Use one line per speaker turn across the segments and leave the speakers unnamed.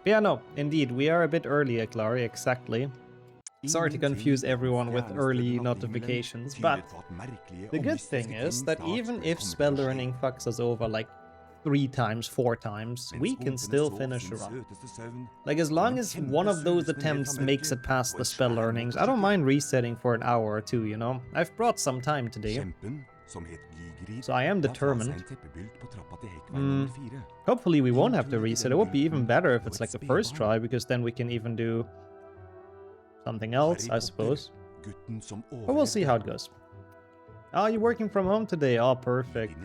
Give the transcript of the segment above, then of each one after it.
Yeah, no, indeed, we are a bit earlier, Clary, exactly. Sorry to confuse everyone with early notifications, but the good thing is that even if spell learning fucks us over like 3 times, 4 times, we can still finish a run. Like, as long as one of those attempts makes it past the spell learnings, I don't mind resetting for an hour or two, you know? I've brought some time today, so I am determined. Hopefully we won't have to reset. It would be even better if it's like the first try, because then we can even do something else, I suppose. But we'll see how it goes. Oh, you're working from home today? Oh, perfect.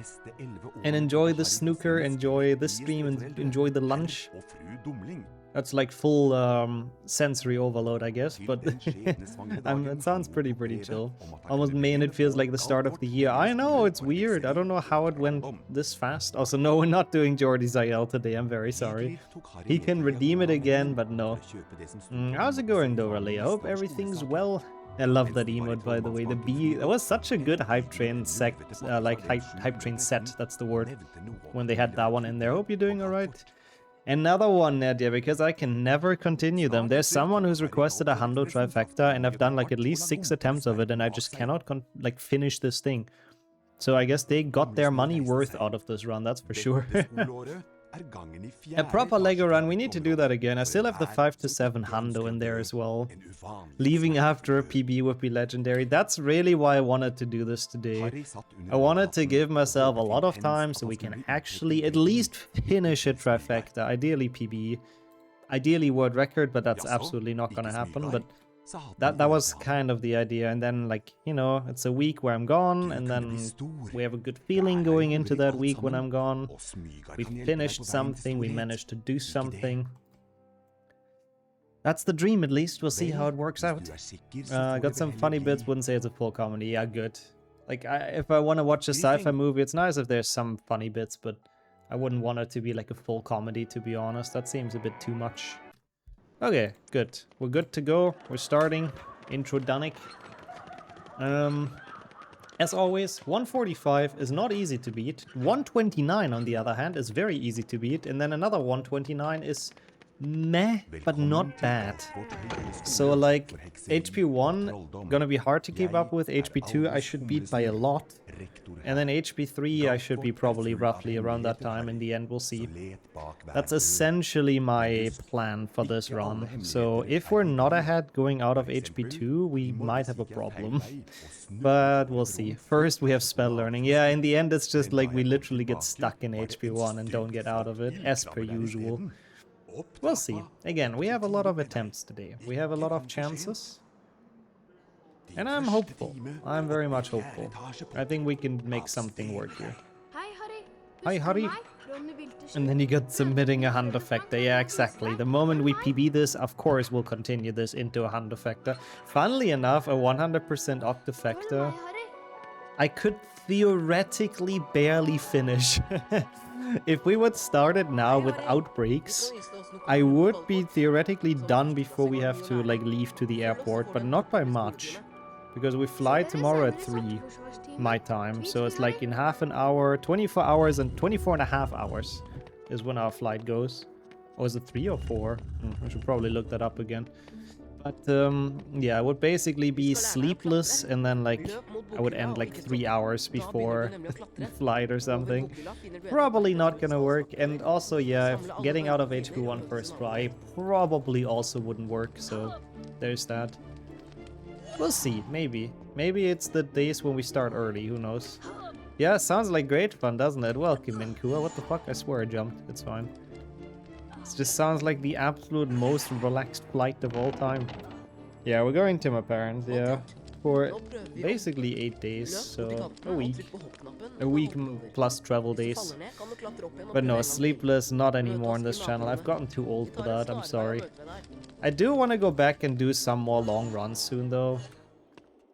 And enjoy the snooker, enjoy the stream, and enjoy the lunch. That's like full sensory overload, I guess, but it sounds pretty chill. Almost May and it feels like the start of the year. I know, it's weird. I don't know how it went this fast. Also, no, we're not doing Jordi's IL today. I'm very sorry. He can redeem it again, but no. How's it going, though, Raleigh? I hope everything's well. I love that emote, by the way. The bee, that was such a good hype train sect, hype train set, that's the word, when they had that one in there. Hope you're doing alright. Another one, Nadia, because I can never continue them. There's someone who's requested a Hundo Trifecta, and I've done like at least 6 attempts of it, and I just cannot finish this thing. So I guess they got their money worth out of this run, that's for sure. A proper Lego run, we need to do that again. I still have the 5 to 7 Hundo in there as well. Leaving after a PB would be legendary. That's really why I wanted to do this today. I wanted to give myself a lot of time so we can actually at least finish a Trifecta. Ideally PB. Ideally world record, but that's absolutely not gonna happen. But that was kind of the idea. And then, like, you know, it's a week where I'm gone, and then we have a good feeling going into that week when I'm gone. We finished something, we managed to do something. That's the dream, at least. We'll see how it works out. Got some funny bits, wouldn't say it's a full comedy. Yeah, good. Like, if I want to watch a sci-fi movie, it's nice if there's some funny bits, but I wouldn't want it to be like a full comedy, to be honest. That seems a bit too much. Okay, good. We're good to go. We're starting. Intro Donic. As always, 145 is not easy to beat. 129, on the other hand, is very easy to beat. And then another 129 is meh, but not bad. So, like, HP 1, gonna be hard to keep up with. HP 2, I should beat by a lot. And then HP 3, I should be probably roughly around that time. In the end, we'll see. That's essentially my plan for this run. So if we're not ahead going out of HP 2, we might have a problem. But we'll see. First, we have spell learning. Yeah, in the end, it's just like we literally get stuck in HP 1 and don't get out of it, as per usual. We'll see. Again, we have a lot of attempts today. We have a lot of chances. And I'm hopeful. I'm very much hopeful. I think we can make something work here. Hi, Hari. And then you got submitting a Hundo Factor. Yeah, exactly. The moment we PB this, of course, we'll continue this into a Hundo Factor. Funnily enough, a 100% Octafactor, I could theoretically barely finish. If we would start it now without breaks, I would be theoretically done before we have to, like, leave to the airport, but not by much. Because we fly tomorrow at 3, my time. So it's like in half an hour, 24 hours and 24 and a half hours is when our flight goes. Or is it 3 or 4? I should probably look that up again. But yeah, I would basically be sleepless, and then like I would end like 3 hours before the flight or something. Probably not gonna work. And also, yeah, if getting out of HP 1 first try probably also wouldn't work. So there's that. We'll see, maybe. Maybe it's the days when we start early, who knows. Yeah, sounds like great fun, doesn't it? Welcome, Minkua. What the fuck? I swear I jumped. It's fine. It just sounds like the absolute most relaxed flight of all time. Yeah, we're going to my parents, yeah. For basically 8 days, so a week. A week plus travel days. But no, sleepless, not anymore on this channel. I've gotten too old for that, I'm sorry. I do want to go back and do some more long runs soon, though.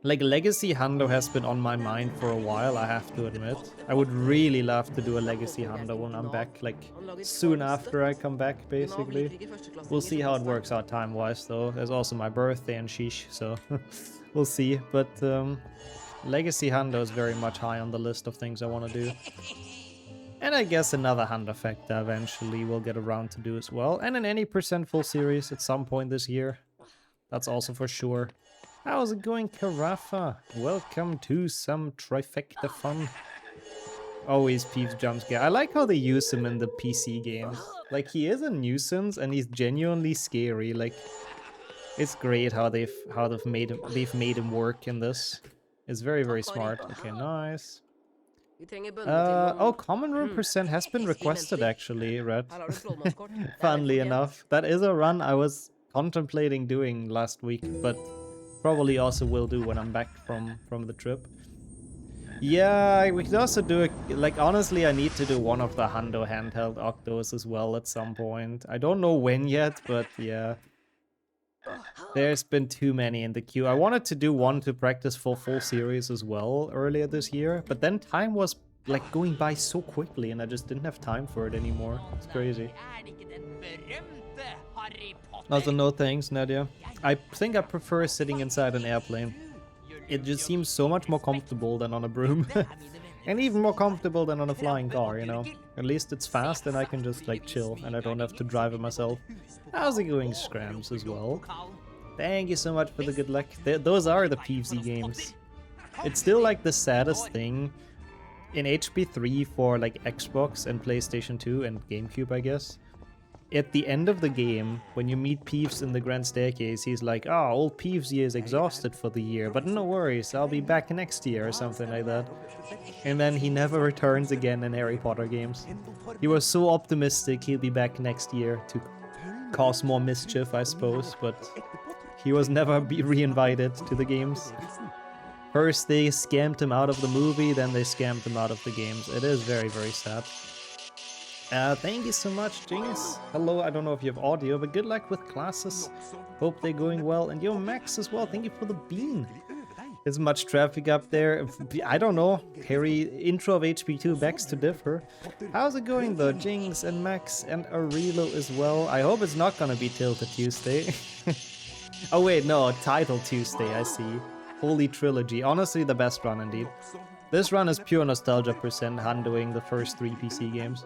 Like, Legacy Hundo has been on my mind for a while, I have to admit. I would really love to do a Legacy Hundo when I'm back, like, soon after I come back, basically. We'll see how it works out time-wise, though. There's also my birthday and sheesh, so we'll see. But Legacy Hundo is very much high on the list of things I want to do. And I guess another Trifecta eventually we'll get around to do as well. And an any % full series at some point this year. That's also for sure. How's it going, Carafa? Welcome to some Trifecta fun. Always Peeves jump scare. I like how they use him in the PC games. Like, he is a nuisance and he's genuinely scary. Like, it's great how they've made him work in this. It's very, very smart. Okay, nice. Oh, common room % has been requested actually, Red. Funnily enough. That is a run I was contemplating doing last week, but probably also will do when I'm back from the trip. Yeah, we could also do it, like, honestly, I need to do one of the Hundo handheld Octos as well at some point. I don't know when yet, but yeah. There's been too many in the queue. I wanted to do one to practice for full series as well earlier this year, but then time was like going by so quickly and I just didn't have time for it anymore. It's crazy. Also, no thanks, Nadia. I think I prefer sitting inside an airplane. It just seems so much more comfortable than on a broom. And even more comfortable than on a flying car, you know. At least it's fast and I can just like chill and I don't have to drive it myself. How's it going, Scrams, as well? Thank you so much for the good luck. Those are the Peevesy games. It's still like the saddest thing in HP3 for like Xbox and PlayStation 2 and GameCube, I guess. At the end of the game, when you meet Peeves in the Grand Staircase, he's like, "Oh, old Peevesy is exhausted for the year, but no worries, I'll be back next year," or something like that. And then he never returns again in Harry Potter games. He was so optimistic he'll be back next year to cause more mischief, I suppose, but he was never re-invited to the games. First they scammed him out of the movie, then they scammed him out of the games. It is very, very sad. Thank you so much, Jinx. Hello, I don't know if you have audio, but good luck with classes. Hope they're going well. And yo, Max as well, thank you for the bean. There's much traffic up there. I don't know. Harry, intro of HP2 begs to differ. How's it going though, Jinx and Max and Arilo as well? I hope it's not gonna be Tilted Tuesday. Oh wait, no, Title Tuesday, I see. Holy Trilogy. Honestly, the best run indeed. This run is pure nostalgia % handling the first 3 PC games.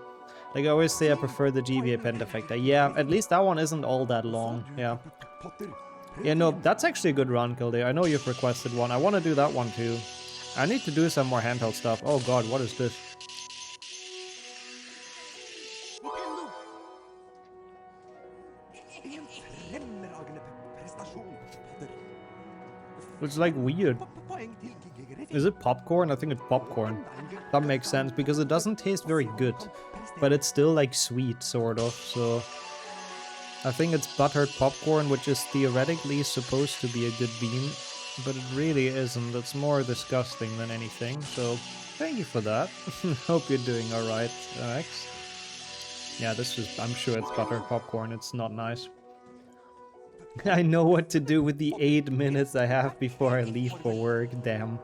Like I always say, I prefer the GBA Pentafecta. Yeah, at least that one isn't all that long. Yeah. Yeah, no, that's actually a good run, Kildare. I know you've requested one. I want to do that one too. I need to do some more handheld stuff. Oh god, what is this? It's like weird. Is it popcorn? I think it's popcorn. That makes sense because it doesn't taste very good. But it's still like sweet, sort of, so I think it's buttered popcorn, which is theoretically supposed to be a good bean, but it really isn't. It's more disgusting than anything, so thank you for that. Hope you're doing alright, X. Yeah, this is, I'm sure it's buttered popcorn, it's not nice. I know what to do with the 8 minutes I have before I leave for work, damn.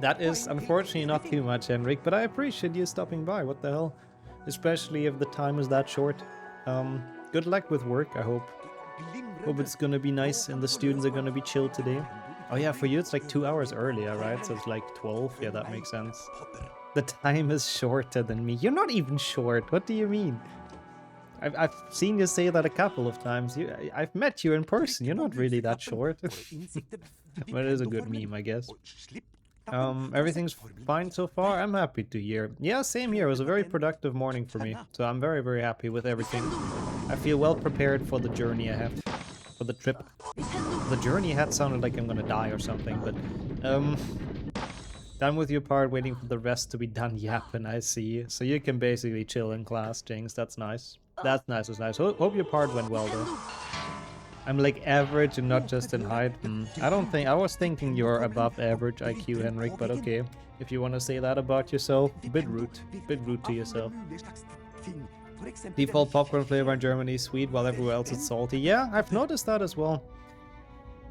That is unfortunately not too much, Henrik, but I appreciate you stopping by, what the hell. Especially if the time is that short. Good luck with work, I hope. Hope it's gonna be nice and the students are gonna be chill today. Oh yeah, for you it's like 2 hours earlier, right? So it's like 12, yeah, that makes sense. The time is shorter than me. You're not even short, what do you mean? I've seen you say that a couple of times. I've met you in person, you're not really that short. But it is a good meme, I guess. Everything's fine so far. I'm happy to hear. Yeah, same here. It was a very productive morning for me. So I'm very, very happy with everything. I feel well prepared for the journey ahead. For the trip. The journey ahead sounded like I'm gonna die or something, but... Done with your part, waiting for the rest to be done yapping, I see. So you can basically chill in class, Jinx. That's nice. That's nice, that's nice. Hope your part went well, though. I'm like average and not just in height. I don't think... I was thinking you're above average IQ, Henrik, but okay. If you want to say that about yourself, a bit rude. Bit rude to yourself. Default popcorn flavor in Germany is sweet, while everywhere else it's salty. Yeah, I've noticed that as well.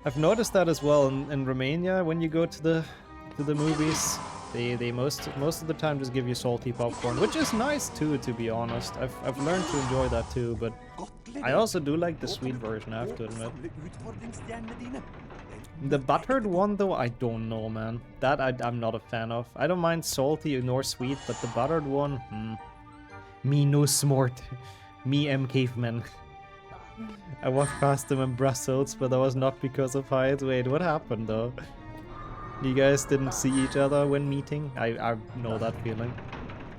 I've noticed that as well in Romania when you go to the movies. They most of the time just give you salty popcorn, which is nice too, to be honest. I've learned to enjoy that too, but I also do like the sweet version, I have to admit. The buttered one, though, I don't know, man. That I'm not a fan of. I don't mind salty nor sweet, but the buttered one, Me no smart. Me am caveman. I walked past them in Brussels, but that was not because of height. Wait, what happened, though? You guys didn't see each other when meeting? I know that feeling.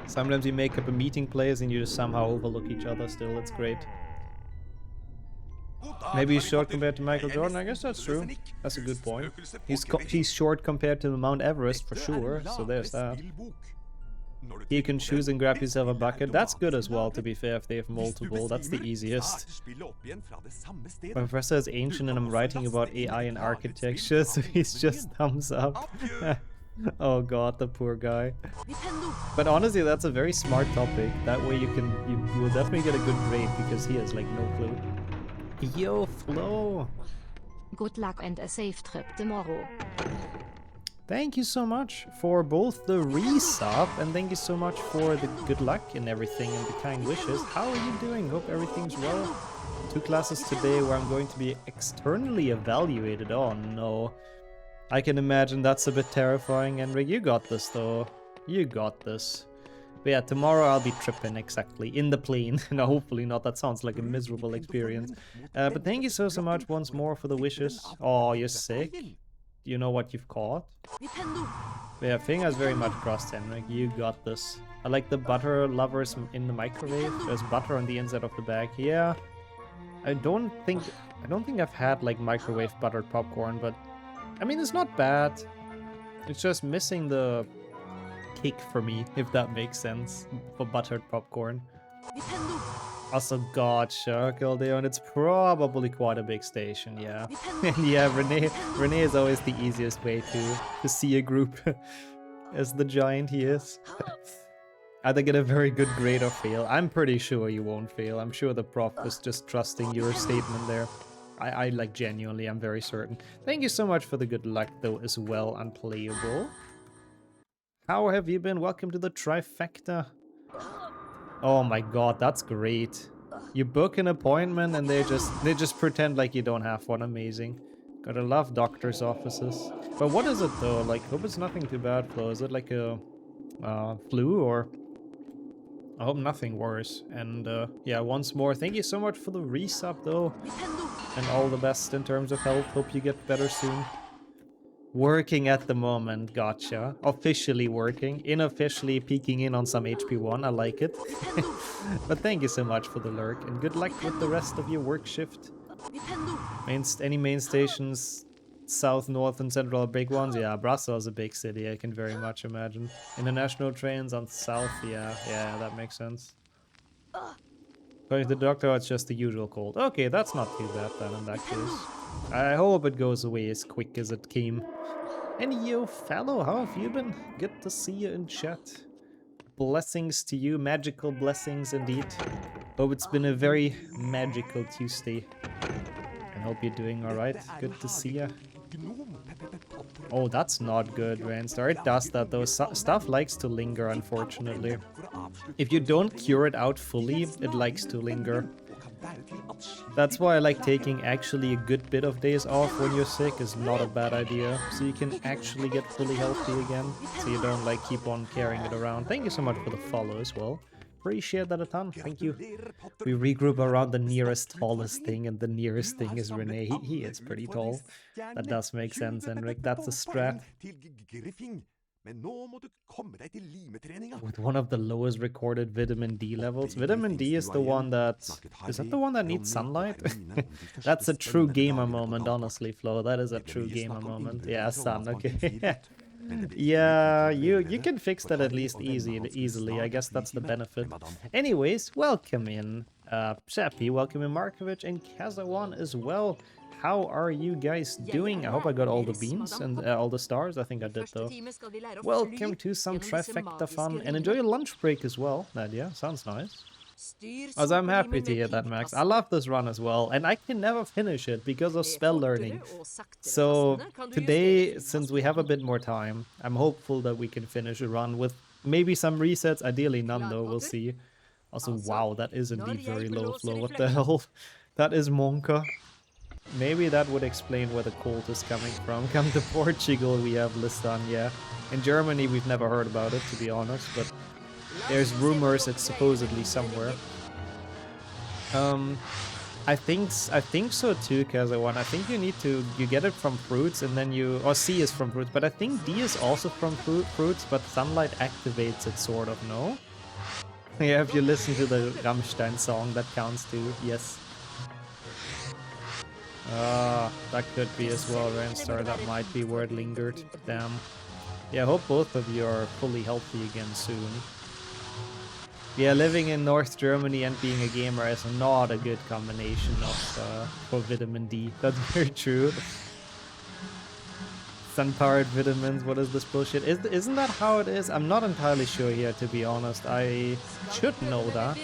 Sometimes you make up a meeting place and you just somehow overlook each other still. It's great. Maybe he's short compared to Michael Jordan. I guess that's true. That's a good point. He's short compared to Mount Everest for sure. So there's that. You can choose and grab yourself a bucket. That's good as well, to be fair, if they have multiple. That's the easiest. My professor is ancient and I'm writing about AI and architecture, so he's just thumbs up. Oh god, the poor guy. But honestly, that's a very smart topic. That way you will definitely get a good grade because he has like no clue. Yo, Flo!
Good luck and a safe trip tomorrow.
Thank you so much for both the resub and thank you so much for the good luck and everything and the kind wishes. How are you doing? Hope everything's well. 2 classes today where I'm going to be externally evaluated. Oh no. I can imagine that's a bit terrifying, Enric. You got this though. You got this. But yeah, tomorrow I'll be tripping exactly in the plane. No, hopefully not. That sounds like a miserable experience. But thank you so much once more for the wishes. Oh, you're sick? You know what you've caught? Yeah, fingers very much crossed, Henrik. You got this. I like the butter lovers in the microwave. There's butter on the inside of the bag. Yeah. I don't think I've had like microwave buttered popcorn, but I mean it's not bad. It's just missing the kick for me, if that makes sense, for buttered popcorn. Also, gotcha, Caldeon. It's probably quite a big station, yeah. And yeah, Renee is always the easiest way to see a group as the giant he is. Either get a very good grade or fail. I'm pretty sure you won't fail. I'm sure the prof was just trusting your statement there. I like genuinely, I'm very certain. Thank you so much for the good luck though as well, Unplayable. How have you been? Welcome to the Trifecta. Oh my god, that's great. You book an appointment and they just pretend like you don't have one. Amazing. Gotta love doctor's offices. But what is it though? Like, hope it's nothing too bad, Flo. Is it like a flu or... I hope nothing worse. And yeah, once more, thank you so much for the resub though. And all the best in terms of health. Hope you get better soon. Working at the moment, gotcha. Officially working, unofficially peeking in on some HP1, I like it. But thank you so much for the lurk, and good luck with the rest of your work shift. Any main stations, south, north, and central are big ones? Yeah, Brussels is a big city, I can very much imagine. International trains on south, yeah, that makes sense. According to the doctor, it's just the usual cold. Okay, that's not too bad then in that case. I hope it goes away as quick as it came. And yo, fellow, how have you been? Good to see you in chat. Blessings to you, magical blessings indeed. Hope it's been a very magical Tuesday. And hope you're doing alright. Good to see you. Oh, that's not good, Rainstar. It does that though. Stuff likes to linger, unfortunately. If you don't cure it out fully, it likes to linger. That's why I like taking actually a good bit of days off when you're sick is not a bad idea. So you can actually get fully healthy again. So you don't like keep on carrying it around. Thank you so much for the follow as well. Appreciate that a ton. Thank you. We regroup around the nearest tallest thing, and the nearest thing is Renee. He is pretty tall. That does make sense, Henrik. That's a strat. With one of the lowest recorded vitamin D levels. Vitamin D is the one that... Is that the one that needs sunlight? That's a true gamer moment, honestly, Flo. That is a true gamer moment. Yeah, sun, okay. Yeah, you can fix that at least easily. I guess that's the benefit. Anyways, welcome in Chappy, welcome in Markovic, and Kazawan as well. How are you guys doing? I hope I got all the beans and all the stars. I think I did though. Welcome to some Trifecta fun and enjoy your lunch break as well, Nadia. Sounds nice. As I'm happy to hear that, Max. I love this run as well, and I can never finish it because of spell learning. So today, since we have a bit more time, I'm hopeful that we can finish a run with maybe some resets. Ideally none though, we'll see. Also, wow, that is indeed very low, Flo. What the hell? That is Monka. Maybe that would explain where the cold is coming from. Come to Portugal, we have Listan, yeah. In Germany, we've never heard about it, to be honest, but there's rumors it's supposedly somewhere. I think so too, Kazawan. I think you get it from fruits and then or C is from fruits, but I think D is also from fruits, but sunlight activates it sort of, no? Yeah, if you listen to the Rammstein song, that counts too, yes. That could be as well, Rainstar. That might be where it lingered. Damn. Yeah, I hope both of you are fully healthy again soon. Yeah, living in North Germany and being a gamer is not a good combination for vitamin D. That's very true. Sun-powered vitamins, what is this bullshit? Isn't that how it is? I'm not entirely sure here, to be honest. I should know that.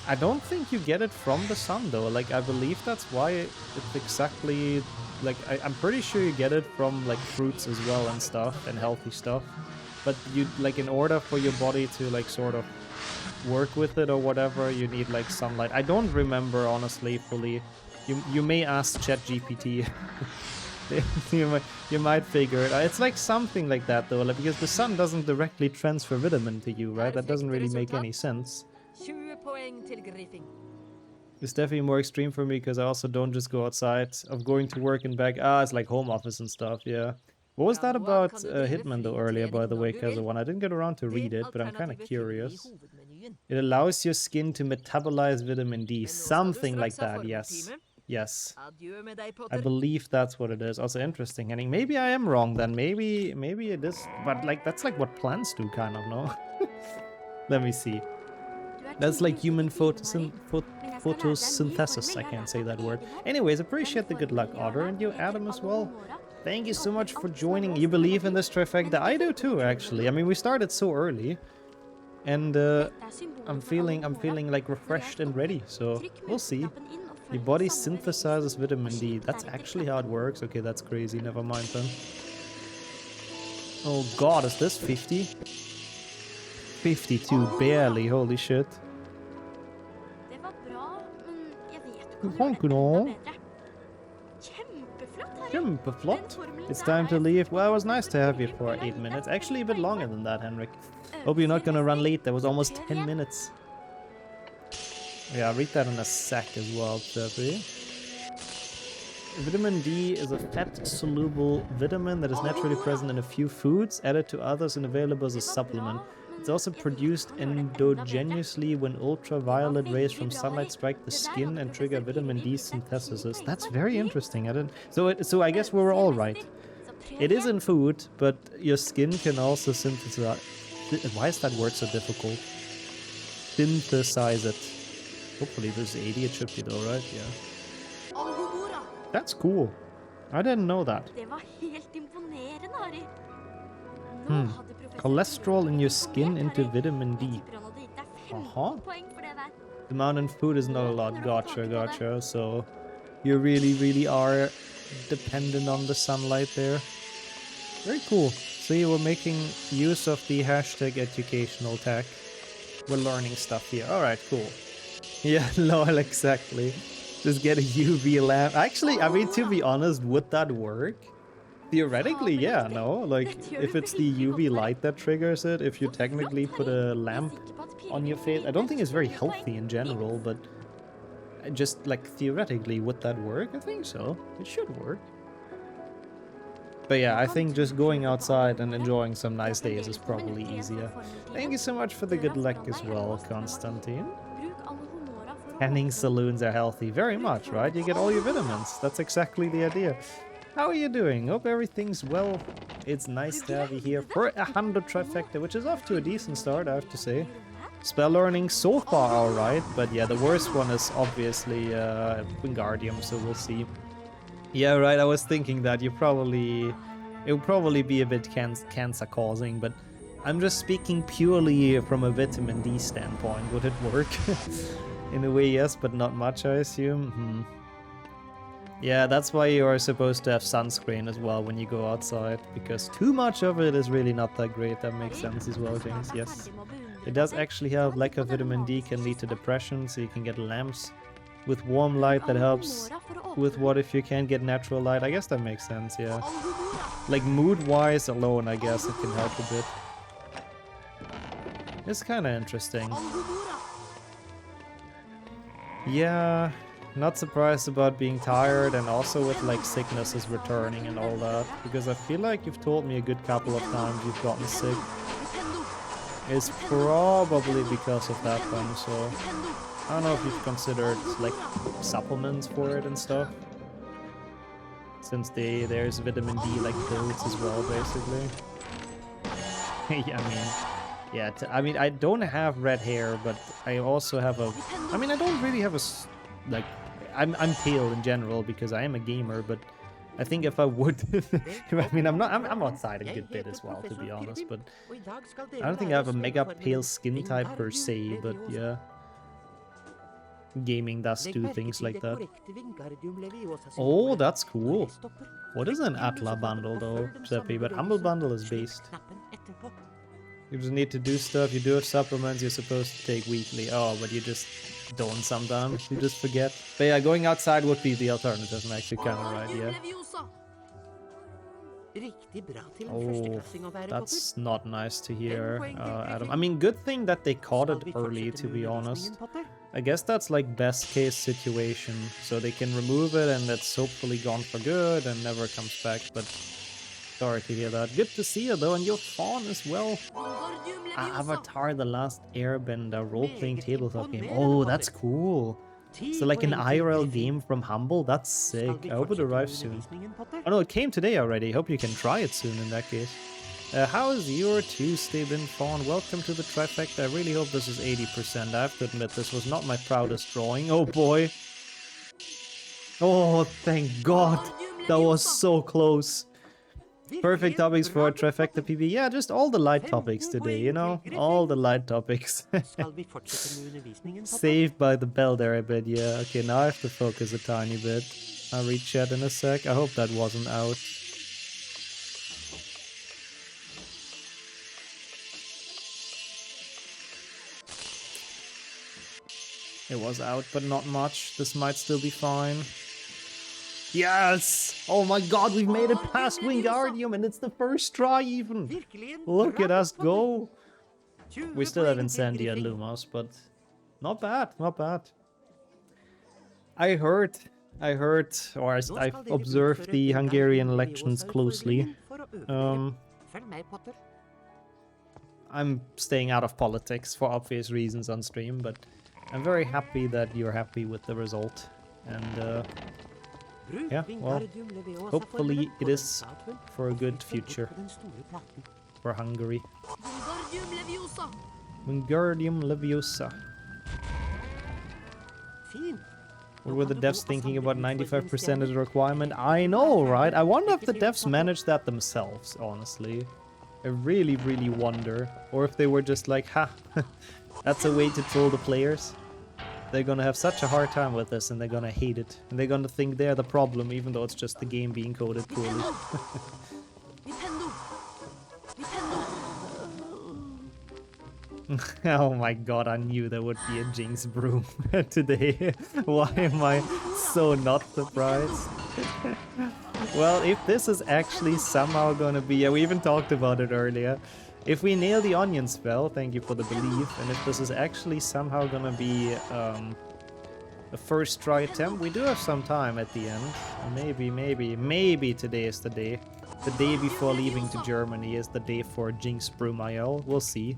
I don't think you get it from the sun though. Like, I believe that's why it's exactly like I'm pretty sure you get it from like fruits as well and stuff and healthy stuff. But you like in order for your body to like sort of work with it or whatever, you need like sunlight. I don't remember honestly fully. You may ask ChatGPT. you might figure it out. It's like something like that though, like, because the sun doesn't directly transfer vitamin to you, right? That doesn't really make any sense. It's definitely more extreme for me because I also don't just go outside of going to work and back. It's like home office and stuff, yeah. What was that about Hitman though earlier, by the way, Kazawan? I didn't get around to read it, but I'm kind of curious. It allows your skin to metabolize vitamin D. Something like that, yes. Yes. I believe that's what it is. Also interesting, Henning. Maybe I am wrong then. Maybe it is. But like that's like what plants do, kind of, no? Let me see. That's like human photosynthesis. I can't say that word. Anyways, appreciate the good luck, Otter, and you, Adam, as well. Thank you so much for joining. You believe in this trifecta? I do too, actually. I mean, we started so early, and I'm feeling like refreshed and ready. So we'll see. Your body synthesizes vitamin D. That's actually how it works. Okay, that's crazy. Never mind then. Oh God, is this 50? 52, barely. Holy shit. It's time to leave. Well, it was nice to have you for 8 minutes. Actually, a bit longer than that, Henrik. Hope you're not gonna run late. That was almost 10 minutes. Yeah, I'll read that in a sec as well, Chirpy. Vitamin D is a fat-soluble vitamin that is naturally present in a few foods, added to others and available as a supplement. It's also produced endogenously when ultraviolet rays from sunlight strike the skin and trigger vitamin D synthesis. That's very interesting. So I guess we're all right. It is in food, but your skin can also synthesize. Why is that word so difficult? Synthesize it. Hopefully this is 80. It should be though, right? Yeah. That's cool. I didn't know that. Cholesterol in your skin into vitamin D. The amount in food is not a lot. Gotcha. So you really are dependent on the sunlight there. Very cool. See, we're making use of the hashtag educational tech. We're learning stuff here. Alright, cool. Yeah, lol, exactly. Just get a UV lamp. Actually, I mean, to be honest, would that work? Theoretically, yeah, no? Like, if it's the UV light that triggers it, if you technically put a lamp on your face, I don't think it's very healthy in general, but just, like, theoretically, would that work? I think so. It should work. But yeah, I think just going outside and enjoying some nice days is probably easier. Thank you so much for the good luck as well, Konstantin. Tanning saloons are healthy. Very much, right? You get all your vitamins. That's exactly the idea. How are you doing? Hope everything's well. It's nice to have you here for 100 trifecta, which is off to a decent start, I have to say. Spell learning so far alright, but yeah, the worst one is obviously Wingardium, so we'll see. Yeah, right, I was thinking that it would probably be a bit cancer causing, but I'm just speaking purely from a vitamin D standpoint. Would it work? In a way, yes, but not much, I assume. Yeah, that's why you are supposed to have sunscreen as well when you go outside, because too much of it is really not that great. That makes sense as well, James, yes. It does actually help. Lack of vitamin D can lead to depression, so you can get lamps with warm light that helps with what if you can't get natural light. I guess that makes sense, yeah. Like mood-wise alone, I guess it can help a bit. It's kind of interesting. Yeah, not surprised about being tired and also with like sickness is returning and all that. Because I feel like you've told me a good couple of times you've gotten sick. It's probably because of that one, so I don't know if you've considered like supplements for it and stuff. Since there's vitamin D like pills as well, basically. Yeah, I mean, yeah, I mean, I don't have red hair, but I also have a... I mean, I don't really have a... Like, I'm pale in general because I am a gamer, but I think if I would... I mean, I'm outside a good bit as well, to be honest, but... I don't think I have a mega pale skin type per se, but yeah. Gaming does do things like that. Oh, that's cool. What is an Atla bundle though, Seppi? But Humble bundle is based. You just need to do stuff. You do have supplements you're supposed to take weekly. Oh, but you just don't sometimes. You just forget. But yeah, going outside would be the alternative. I'm actually kind of right, yeah. Oh, that's not nice to hear, Adam. I mean, good thing that they caught it early, to be honest. I guess that's like best case situation. So they can remove it and it's hopefully gone for good and never comes back. But sorry to hear that. Good to see you though, and your fawn as well. Avatar: The Last Airbender role-playing tabletop game. Oh, that's cool. So like an IRL game from Humble? That's sick. I hope it arrives soon. Oh no, it came today already. Hope you can try it soon in that case. How's your Tuesday been, Fawn? Welcome to the Trifecta. I really hope this is 80%. I have to admit, this was not my proudest drawing. Oh boy. Oh, thank God. That was so close. Perfect topics for a Trifecta PB. Yeah, just all the light topics today, you know? All the light topics. Saved by the bell there a bit, yeah. Okay, now I have to focus a tiny bit. I'll read chat in a sec. I hope that wasn't out. It was out, but not much. This might still be fine. Yes! Oh my god, we've made it past Wingardium and it's the first try even! Look at us go! We still have Incendia and Lumos, but not bad, not bad. I heard, or I observed the Hungarian elections closely. I'm staying out of politics for obvious reasons on stream, but I'm very happy that you're happy with the result. And yeah, well, hopefully it is for a good future for Hungary. Wingardium Leviosa. What were the devs thinking about 95% as a requirement? I know, right? I wonder if the devs managed that themselves, honestly. I really, really wonder. Or if they were just like, ha, that's a way to troll the players. They're gonna have such a hard time with this and they're gonna hate it. And they're gonna think they're the problem even though it's just the game being coded poorly. Oh my god, I knew there would be a Jinx broom today. Why am I so not surprised? Well, if this is actually somehow gonna be... Yeah, we even talked about it earlier. If we nail the onion spell, thank you for the belief, and if this is actually somehow gonna be a first try attempt, we do have some time at the end. Maybe today is the day. The day before leaving to Germany is the day for Jinx Broom IL. We'll see.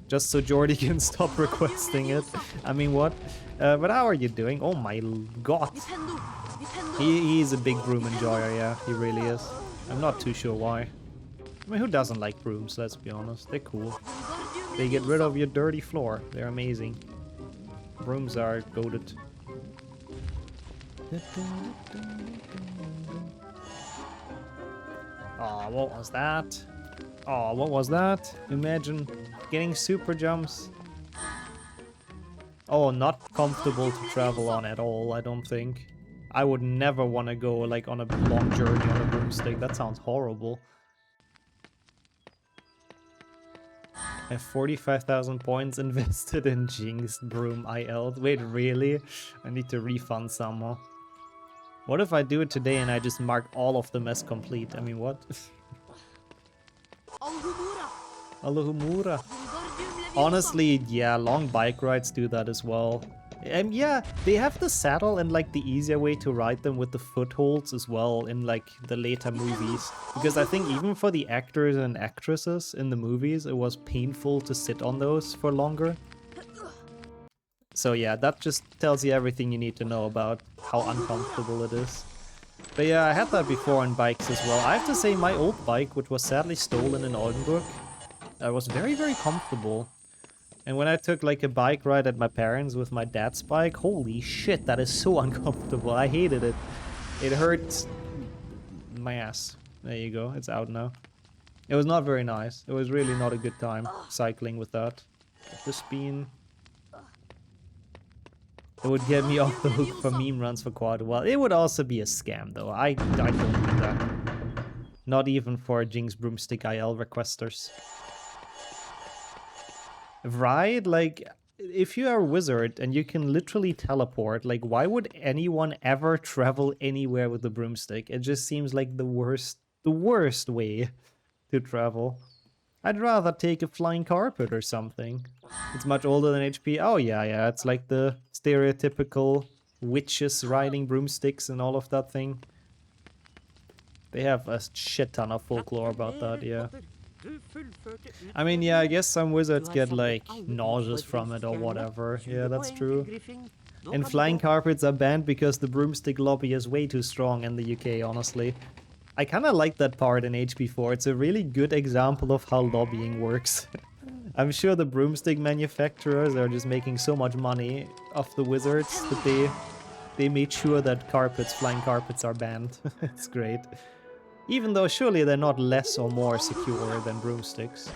Just so Jordy can stop requesting it. I mean, what? But how are you doing? Oh my god. He's a big broom enjoyer, yeah, he really is. I'm not too sure why. I mean, who doesn't like brooms, let's be honest. They're cool. They get rid of your dirty floor. They're amazing. Brooms are goated. Oh, what was that? Oh, what was that? Imagine getting super jumps. Oh, not comfortable to travel on at all, I don't think. I would never want to go like on a long journey on a broomstick. That sounds horrible. I have 45,000 points invested in Jinx Broom IL. Wait, really? I need to refund some more. What if I do it today and I just mark all of them as complete? I mean, what? Alohumura. Honestly, yeah, long bike rides do that as well. And yeah, they have the saddle and like the easier way to ride them with the footholds as well in like the later movies. Because I think even for the actors and actresses in the movies, it was painful to sit on those for longer. So yeah, that just tells you everything you need to know about how uncomfortable it is. But yeah, I had that before on bikes as well. I have to say my old bike, which was sadly stolen in Oldenburg, was very, very comfortable. And when I took like a bike ride at my parents' with my dad's bike, holy shit, that is so uncomfortable. I hated it. It hurt my ass. There you go, it's out now. It was not very nice. It was really not a good time cycling with that. Get the spin. It would get me off the hook for meme runs for quite a while. It would also be a scam though. I don't do that. Not even for Jinx Broomstick IL requesters. Right? Like, if you are a wizard and you can literally teleport, like, why would anyone ever travel anywhere with the broomstick? It just seems like the worst way to travel. I'd rather take a flying carpet or something. It's much older than HP. Oh, yeah, it's like the stereotypical witches riding broomsticks and all of that thing. They have a shit ton of folklore about that, yeah. I mean, yeah, I guess some wizards get, like, nauseous from it or whatever. Yeah, that's true. And flying carpets are banned because the broomstick lobby is way too strong in the UK, honestly. I kind of like that part in HP4. It's a really good example of how lobbying works. I'm sure the broomstick manufacturers are just making so much money off the wizards that they made sure that flying carpets are banned. It's great. Even though surely they're not less or more secure than broomsticks.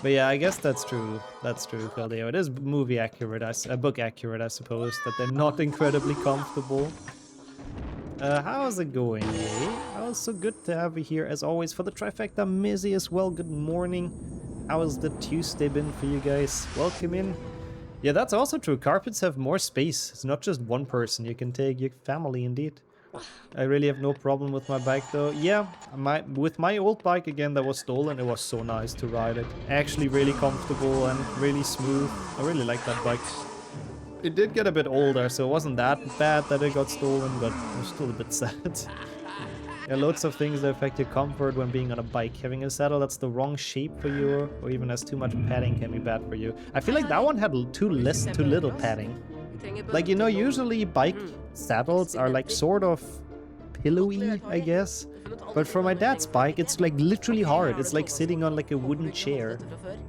But yeah, I guess that's true. That's true, Caldeo. It is movie accurate, book accurate, I suppose, that they're not incredibly comfortable. How's it going, yay? Oh, so good to have you here, as always, for the Trifecta. Mizzy as well, good morning. How has the Tuesday been for you guys? Welcome in. Yeah, that's also true. Carpets have more space. It's not just one person. You can take your family, indeed. I really have no problem with my bike, though. Yeah, with my old bike, again, that was stolen, it was so nice to ride it. Actually really comfortable and really smooth. I really like that bike. It did get a bit older, so it wasn't that bad that it got stolen, but it was still a bit sad. Yeah, loads of things that affect your comfort when being on a bike. Having a saddle that's the wrong shape for you, or even has too much padding, can be bad for you. I feel like that one had too little padding. Like, you know, usually bike saddles are like sort of pillowy, I guess. But for my dad's bike, it's like literally hard. It's like sitting on like a wooden chair.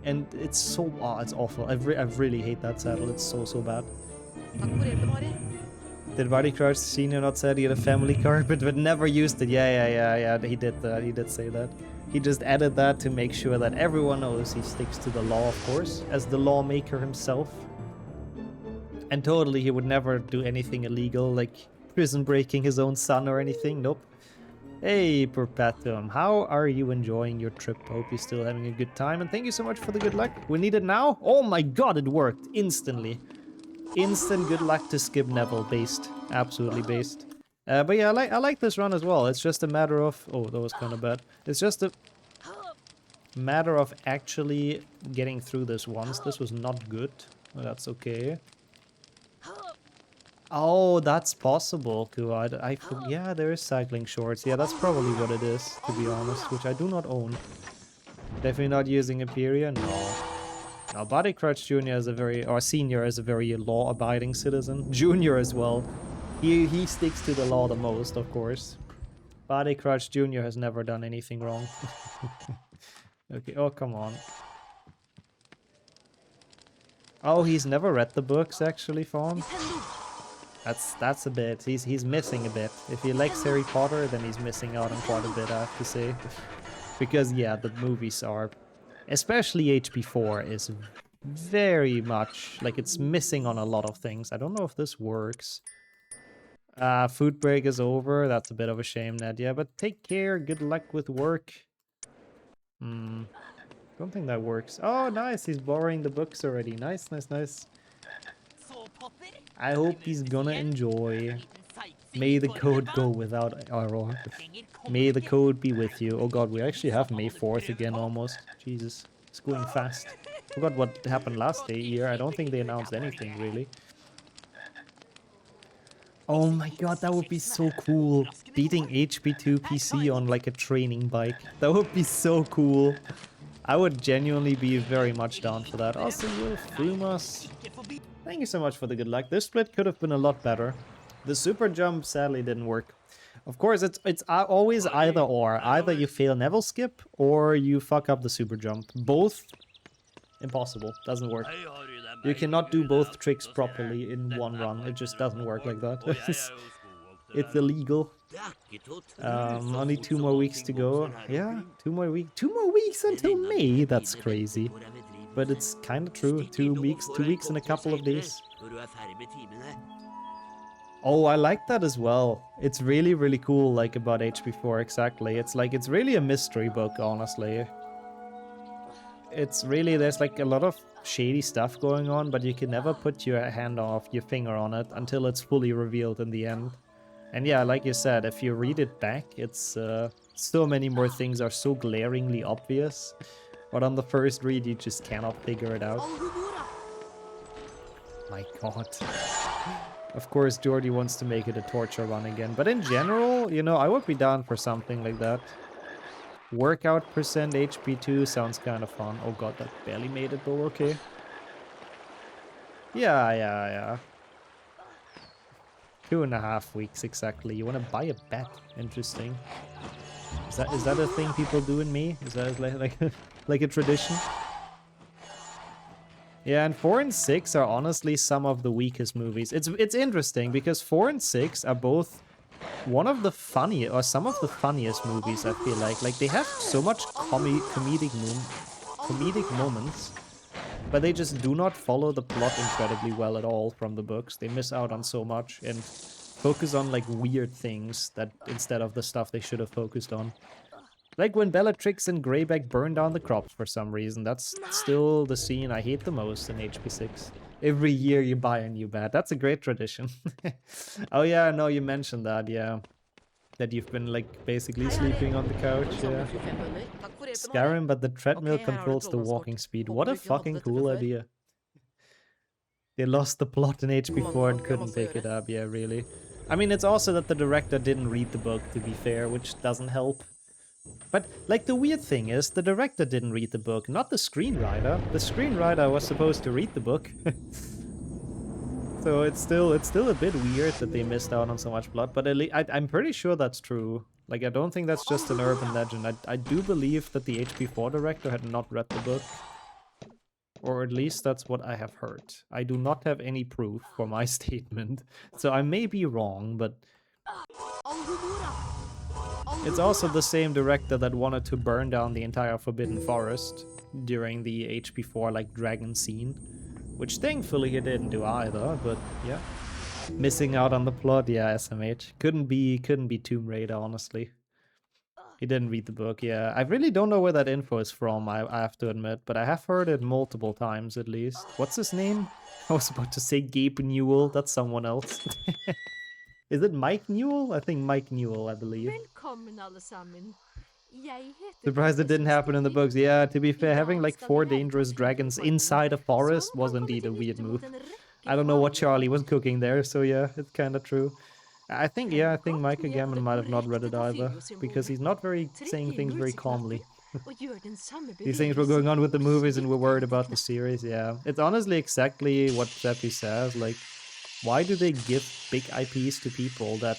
And it's so, it's awful. I really hate that saddle. It's so bad. Did Barty Crouch Senior not say he had a family carpet but never used it? Yeah, he did that. He did say that. He just added that to make sure that everyone knows he sticks to the law, of course, as the lawmaker himself. And totally, he would never do anything illegal, like prison breaking his own son or anything. Nope. Hey, Perpetuum, how are you enjoying your trip? Hope you're still having a good time, and thank you so much for the good luck. We need it now? Oh my god, it worked instantly. Instant good luck to skip Neville, based. Absolutely based. But yeah, I like this run as well. It's just a matter of... Oh, that was kind of bad. It's just a matter of actually getting through this once. This was not good. Well, that's okay. Oh, that's possible, Kuad. Yeah, there is cycling shorts. Yeah, that's probably what it is, to be honest, which I do not own. Definitely not using Imperia? No. Now, Body Crouch Jr. is a very... Or Senior is a very law-abiding citizen. Junior as well. He sticks to the law the most, of course. Body Crouch Jr. has never done anything wrong. Okay, oh, come on. Oh, he's never read the books, actually, Fawn. That's a bit. He's missing a bit. If he likes Harry Potter, then he's missing out on quite a bit, I have to say. Because, yeah, the movies are... Especially HP4 is very much... Like, it's missing on a lot of things. I don't know if this works. Food break is over. That's a bit of a shame, Nadia. But take care. Good luck with work. Don't think that works. Oh, nice. He's borrowing the books already. Nice, nice, nice. I hope he's gonna enjoy. May the code go without error. May the code be with you. Oh god, we actually have May 4th again almost. Jesus, it's going fast. Forgot what happened last year. I don't think they announced anything really. Oh my god, that would be so cool. Beating HP2 PC on like a training bike. That would be so cool. I would genuinely be very much down for that. Also, Wolf Frumas. Thank you so much for the good luck. This split could have been a lot better. The super jump sadly didn't work. Of course, it's always either or. Either you fail Neville skip or you fuck up the super jump. Both impossible. Doesn't work. You cannot do both tricks properly in one run. It just doesn't work like that. It's illegal. Only 2 more weeks to go. Yeah, 2 more weeks. 2 more weeks until May. That's crazy. But it's kind of true. 2 weeks. 2 weeks and a couple of days. Oh, I like that as well. It's really, really cool, like, about HP4, exactly. It's like, it's really a mystery book, honestly. It's really, there's like a lot of shady stuff going on, but you can never put your hand off, your finger on it, until it's fully revealed in the end. And yeah, like you said, if you read it back, it's, so many more things are so glaringly obvious. But on the first read, you just cannot figure it out. My god. Of course, Jordy wants to make it a torture run again. But in general, you know, I would be down for something like that. Workout percent HP2 sounds kind of fun. Oh god, that barely made it though, okay. Yeah. 2.5 weeks exactly. You want to buy a bet? Interesting. Is that a thing people do in me? Is that like a tradition? Yeah, and 4 and 6 are honestly some of the weakest movies. It's interesting because 4 and 6 are both one of the funniest, or some of the funniest movies, I feel like. Like, they have so much comedic moments, but they just do not follow the plot incredibly well at all from the books. They miss out on so much and focus on, like, weird things that instead of the stuff they should have focused on. Like when Bellatrix and Greyback burn down the crops for some reason. That's still the scene I hate the most in HP6. Every year you buy a new bat. That's a great tradition. Oh yeah, no, you mentioned that, yeah. That you've been, like, basically sleeping on the couch, yeah. Skyrim, but the treadmill controls the walking speed. What a fucking cool idea. They lost the plot in HP4 and couldn't pick it up, yeah, really. I mean, it's also that the director didn't read the book, to be fair, which doesn't help. But, like, the weird thing is, the director didn't read the book, not the screenwriter. The screenwriter was supposed to read the book. So it's still a bit weird that they missed out on so much plot, but I'm pretty sure that's true. Like, I don't think that's just an urban legend. I do believe that the HP4 director had not read the book. Or at least that's what I have heard. I do not have any proof for my statement, so I may be wrong, but... It's also the same director that wanted to burn down the entire Forbidden Forest during the HP4, like, dragon scene. Which thankfully he didn't do either, but yeah. Missing out on the plot, yeah, SMH. Couldn't be Tomb Raider, honestly. He didn't read the book, yeah. I really don't know where that info is from, I have to admit, but I have heard it multiple times at least. What's his name? I was about to say Gabe Newell, that's someone else. Is it Mike Newell? I think Mike Newell, I believe. Surprised it didn't happen in the books. Yeah, to be fair, having like 4 dangerous dragons inside a forest was indeed a weird move. I don't know what Charlie was cooking there, so yeah, it's kind of true. I think Micah Gammon might have not read it either, because he's not saying things very calmly. These things were going on with the movies and we're worried about the series, yeah. It's honestly exactly what Seppi says, like, why do they give big IPs to people that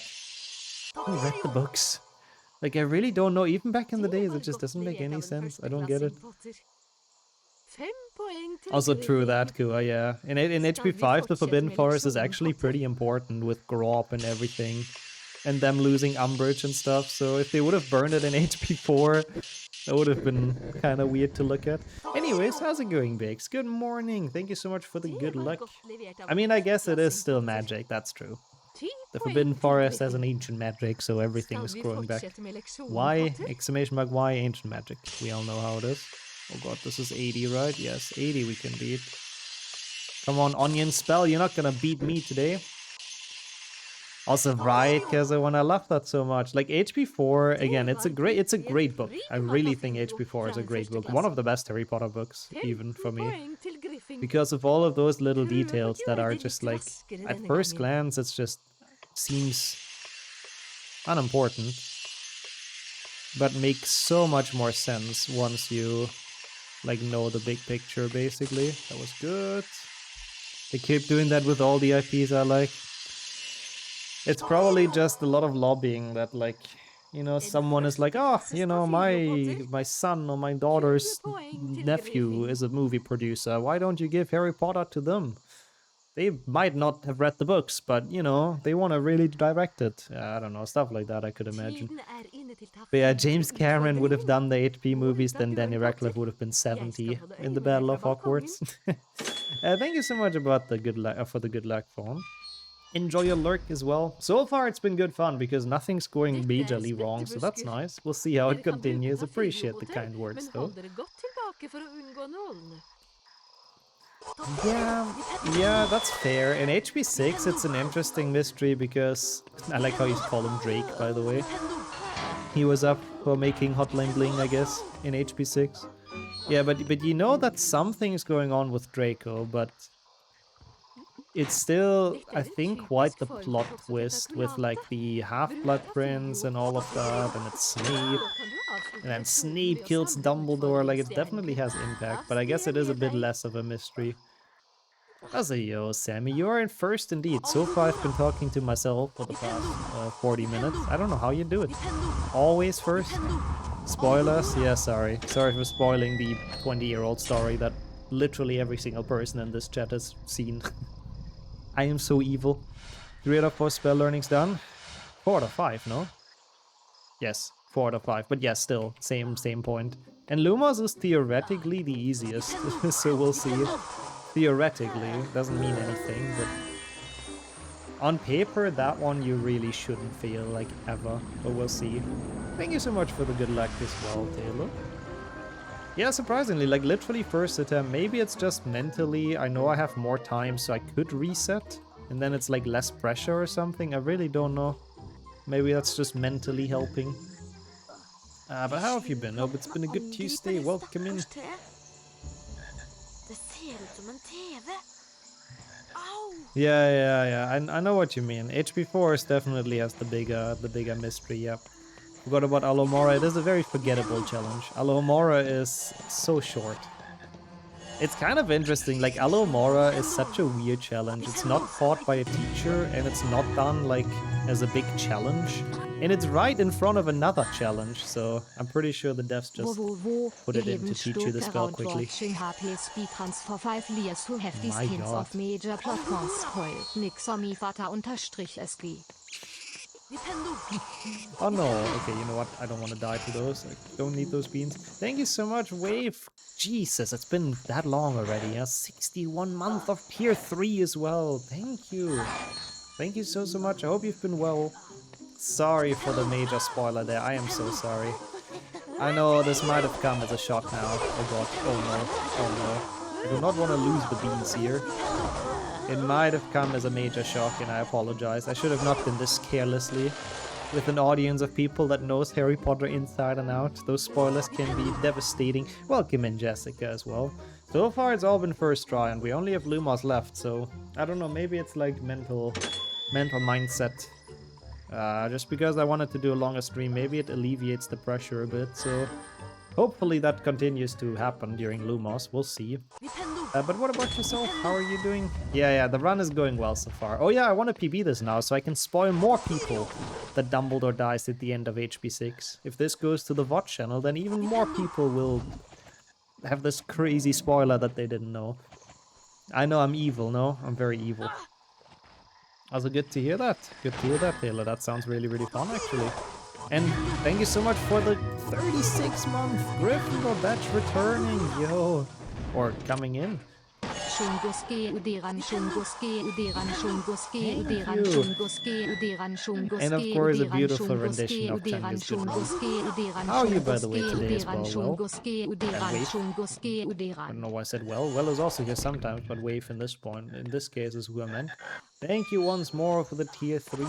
haven't read the books? Like, I really don't know. Even back in the days, it just doesn't make any sense. I don't get it. Also true that, Kua, yeah. In HP5, the Forbidden Forest is actually pretty important with Grop and everything. And them losing Umbridge and stuff, so if they would have burned it in HP4, that would have been kind of weird to look at. Anyways, how's it going, Bakes? Good morning. Thank you so much for the good luck. I mean, I guess it is still magic, that's true. The Forbidden Forest has an ancient magic, so everything is growing back. Why? Exclamation mark, why ancient magic? We all know how it is. Oh god, this is 80, right? Yes, 80 we can beat. Come on, Onion Spell, you're not gonna beat me today. Also, right, because I love that so much. Like HP4, again, it's a great book. I really think HP4 is a great book. One of the best Harry Potter books, even for me. Because of all of those little details that are just like, at first glance, it's just seems unimportant, but makes so much more sense once you like know the big picture, basically. That was good. They keep doing that with all the IPs I like. It's probably just a lot of lobbying that, like, you know, someone is like, oh, you know, my son or my daughter's nephew is a movie producer. Why don't you give Harry Potter to them? They might not have read the books, but, you know, they want to really direct it. I don't know, stuff like that I could imagine. But yeah, James Cameron would have done the HP movies, then Danny Radcliffe would have been 70 in the Battle of Hogwarts. Thank you so much about the good luck for the good luck phone. Enjoy your lurk as well. So far it's been good fun because nothing's going majorly wrong, so that's nice. We'll see how it continues. Appreciate the kind words though. Yeah, that's fair. In HP6 it's an interesting mystery because I like how you call him Drake, by the way. He was up for making Hotline Bling, I guess, in HP6. Yeah, but you know that something's going on with Draco, but it's still, I think, quite the plot twist with like the Half-Blood Prince and all of that, and it's Snape, and then Snape kills Dumbledore. Like, it definitely has impact, but I guess it is a bit less of a mystery. As a yo, Sammy, you are in first indeed. So far I've been talking to myself for the past 40 minutes. I don't know how you do it. Always first. Spoilers? Yeah, sorry. Sorry for spoiling the 20-year-old story that literally every single person in this chat has seen. I am so evil. 3 out of 4 spell learnings done. 4 out of 5, no? Yes, 4 out of 5. But yes, still, same point. And Lumos is theoretically the easiest, so we'll see. Theoretically, doesn't mean anything, but on paper, that one you really shouldn't fail, like, ever. But we'll see. Thank you so much for the good luck as well, Taylor. Yeah, surprisingly, like, literally first attempt. Maybe it's just mentally, I know I have more time, so I could reset. And then it's, like, less pressure or something. I really don't know. Maybe that's just mentally helping. But how have you been? Hope it's been a good Tuesday. Welcome in. Yeah. I know what you mean. HP4 is definitely has the bigger mystery. Yep. Forgot about Alohomora. It is a very forgettable challenge. Alohomora is so short. It's kind of interesting. Like, Alohomora is such a weird challenge. It's not taught by a teacher, and it's not done like as a big challenge. And it's right in front of another challenge, so I'm pretty sure the devs just put it in to teach you the spell quickly. My god. Oh no, okay, you know what? I don't want to die to those. I don't need those beans. Thank you so much, Wave. Jesus, it's been that long already. Yeah, 61 months of Tier 3 as well. Thank you. Thank you so much. I hope you've been well. Sorry for the major spoiler there. I am so sorry. I know this might have come as a shock now. Oh god. Oh no. Oh no. I do not want to lose the beans here. It might have come as a major shock, and I apologize. I should have not been this carelessly. With an audience of people that knows Harry Potter inside and out, those spoilers can be devastating. Welcome in, Jessica, as well. So far, it's all been first try, and we only have Lumos left, so I don't know, maybe it's like mental mindset. Just because I wanted to do a longer stream, maybe it alleviates the pressure a bit, so hopefully that continues to happen during Lumos. We'll see. But what about yourself? How are you doing? Yeah, the run is going well so far. Oh yeah, I want to PB this now, so I can spoil more people that Dumbledore dies at the end of HP6. If this goes to the VOD channel, then even more people will have this crazy spoiler that they didn't know. I know I'm evil, no? I'm very evil. Also, good to hear that. Good to hear that, Taylor. That sounds really, really fun, actually. And thank you so much for the 36-month Gryffindor badge returning, yo. Or coming in. And of course, a beautiful rendition of Chungus Goodrun. How are you, by the way, today as well? Well, and Wave. I don't know why I said well. Well is also here sometimes, but Wave in this case is who I meant. Thank you once more for the tier 3.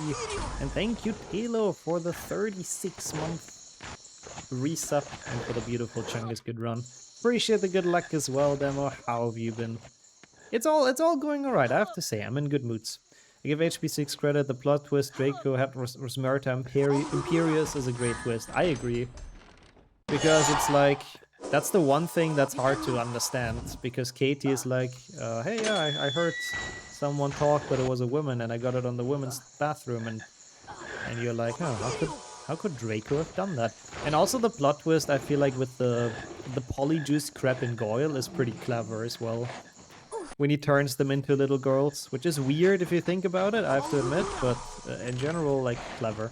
And thank you, Talo, for the 36-month resub and for the beautiful Chungus Goodrun. Appreciate the good luck as well, Demo. How have you been? It's all going alright, I have to say. I'm in good moods. I give HP6 credit. The plot twist Draco had Rosmerta Imperius is a great twist. I agree. Because it's like, that's the one thing that's hard to understand. Because Katie is like, hey, yeah, I heard someone talk, but it was a woman, and I got it on the women's bathroom, and you're like, oh, how could Draco have done that? And also the plot twist, I feel like with the polyjuice crap in Goyle is pretty clever as well. When he turns them into little girls, which is weird if you think about it, I have to admit, but in general, like, clever.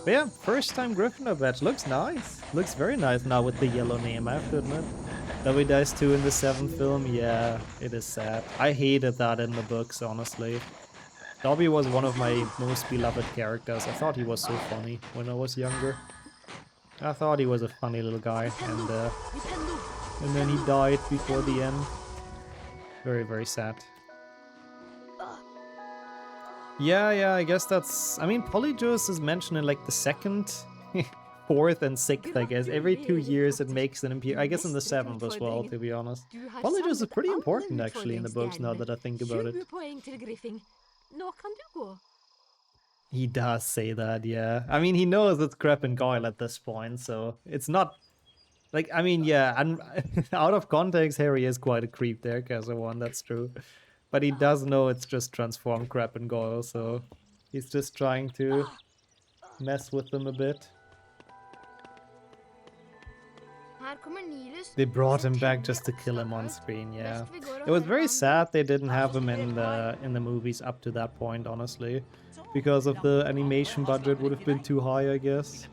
But yeah, first time Gryffindor badge. Looks nice. Looks very nice now with the yellow name, I have to admit. Dobby dies too in the 7th film. Yeah, it is sad. I hated that in the books, honestly. Dobby was one of my most beloved characters. I thought he was so funny when I was younger. I thought he was a funny little guy, and then he died before the end. Very, very sad. Yeah, I guess that's... I mean, Polyjuice is mentioned in like the 2nd, 4th, and 6th, I guess. Every 2 years it makes an Imperial... I guess in the 7th as well, to be honest. Polyjuice is pretty important, actually, in the books, now that I think about it. He does say that, yeah. I mean, he knows it's Crep and Goyle at this point, so it's not... Like, I mean, yeah, and out of context, Harry is quite a creep there, Casa1, that's true. But he does know it's just transformed Crap and Goyle, so he's just trying to mess with them a bit. They brought him back just to kill him on screen, yeah. It was very sad they didn't have him in the movies up to that point, honestly. Because of the animation budget would have been too high, I guess.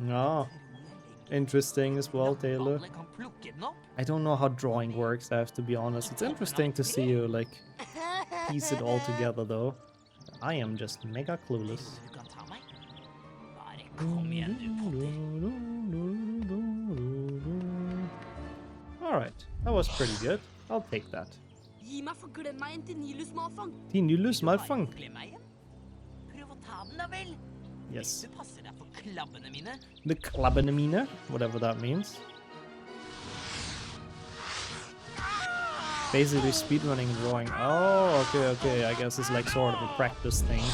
No. Interesting as well, Taylor. I don't know how drawing works, I have to be honest. It's interesting to see you, like, piece it all together, though. I am just mega clueless. Alright, that was pretty good. I'll take that. Tinylus Malfang. Yes. The Klabbenemine, whatever that means. Basically speedrunning and drawing. Oh, okay, I guess it's like sort of a practice thing.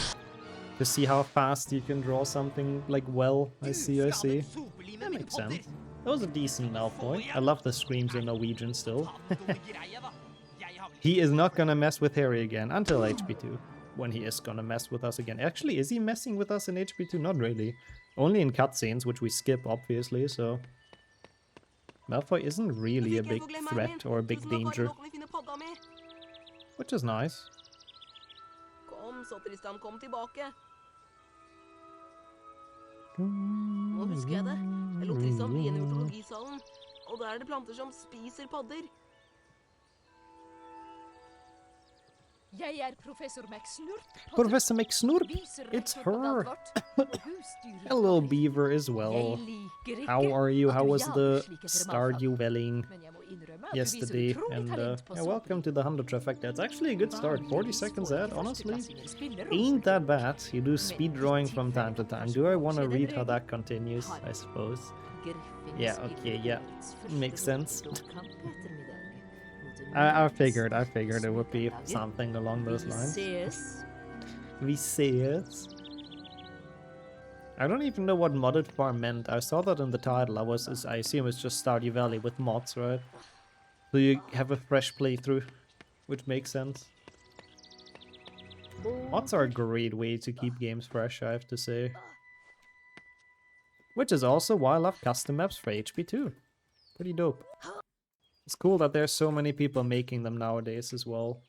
To see how fast you can draw something, like, well. I see. That makes sense. That was a decent Malfoy. I love the screams in Norwegian still. He is not gonna mess with Harry again until HP2. When he is gonna mess with us again. Actually, is he messing with us in HP2? Not really. Only in cutscenes, which we skip, obviously, so... Malfoy isn't really a big threat or a big danger. Which is nice.
Nå husker jeg det. Jeg lot Tristan bli igjen i urologisalen, og der det planter som spiser padder.
Professor McSnurp, it's her. Hello, Beaver, as well. How are you? How was the Stardew Welling yesterday? And yeah, welcome to the 100 Trifecta. It's actually a good start. 40 seconds out, honestly. Ain't that bad. You do speed drawing from time to time. Do I want to read how that continues? I suppose. Yeah, okay, yeah. Makes sense. I figured it would be something along those lines. We see it. I don't even know what modded farm meant. I saw that in the title. I assume it's just Stardew Valley with mods, right? So you have a fresh playthrough, which makes sense. Mods are a great way to keep games fresh, I have to say. Which is also why I love custom maps for HP2. Pretty dope. It's cool that there's so many people making them nowadays as well.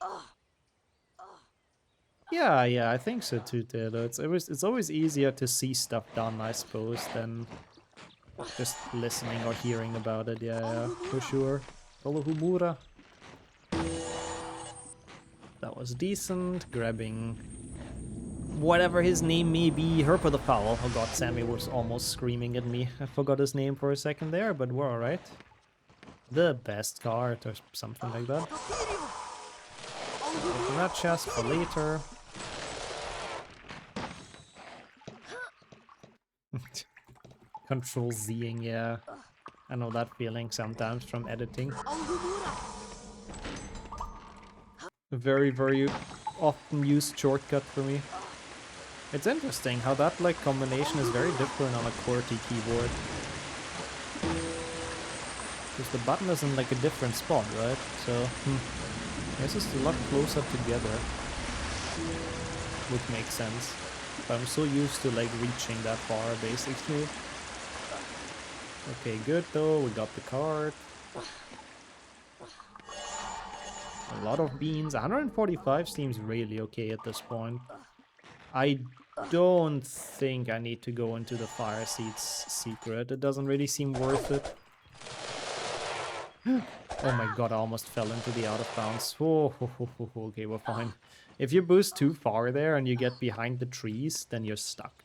Yeah, I think so too, Taylor. It's always easier to see stuff done, I suppose, than just listening or hearing about it. Yeah, for sure. Olohubura. That was decent. Grabbing whatever his name may be. Herp the Fowl. Oh god, Sammy was almost screaming at me. I forgot his name for a second there, but we're alright. The best card or something like that. Open that chest for later. Control Zing, yeah. I know that feeling sometimes from editing. A very, very often used shortcut for me. It's interesting how that like combination is very different on a QWERTY keyboard. Because the button is in like a different spot, right? So, this is a lot closer together. Would make sense. But I'm so used to like reaching that far, basically. Okay, good though, we got the card. A lot of beans. 145 seems really okay at this point. I don't think I need to go into the fire seats secret. It doesn't really seem worth it. Oh my god, I almost fell into the out of bounds. Oh, okay, we're fine. If you boost too far there and you get behind the trees, then you're stuck.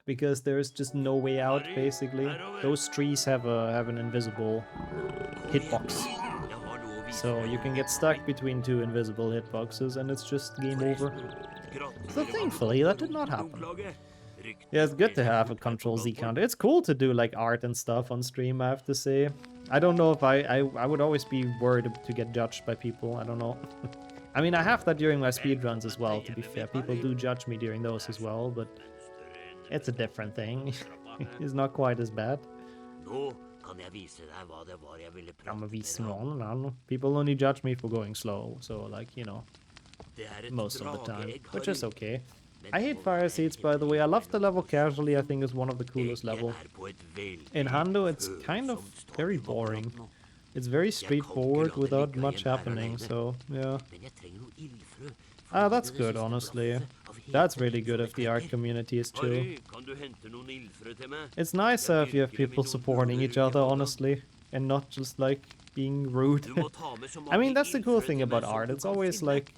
Because there's just no way out, basically. Those trees have an invisible hitbox. So you can get stuck between two invisible hitboxes and it's just game over. So thankfully that did not happen. Yeah, it's good to have a Control Z counter. It's cool to do like art and stuff on stream, I have to say. I don't know if I would always be worried to get judged by people, I don't know. I mean, I have that during my speedruns as well, to be fair. People do judge me during those as well, but it's a different thing. It's not quite as bad. People only judge me for going slow, so like, you know, most of the time, which is okay. I hate fire seats, by the way. I love the level casually. I think it's one of the coolest level. In Hando, it's kind of very boring. It's very straightforward without much happening, so yeah. Ah, that's good, honestly. That's really good if the art community is chill. It's nicer if you have people supporting each other, honestly, and not just like being rude. I mean, that's the cool thing about art. It's always like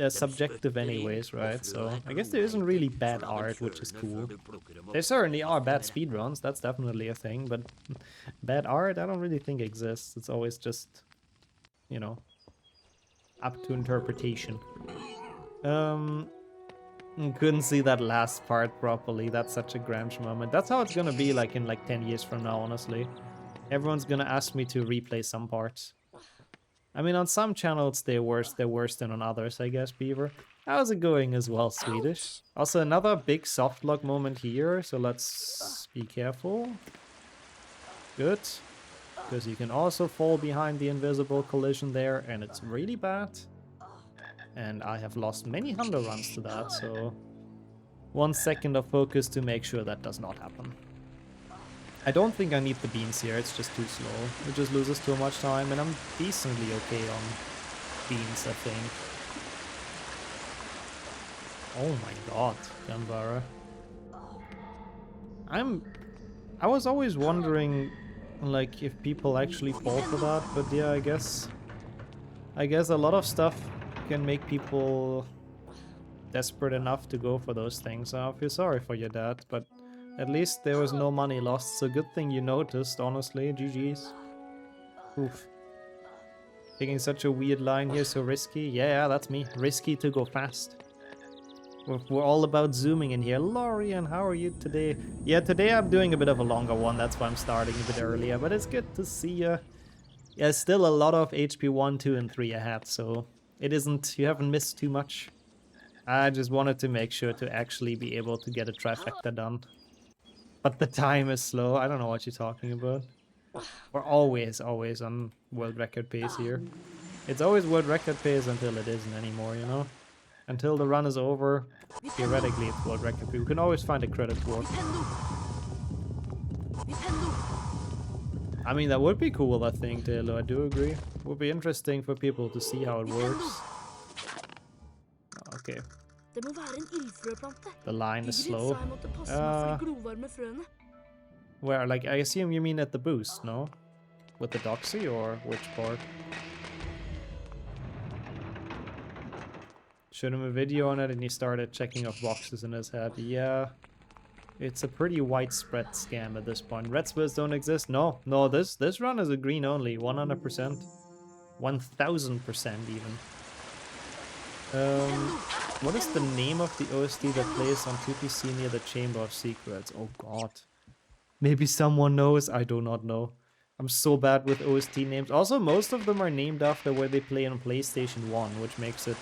subjective anyways, right? So I guess there isn't really bad art, which is cool. There certainly are bad speedruns, that's definitely a thing, but bad art I don't really think exists. It's always just, you know, up to interpretation. Couldn't see that last part properly. That's such a Gramsh moment. That's how it's gonna be like in like 10 years from now, honestly. Everyone's gonna ask me to replay some parts. I mean, on some channels they're worse than on others, I guess, Beaver. How's it going as well, Swedish? Also, another big softlock moment here, so let's be careful. Good. Because you can also fall behind the invisible collision there, and it's really bad. And I have lost many Hundo runs to that, so 1 second of focus to make sure that does not happen. I don't think I need the beans here, it's just too slow. It just loses too much time, and I'm decently okay on beans, I think. Oh my god, Gambara. I was always wondering, like, if people actually fall for that, but yeah, I guess a lot of stuff can make people desperate enough to go for those things. I feel sorry for your dad, but at least there was no money lost, so good thing you noticed, honestly. GG's. Oof. Taking such a weird line here, so risky. Yeah, that's me. Risky to go fast. We're all about zooming in here. Lorian, how are you today? Yeah, today I'm doing a bit of a longer one, that's why I'm starting a bit earlier, but it's good to see you. Yeah, still a lot of HP 1, 2, and 3 ahead, so it isn't, you haven't missed too much. I just wanted to make sure to actually be able to get a trifecta done. But the time is slow. I don't know what you're talking about. We're always on world record pace here. It's always world record pace until it isn't anymore, you know? Until the run is over, theoretically it's world record pace. We can always find a credit for it. I mean, that would be cool, I think, Taylor. I do agree. It would be interesting for people to see how it works. Okay. The line is slow. Where, like, I assume you mean at the boost, no? With the doxy or which part? Showed him a video on it and he started checking off boxes in his head. Yeah. It's a pretty widespread scam at this point. Red spills don't exist? No. No, this run is a green only. 100%. 1000% even. What is the name of the OST that plays on 2PC near the Chamber of Secrets? Oh god. Maybe someone knows? I do not know. I'm so bad with OST names. Also, most of them are named after where they play on PlayStation 1, which makes it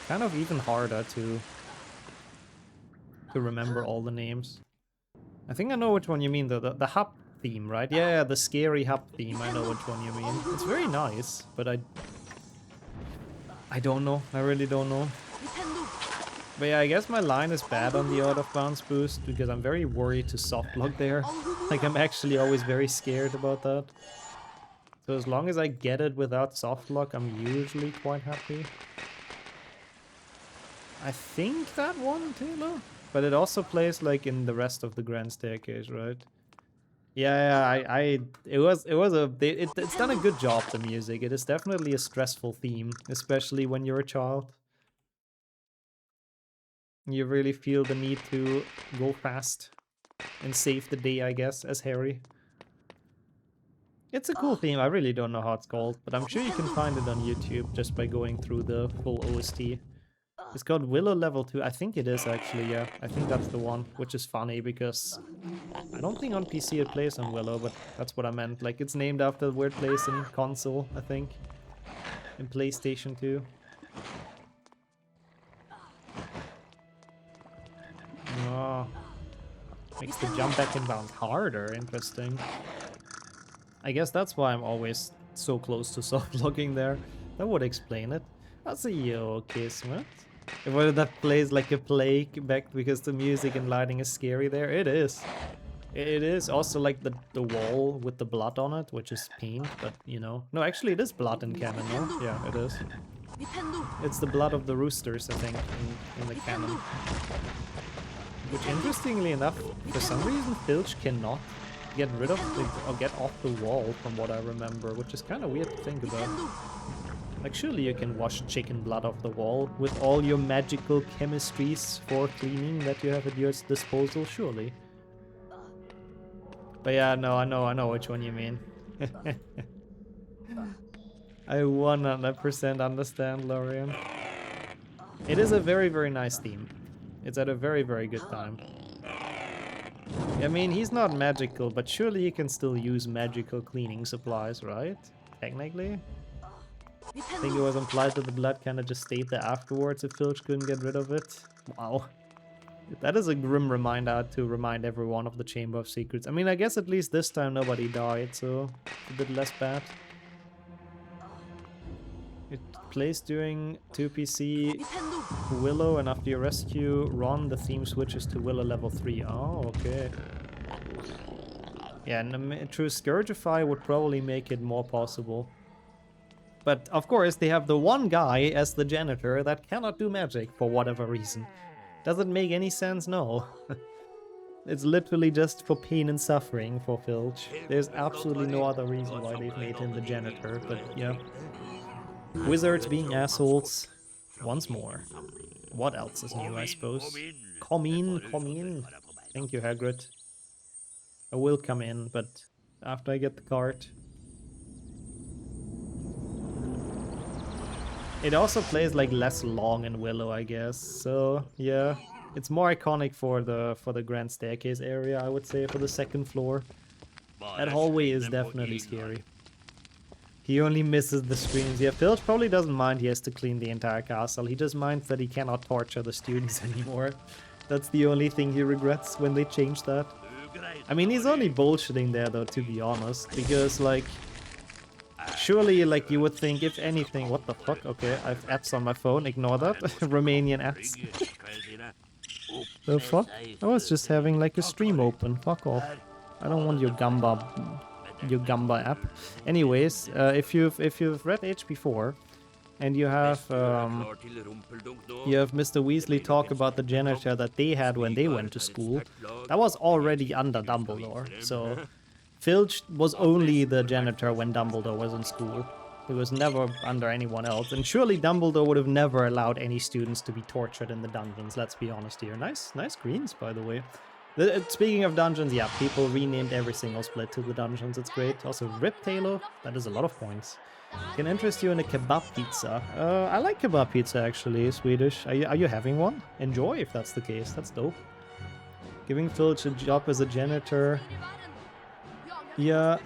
kind of even harder to remember all the names. I think I know which one you mean, though. The hub theme, right? Yeah, the scary hub theme. I know which one you mean. It's very nice, but I don't know. I really don't know. But yeah, I guess my line is bad on the out of bounds boost because I'm very worried to soft lock there. Like, I'm actually always very scared about that. So as long as I get it without soft lock, I'm usually quite happy. I think that one, Taylor? But it also plays like in the rest of the Grand Staircase, right? Yeah, it's done a good job, the music. It is definitely a stressful theme, especially when you're a child. You really feel the need to go fast and save the day, I guess, as Harry. It's a cool theme. I really don't know how it's called, but I'm sure you can find it on YouTube just by going through the full OST. It's called Willow Level 2. I think it is, actually, yeah. I think that's the one, which is funny because I don't think on PC it plays on Willow, but that's what I meant. Like, it's named after where it plays in console, I think, in PlayStation 2. Oh. Makes the jump back and bounce harder. Interesting. I guess that's why I'm always so close to soft locking there. That would explain it. That's a yo kismet. Whether that plays like a plague back because the music and lighting is scary there. It is. It is also like the wall with the blood on it, which is paint, but you know. No, actually it is blood in canon, no? Yeah, it is. It's the blood of the roosters, I think, in the canon. Which, interestingly enough, for some reason Filch cannot get rid of or get off the wall, from what I remember, which is kind of weird to think about. Like, surely you can wash chicken blood off the wall with all your magical chemistries for cleaning that you have at your disposal, surely. But yeah, no, I know which one you mean. I 100% understand, Lorian. It is a very, very nice theme. It's at a very, very good time. I mean, he's not magical, but surely you can still use magical cleaning supplies, right? Technically? I think it was implied that the blood kind of just stayed there afterwards if Filch couldn't get rid of it. Wow. That is a grim reminder to remind everyone of the Chamber of Secrets. I mean, I guess at least this time nobody died, so it's a bit less bad. It plays during 2PC Willow, and after you rescue Ron, the theme switches to Willow level 3. Oh, okay. Yeah, and true, Scourgify would probably make it more possible. But of course, they have the one guy as the janitor that cannot do magic for whatever reason. Does it make any sense? No. It's literally just for pain and suffering for Filch. There's absolutely no other reason why they've made him the janitor, but yeah. Wizards being assholes once more. What else is new, I suppose? Come in. Thank you, Hagrid. I will come in, but after I get the card. It also plays like less long in Willow, I guess. So yeah, it's more iconic for the Grand Staircase area, I would say, for the second floor. That hallway is definitely scary. He only misses the screams. Yeah, Filch probably doesn't mind he has to clean the entire castle. He just minds that he cannot torture the students anymore. That's the only thing he regrets when they change that. I mean, he's only bullshitting there though, to be honest, because like, surely like you would think, if anything, what the fuck? Okay, I have ads on my phone, ignore that. Romanian ads. The fuck? I was just having like a stream open, fuck off. I don't want your Gamba app. Anyways, if you've read HP4 and you have Mr. Weasley talk about the janitor that they had when they went to school, that was already under Dumbledore. So Filch was only the janitor when Dumbledore was in school. He was never under anyone else. And surely Dumbledore would have never allowed any students to be tortured in the dungeons, let's be honest here. Nice greens, by the way. Speaking of dungeons, yeah, people renamed every single split to the dungeons. It's great. Also, Rip Taylor, that is a lot of points. Can interest you in a kebab pizza. I like kebab pizza, actually, Swedish. Are you having one? Enjoy, if that's the case. That's dope. Giving Filch a job as a janitor. Yeah,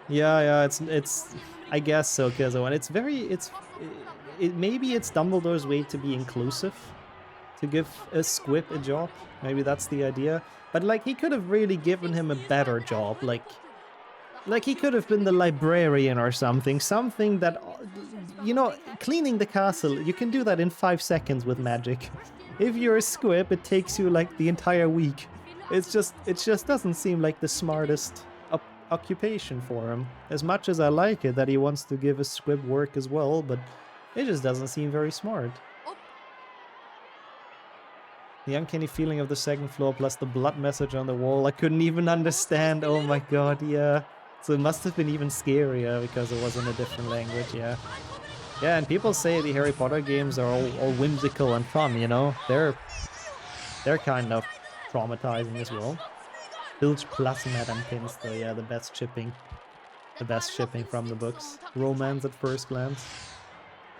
it's I guess so, Kizzo. And maybe it's Dumbledore's way to be inclusive. To give a squib a job. Maybe that's the idea. But, like, he could have really given him a better job. Like he could have been the librarian or something. Something that, you know, cleaning the castle, you can do that in 5 seconds with magic. If you're a squib, it takes you, like, the entire week. It just doesn't seem like the smartest occupation for him. As much as I like it that he wants to give a squib work as well, but it just doesn't seem very smart. The uncanny feeling of the second floor plus the blood message on the wall, I couldn't even understand. Oh my god, yeah. So it must have been even scarier because it was in a different language, yeah. Yeah, and people say the Harry Potter games are all whimsical and fun, you know? They're kind of traumatizing as well. Filch plus Madame Pinster, yeah, the best shipping. The best shipping from the books. Romance at first glance.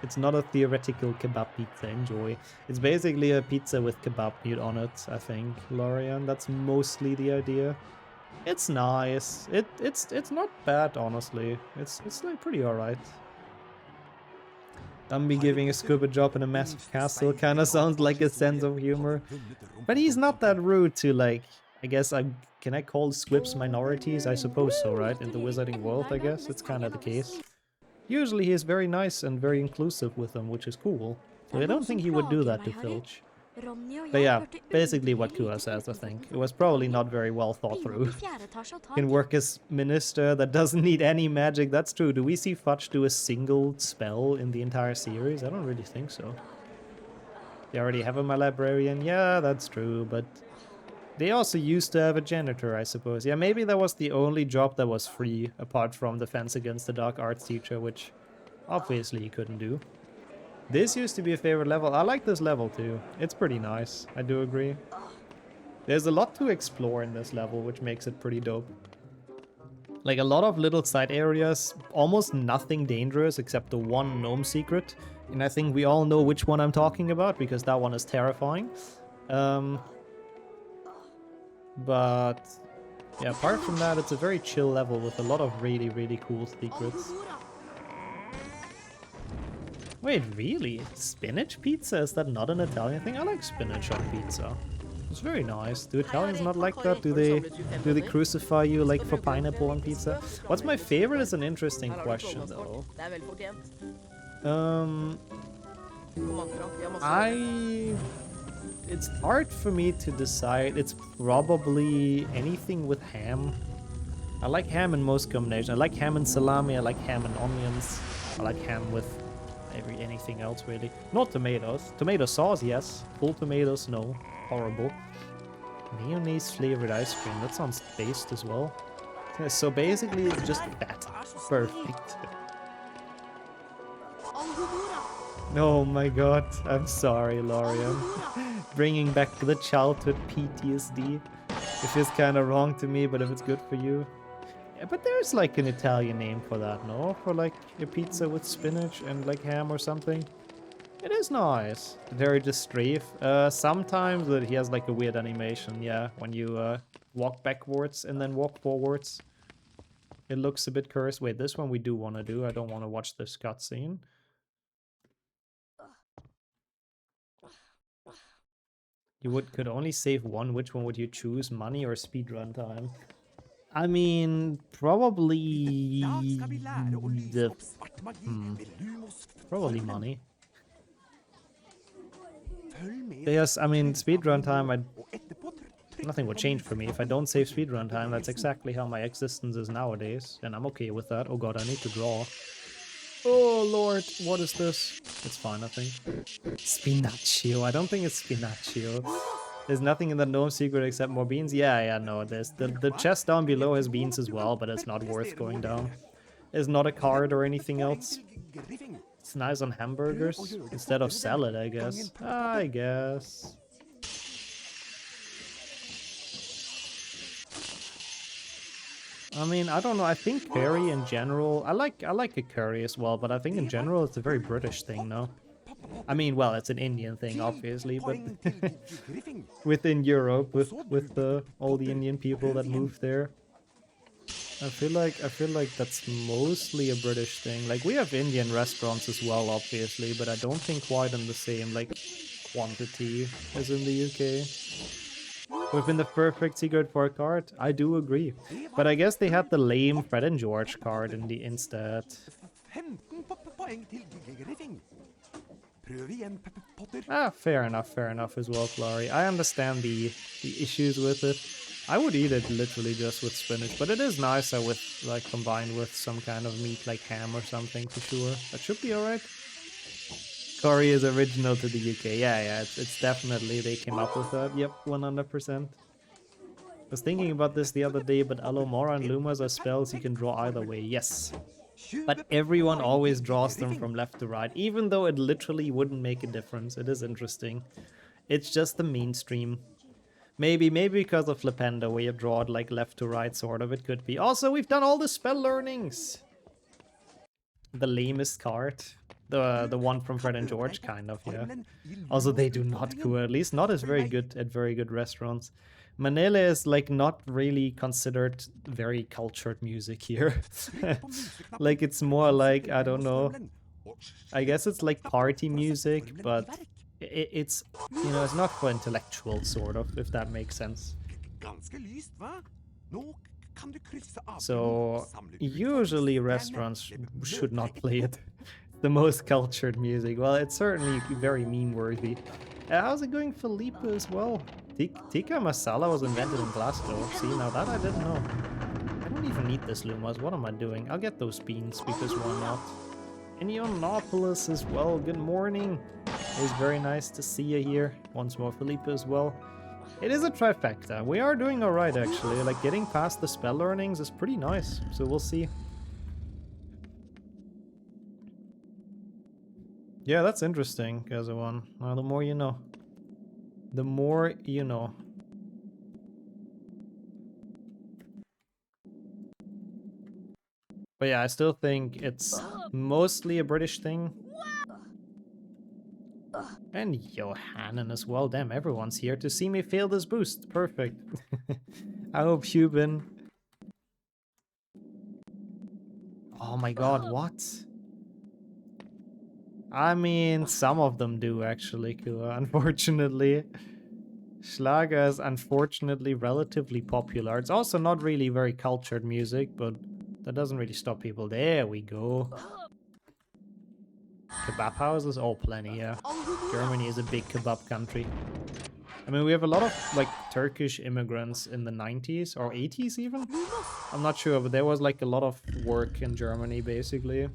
It's not a theoretical kebab pizza, enjoy. It's basically a pizza with kebab meat on it, I think, Lorian. That's mostly the idea. It's nice. It's not bad, honestly. It's like pretty alright. Dumby giving a scuba job in a massive castle kind of sounds like a sense of humor. But he's not that rude to, like, I guess can I call squibs minorities? I suppose so, right? In the wizarding world, I guess. It's kind of the case. Usually he is very nice and very inclusive with them, which is cool. So I don't think he would do that to Filch. But yeah, basically what Kua says, I think. It was probably not very well thought through. Can work as minister that doesn't need any magic, that's true. Do we see Fudge do a single spell in the entire series? I don't really think so. They already have my librarian? Yeah, that's true, but... They also used to have a janitor, I suppose. Yeah, maybe that was the only job that was free, apart from Defense Against the Dark Arts teacher, which obviously he couldn't do. This used to be a favorite level. I like this level too. It's pretty nice, I do agree. There's a lot to explore in this level, which makes it pretty dope. Like a lot of little side areas, almost nothing dangerous except the one gnome secret. And I think we all know which one I'm talking about, because that one is terrifying. But yeah, apart from that, it's a very chill level with a lot of really, really cool secrets. Wait, really? Spinach pizza? Is that not an Italian thing? I like spinach on pizza. It's very nice. Do Italians not like that? Do they crucify you like for pineapple on pizza? What's my favorite is an interesting question though. It's hard for me to decide. It's probably anything with ham. I like ham in most combinations. I like ham and salami. I like ham and onions. I like ham with anything else, really. Not tomatoes. Tomato sauce, yes. Full tomatoes, no. Horrible. Mayonnaise flavored ice cream. That sounds based as well. Yeah, so basically, it's just fat. Perfect. Oh my god. I'm sorry, Lorian. Bringing back the childhood PTSD. It feels kind of wrong to me, but if it's good for you. Yeah, but there's like an Italian name for that, no? For like a pizza with spinach and like ham or something. It is nice. Very strafe. Sometimes he has like a weird animation, yeah. When you walk backwards and then walk forwards. It looks a bit cursed. Wait, this one we do want to do. I don't want to watch this cutscene. You could only save one. Which one would you choose? Money or speedrun time? I mean, probably probably money. Yes, I mean, speedrun time, nothing would change for me. If I don't save speedrun time, that's exactly how my existence is nowadays. And I'm okay with that. Oh god, I need to draw. Oh lord, what is this? It's fine, I think. Spinaccio. I don't think it's Spinaccio. There's nothing in the gnome secret except more beans. Yeah, no. There's the chest down below has beans as well, but it's not worth going down. There's not a card or anything else. It's nice on hamburgers instead of salad, I guess. I guess. I mean, I don't know. I think curry in general. I like a curry as well, but I think in general it's a very British thing, no? I mean, well, it's an Indian thing, obviously, but within Europe, with all the Indian people that moved there, I feel like that's mostly a British thing. Like, we have Indian restaurants as well, obviously, but I don't think quite in the same like quantity as in the UK. We've been the perfect secret for a card. I do agree, but I guess they had the lame Fred and George card in the instead. Ah, fair enough as well, Clary. I understand the issues with it. I would eat it literally just with spinach, but it is nicer with, like, combined with some kind of meat like ham or something for sure. That should be alright. Curry is original to the UK. Yeah, it's definitely, they came up with that. Yep, 100%. I was thinking about this the other day, but Alomora and Lumas are spells you can draw either way. Yes. But everyone always draws them from left to right, even though it literally wouldn't make a difference. It is interesting. It's just the mainstream. Maybe because of Flipendo, where you draw it like left to right, sort of. It could be. Also, we've done all the spell learnings. The lamest card. The one from Fred and George, kind of, yeah. Also, they do not cool, at least not as very good at very good restaurants. Manele is, like, not really considered very cultured music here. Like, it's more like, I don't know. I guess it's like party music, but it's, you know, it's not for intellectuals, sort of, if that makes sense. So, usually restaurants should not play it. The most cultured music. Well, it's certainly very meme-worthy. How's it going for Lipa as well? Tikka masala was invented in Glasgow. See, now that I didn't know. I don't even need this, Lumas. What am I doing? I'll get those beans, because why not? Inionopolis as well. Good morning. It was very nice to see you here. Once more, Felipe as well. It is a trifecta. We are doing alright, actually. Like, getting past the spell learnings is pretty nice. So we'll see. Yeah, that's interesting, Kazawan. Well, the more you know. The more you know. But yeah, I still think it's mostly a British thing. And Johannan as well. Damn, everyone's here to see me fail this boost. Perfect. I hope you've been... Oh my god, what? I mean, some of them do, actually, Kua, unfortunately. Schlager is unfortunately relatively popular. It's also not really very cultured music, but that doesn't really stop people. There we go. Kebab houses? Oh, plenty, yeah. Germany is a big kebab country. I mean, we have a lot of, like, Turkish immigrants in the 90s, or 80s even? I'm not sure, but there was, like, a lot of work in Germany, basically.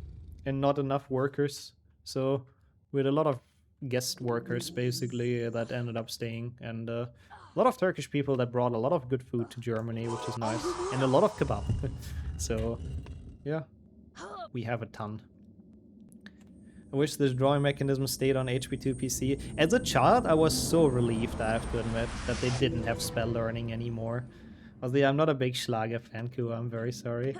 And not enough workers. So, we had a lot of guest workers, basically, that ended up staying. And a lot of Turkish people that brought a lot of good food to Germany, which is nice. And a lot of kebab. So, yeah. We have a ton. I wish this drawing mechanism stayed on HP2 PC. As a child, I was so relieved, I have to admit, that they didn't have spell learning anymore. Although I'm not a big Schlager fan, Kua, I'm very sorry.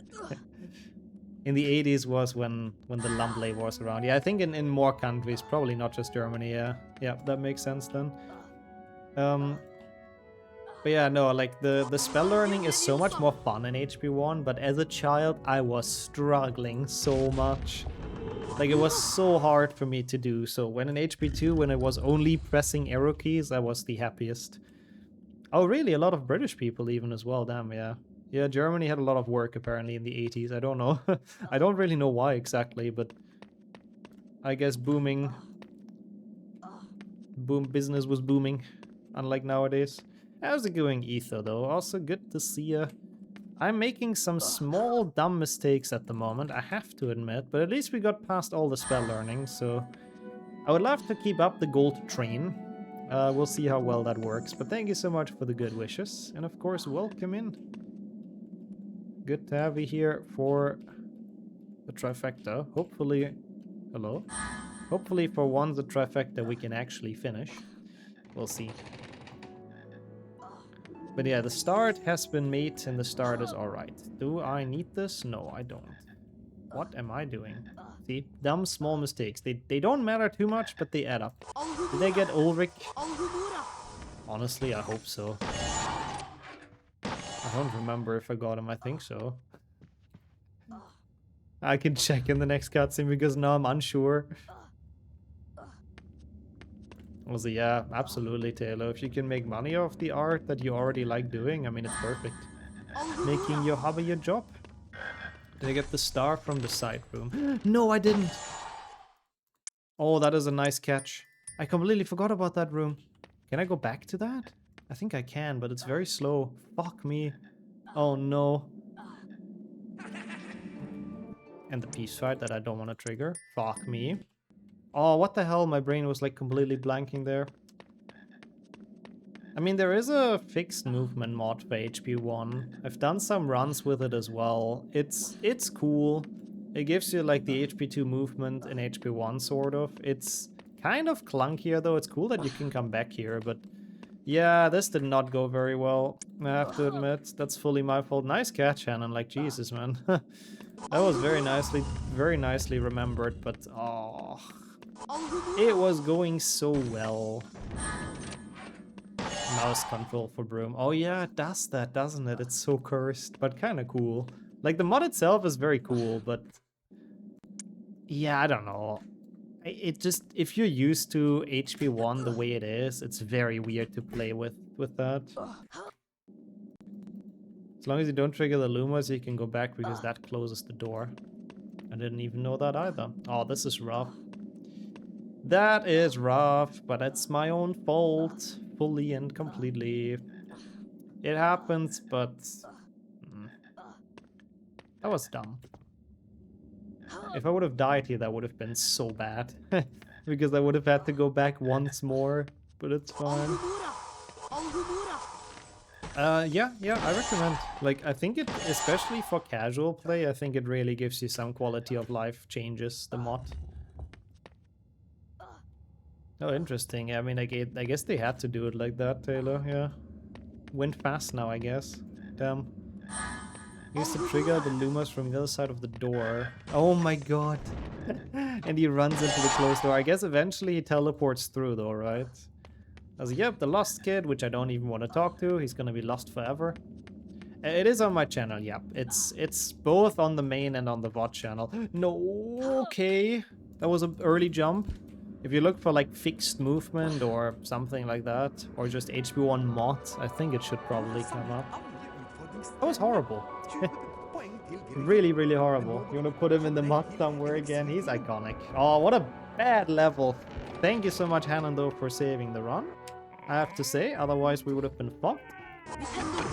In the 80s was when the Lumbley was around. Yeah, I think in more countries, probably not just Germany, yeah. Yeah, that makes sense then. But yeah, no, like, the spell learning is so much more fun in HP1, but as a child, I was struggling so much. Like, it was so hard for me to do, so when in HP2, when it was only pressing arrow keys, I was the happiest. Oh, really? A lot of British people even as well, damn, yeah. Yeah, Germany had a lot of work apparently in the 80s, I don't know. I don't really know why exactly, but I guess business was booming, unlike nowadays. How's it going, Etho, though? Also good to see ya. I'm making some small dumb mistakes at the moment, I have to admit, but at least we got past all the spell learning, so I would love to keep up the gold train. We'll see how well that works. But thank you so much for the good wishes. And of course, welcome in. Good to have you here for the trifecta. Hopefully... Hello? Hopefully for once the trifecta we can actually finish. We'll see. But yeah, the start has been made and the start is alright. Do I need this? No, I don't. What am I doing? See? Dumb small mistakes. They don't matter too much, but they add up. Did I get Ulrich? Honestly, I hope so. I don't remember if I got him. I think so. I can check in the next cutscene because now I'm unsure. Also, yeah, absolutely, Taylor. If you can make money off the art that you already like doing, I mean, it's perfect. Making your hobby your job. Did I get the star from the side room? No, I didn't. Oh, that is a nice catch. I completely forgot about that room. Can I go back to that? I think I can, but it's very slow. Fuck me. Oh, no. And the peace fight that I don't want to trigger. Fuck me. Oh, what the hell? My brain was like completely blanking there. I mean, there is a fixed movement mod for HP1. I've done some runs with it as well. It's cool. It gives you like the HP2 movement in HP1 sort of. It's kind of clunkier though. It's cool that you can come back here, but yeah, this did not go very well. I have to admit, that's fully my fault. Nice catch, Hannon. Like, Jesus, man. That was very nicely remembered, but oh, it was going so well. Mouse control for Broom. Oh yeah, it does that, doesn't it? It's so cursed, but kind of cool. Like, the mod itself is very cool, but yeah, I don't know. It just, if you're used to HP1 the way it is, it's very weird to play with that. As long as you don't trigger the Lumas, you can go back because that closes the door. I didn't even know that either. Oh, this is rough. That is rough, but it's my own fault. Fully and completely. It happens, but... that was dumb. If I would have died here, that would have been so bad. Because I would have had to go back once more. But it's fine. Yeah, I recommend. Like, I think it, especially for casual play, I think it really gives you some quality of life changes, the mod. Oh, interesting. I mean, I guess they had to do it like that, Taylor, yeah. Went fast now, I guess. Damn. Used to trigger the Lumas from the other side of the door. Oh my god. And he runs into the closed door. I guess eventually he teleports through though, right? I was like, yep, the lost kid, which I don't even want to talk to. He's gonna be lost forever. It is on my channel, yep. It's both on the main and on the VOD channel. No, okay. That was an early jump. If you look for like fixed movement or something like that, or just HP1 mod, I think it should probably come up. That was horrible. Really, really horrible. You wanna put him in the mod somewhere again? He's iconic. Oh, what a bad level. Thank you so much, Hannon, though, for saving the run. I have to say, otherwise we would have been fucked.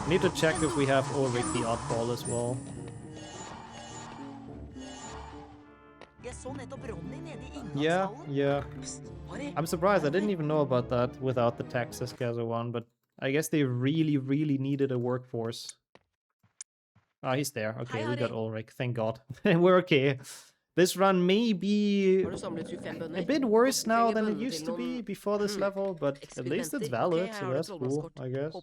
Need to check if we have Ulrich the oddball as well. Yeah. I'm surprised. I didn't even know about that without the Texas Gaza one, but I guess they really, really needed a workforce. Ah, he's there. Okay, we got Ulrich. Thank God. We're okay. This run may be a bit worse now than it used to be before this level, but at least it's valid, so that's cool, I guess.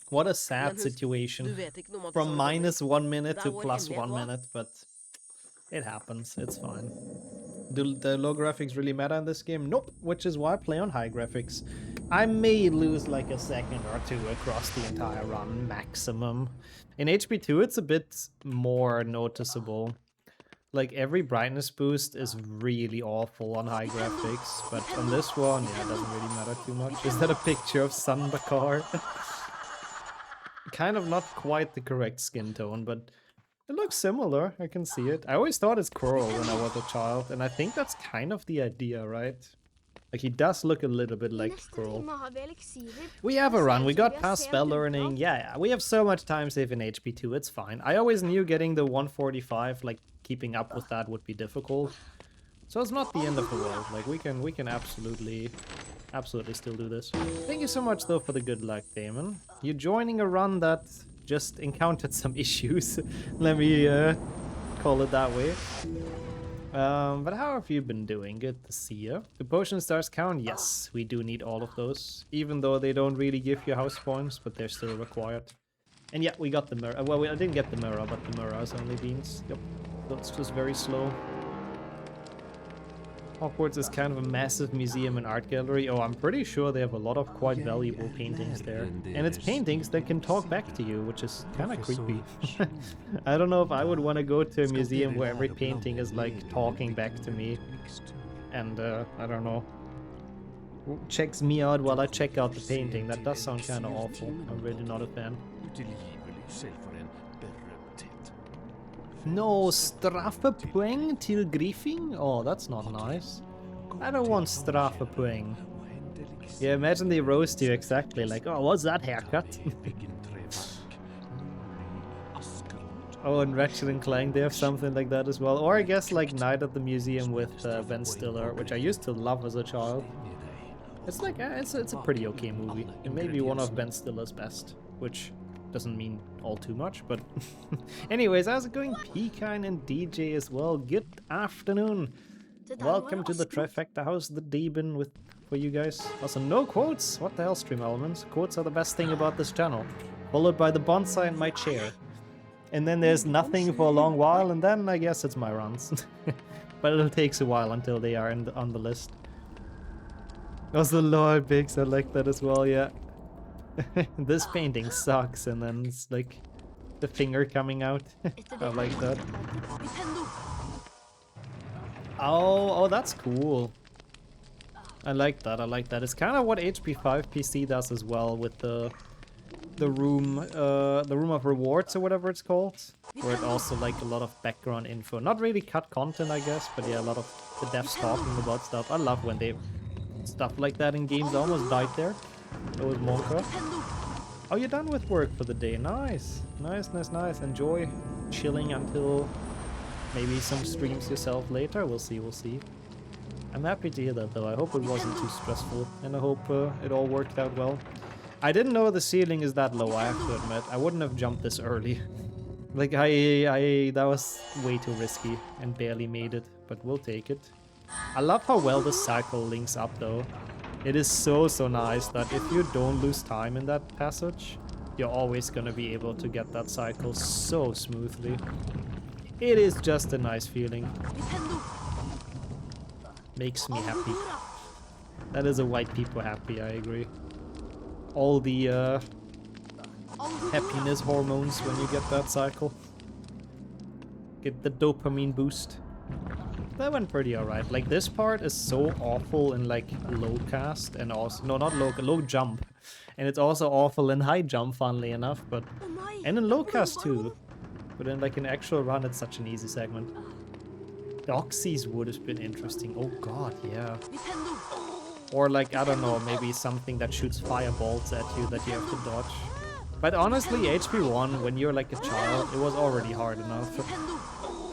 What a sad situation. From -1 minute to +1 minute, but it happens. It's fine. Do the low graphics really matter in this game? Nope, which is why I play on high graphics. I may lose like a second or two across the entire run, maximum. In HP2 it's a bit more noticeable. Like, every brightness boost is really awful on high graphics, but on this one, yeah, it doesn't really matter too much. Is that a picture of Sun Bakar? Kind of not quite the correct skin tone, but it looks similar. I can see it. I always thought it's Coral when I was a child, and I think that's kind of the idea, right? Like, he does look a little bit
I
like
neste
Pearl.
time har vi eliksirer.
We have a
Jeg
run.
ser
We
ut som
got
vi er
past
sent
spell
ute på
learning.
alt.
Yeah, we have so much time save in HP2. It's fine. I always knew getting the 145, like keeping up with that would be difficult. So it's not the end of the world. Like we can absolutely still do this. Thank you so much though for the good luck, Damon. You're joining a run that just encountered some issues. Let me call it that way. But how have you been doing? Good to see you. The potion stars count? Yes, we do need all of those. Even though they don't really give you house points, but they're still required. And yeah, we got the mirror. Well, I didn't get the mirror, but the mirror is only beans. Yep, that's just very slow. Hogwarts is kind of a massive museum and art gallery. Oh, I'm pretty sure they have a lot of quite valuable paintings there. And it's paintings that can talk back to you, which is kind of creepy. I don't know if I would want to go to a museum where every painting is like talking back to me. And, I don't know, checks me out while I check out the painting. That does sound kind of awful. I'm really not a fan. No straffepoeng till griefing? Oh, that's not nice. I don't want straffepoeng. Yeah, imagine they roast you exactly like, oh, what's that haircut? Oh, and Ratchet and Clank, they have something like that as well. Or I guess like Night at the Museum with Ben Stiller, which I used to love as a child. It's like, it's a pretty okay movie. It may be one of Ben Stiller's best, which doesn't mean all too much, but anyways, how's it going, Pecan and DJ as well? Good afternoon. Welcome to the Trifecta. How's the day been for you guys? Also, no quotes. What the hell, Stream Elements? Quotes are the best thing about this channel. Followed by the bonsai in my chair. And then there's nothing for a long while, and then I guess it's my runs. But it takes a while until they are on the list. Also, Lord Bigs, I like that as well, yeah. This painting sucks, and then it's like the finger coming out. I like that. Oh, that's cool. I like that. I like that. It's kind of what HP5 PC does as well with the room of rewards or whatever it's called, where it also like a lot of background info. Not really cut content, I guess, but yeah, a lot of the devs talking about stuff. I love when they stuff like that in games. I almost died there. That was Monka. Oh, you're done with work for the day. Nice. Nice, nice, nice. Enjoy chilling until maybe some streams yourself later. We'll see, we'll see. I'm happy to hear that, though. I hope it wasn't too stressful, and I hope it all worked out well. I didn't know the ceiling is that low, I have to admit. I wouldn't have jumped this early. Like, that was way too risky and barely made it, but we'll take it. I love how well the cycle links up, though. It is so nice that if you don't lose time in that passage, you're always gonna be able to get that cycle so smoothly. It is just a nice feeling. Makes me happy. That is a white people happy, I agree. All the happiness hormones when you get that cycle. Get the dopamine boost. That went pretty alright. Like, this part is so awful in like low cast and also not low jump, and it's also awful in high jump, funnily enough, but and in low cast too. But in like an actual run, it's such an easy segment. Doxy's would have been interesting. Oh god, yeah. Or like, I don't know, maybe something that shoots fireballs at you that you have to dodge. But honestly, HP1, when you're like a child, it was already hard enough.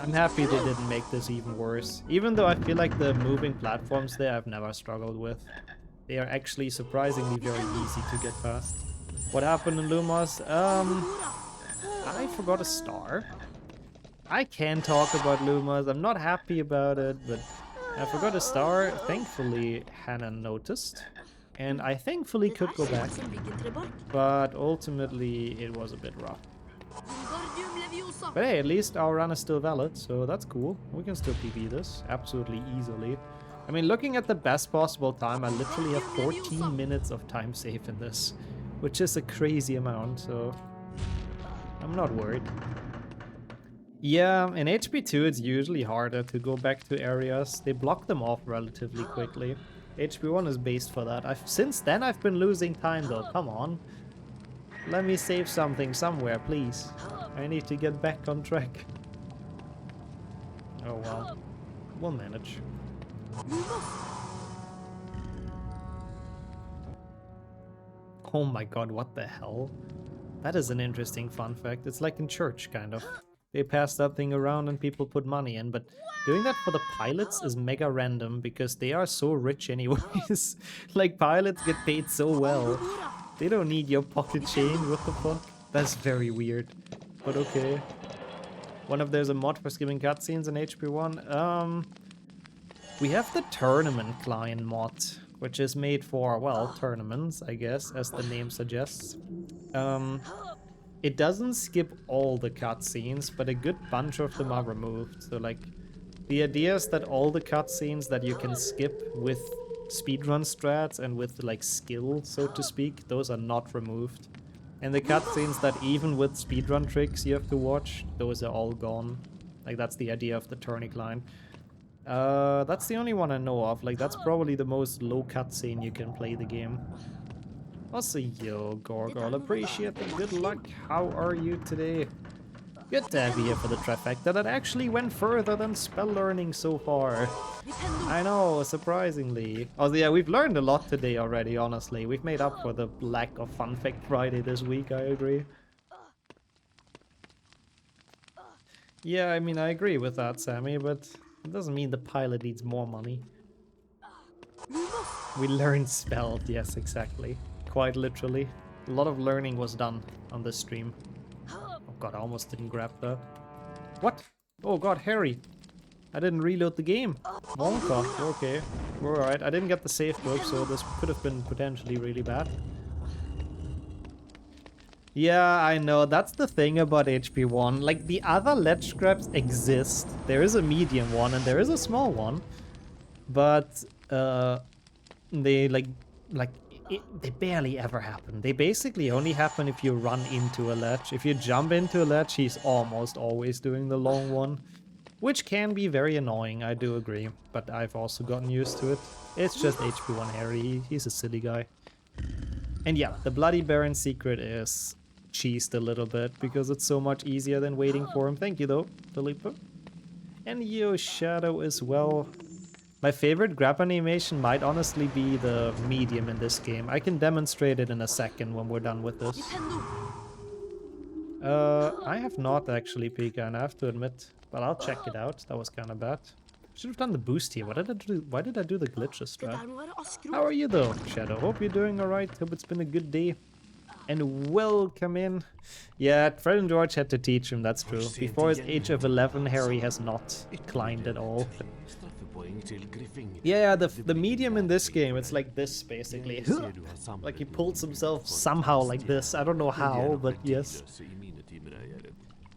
I'm happy they didn't make this even worse. Even though I feel like the moving platforms there I've never struggled with. They are actually surprisingly very easy to get past. What happened in Lumos? I forgot a star. I can talk about Lumos. I'm not happy about it, but I forgot a star. Thankfully, Hannah noticed. And I thankfully could go back. But ultimately, it was a bit rough. But hey, at least our run is still valid, so that's cool. We can still PB this absolutely easily. I mean, looking at the best possible time, I literally have 14 minutes of time save in this, which is a crazy amount, so I'm not worried. Yeah, in HP2 it's usually harder to go back to areas. They block them off relatively quickly. HP1 is based for that. Since then I've been losing time though, come on. Let me save something somewhere, please. I need to get back on track. Oh well. We'll manage. Oh my god, what the hell? That is an interesting fun fact. It's like in church, kind of. They pass that thing around and people put money in, but doing that for the pilots is mega random because they are so rich anyways. Like, pilots get paid so well. They don't need your pocket change, what the fuck? That's very weird, but okay. Wonder if there's a mod for skipping cutscenes in HP1. We have the tournament client mod, which is made for, well, tournaments, I guess, as the name suggests. It doesn't skip all the cutscenes, but a good bunch of them are removed. So, like, the idea is that all the cutscenes that you can skip with speedrun strats and with, like, skill, so to speak, those are not removed. And the cutscenes that even with speedrun tricks you have to watch, those are all gone. Like, that's the idea of the tourney line. That's the only one I know of. Like, that's probably the most low cutscene you can play the game. Also, yo, Gorgol, appreciate the good luck. How are you today? Good to have you here for the Trifecta that actually went further than spell learning so far. I know, surprisingly. Oh yeah, we've learned a lot today already, honestly. We've made up for the lack of Fun Fact Friday this week, I agree. Yeah, I mean, I agree with that, Sammy, but it doesn't mean the pilot needs more money. We learned spelled, yes, exactly. Quite literally. A lot of learning was done on this stream. Oh god, I almost didn't grab that. What? Oh god, Harry. I didn't reload the game. Wonka, okay. We're alright. I didn't get the save book, so this could have been potentially really bad. Yeah, I know. That's the thing about HP1. Like, the other ledge scraps exist. There is a medium one and there is a small one. But, they, they barely ever happen. They basically only happen if you run into a ledge. If you jump into a ledge, he's almost always doing the long one. Which can be very annoying, I do agree. But I've also gotten used to it. It's just HP1 Harry. He's a silly guy. And yeah, the Bloody Baron secret is cheesed a little bit because it's so much easier than waiting for him. Thank you though, Felipe. And yo, Shadow as well. My favorite grab animation might honestly be the medium in this game. I can demonstrate it in a second when we're done with this. I have not actually, Pecan, I have to admit. But I'll check it out. That was kind of bad. Should have done the boost here. What did I do? Why did I do the glitches strat? How are you though, Shadow? Hope you're doing alright. Hope it's been a good day. And welcome in. Yeah, Fred and George had to teach him, that's true. Before his age of 11, Harry has not climbed at all. Yeah, the medium in this game, it's like this, basically. Like he pulls himself somehow like this. I don't know how, but yes.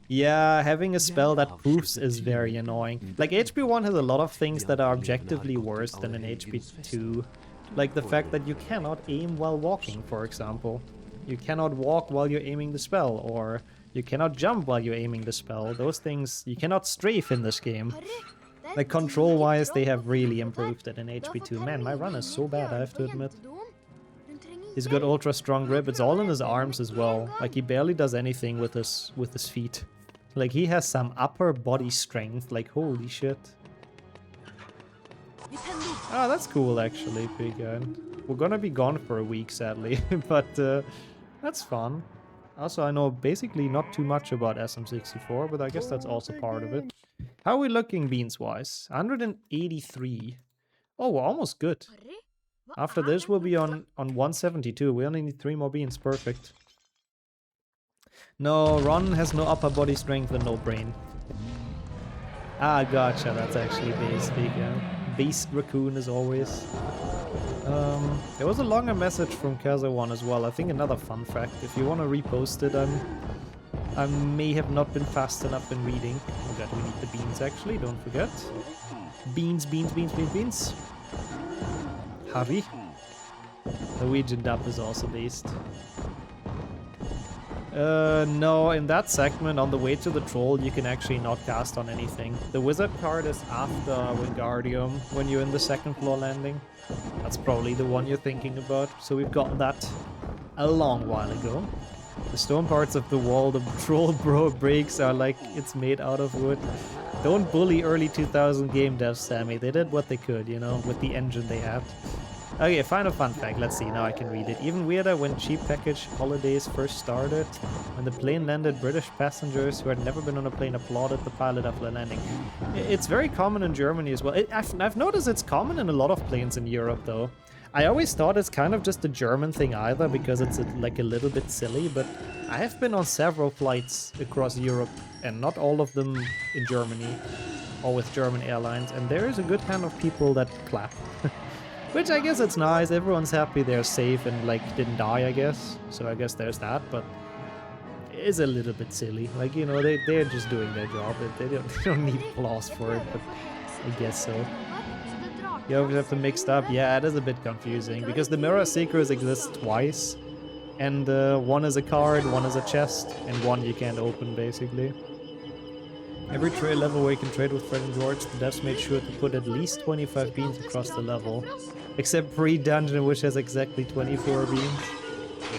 Yeah, having a spell that proofs is very annoying. Like, HP1 has a lot of things that are objectively worse than in HP2. Like the fact that you cannot aim while walking, for example. You cannot walk while you're aiming the spell, or you cannot jump while you're aiming the spell. Those things, you cannot strafe in this game. Like, control-wise, they have really improved it in HP2. Man, my run is so bad, I have to admit. He's got ultra strong grip. It's all in his arms as well. Like, he barely does anything with his feet. Like, he has some upper body strength. Like, holy shit. Ah, that's cool, actually, Pecan. We're gonna be gone for a week, sadly. But, that's fun. Also, I know basically not too much about SM64, but I guess that's also part of it. How are we looking beans-wise? 183. Oh, we're almost good. After this, we'll be on 172. We only need 3 more beans. Perfect. No, Ron has no upper body strength and no brain. Ah, gotcha. That's actually base speaker. Beast Raccoon as always. There was a longer message from Kazawan as well. I think another fun fact. If you want to repost it, I may have not been fast enough in reading. Oh god, we need the beans actually, don't forget. Beans, beans, beans, beans, beans. Harry. Norwegian dub is also based. No, in that segment, on the way to the troll, you can actually not cast on anything. The wizard card is after Wingardium, when you're in the 2nd floor landing. That's probably the one you're thinking about, so we've gotten that a long while ago. The stone parts of the wall, the troll bro breaks are like it's made out of wood. Don't bully early 2000 game devs, Sammy. They did what they could, you know, with the engine they had. Okay, final fun fact. Let's see. Now I can read it. Even weirder when cheap package holidays first started. When the plane landed, British passengers who had never been on a plane applauded the pilot after landing. It's very common in Germany as well. I've noticed it's common in a lot of planes in Europe, though. I always thought it's kind of just a German thing either, because it's like a little bit silly, but I have been on several flights across Europe, and not all of them in Germany, or with German airlines, and there is a good hand of people that clap. Which I guess it's nice, everyone's happy they're safe and like didn't die, I guess. So I guess there's that, but it is a little bit silly. Like, you know, they're just doing their job. They don't need applause for it, but I guess so. You always have to mix up. Yeah, it is a bit confusing because the mirror secrets exist twice. And one is a card, one is a chest, and one you can't open, basically. Every trade level where you can trade with Fred and George, the devs made sure to put at least 25 beans across the level. Except pre-dungeon, which has exactly 24 beans.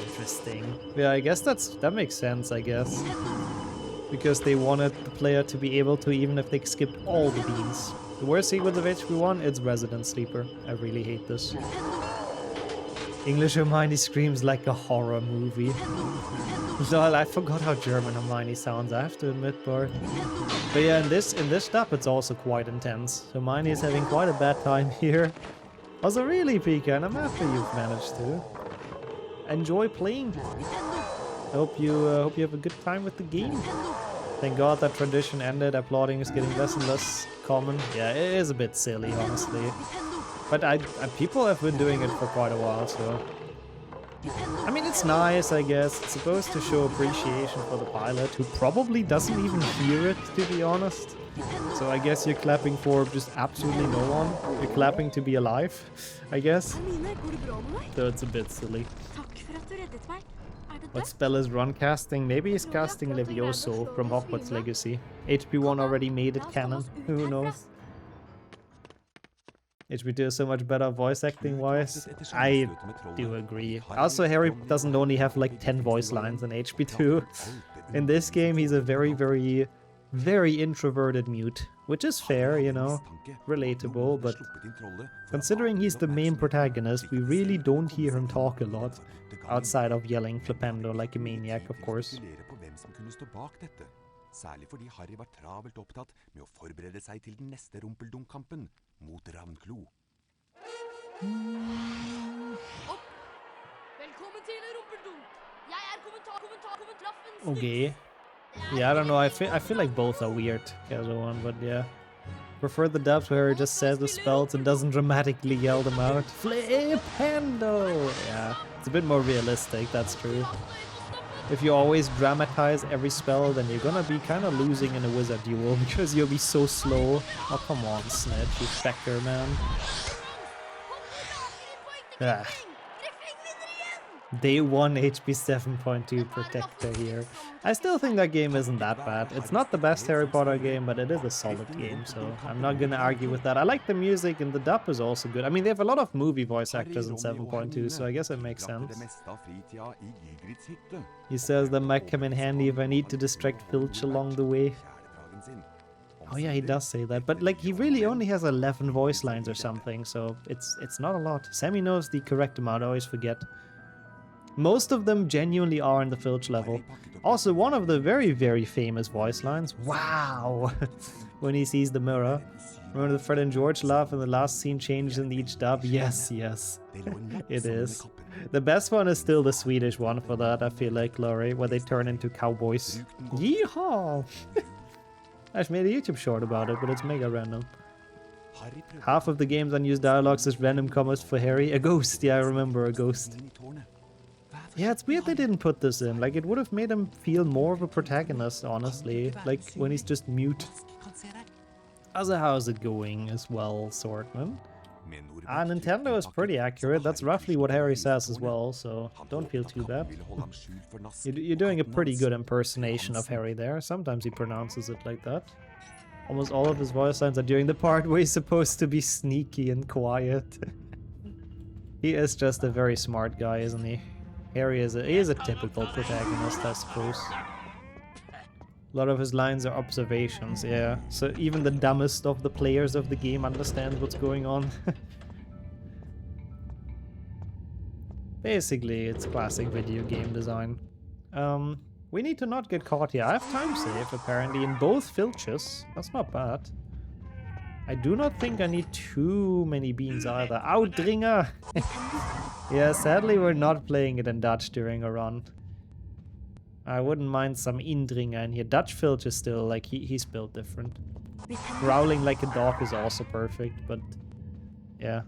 Interesting. Yeah, I guess that makes sense, I guess. Because they wanted the player to be able to, even if they skipped all the beans. The worst sequence of HP1, it's Resident Sleeper. I really hate this. English Hermione screams like a horror movie. Lol, I forgot how German Hermione sounds, I have to admit, Bart. But yeah, in this stuff it's also quite intense. Hermione is having quite a bad time here. Also really, Pika, and I'm happy you've managed to enjoy playing. Hope you have a good time with the game. Thank God that tradition ended, applauding is getting less and less common. Yeah, it is a bit silly, honestly. But people have been doing it for quite a while, so... I mean, it's nice, I guess. It's supposed to show appreciation for the pilot, who probably doesn't even hear it, to be honest. So I guess you're clapping for just absolutely no one. You're clapping to be alive, I guess. So it's a bit silly. What spell is Ron casting? Maybe he's casting Levioso from Hogwarts Legacy. HP1 already made it canon. Who knows? HP2 is so much better voice acting wise. I do agree. Also, Harry doesn't only have like 10 voice lines in HP2. In this game, he's a very, very, very introverted mute. Which is fair, you know, relatable, but considering he's the main protagonist, we really don't hear him talk a lot. Outside of yelling Flipendo like a maniac, of course.
Særlig fordi Harry var travelt opptatt med å forberede seg til den neste rumpeldunk-kampen mot Ravnklo.
Velkommen til Rumpeldunk. Jeg kommentlaffen.
Okay. Yeah, I don't know. I feel like both are weird, casual one, but yeah. Prefer the dubs where he just says the spells and doesn't dramatically yell them out. Flipendo! Yeah, it's a bit more realistic, that's true. If you always dramatize every spell, then you're gonna be kind of losing in a wizard duel because you'll be so slow. Oh, come on, Snitch, you fecker, man. Ah. Day 1 HP 7.2 Protector here. I still think that game isn't that bad. It's not the best Harry Potter game, but it is a solid game, so I'm not gonna argue with that. I like the music, and the dub is also good. I mean, they have a lot of movie voice actors in 7.2, so I guess it makes sense. He says that might come in handy if I need to distract Filch along the way. Oh yeah, he does say that, but like he really only has 11 voice lines or something, so it's not a lot. Sammy knows the correct amount, I always forget. Most of them genuinely are in the Filch level. Also, one of the very, very famous voice lines, wow, when he sees the mirror. Remember the Fred and George laugh and the last scene changes in each dub? Yes, yes, it is. The best one is still the Swedish one for that, I feel like, Laurie, where they turn into cowboys. Yeehaw! I've made a YouTube short about it, but it's mega random. Half of the game's unused dialogues is random comments for Harry. A ghost, yeah, I remember a ghost. Yeah, it's weird they didn't put this in. Like, it would have made him feel more of a protagonist, honestly. Like, when he's just mute. Also, how's it going as well, Swordman? Nintendo is pretty accurate. That's roughly what Harry says as well, so don't feel too bad. You're doing a pretty good impersonation of Harry there. Sometimes he pronounces it like that. Almost all of his voice lines are during the part where he's supposed to be sneaky and quiet. He is just a very smart guy, isn't he? Harry is a typical protagonist, I suppose. A lot of his lines are observations, yeah. So even the dumbest of the players of the game understands what's going on. Basically, it's classic video game design. We need to not get caught here. I have time save apparently in both filches. That's not bad. I do not think I need too many beans either. Outdringer! Yeah, sadly we're not playing it in Dutch during a run. I wouldn't mind some indringer in here. Dutch filch is still like he's built different. Growling like a dog is also perfect, but yeah.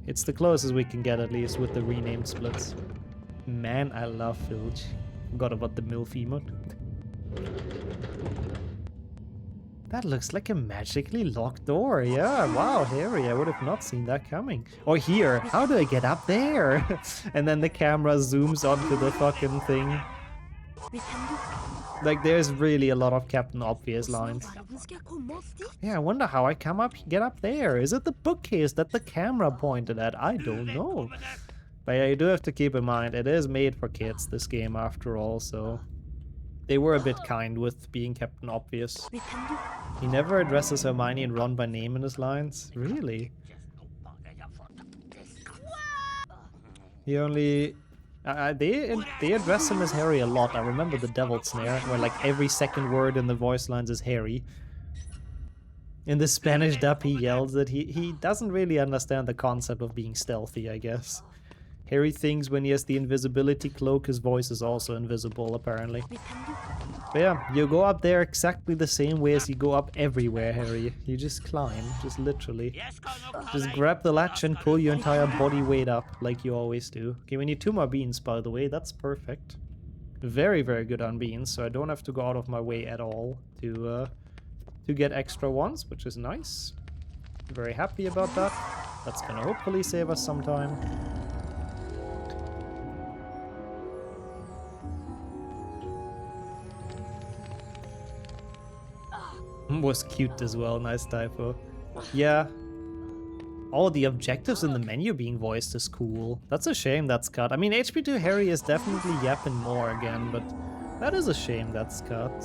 It's the closest we can get at least with the renamed splits. Man, I love filch. Forgot about the MILF emote. That looks like a magically locked door. Yeah, wow, Harry, I would have not seen that coming. Or here, how do I get up there? And then the camera zooms onto the fucking thing. Like, there's really a lot of Captain Obvious lines. Yeah, I wonder how I get up there. Is it the bookcase that the camera pointed at? I don't know. But yeah, you do have to keep in mind, it is made for kids, this game, after all, so... They were a bit kind with being Captain Obvious. He never addresses Hermione and Ron by name in his lines. Really? He only... they address him as Harry a lot. I remember the Devil's Snare, where like every second word in the voice lines is Harry. In the Spanish dub he yells that he doesn't really understand the concept of being stealthy, I guess. Harry thinks when he has the invisibility cloak, his voice is also invisible, apparently. But yeah, you go up there exactly the same way as you go up everywhere, Harry. You just climb, just literally. Just grab the latch and pull your entire body weight up, like you always do. Okay, we need 2 more beans, by the way. That's perfect. Very, very good on beans, so I don't have to go out of my way at all to get extra ones, which is nice. Very happy about that. That's gonna hopefully save us some time. Was cute as well, nice typo. Yeah. Oh, the objectives in the menu being voiced is cool. That's a shame that's cut. I mean, HP2 Harry is definitely yapping more again, but that is a shame that's cut.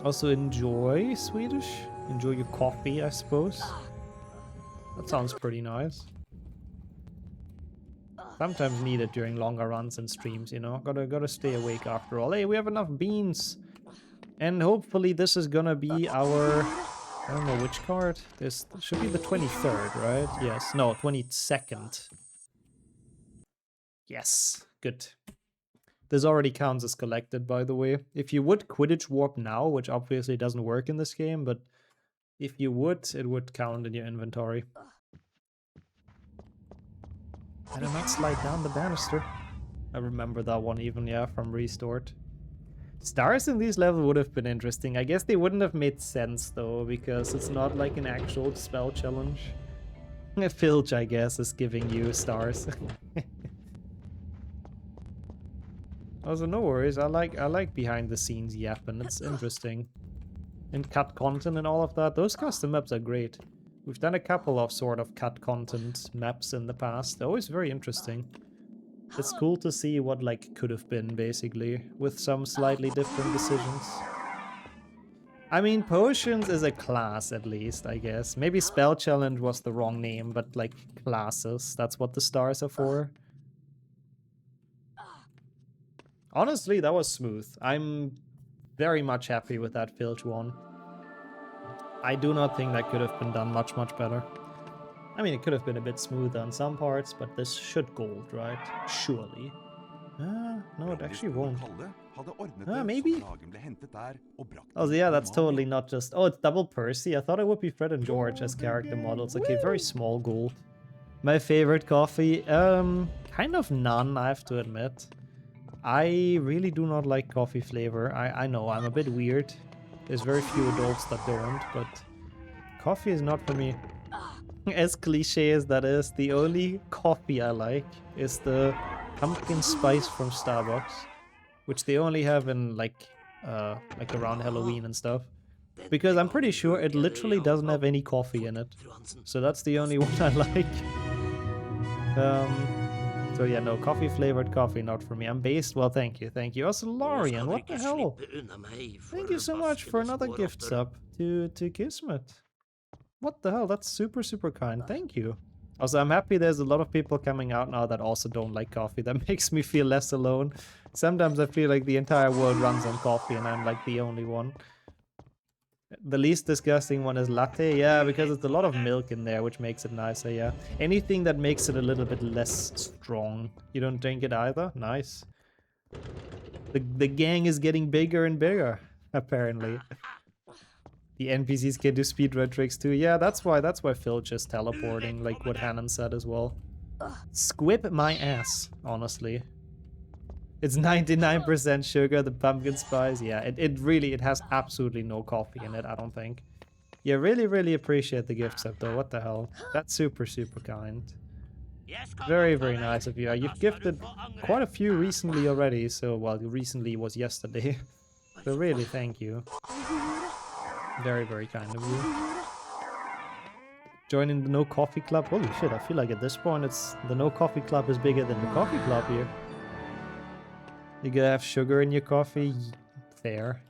Also, enjoy Swedish. Enjoy your coffee, I suppose. That sounds pretty nice. Sometimes needed during longer runs and streams, you know? Gotta stay awake after all. Hey, we have enough beans! And hopefully this is gonna be our... I don't know which card. This should be the 23rd, right? Yes. No, 22nd. Yes. Good. This already counts as collected, by the way. If you would Quidditch Warp now, which obviously doesn't work in this game, but if you would, it would count in your inventory. Better not slide down the banister. I remember that one even, yeah, from Restored. Stars in these levels would have been interesting. I guess they wouldn't have made sense though, because it's not like an actual spell challenge. Filch, I guess, is giving you stars. Also, no worries. I like behind the scenes yapping. It's interesting. And cut content and all of that. Those custom maps are great. We've done a couple of sort of cut content maps in the past. They're always very interesting. It's cool to see what like could have been, basically, with some slightly different decisions. I mean, potions is a class at least, I guess. Maybe spell challenge was the wrong name, but like classes, that's what the stars are for. Honestly, that was smooth. I'm very much happy with that Filch one. I do not think that could have been done much better. I mean, it could have been a bit smoother on some parts, but this should gold, right? Surely. No, it actually won't. Maybe? Oh, yeah, that's totally not just... Oh, it's double Percy. I thought it would be Fred and George as character models. Okay, very small gold. My favorite coffee? Kind of none, I have to admit. I really do not like coffee flavor. I know, I'm a bit weird. There's very few adults that don't, but... Coffee is not for me. As cliche as that is, the only coffee I like is the pumpkin spice from Starbucks, which they only have in like around Halloween and stuff, because I'm pretty sure it literally doesn't have any coffee in it. So that's the only one I like. So yeah, no, coffee flavored coffee, not for me. I'm based. Well, thank you. Oh, Solarian, what the hell? Thank you so much for another gift sub to Kismet. What the hell? That's super kind. Thank you. Also, I'm happy there's a lot of people coming out now that also don't like coffee. That makes me feel less alone. Sometimes I feel like the entire world runs on coffee and I'm like the only one. The least disgusting one is latte. Yeah, because it's a lot of milk in there, which makes it nicer, yeah. Anything that makes it a little bit less strong. You don't drink it either? Nice. The gang is getting bigger and bigger, apparently. The NPCs can do speedrun tricks too. Yeah, that's why Filch is teleporting, like what Hannon said as well. Squib my ass, honestly. It's 99% sugar, the pumpkin spice. Yeah, it has absolutely no coffee in it, I don't think. Yeah, really appreciate the gift set though, what the hell. That's super kind. Very nice of you. You've gifted quite a few recently already, so, well, recently was yesterday. So really, thank you. Very kind of you. Joining the No Coffee Club. Holy shit, I feel like at this point it's the No Coffee Club is bigger than the Coffee Club here. You gotta have sugar in your coffee? Fair.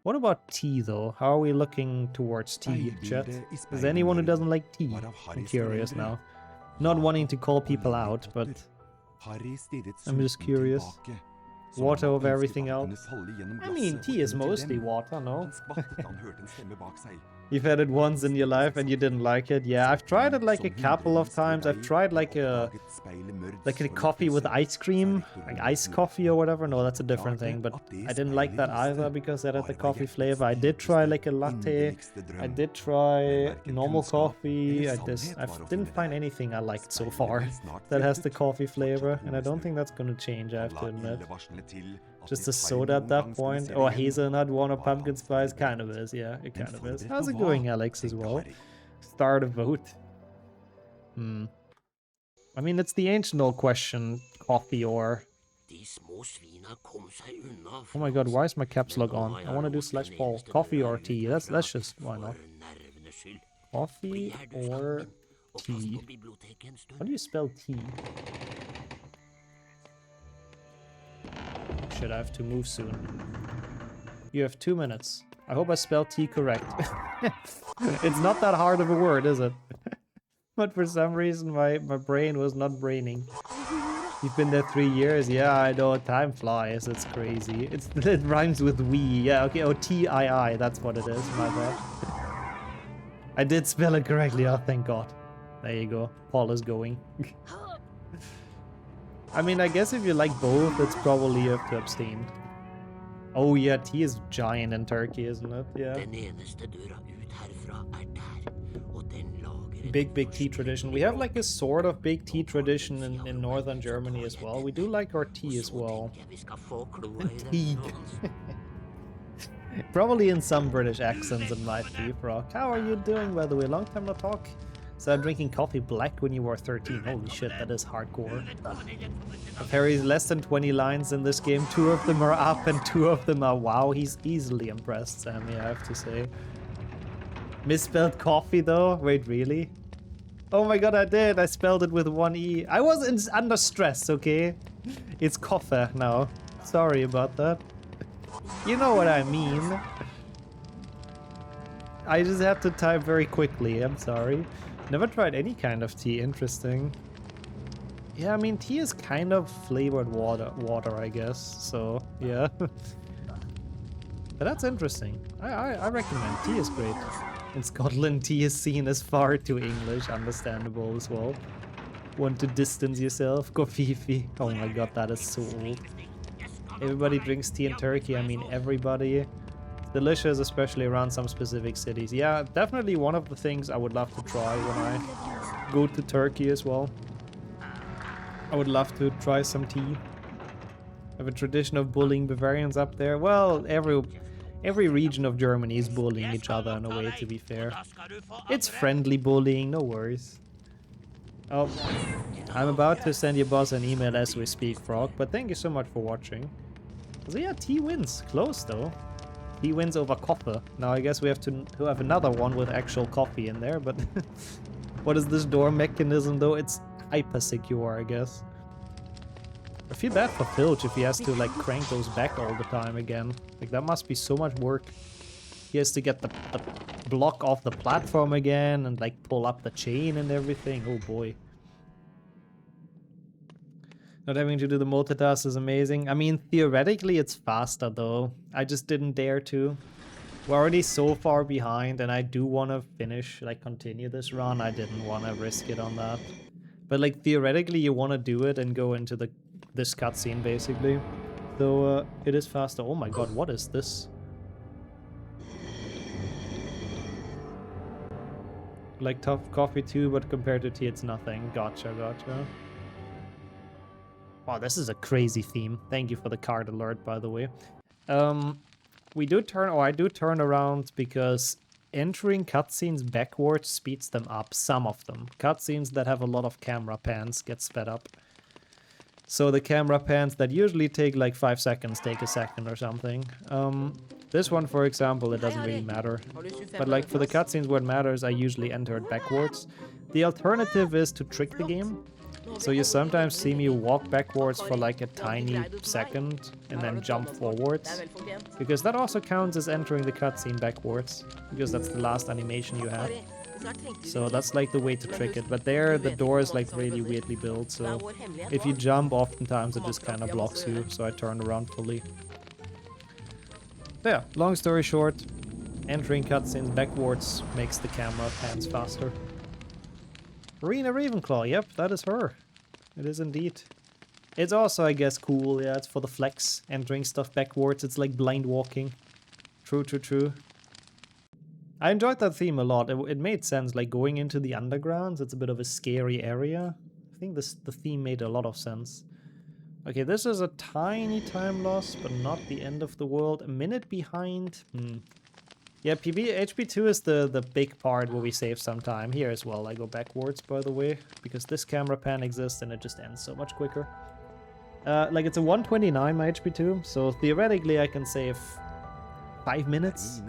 What about tea though? How are we looking towards tea, chat? Is there anyone who doesn't like tea? I'm curious now. Not wanting to call people out, but I'm just curious. Water over everything else. I mean, tea is mostly water, no? You've had it once in your life and you didn't like it? Yeah, I've tried it like a couple of times. I've tried like a coffee with ice cream, like iced coffee or whatever. No, that's a different thing, but I didn't like that either because it had the coffee flavor. I did try like a latte. I did try normal coffee. I didn't find anything I liked so far that has the coffee flavor, and I don't think that's gonna change, I have to admit. Just a soda at that point, or hazelnut one or pumpkin spice, kind of is, yeah, it kind of is. How's it going, Alex, as well? Start a vote. I mean, it's the ancient-old question, coffee or... Oh my god, why is my caps lock on? I want to do /Paul. Coffee or tea, let's just, why not? Coffee or tea? How do you spell tea? Shit, I have to move soon. You have 2 minutes. I hope I spelled tea correct. It's not that hard of a word, is it? But for some reason my brain was not braining. You've been there 3 years? Yeah, I know, time flies, it's crazy. It rhymes with we. Yeah, okay, oh, T-I-I, that's what it is, my bad. I did spell it correctly, oh thank god. There you go, Paul is going. I mean, I guess if you like both, it's probably you have to abstain. Oh yeah, tea is giant in Turkey, isn't it? Yeah. Big tea tradition. We have like a sort of big tea tradition in northern Germany as well. We do like our tea as well. Tea. Probably in some British accents it might be, Brock. How are you doing, by the way? Long time no talk. So I'm drinking coffee black when you were 13. Holy shit, that is hardcore. Harry's less than 20 lines in this game. 2 of them are up and 2 of them are wow. He's easily impressed, Sammy, I have to say. Misspelled coffee though? Wait, really? Oh my god, I did. I spelled it with 1 E. I was under stress, okay? It's coffee now. Sorry about that. You know what I mean. I just have to type very quickly. I'm sorry. Never tried any kind of tea. Interesting. Yeah, I mean, tea is kind of flavored water, I guess. So, yeah. But that's interesting. I recommend. Tea is great. In Scotland, tea is seen as far too English. Understandable as well. Want to distance yourself? Kofifi. Oh my god, that is so old. Everybody drinks tea in Turkey. I mean, everybody. Delicious, especially around some specific cities. Yeah, definitely one of the things I would love to try when I go to Turkey as well. I would love to try some tea. Have a tradition of bullying Bavarians up there. Well, every region of Germany is bullying each other in a way, to be fair. It's friendly bullying, no worries. Oh, I'm about to send your boss an email as we speak, Frog, but thank you so much for watching. So yeah, tea wins. Close though. He wins over coffee. Now I guess we have to have another one with actual coffee in there, but what is this door mechanism though? It's hyper secure, I guess. I feel bad for Filch if he has to like crank those back all the time again. Like that must be so much work. He has to get the block off the platform again and like pull up the chain and everything. Oh boy. Not having to do the multitask is amazing. I mean, theoretically it's faster though. I just didn't dare to. We're already so far behind and I do want to finish, like continue this run. I didn't want to risk it on that. But like theoretically you want to do it and go into this cutscene basically. So it is faster. Oh my god, what is this? Like tough coffee too, but compared to tea it's nothing. Gotcha, gotcha. Wow, this is a crazy theme. Thank you for the card alert, by the way. We do turn, I do turn around because entering cutscenes backwards speeds them up. Some of them. Cutscenes that have a lot of camera pans get sped up. So the camera pans that usually take like 5 seconds take a second or something. This one, for example, it doesn't really matter. But like for the cutscenes where it matters, I usually enter it backwards. The alternative is to trick the game. So you sometimes see me walk backwards for like a tiny second and then jump forwards. Because that also counts as entering the cutscene backwards. Because that's the last animation you have. So that's like the way to trick it. But there the door is like really weirdly built. So if you jump, oftentimes it just kind of blocks you. So I turn around fully. So yeah, long story short, entering cutscenes backwards makes the camera pans faster. Marina Ravenclaw, yep, that is her. It is indeed. It's also, I guess, cool, yeah, it's for the flex. Entering stuff backwards, it's like blind walking. True, true, true. I enjoyed that theme a lot. It made sense, like going into the undergrounds, it's a bit of a scary area. I think the theme made a lot of sense. Okay, this is a tiny time loss, but not the end of the world. A minute behind. Yeah, HP2 is the big part where we save some time. Here as well, I go backwards, by the way, because this camera pan exists and it just ends so much quicker. Like, it's a 129, my HP2, so theoretically I can save 5 minutes.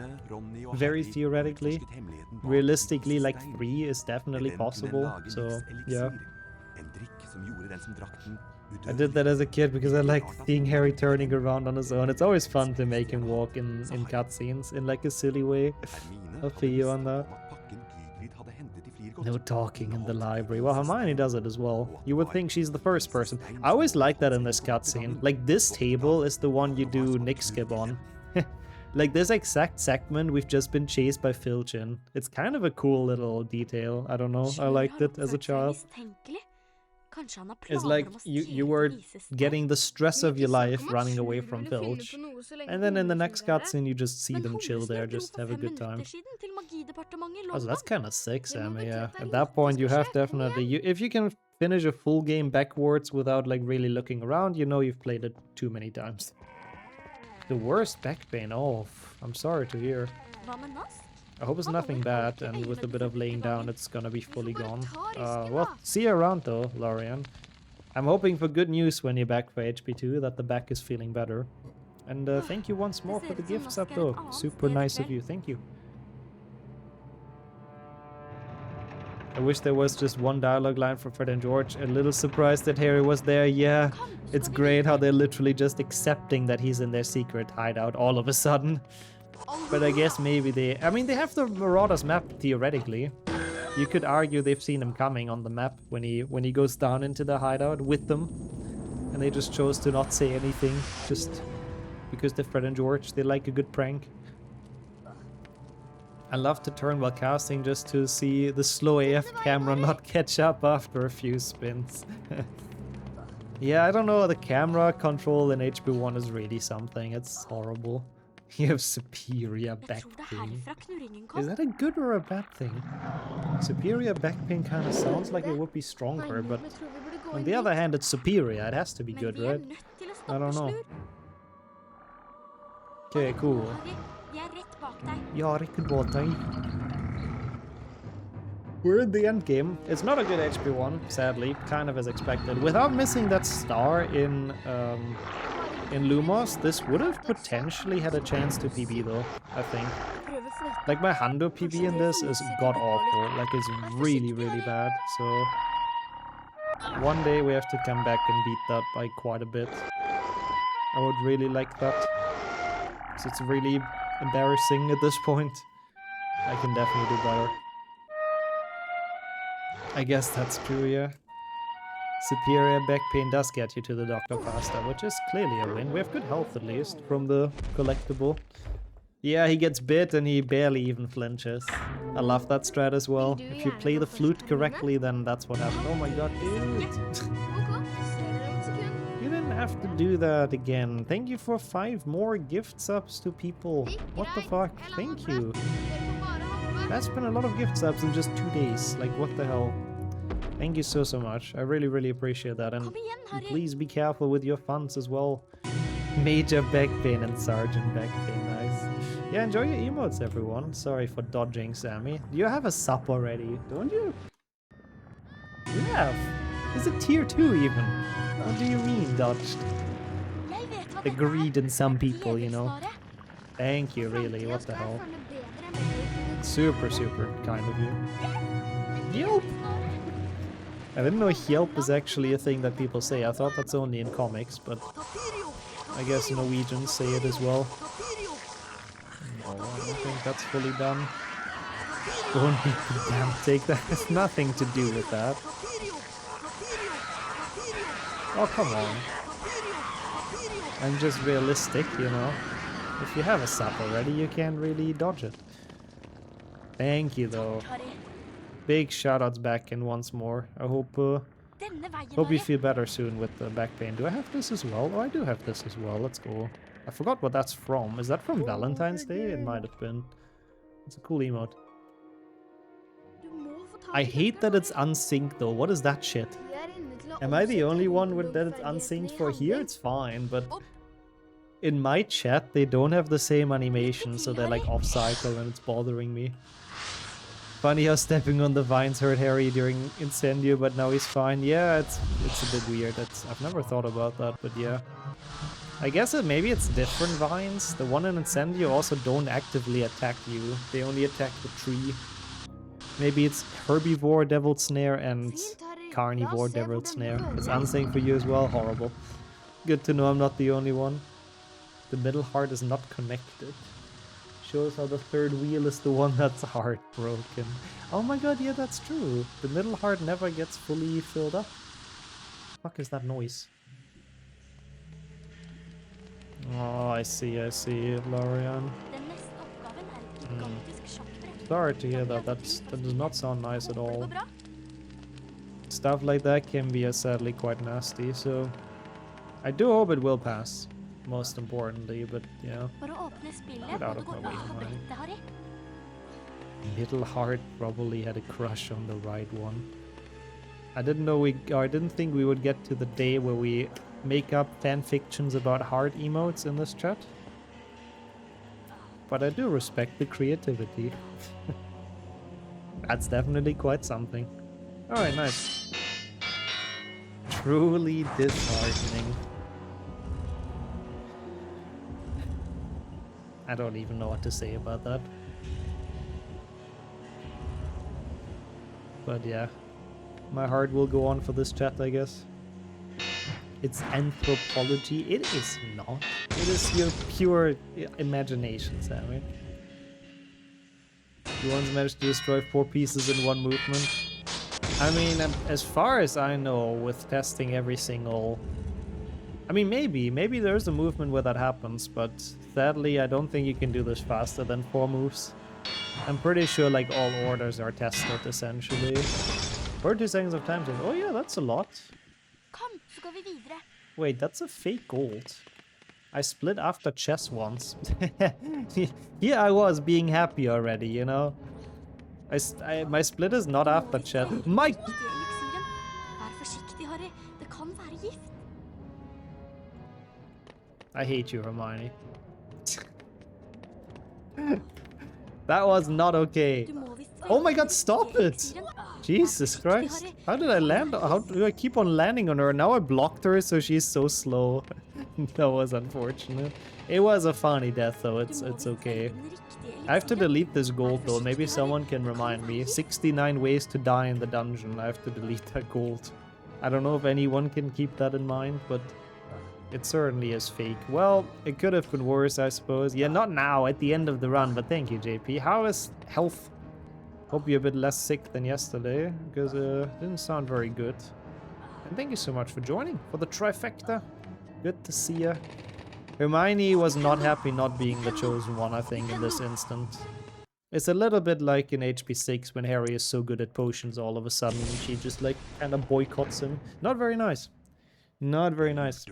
Very theoretically. Realistically, like 3 is definitely possible, so yeah. I did that as a kid because I liked seeing Harry turning around on his own. It's always fun to make him walk in cutscenes in like a silly way. I'll feel you on that. No talking in the library. Well, Hermione does it as well. You would think she's the first person. I always like that in this cutscene. Like, this table is the one you do Nick skip on. Like, this exact segment, we've just been chased by Filchin. It's kind of a cool little detail. I don't know. I liked it as a child. It's like you were getting the stress of your life running away from Filch. And then in the next cutscene you just see them chill there, just have a good time. Also, that's kind of sick, Sammy, yeah. At that point you have definitely... if you can finish a full game backwards without like really looking around, you know you've played it too many times. The worst back pain, oh, I'm sorry to hear. I hope it's nothing bad, and with a bit of laying down, it's gonna be fully gone. Well, see you around though, Lorian. I'm hoping for good news when you're back for HP2, that the back is feeling better. And thank you once more for the gifts up though. Super nice of you, thank you. I wish there was just one dialogue line for Fred and George. A little surprised that Harry was there, yeah. It's great how they're literally just accepting that he's in their secret hideout all of a sudden. But I guess maybe they have the Marauders map theoretically. You could argue they've seen him coming on the map when he goes down into the hideout with them. And they just chose to not say anything, just because they're Fred and George. They like a good prank. I love to turn while casting just to see the slow AF camera not catch up after a few spins. Yeah, I don't know, the camera control in HP1 is really something. It's horrible. You have superior back pain. Is that a good or a bad thing? Superior back pain kind of sounds like it would be stronger, but on the other hand, it's superior. It has to be good, right? I don't know. Okay, cool. Ja, riktigt bak dig. We're in the end game. It's not a good HP1, sadly, kind of as expected. Without missing that star in Lumos, this would have potentially had a chance to PB though, I think. Like, my Hando PB in this is god-awful. Like, it's really, really bad, so... one day we have to come back and beat that by quite a bit. I would really like that. So it's really embarrassing at this point. I can definitely do better. I guess that's true, yeah. Superior back pain does get you to the doctor faster, which is clearly a win. We have good health at least from the collectible. Yeah, he gets bit and he barely even flinches. I love that strat as well. If you play the flute correctly, then that's what happens. Oh my god, dude! You didn't have to do that again. Thank you for 5 more gift subs to people. What the fuck? Thank you. That's been a lot of gift subs in just 2 days. Like, what the hell? Thank you so much. I really, really appreciate that. And please be careful with your funds as well. Major back pain and Sergeant back pain. Nice. Yeah, enjoy your emotes, everyone. Sorry for dodging, Sammy. Do you have a sub already? Don't you? You have. Is it tier 2 even? What do you mean, dodged? The greed in some people, you know. Thank you, really. What the hell? Super, super kind of you. Yelp! I didn't know Yelp is actually a thing that people say. I thought that's only in comics, but I guess Norwegians say it as well. No, I don't think that's fully done. Don't be the damn take. That has nothing to do with that. Oh, come on. I'm just realistic, you know. If you have a sub already, you can't really dodge it. Thank you, though. Big shoutouts back in once more. I hope you feel better soon with the back pain. Do I have this as well? Oh, I do have this as well. Let's go. I forgot what that's from. Is that from Valentine's Day? It might have been. It's a cool emote. I hate that it's unsynced though. What is that shit? Am I the only one with that it's unsynced for here? It's fine, but in my chat they don't have the same animation, so they're like off cycle and it's bothering me. Funny how stepping on the vines hurt Harry during Incendio, but now he's fine. Yeah, it's a bit weird. I've never thought about that, but yeah. I guess maybe it's different vines. The one in Incendio also don't actively attack you. They only attack the tree. Maybe it's Herbivore Devil Snare and Carnivore Devil Snare. It's unsynced for you as well. Horrible. Good to know I'm not the only one. The middle heart is not connected. Shows how the third wheel is the one that's heartbroken. Oh my god, yeah, that's true. The middle heart never gets fully filled up. Fuck is that noise? Oh, I see, Larian. Sorry to hear that. That does not sound nice at all. Stuff like that can be sadly quite nasty, so I do hope it will pass. Most importantly, but yeah. Get out of my way, Hermione. Middle heart probably had a crush on the right one. I didn't think we would get to the day where we make up fan fictions about heart emotes in this chat. But I do respect the creativity. That's definitely quite something. Alright, nice. Truly disheartening. I don't even know what to say about that. But yeah, my heart will go on for this chat, I guess. It's anthropology. It is not. It is your pure imagination, Sammy. You once managed to destroy 4 pieces in one movement. I mean, as far as I know, with testing every single... I mean, maybe there's a movement where that happens, but sadly, I don't think you can do this faster than 4 moves. I'm pretty sure, like, all orders are tested, essentially. 30 seconds of time. Oh yeah, that's a lot. Wait, that's a fake gold. I split after chess once. Yeah, I was being happy already, you know? My split is not after chess. My... I hate you, Hermione. That was not okay. Oh my god, stop it! Jesus Christ. How did I land? How do I keep on landing on her? Now I blocked her, so she's so slow. That was unfortunate. It was a funny death, though. It's okay. I have to delete this gold, though. Maybe someone can remind me. 69 ways to die in the dungeon. I have to delete that gold. I don't know if anyone can keep that in mind, but It certainly is fake. Well, it could have been worse, I suppose. Yeah, not now, at the end of the run, but thank you, JP. How is health? Hope you're a bit less sick than yesterday, because it didn't sound very good. And thank you so much for joining for the trifecta. Good to see ya. Hermione was not happy not being the chosen one, I think, in this instant. It's a little bit like in HP6 when Harry is so good at potions all of a sudden and she just like kind of boycotts him. Not very nice. Not very nice.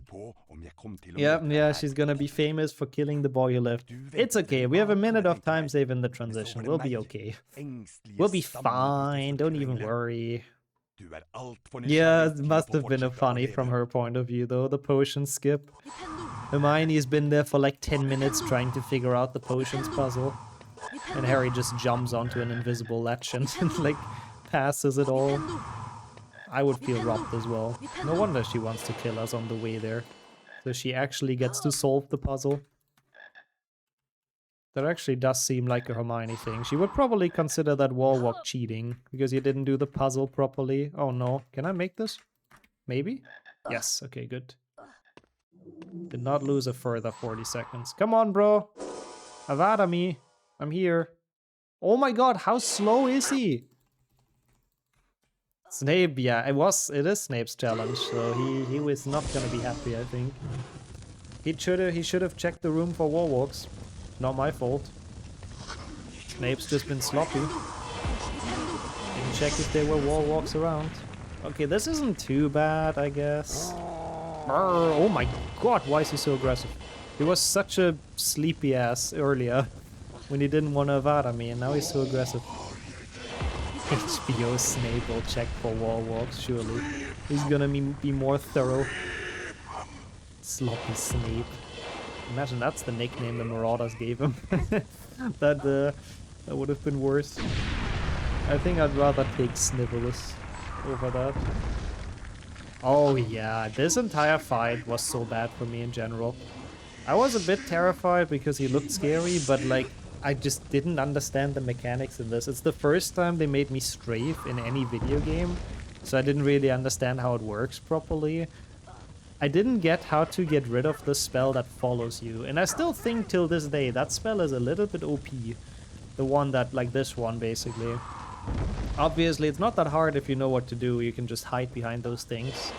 Yeah, she's gonna be famous for killing the boy who left. It's okay, we have a minute of time save in the transition. We'll be okay. We'll be fine, don't even worry. Yeah, it must have been a funny from her point of view though, the potion skip. Hermione's been there for like 10 minutes trying to figure out the potions puzzle. And Harry just jumps onto an invisible ledge and like passes it all. I would feel robbed as well. No wonder she wants to kill us on the way there. So she actually gets to solve the puzzle. That actually does seem like a Hermione thing. She would probably consider that wall walk cheating because you didn't do the puzzle properly. Oh no, can I make this? Maybe? Yes, okay, good. Did not lose a further 40 seconds. Come on, bro. Avada me. I'm here. Oh my god, how slow is he? Snape, yeah, it is Snape's challenge, so he was not gonna be happy, I think. He should have checked the room for wall walks. Not my fault. Snape's just been sloppy. Didn't check if there were wall walks around. Okay, this isn't too bad, I guess. Oh my god, why is he so aggressive? He was such a sleepy ass earlier when he didn't want to Avada me, and now he's so aggressive. HBO Snape will check for wall walks, surely. He's gonna be more thorough. Sloppy Snape. Imagine that's the nickname the Marauders gave him. That would have been worse. I think I'd rather take Snivelus over that. Oh yeah, this entire fight was so bad for me in general. I was a bit terrified because he looked scary, but like, I just didn't understand the mechanics in this. It's the first time they made me strafe in any video game, so I didn't really understand how it works properly. I didn't get how to get rid of the spell that follows you, and I still think till this day that spell is a little bit OP. The one that, like this one, basically. Obviously, it's not that hard if you know what to do. You can just hide behind those things.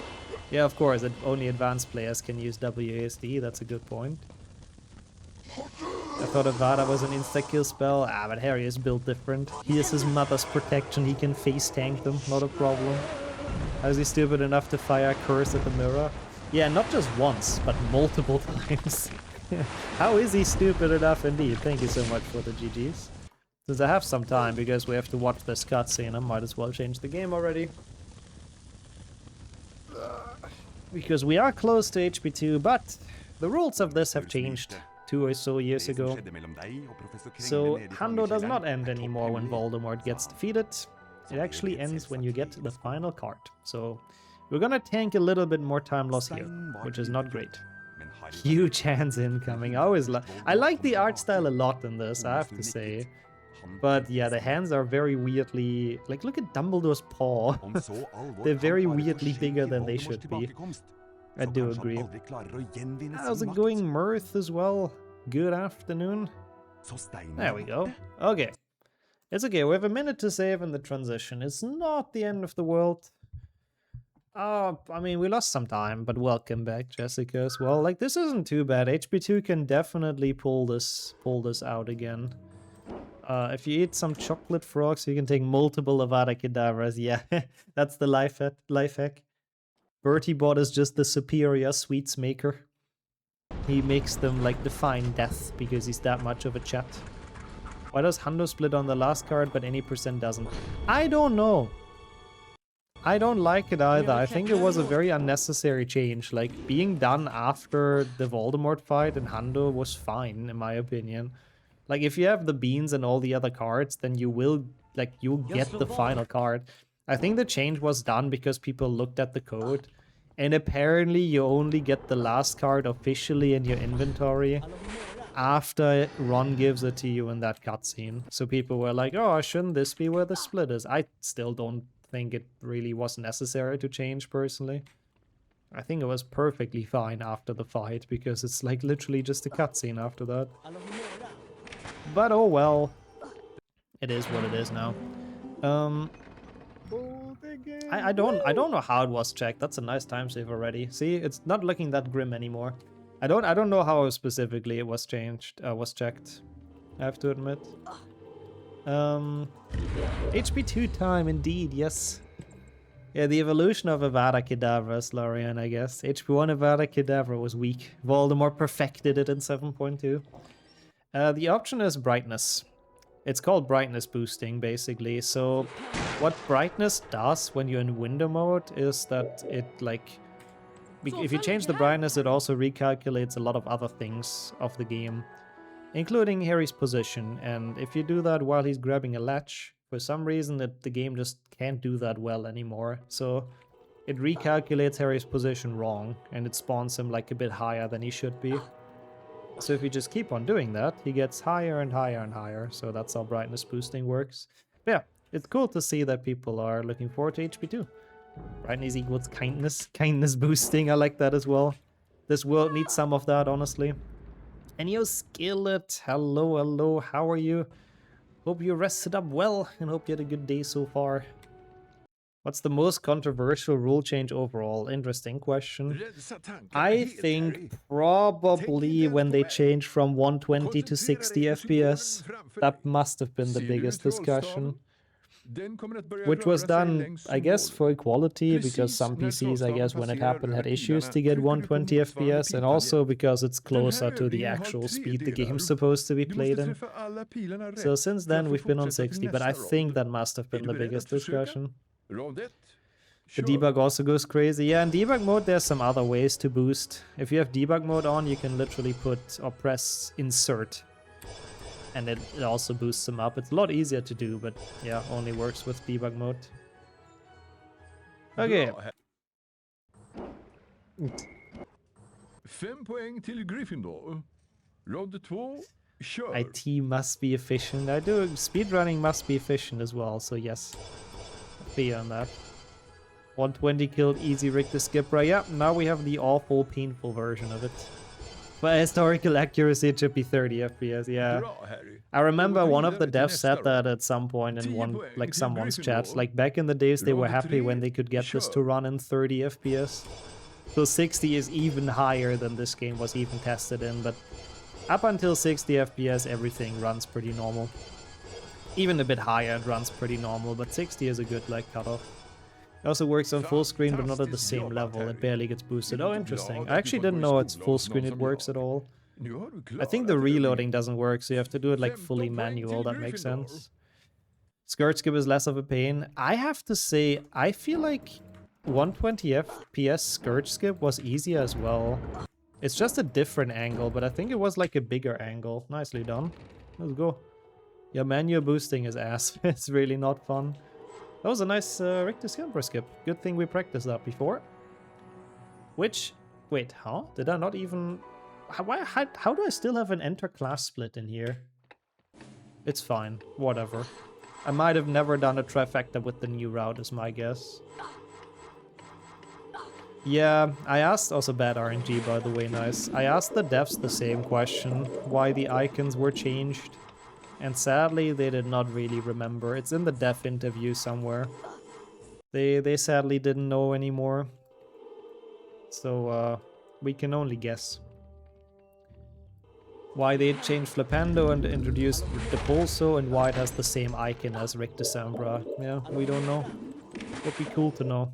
Yeah, of course, only advanced players can use WASD, that's a good point. I thought Avada was an insta-kill spell. Ah, but Harry is built different. He has his mother's protection, he can face tank them, not a problem. How is he stupid enough to fire a curse at the mirror? Yeah, not just once, but multiple times. How is he stupid enough indeed? Thank you so much for the GGs. Since I have some time, because we have to watch this cutscene, I might as well change the game already. Because we are close to HP2, but the rules of this have changed 2 or so years ago. So Hando does not end anymore when Voldemort gets defeated. It actually ends when you get the final card. So we're gonna tank a little bit more time loss here, which is not great. Huge hands incoming. I like the art style a lot in this, I have to say. But yeah, the hands are very weirdly... Like, look at Dumbledore's paw. They're very weirdly bigger than they should be. I do agree. How's it going, Mirth, as well? Good afternoon. There we go. Okay. It's okay, we have a minute to save in the transition. It's not the end of the world. I mean, we lost some time, but welcome back, Jessica, as well. Like, this isn't too bad. HP2 can definitely pull this out again. If you eat some chocolate frogs, you can take multiple Avada Kedavras. Yeah, that's the life hack. Bertie Bot is just the superior sweets maker. He makes them, like, define death because he's that much of a chat. Why does Hando split on the last card, but any percent doesn't? I don't know. I don't like it either. I think it was a very unnecessary change. Like, being done after the Voldemort fight in Hando was fine, in my opinion. Like, if you have the beans and all the other cards, then you will, like, you'll get the final card. I think the change was done because people looked at the code. And apparently you only get the last card officially in your inventory after Ron gives it to you in that cutscene. So people were like, oh, shouldn't this be where the split is? I still don't think it really was necessary to change, personally. I think it was perfectly fine after the fight, because it's like literally just a cutscene after that. But oh well. It is what it is now. I don't know how it was checked. That's a nice time save already. See, it's not looking that grim anymore. I don't know how specifically it was changed, was checked. I have to admit. HP2 time indeed, yes. Yeah, the evolution of Avada Kedavra is Lorian, I guess. HP1 Avada Kedavra was weak. Voldemort perfected it in 7.2. The option is brightness. It's called brightness boosting, basically. So what brightness does when you're in window mode is that it, like... If you change the brightness, it also recalculates a lot of other things of the game, including Harry's position. And if you do that while he's grabbing a latch, for some reason the game just can't do that well anymore. So it recalculates Harry's position wrong, and it spawns him like a bit higher than he should be. So if you just keep on doing that, he gets higher and higher and higher. So that's how brightness boosting works. But yeah, it's cool to see that people are looking forward to HP2. Brightness equals kindness. Kindness boosting, I like that as well. This world needs some of that, honestly. And yo, Skillet, hello, hello, how are you? Hope you rested up well, and hope you had a good day so far. What's the most controversial rule change overall? Interesting question. I think probably when they changed from 120 to 60 FPS. That must have been the biggest discussion. Which was done, I guess, for equality, because some PCs, I guess, when it happened, had issues to get 120 FPS, and also because it's closer to the actual speed the game's supposed to be played in. So since then, we've been on 60, but I think that must have been the biggest discussion. The debug also goes crazy. Yeah, in debug mode, there's some other ways to boost. If you have debug mode on, you can literally put or press insert. And it also boosts them up. It's a lot easier to do, but yeah, only works with debug mode. Okay.
5 poäng till Gryffindor. Rond 2, kör.
IT must be efficient. I do. Speedrunning must be efficient as well, so yes. Be on that. 120 killed easy Richter Skipper. Yeah, now we have the awful, painful version of it. But historical accuracy, it should be 30 FPS, yeah. I remember one of the devs said that at some point in someone's chat. Like, back in the days, they were happy when they could get this to run in 30 FPS. So 60 is even higher than this game was even tested in, but up until 60 FPS, everything runs pretty normal. Even a bit higher, it runs pretty normal, but 60 is a good, like, cutoff. It also works on full screen, but not at the same level. It barely gets boosted. Oh, interesting. I actually didn't know it's full screen it works at all. I think the reloading doesn't work, so you have to do it like fully manual. That makes sense. Skirt skip is less of a pain. I have to say, I feel like 120 FPS skirt skip was easier as well. It's just a different angle, but I think it was like a bigger angle. Nicely done. Let's go. Yeah, manual boosting is ass. It's really not fun. That was a nice Richter Skipper skip. Good thing we practiced that before. Which... Wait, huh? Did I not even... How do I still have an enter-class split in here? It's fine. Whatever. I might have never done a trifecta with the new route, is my guess. Yeah, I asked... Also bad RNG, by the way, nice. I asked the devs the same question. Why the icons were changed. And sadly, they did not really remember. It's in the dev interview somewhere. They sadly didn't know anymore. So, we can only guess. Why they changed Flipendo and introduced the Pulso, and why it has the same icon as Richter Sambra. Yeah, we don't know. Would be cool to know.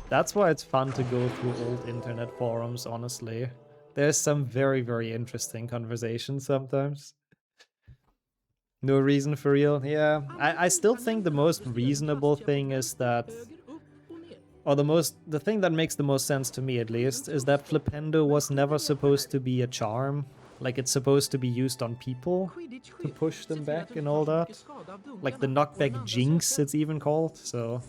That's why it's fun to go through old internet forums, honestly. There's some very, very interesting conversations sometimes. No reason for real. Yeah, I still think the most reasonable thing is that... Or the thing that makes the most sense to me, at least, is that Flipendo was never supposed to be a charm. Like, it's supposed to be used on people to push them back and all that. Like the knockback jinx, it's even called, so...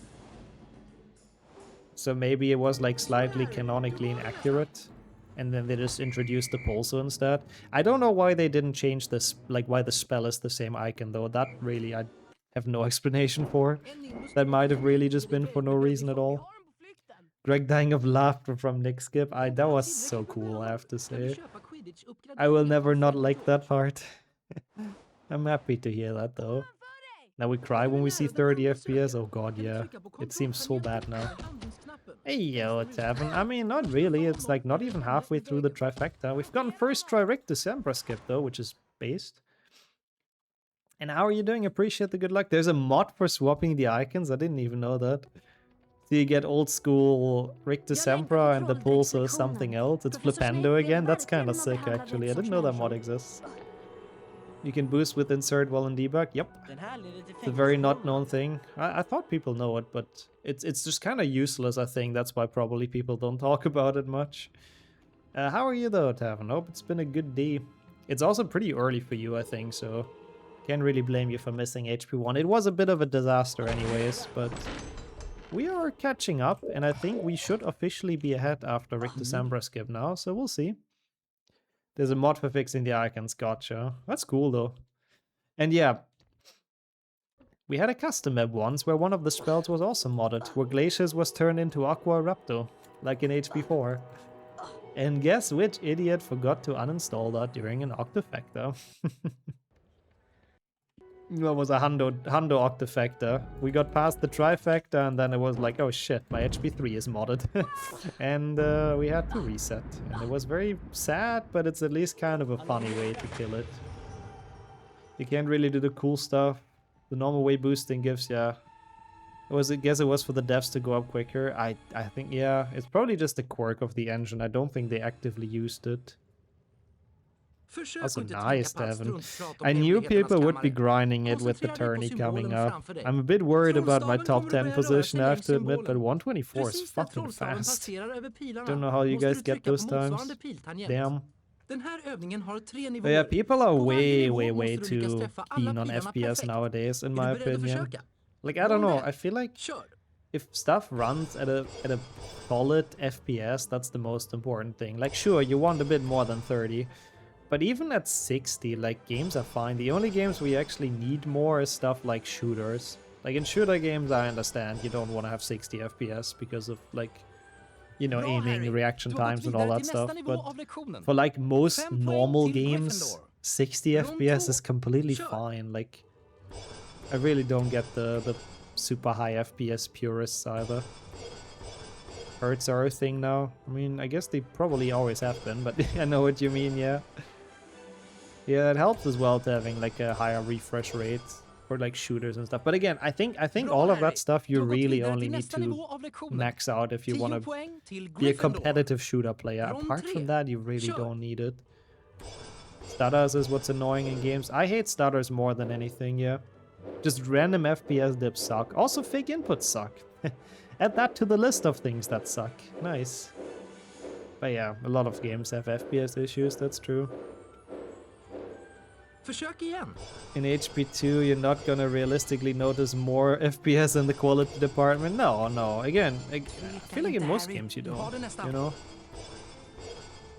So maybe it was, like, slightly canonically inaccurate. And then they just introduced the Pulso instead. I don't know why they didn't change this, like why the spell is the same icon though. That really, have no explanation for. That might have really just been for no reason at all. Greg dying of laughter from Nick Skip. That was so cool, I have to say. I will never not like that part. I'm happy to hear that though. Now we cry when we see 30 FPS. Oh god, yeah. It seems so bad now. Hey yo, Tavern. I mean, not really. It's like not even halfway through the trifecta. We've gotten first Trifecta Sempra skip though, which is based. And how are you doing? Appreciate the good luck. There's a mod for swapping the icons. I didn't even know that. So you get old school Rictus Sempra and the pulse is something else. It's Flipendo again. That's kind of sick actually. I didn't know that mod exists. You can boost with insert while in debug. Yep. It's a very not known thing. I thought people know it, but it's just kind of useless, I think. That's why probably people don't talk about it much. How are you though, Tavern? Hope it's been a good day. It's also pretty early for you, I think, so can't really blame you for missing HP1. It was a bit of a disaster anyways, but we are catching up, and I think we should officially be ahead after Rictus Sempra skip now, so we'll see. There's a mod for fixing the icons, gotcha. That's cool though. And yeah, we had a custom map once where one of the spells was also modded, where Glaciers was turned into Aqua Raptor, like in HP4. And guess which idiot forgot to uninstall that during an Octafecta? What was a Hundo Octafecta? We got past the Trifecta and then it was like, oh shit, my HP3 is modded. And we had to reset. And it was very sad, but it's at least kind of a funny way to kill it. You can't really do the cool stuff. The normal way boosting gives, yeah. I guess it was for the devs to go up quicker. I think, yeah, it's probably just a quirk of the engine. I don't think they actively used it. Also nice, Devin. I knew people would be grinding it with the tourney coming up. I'm a bit worried about my top 10 position, I have to admit, but 124 is fucking fast. Don't know how you guys get those times. Damn. But yeah, people are way too keen on FPS nowadays, in my opinion. Like, I don't know, I feel like if stuff runs at a solid FPS, that's the most important thing. Like, sure, you want a bit more than 30. But even at 60, like, games are fine. The only games we actually need more is stuff like shooters. Like, in shooter games, I understand you don't want to have 60 FPS because of, like, you know, aiming, reaction times and all that stuff. But for, like, most normal games, 60 FPS is completely fine. Like, I really don't get the super high FPS purists either. Hertz are a thing now. I mean, I guess they probably always have been, but I know what you mean, yeah. Yeah, it helps as well to having like a higher refresh rate for like shooters and stuff. But again, I think all of that stuff you really only need to max out if you want to be a competitive shooter player. Apart from that, you really don't need it. Stutters is what's annoying in games. I hate stutters more than anything, yeah. Just random FPS dips suck. Also, fake inputs suck. Add that to the list of things that suck. Nice. But yeah, a lot of games have FPS issues, that's true. In HP2, you're not gonna realistically notice more FPS in the quality department. No. Again, I feel like in most games you don't, you know?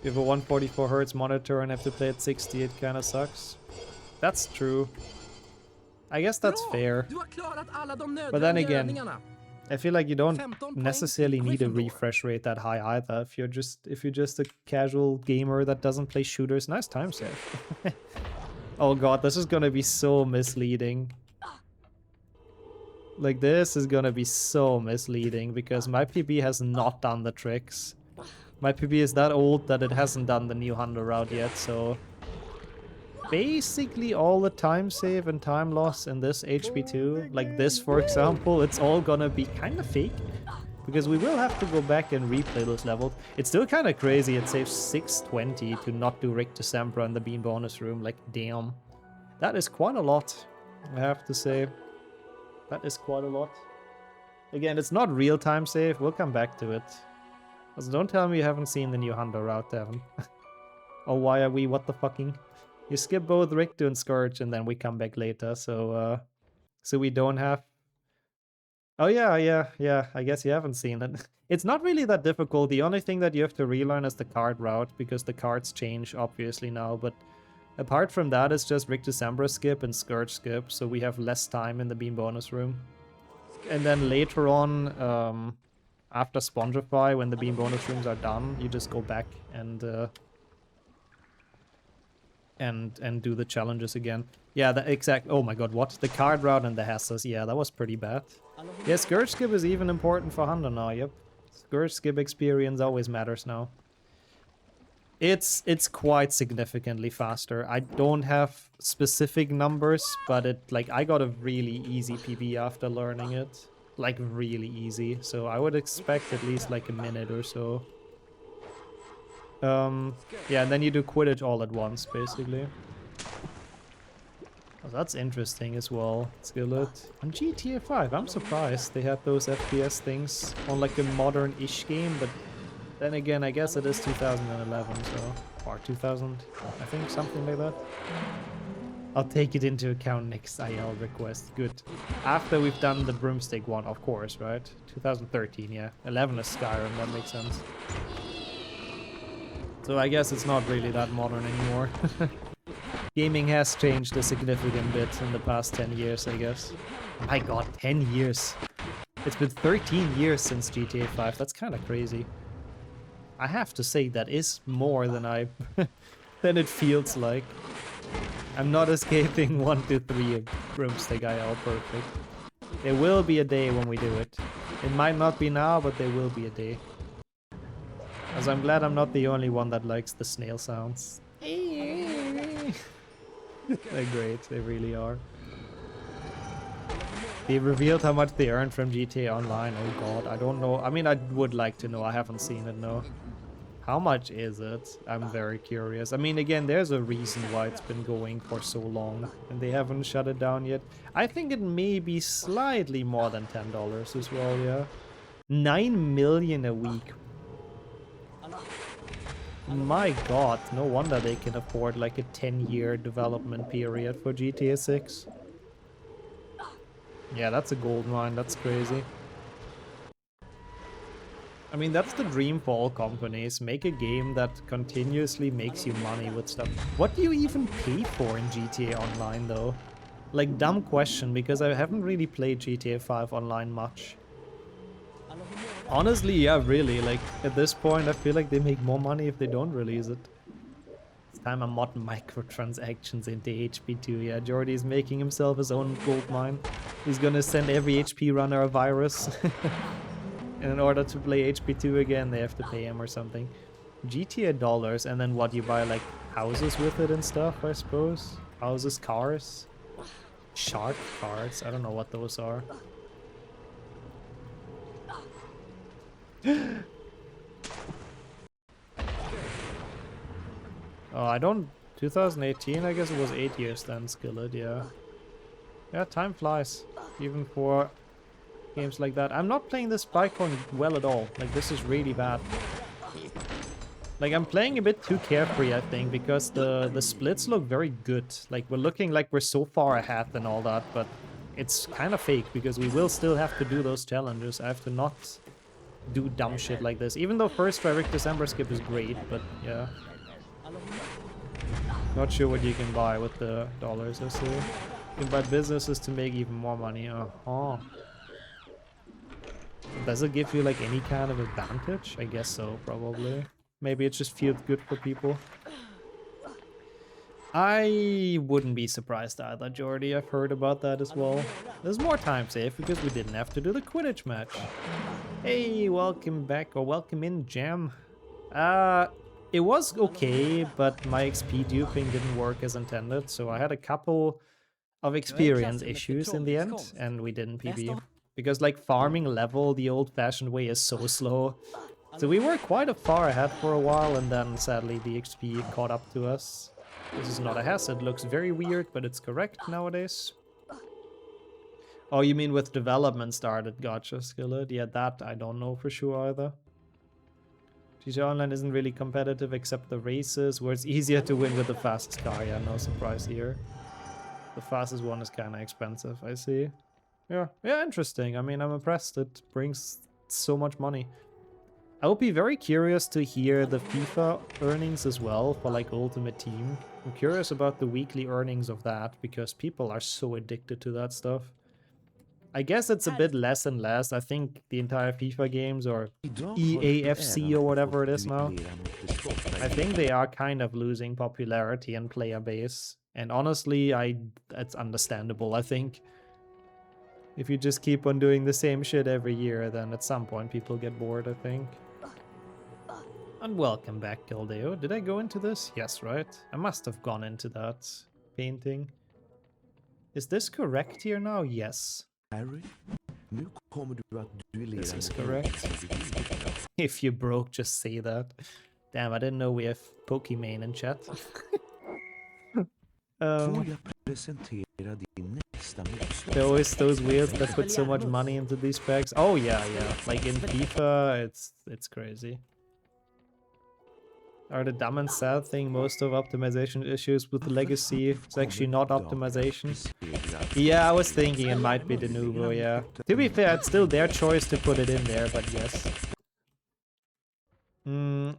You have a 144 Hz monitor and have to play at 60, it kinda sucks. That's true. I guess that's fair. But then again, I feel like you don't necessarily need a refresh rate that high either. If you're just a casual gamer that doesn't play shooters, nice time save. Oh god, this is gonna be so misleading. Like, this is gonna be so misleading because my PB has not done the tricks. My PB is that old that it hasn't done the new Hundo route yet, so basically all the time save and time loss in this HP2, like this for example, it's all gonna be kind of fake. Because we will have to go back and replay those levels. It's still kind of crazy, it saves 620 to not do Rictus Sempra in the Bean bonus room, like damn. That is quite a lot, I have to say. That is quite a lot. Again, it's not real time save, we'll come back to it. Also, don't tell me you haven't seen the new Hundo route, Devin. Or why are we what the fucking? You skip both Rictus and Scourge and then we come back later, so we don't have... Oh yeah, I guess you haven't seen it. It's not really that difficult. The only thing that you have to relearn is the card route, because the cards change, obviously, now, but Apart from that, it's just Rick December skip and Scourge skip, so we have less time in the beam bonus room. And then later on, after Spongify, when the beam bonus rooms are done, you just go back and do the challenges again. Yeah, the exact. Oh my god, what? The card route and the Hesses. Yeah, that was pretty bad. Yeah, Scourge skip is even important for Hunter now. Yep, Scourge skip experience always matters now. It's quite significantly faster. I don't have specific numbers, but I got a really easy PB after learning it. Like really easy. So I would expect at least like a minute or so. Yeah, and then you do Quidditch all at once, basically. Oh, that's interesting as well, Skillet. On GTA 5, I'm surprised they had those FPS things on like a modern-ish game, but then again, I guess it is 2011, so... Or 2000, I think, something like that. I'll take it into account next IL request. Good. After we've done the broomstick one, of course, right? 2013, yeah. 11 is Skyrim, that makes sense. So I guess it's not really that modern anymore. Gaming has changed a significant bit in the past 10 years, I guess. My god, 10 years. It's been 13 years since GTA 5. That's kind of crazy. I have to say that is more than than it feels like. I'm not escaping 1 to 3 of Broomstick IL perfect. There will be a day when we do it. It might not be now, but there will be a day. As I'm glad I'm not the only one that likes the snail sounds. They're great, they really are. They revealed how much they earned from GTA Online. Oh god, I don't know. I mean, I would like to know. I haven't seen it, no. How much is it? I'm very curious. I mean, again, there's a reason why it's been going for so long, and they haven't shut it down yet. I think it may be slightly more than $10 as well, yeah. 9 million a week. My god, no wonder they can afford like a 10-year development period for GTA 6. Yeah, that's a gold mine, that's crazy. I mean, that's the dream for all companies. Make a game that continuously makes you money with stuff. What do you even pay for in GTA Online, though? Like, dumb question, because I haven't really played GTA 5 Online much. Honestly, yeah, really. Like, at this point, I feel like they make more money if they don't release it. It's time I mod microtransactions into HP2. Yeah, Jordy's making himself his own gold mine. He's gonna send every HP runner a virus. In order to play HP2 again, they have to pay him or something. GTA dollars, and then what, you buy like houses with it and stuff, I suppose? Houses, cars? Shark cards? I don't know what those are. Oh, I don't... 2018, I guess it was 8 years then, Skillet, yeah. Yeah, time flies. Even for games like that. I'm not playing this Spycoin well at all. Like, this is really bad. Like, I'm playing a bit too carefree, I think, because the splits look very good. Like, we're looking like we're so far ahead and all that, but it's kind of fake, because we will still have to do those challenges. I have to not do dumb shit like this. Even though first Rick December skip is great, but yeah. Not sure what you can buy with the dollars, I see. You can buy businesses to make even more money. Uh-huh. Does it give you like any kind of advantage? I guess so, probably. Maybe it just feels good for people. I wouldn't be surprised either, Jordy. I've heard about that as well. There's more time save because we didn't have to do the Quidditch match. Hey, welcome back, or welcome in, Jam. It was okay, but my XP duping didn't work as intended, so I had a couple of experience issues in the end, and we didn't PB. Because like farming level the old-fashioned way is so slow. So we were quite far ahead for a while, and then sadly the XP caught up to us. This is not a Hess, it looks very weird, but it's correct nowadays. Oh, you mean with development started? Gotcha, Skillet. Yeah, that I don't know for sure either. GTA Online isn't really competitive except the races, where it's easier to win with the fastest car. Yeah, no surprise here. The fastest one is kind of expensive, I see. Yeah, interesting. I mean, I'm impressed. It brings so much money. I would be very curious to hear the FIFA earnings as well for like Ultimate Team. I'm curious about the weekly earnings of that, because people are so addicted to that stuff. I guess it's a bit less and less. I think the entire FIFA games, or EAFC or whatever it is now, I think they are kind of losing popularity and player base. And honestly, it's understandable, I think. If you just keep on doing the same shit every year, then at some point people get bored, I think. And welcome back, Gildeo. Did I go into this? Yes, right? I must have gone into that painting. Is this correct here now? Yes. This is correct. If you broke, just say that. Damn, I didn't know we have Pokimane in chat. There are always those wheels that put so much money into these packs. Oh yeah, yeah. Like in FIFA, it's crazy. Are the dumb and sad thing most of optimization issues with the legacy? It's actually not optimization. Yeah, I was thinking it might be the Nuvo, yeah. To be fair, it's still their choice to put it in there, but yes.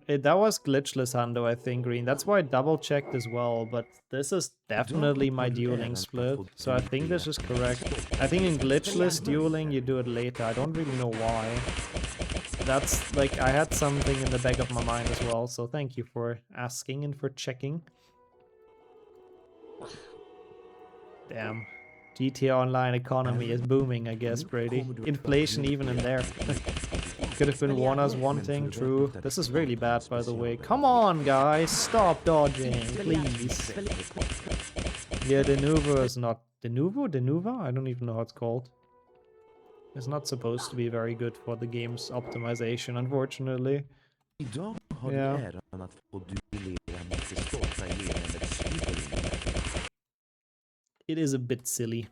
That was glitchless Hundo, I think, Green. That's why I double checked as well, but this is definitely my dueling split. So I think this is correct. I think in glitchless dueling you do it later. I don't really know why. That's like, I had something in the back of my mind as well, so thank you for asking and for checking. Damn. GTA Online economy is booming, I guess, Brady. Inflation even in there. Could have been Warner's wanting, true. This is really bad, by the way. Come on, guys, stop dodging, please. Yeah, the Nuvo is not... The Nuvo? The Nuva? I don't even know how it's called. It's not supposed to be very good for the game's optimization, unfortunately. Yeah. It is a bit silly.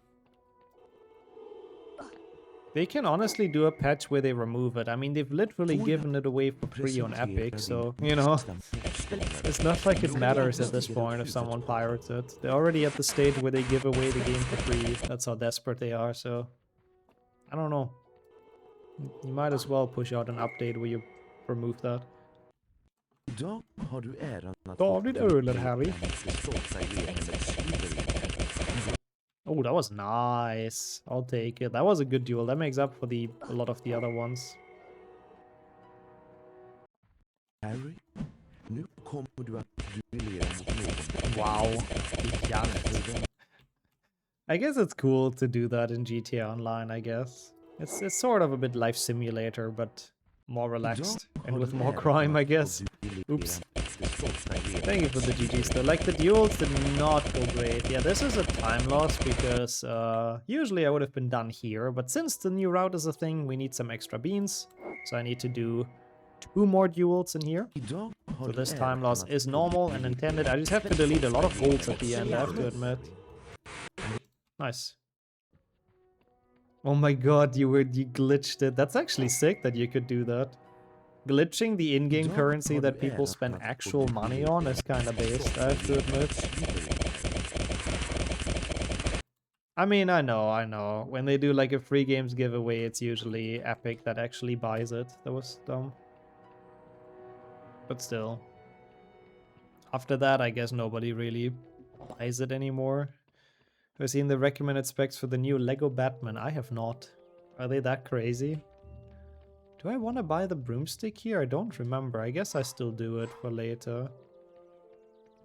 They can honestly do a patch where they remove it. I mean, they've literally given it away for free on Epic, so, you know. It's not like it matters at this point if someone pirates it. They're already at the stage where they give away the game for free. That's how desperate they are, so... I don't know. You might as well push out an update where you remove that. David Öhler, Harry. Oh, that was nice. I'll take it. That was a good duel. That makes up for a lot of the other ones. Wow. I guess it's cool to do that in GTA Online, I guess. It's sort of a bit life simulator, but more relaxed and with more crime, I guess. Oops. Thank you for the GGs though. Like, the duels did not go great. Yeah, this is a time loss because usually I would have been done here, but since the new route is a thing, we need some extra beans. So I need to do 2 more duels in here. So this time loss is normal and intended. I just have to delete a lot of bolts at the end, I have to admit. Nice. Oh my god, you glitched it. That's actually sick that you could do that. Glitching the in-game currency that people spend actual money on is kinda based, I have to admit. I mean, I know. When they do like a free games giveaway, it's usually Epic that actually buys it. That was dumb. But still. After that, I guess nobody really buys it anymore. Have you seen the recommended specs for the new Lego Batman? I have not. Are they that crazy? Do I want to buy the broomstick here? I don't remember. I guess I still do it for later.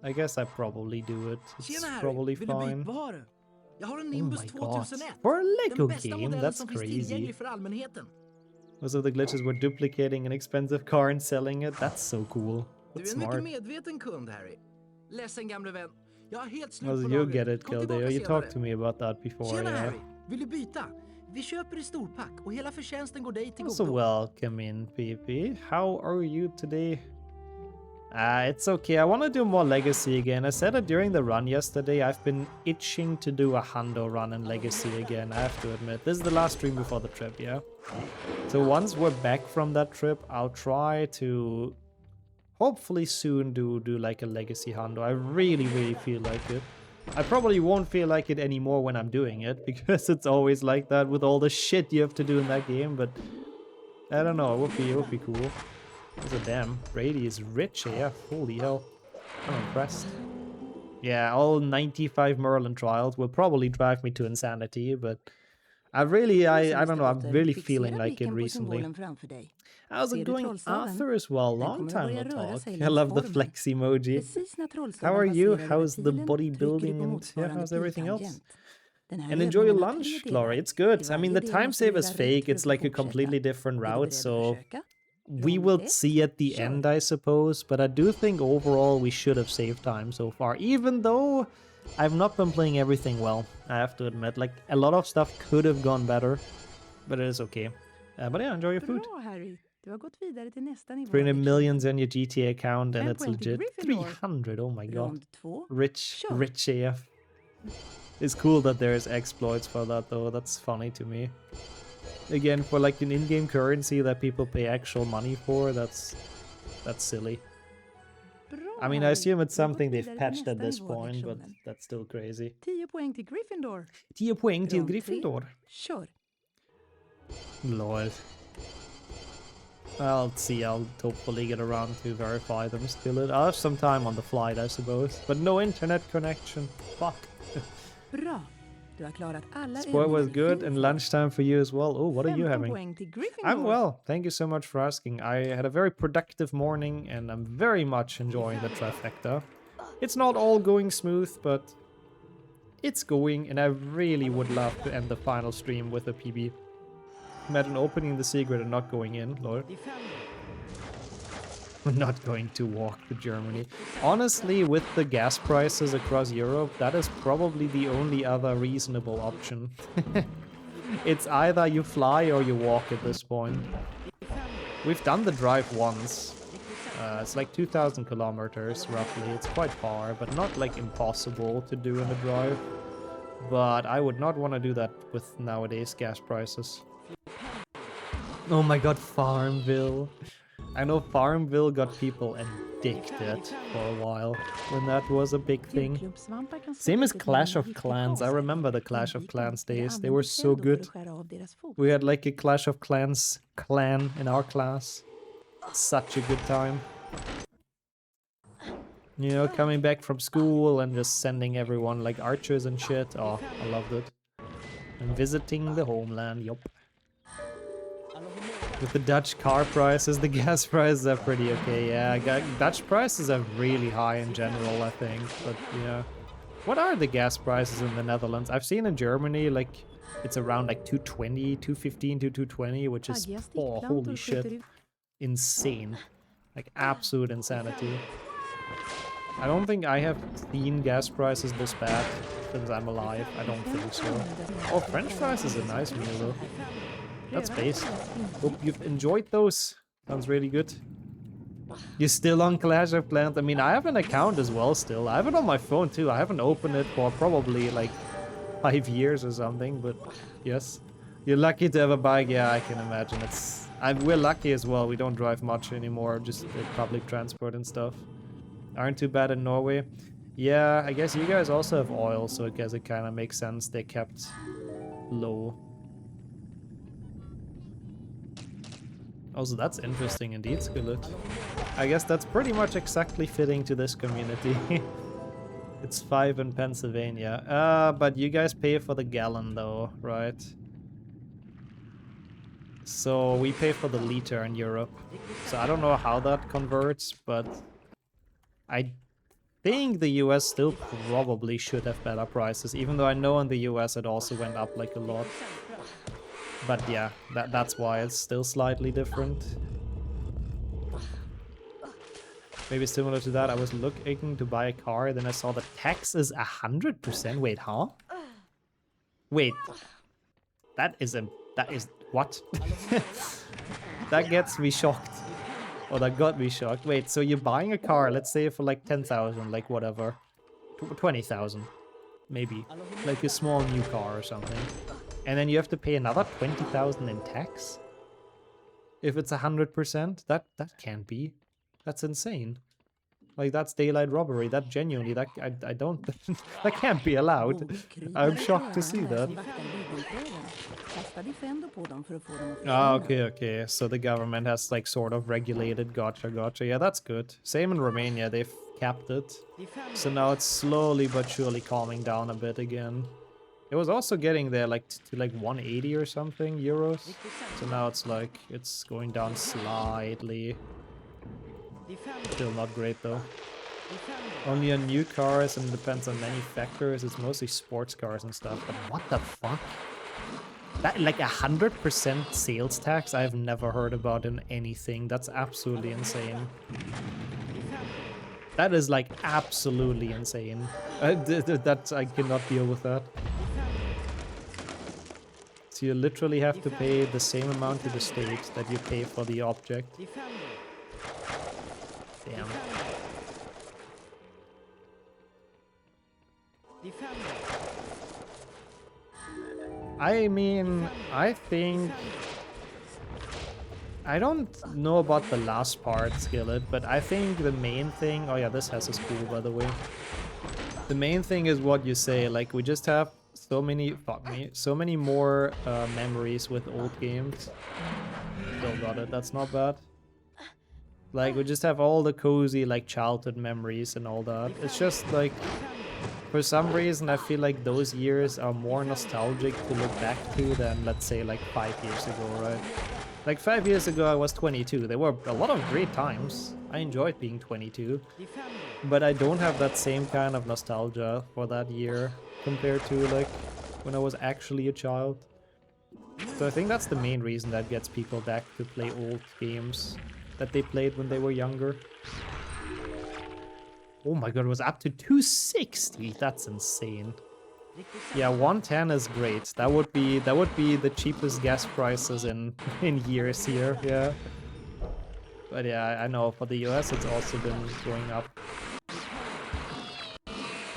I guess I probably do it. It's probably fine. Oh my god. For a Lego game? That's crazy. Most of the glitches were duplicating an expensive car and selling it. That's so cool. That's smart. Well, you'll get it, Kildeo. You talked to me about that before, yeah. So welcome in, PP. How are you today? It's okay. I want to do more Legacy again. I said it during the run yesterday. I've been itching to do a Hundo run in Legacy again, I have to admit. This is the last stream before the trip, yeah? So once we're back from that trip, I'll try to hopefully soon do like a Legacy Hundo. I really feel like it. I probably won't feel like it anymore when I'm doing it, because it's always like that with all the shit you have to do in that game, but I don't know, it would be cool. So damn, Brady is rich, yeah, holy hell. I'm impressed. Yeah, all 95 Merlin trials will probably drive me to insanity, but I don't know, I'm really feeling like it recently. How's it going, Arthur, as well? Long time no talk. I love the flex emoji. How are you? How's the bodybuilding and yeah, how's everything else? And enjoy your lunch, Laurie. It's good. I mean, the time save is fake. It's like a completely different route, so we will see at the end, I suppose. But I do think overall we should have saved time so far, even though I've not been playing everything well, I have to admit. Like, a lot of stuff could have gone better, but it is okay. But yeah, enjoy your food. 300 millions on your GTA account, and it's legit. 300, oh my god. Rich AF. It's cool that there's exploits for that, though. That's funny to me. Again, for like an in-game currency that people pay actual money for, that's silly. I mean, I assume it's something they've patched at this point, but that's still crazy.
10 poäng till Gryffindor.
10 poäng till Gryffindor.
Kör.
Lol. I'll see, I'll hopefully get around to verify them still. I'll have some time on the flight, I suppose. But no internet connection. Fuck.
Bra. Du har klarat alla
Sport was good and lunchtime for you as well. Oh, what are you
15
having?
poäng till Gryffindor.
I'm well. Thank you so much for asking. I had a very productive morning and I'm very much enjoying the trifecta. It's not all going smooth, but it's going, and I really would love to end the final stream with a PB. Imagine opening the secret and not going in, lol. We're not going to walk to Germany. Honestly, with the gas prices across Europe, that is probably the only other reasonable option. It's either you fly or you walk at this point. We've done the drive once. It's like 2,000 kilometers, roughly. It's quite far, but not like impossible to do in a drive. But I would not want to do that with nowadays gas prices. Oh my god, Farmville. I know Farmville got people addicted for a while when that was a big thing. Same as Clash of Clans. I remember the Clash of Clans days. They were so good. We had like a Clash of Clans clan in our class. Such a good time. You know, coming back from school and just sending everyone like archers and shit. Oh, I loved it. And visiting the homeland, yup. With the Dutch car prices, the gas prices are pretty okay. Yeah, Dutch prices are really high in general, I think. But yeah, what are the gas prices in the Netherlands? I've seen in Germany, like, it's around like 220, 215 to 220, which is, oh, holy shit, insane. Like, absolute insanity. I don't think I have seen gas prices this bad since I'm alive. I don't think so. Oh, French fries is a nice meal, though. That's base. Hope you've enjoyed those. Sounds really good. You're still on Clash of Clans? I mean, I have an account as well still. I have it on my phone too. I haven't opened it for probably like 5 years or something, but yes. You're lucky to have a bike. Yeah, I can imagine. We're lucky as well. We don't drive much anymore, just public transport and stuff. Aren't too bad in Norway. Yeah, I guess you guys also have oil, so I guess it kind of makes sense they kept low. Also, that's interesting indeed, Skillet. I guess that's pretty much exactly fitting to this community. It's 5 in Pennsylvania. But you guys pay for the gallon though, right? So we pay for the liter in Europe. So I don't know how that converts, but I think the US still probably should have better prices, even though I know in the US it also went up like a lot. But yeah, that's why it's still slightly different. Maybe similar to that, I was looking to buy a car, then I saw the tax is 100%. Wait, huh? Wait. That is what? That gets me shocked. Oh, that got me shocked. Wait, so you're buying a car, let's say for like 10,000, like whatever. 20,000, maybe. Like a small new car or something. And then you have to pay another 20,000 in tax? If it's 100%? That can't be. That's insane. Like, that's daylight robbery. That genuinely, I don't... that can't be allowed. I'm shocked to see that. Ah, okay. So the government has, like, sort of regulated. Gotcha. Yeah, that's good. Same in Romania. They've capped it. So now it's slowly but surely calming down a bit again. It was also getting there like to like 180 or something euros. So now it's like it's going down slightly. Still not great though. Only on new cars and depends on many factors. It's mostly sports cars and stuff. But what the fuck? That like 100% sales tax I've never heard about in anything. That's absolutely insane. That is like absolutely insane. That I cannot deal with that. So you literally have to pay the same amount to the state that you pay for the object. Damn. I mean, I think... I don't know about the last part, Skillet, but I think the main thing... Oh yeah, this has a school, by the way. The main thing is what you say, like, we just have so many... Fuck me. So many more memories with old games. Still got it, that's not bad. Like, we just have all the cozy, like, childhood memories and all that. It's just, like... For some reason, I feel like those years are more nostalgic to look back to than, let's say, like 5 years ago, right? Like 5 years ago, I was 22. There were a lot of great times. I enjoyed being 22. But I don't have that same kind of nostalgia for that year compared to, like, when I was actually a child. So I think that's the main reason that gets people back to play old games that they played when they were younger. Oh my god, it was up to 260. That's insane. Yeah, 110 is great. That would be the cheapest gas prices in years here. Yeah. But yeah, I know for the US it's also been going up.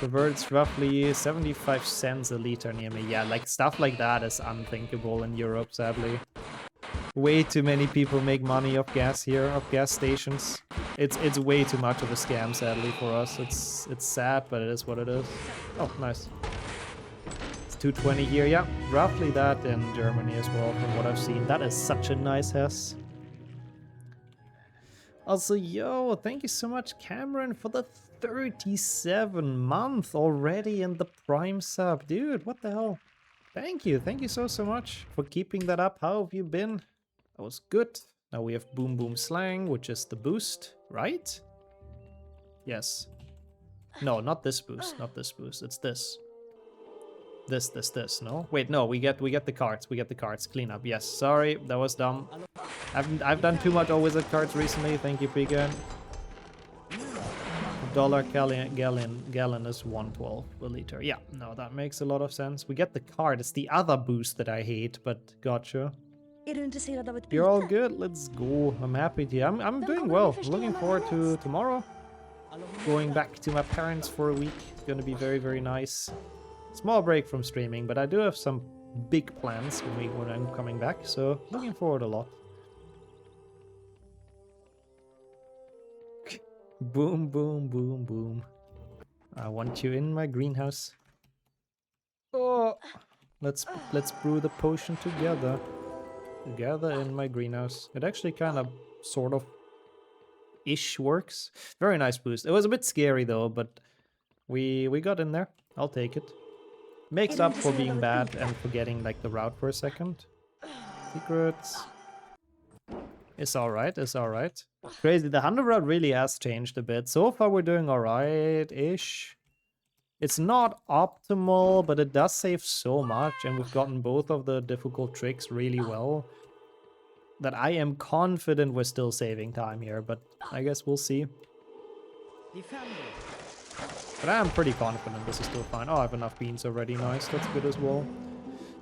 The words roughly 75 cents a liter near me. Yeah, like stuff like that is unthinkable in Europe, sadly. Way too many people make money off gas here, off gas stations. It's way too much of a scam, sadly, for us. It's sad, but it is what it is. Oh, nice. It's 220 here, yeah. Roughly that in Germany as well, from what I've seen. That is such a nice Hess. Also, yo, thank you so much, Cameron, for the 37 month already in the Prime sub. Dude, what the hell? Thank you so much for keeping that up. How have you been? That was good. Now we have Boom Boom Slang, which is the boost, right? Yes. No, not this boost, not this boost. It's this. This, no? Wait, no, we get the cards. We get the cards. Clean up. Yes, sorry, that was dumb. I've done too much all wizard cards recently. Thank you, Pegan. Dollar gallon is 112 a liter. Yeah, no, that makes a lot of sense. We get the card. It's the other boost that I hate, but gotcha. You're all good. Let's go. I'm happy to. I'm doing well. Looking forward to tomorrow. Going back to my parents for a week. It's gonna be very, very nice. Small break from streaming, but I do have some big plans when I'm coming back. So looking forward a lot. Boom, boom, boom, boom. I want you in my greenhouse. Oh, let's brew the potion together. Together in my greenhouse. It actually kind of, sort of, ish works. Very nice boost. It was a bit scary though, but we got in there. I'll take it. Makes up for being bad and forgetting like the route for a second. Secrets. It's alright, it's alright. Crazy, the 100 route really has changed a bit. So far we're doing alright-ish. It's not optimal, but it does save so much, and we've gotten both of the difficult tricks really well. That I am confident we're still saving time here, but I guess we'll see. But I am pretty confident this is still fine. Oh, I have enough beans already, nice, that's good as well.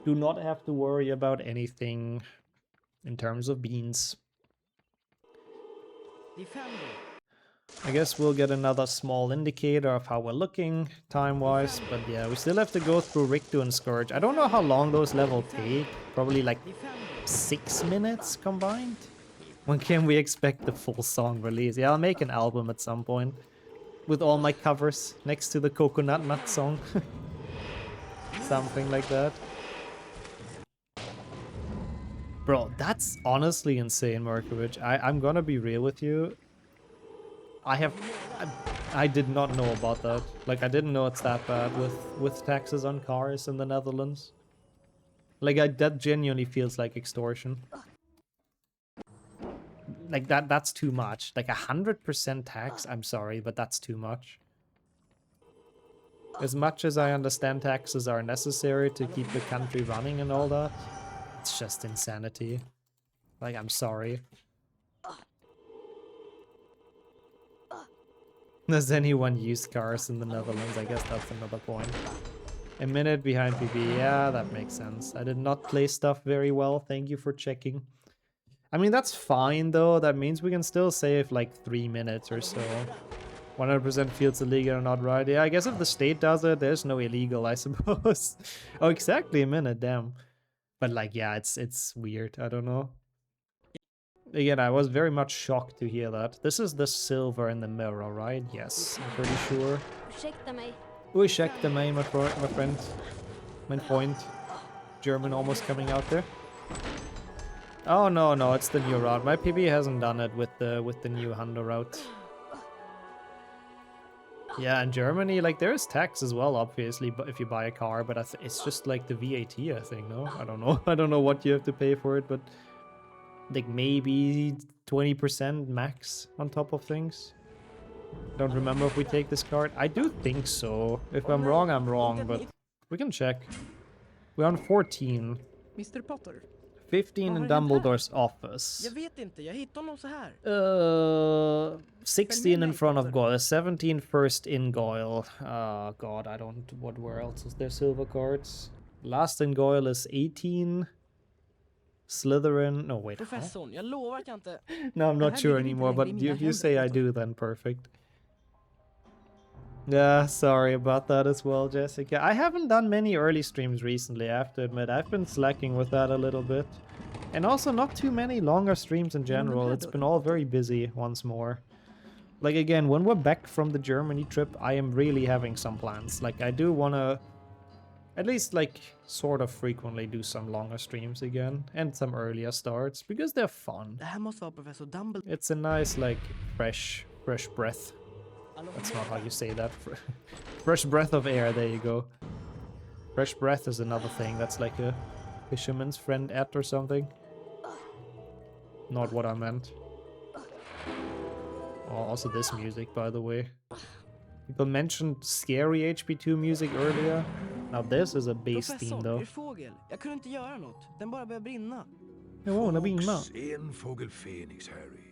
Do not have to worry about anything in terms of beans. I guess we'll get another small indicator of how we're looking time-wise, but yeah, we still have to go through Rictu and Scourge. I don't know how long those levels take, probably like 6 minutes combined? When can we expect the full song release? Yeah, I'll make an album at some point, with all my covers next to the Coconut Nut song. Something like that. Bro, that's honestly insane, Markovich. I'm gonna be real with you. I did not know about that. Like, I didn't know it's that bad with taxes on cars in the Netherlands. Like, that genuinely feels like extortion. Like, that's too much. Like, 100% tax? I'm sorry, but that's too much. As much as I understand taxes are necessary to keep the country running and all that, it's just insanity. Like, I'm sorry. Does anyone use cars in the Netherlands? I guess that's another point. A minute behind PB. Yeah, that makes sense. I did not play stuff very well. Thank you for checking. I mean, that's fine, though. That means we can still save, like, 3 minutes or so. 100% feels illegal or not, right? Yeah, I guess if the state does it, there's no illegal, I suppose. Oh, exactly a minute, damn. But, like, yeah, it's weird. I don't know. Again, I was very much shocked to hear that. This is the silver in the mirror, right? Yes, I'm pretty sure.
Ursäkta mig.
Ursäkta mig, my friend. Main point. German almost coming out there. Oh, no, it's the new route. My PB hasn't done it with the new Honda route. Yeah, in Germany, like, there is tax as well, obviously, but if you buy a car, but it's just like the VAT, I think, no? I don't know. I don't know what you have to pay for it, but like maybe 20% max on top of things. Don't remember if we take this card. I do think so. If I'm wrong, I'm wrong, but we can check. We're on 14.
Mr Potter.
15 in Dumbledore's office.
Jag vet inte, jag hittade honom så här.
16 in front of Goyle, 17 first in Goyle. God, I don't... Where else is there silver cards? Last in Goyle is 18. Slytherin... No, wait.
Professorn, jag lovar att jag inte...
No, I'm not sure anymore, but if you say I do, then perfect. Yeah, sorry about that as well, Jessica. I haven't done many early streams recently, I have to admit. I've been slacking with that a little bit. And also not too many longer streams in general. It's been all very busy once more. Like, again, when we're back from the Germany trip, I am really having some plans. Like, I do want to at least, like, sort of frequently do some longer streams again. And some earlier starts, because they're fun.
Det här måste vara professor Dumbledore.
It's a nice, like, fresh breath. That's not how you say that. Fresh breath of air, there you go. Fresh breath is another thing. That's like a fisherman's friend at or something. Not what I meant. Oh, also this music, by the way. People mentioned scary HP2 music earlier. Now this is a bass theme, though.
Fågel. Jag kunde inte göra något. Den bara började brinna.
Oh, den brinner.
En fågel Fenix, Harry.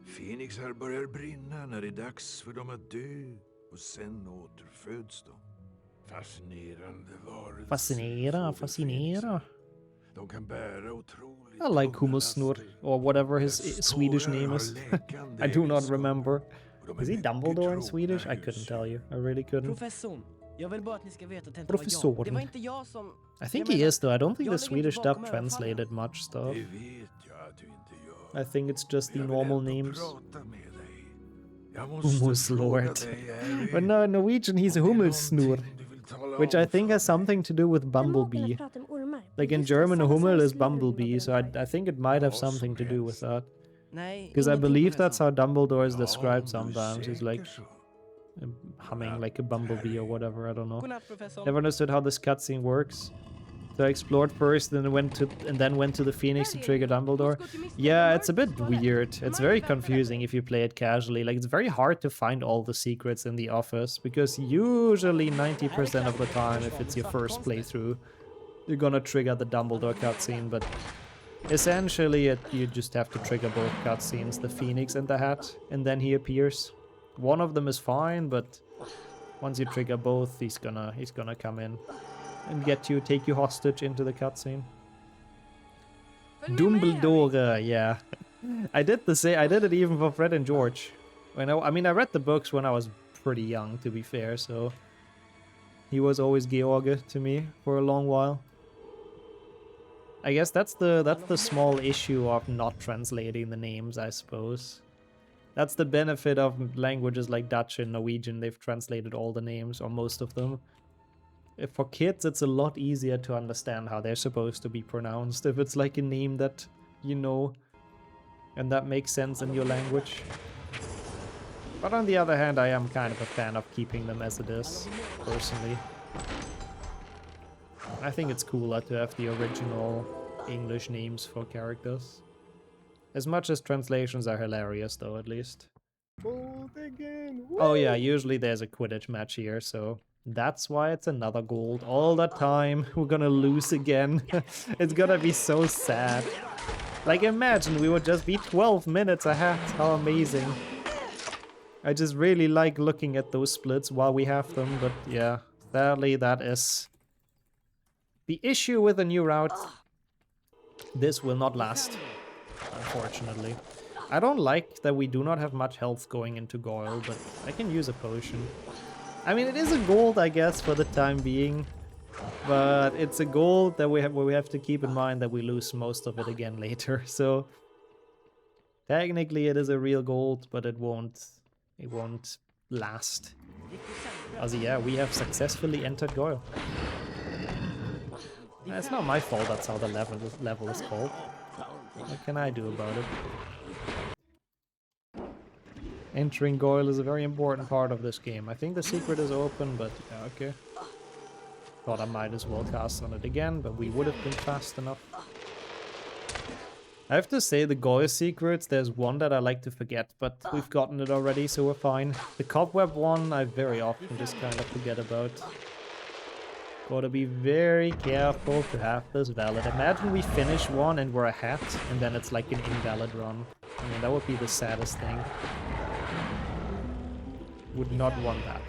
Fenixar börjar brinna när det är dags för dem att dö och sen återföds de. Fascinerande varelser.
Fascinera.
De kan bära otroligt.
I like Humusnur, or whatever his Swedish name is. I do not remember. Is he Dumbledore in Swedish? I couldn't tell you. I really couldn't.
Professorn. Jag vill bara att ni ska veta att det inte var jag. Det var inte jag som...
I think he is, though. I don't think the Swedish dub translated much stuff.
Det vet jag att du inte gör.
I think it's just the normal names.
Prata med dig. Jag måste
Humuslord.
fråga dig, Harry.
But no, in Norwegian he's a Hummelsnur, which I think has something to do with Bumblebee. Like in German, a Hummel is Bumblebee, so I think it might have something to do with that. Because I believe that's how Dumbledore is described sometimes. He's like humming like a bumblebee or whatever, I don't know. Never understood how this cutscene works. So I explored first, then went to the Phoenix to trigger Dumbledore. Yeah, it's a bit weird. It's very confusing if you play it casually. Like, it's very hard to find all the secrets in the office, because usually 90% of the time, if it's your first playthrough, you're gonna trigger the Dumbledore cutscene, but essentially you just have to trigger both cutscenes, the Phoenix and the Hat, and then he appears. One of them is fine, but once you trigger both, he's gonna come in and take you hostage into the cutscene. Dumbledore, yeah. I did it even for Fred and George. I mean, I read the books when I was pretty young, to be fair, so he was always George to me for a long while. I guess that's the small issue of not translating the names, I suppose. That's the benefit of languages like Dutch and Norwegian. They've translated all the names, or most of them. For kids, it's a lot easier to understand how they're supposed to be pronounced if it's like a name that you know and that makes sense in your language. But on the other hand, I am kind of a fan of keeping them as it is, personally. I think it's cooler to have the original English names for characters. As much as translations are hilarious, though, at least. Oh yeah, usually there's a Quidditch match here, so that's why it's another gold all the time. We're gonna lose again. It's gonna be so sad. Like, imagine we would just be 12 minutes ahead. How amazing. I just really like looking at those splits while we have them, but yeah, sadly that is the issue with a new route. This will not last, unfortunately. I don't like that we do not have much health going into Goyle, but I can use a potion. I mean, it is a gold, I guess, for the time being, but it's a gold that we have to keep in mind that we lose most of it again later. So technically, it is a real gold, but it won't last. Also, yeah, we have successfully entered Goyle. It's not my fault that's how the level is called. What can I do about it? Entering Goyle is a very important part of this game. I think the secret is open, but yeah, okay. Thought I might as well cast on it again, but we would have been fast enough. I have to say, the Goyle secrets, there's one that I like to forget, but we've gotten it already, so we're fine. The cobweb one, I very often just kind of forget about. Gotta be very careful to have this valid. Imagine we finish one and we're ahead, and then it's like an invalid run. I mean, that would be the saddest thing. Would not want that.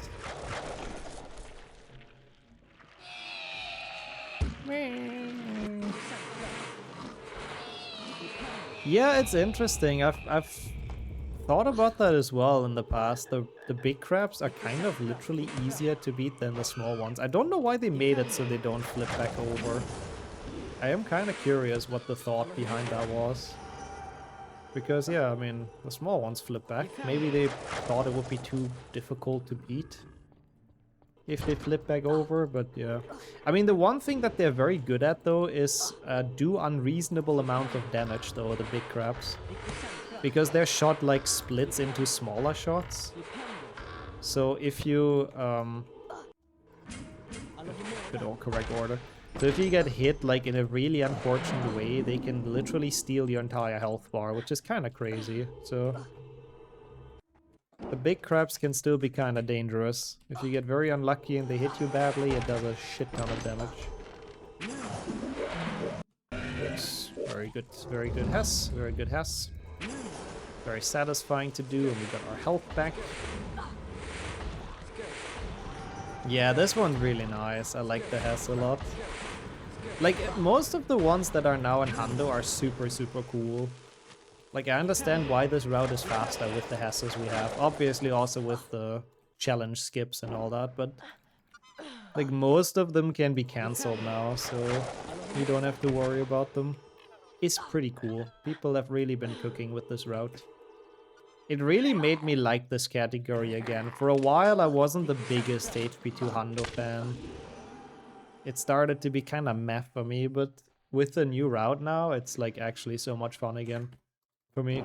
Yeah, it's interesting. I've thought about that as well in the past. The big crabs are kind of literally easier to beat than the small ones. I don't know why they made it so they don't flip back over. I am kind of curious what the thought behind that was. Because yeah, I mean, the small ones flip back. Maybe they thought it would be too difficult to beat if they flip back over, but yeah. I mean, the one thing that they're very good at, though, is do unreasonable amount of damage, though, the big crabs. Because their shot, like, splits into smaller shots. So if you... good or correct order. So if you get hit, like, in a really unfortunate way, they can literally steal your entire health bar, which is kind of crazy, so... The big crabs can still be kind of dangerous. If you get very unlucky and they hit you badly, it does a shit ton of damage. Yes, very good Hess, very good Hess. Very satisfying to do, and we got our health back. Yeah, this one's really nice. I like the Hess a lot. Like, most of the ones that are now in Hando are super cool. Like, I understand why this route is faster with the Hesses we have. Obviously also with the challenge skips and all that, but... Like, most of them can be cancelled now, so you don't have to worry about them. It's pretty cool. People have really been cooking with this route. It really made me like this category again. For a while I wasn't the biggest HP2 Hando fan. It started to be kind of meh for me, but with the new route now, it's like actually so much fun again. For me.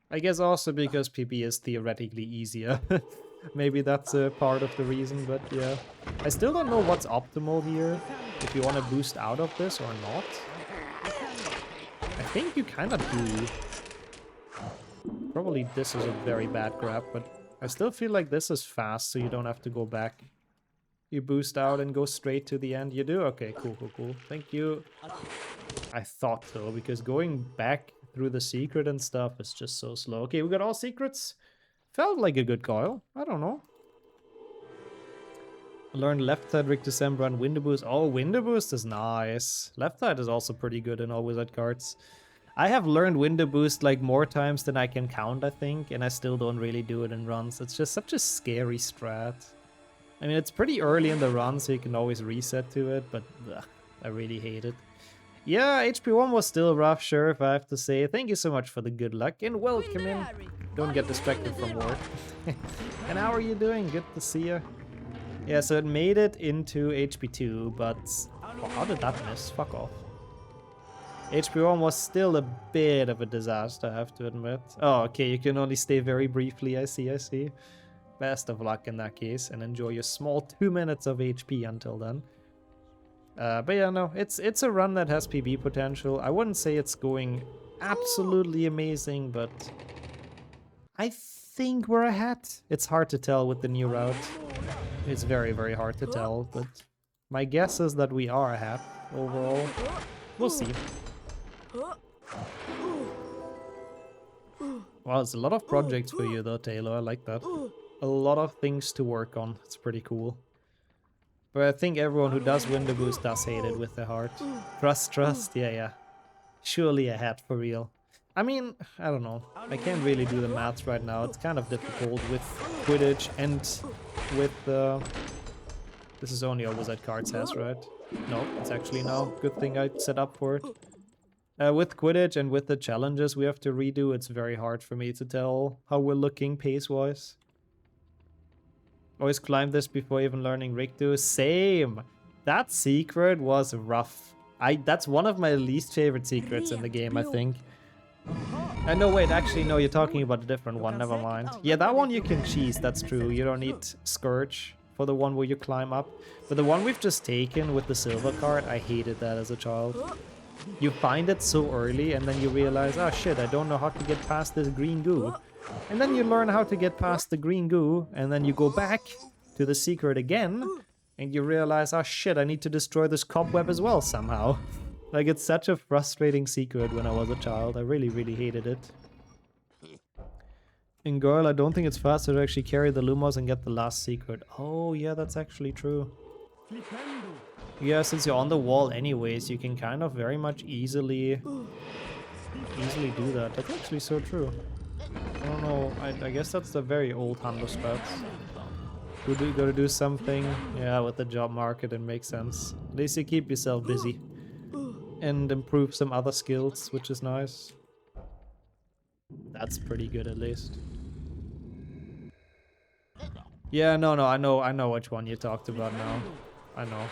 I guess also because PB is theoretically easier. Maybe that's a part of the reason, but yeah. I still don't know what's optimal here. If you want to boost out of this or not. I think you kind of do. Probably this is a very bad grab, but I still feel like this is fast, so you don't have to go back. You boost out and go straight to the end. You do? Okay, cool. Thank you. I thought so, because going back through the secret and stuff is just so slow. Okay, we got all secrets. Felt like a good coil. I don't know. Learned left side Rick December and Window Boost. Oh, Window Boost is nice. Left side is also pretty good in all wizard cards. I have learned Window Boost like more times than I can count, I think, and I still don't really do it in runs. It's just such a scary strat. I mean, it's pretty early in the run, so you can always reset to it, but ugh, I really hate it. Yeah, HP1 was still rough, Sheriff, I have to say. Thank you so much for the good luck, and welcome in. Don't get distracted from work. And how are you doing? Good to see you. Yeah, so it made it into HP2, but... Oh, how did that miss? Fuck off. HP1 was still a bit of a disaster, I have to admit. Oh, okay, you can only stay very briefly. I see, I see. Best of luck in that case, and enjoy your small 2 minutes of HP until then. But yeah, no, it's a run that has PB potential. I wouldn't say it's going absolutely amazing, but I think we're ahead. It's hard to tell with the new route. It's very, very hard to tell, but my guess is that we are ahead overall. We'll see. Wow, it's a lot of projects for you though, Taylor. I like that. A lot of things to work on. It's pretty cool. But I think everyone who does win the boost does hate it with their heart. Trust, yeah, yeah. Surely ahead for real. I mean, I don't know. I can't really do the maths right now. It's kind of difficult with Quidditch and with this is only opposite cards has, right? No, it's actually no. Good thing I set up for it. With Quidditch and with the challenges we have to redo, it's very hard for me to tell how we're looking pace-wise. Always climb this before even learning Rikdu. Same! That secret was rough. That's one of my least favorite secrets in the game, I think. No, wait, actually, no, you're talking about a different one, never mind. Yeah, that one you can cheese, that's true. You don't need Scourge for the one where you climb up. But the one we've just taken with the silver card, I hated that as a child. You find it so early and then you realize, oh shit, I don't know how to get past this green goo. And then you learn how to get past the green goo, and then you go back to the secret again, and you realize, oh shit, I need to destroy this cobweb as well somehow. Like, it's such a frustrating secret when I was a child. I really, really hated it. In Girl, I don't think it's faster to actually carry the Lumos and get the last secret. Oh, yeah, that's actually true. Yeah, since you're on the wall anyways, you can kind of very much easily do that. That's actually so true. I don't know, I guess that's the very old Hundo strats. Gotta do something, yeah, with the job market, it makes sense. At least you keep yourself busy. And improve some other skills, which is nice. That's pretty good at least. Yeah, no, I know which one you talked about now. I know.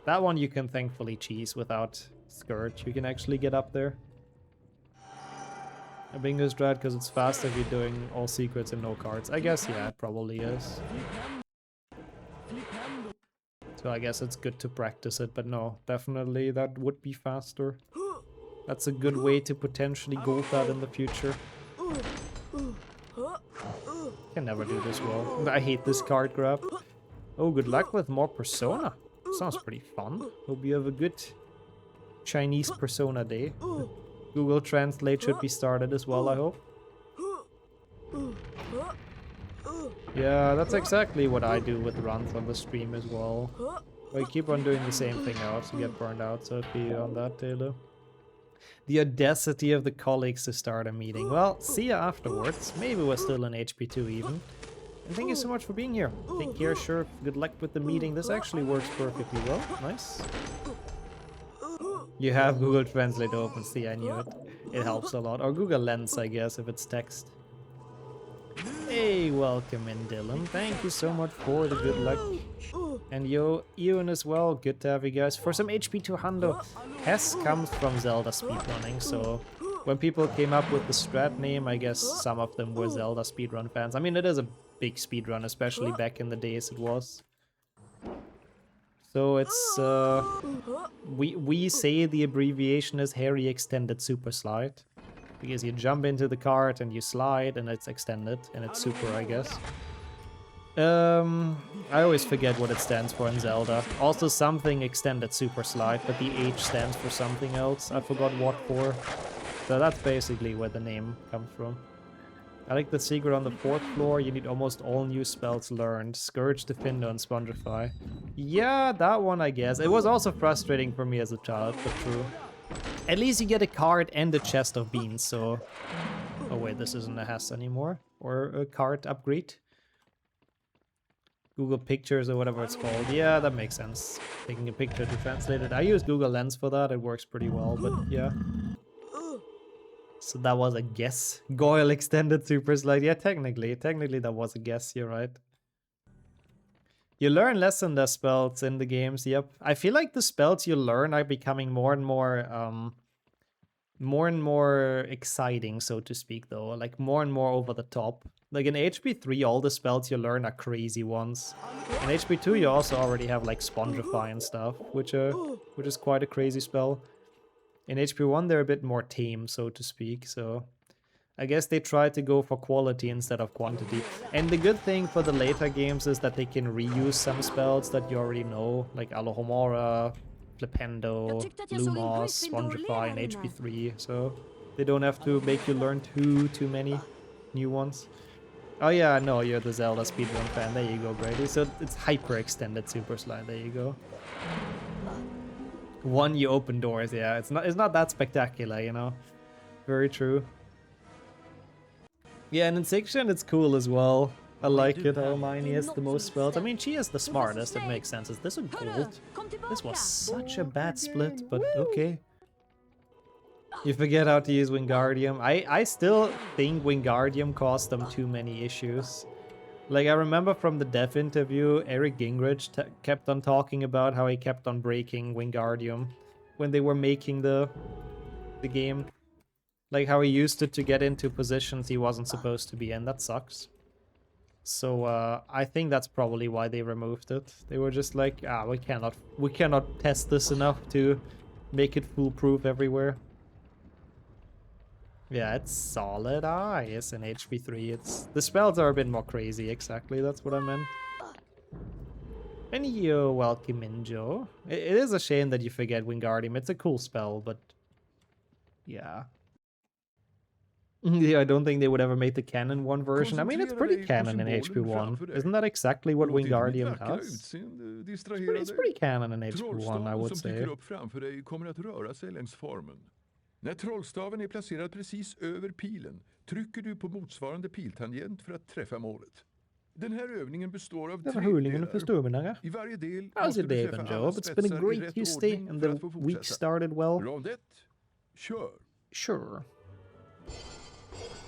That one you can thankfully cheese without Scourge. You can actually get up there. A bingo strat because it's faster if you're doing all secrets and no cards. I guess, yeah, it probably is. So I guess it's good to practice it, but no, definitely that would be faster. That's a good way to potentially gold that in the future. Can never do this well. I hate this card grab. Oh, good luck with more Persona. Sounds pretty fun. Hope you have a good Chinese Persona day. Google Translate should be started as well, I hope. Yeah, that's exactly what I do with runs on the stream as well. I keep on doing the same thing else to get burned out, so if you on that, Taylor. The audacity of the colleagues to start a meeting. Well, see ya afterwards. Maybe we're still in HP2 even. And thank you so much for being here. Take care, sure. Good luck with the meeting. This actually works perfectly well. Nice. You have Google Translate open. See, I knew it. It helps a lot. Or Google Lens, I guess, if it's text. Hey, welcome in, Dylan. Thank you so much for the good luck. And yo, Ewan as well. Good to have you guys. For some HP2 Hundo, Hess comes from Zelda speedrunning, so when people came up with the strat name, I guess some of them were Zelda speedrun fans. I mean, it is a big speedrun, especially back in the days it was. So it's, we say the abbreviation is Harry Extended Super Slide. Because you jump into the cart and you slide and it's extended and it's super, I guess. I always forget what it stands for in Zelda. Also something extended super slide, but the H stands for something else. I forgot what for. So that's basically where the name comes from. I like the secret on the 4th floor. You need almost all new spells learned. Scourge, Defender, and Spongify. Yeah, that one I guess. It was also frustrating for me as a child, but true. At least you get a card and a chest of beans, so... Oh wait, this isn't a Hess anymore. Or a card upgrade. Google Pictures or whatever it's called. Yeah, that makes sense. Taking a picture to translate it. I use Google Lens for that, it works pretty well, but yeah. So that was a guess. Goyle Extended Super Slide. Yeah, technically that was a guess, you're right. You learn less than the spells in the games, yep. I feel like the spells you learn are becoming more and more more and more exciting, so to speak, though. Like more and more over the top. Like in HP3, all the spells you learn are crazy ones. In HP2, you also already have like Spongify and stuff, which is quite a crazy spell. In HP1, they're a bit more tame, so to speak. So I guess they try to go for quality instead of quantity. And the good thing for the later games is that they can reuse some spells that you already know, like Alohomora, Flipendo, Lumos, Spongify, and HP3. So they don't have to make you learn too many new ones. Oh yeah, no, you're the Zelda speedrun fan. There you go, Brady. So it's hyper extended Super Slide. There you go. One, you open doors. Yeah, it's not that spectacular, you know. Very true. Yeah, and in 6th gen it's cool as well. I like it how Hermione has the most spells. I mean, she is the smartest, it makes sense. Is this a gold? This was such a bad split, but okay. You forget how to use Wingardium. I still think Wingardium caused them too many issues. Like, I remember from the dev interview, Eric Gingrich kept on talking about how he kept on breaking Wingardium when they were making the game. Like how he used it to get into positions he wasn't supposed to be in. That sucks. So I think that's probably why they removed it. They were just like, we cannot test this enough to make it foolproof everywhere. Yeah, it's solid eyes in HP3. The spells are a bit more crazy, exactly. That's what I meant. And you're welcome in, Joe. It is a shame that you forget Wingardium. It's a cool spell, but yeah. Yeah, I don't think they would ever make the canon 1 version. I mean, it's pretty canon in HP1. Isn't that exactly what Wingardium does? It's pretty canon in HP1, I would say.
När trollstaven är placerad precis över pilen trycker du på motsvarande piltangent för att träffa målet. Den här övningen består av 3 delar. I varje del måste du träffa alla spetsar i rätt ordning för att få fortsätta. Rond 1, kör.
Sure.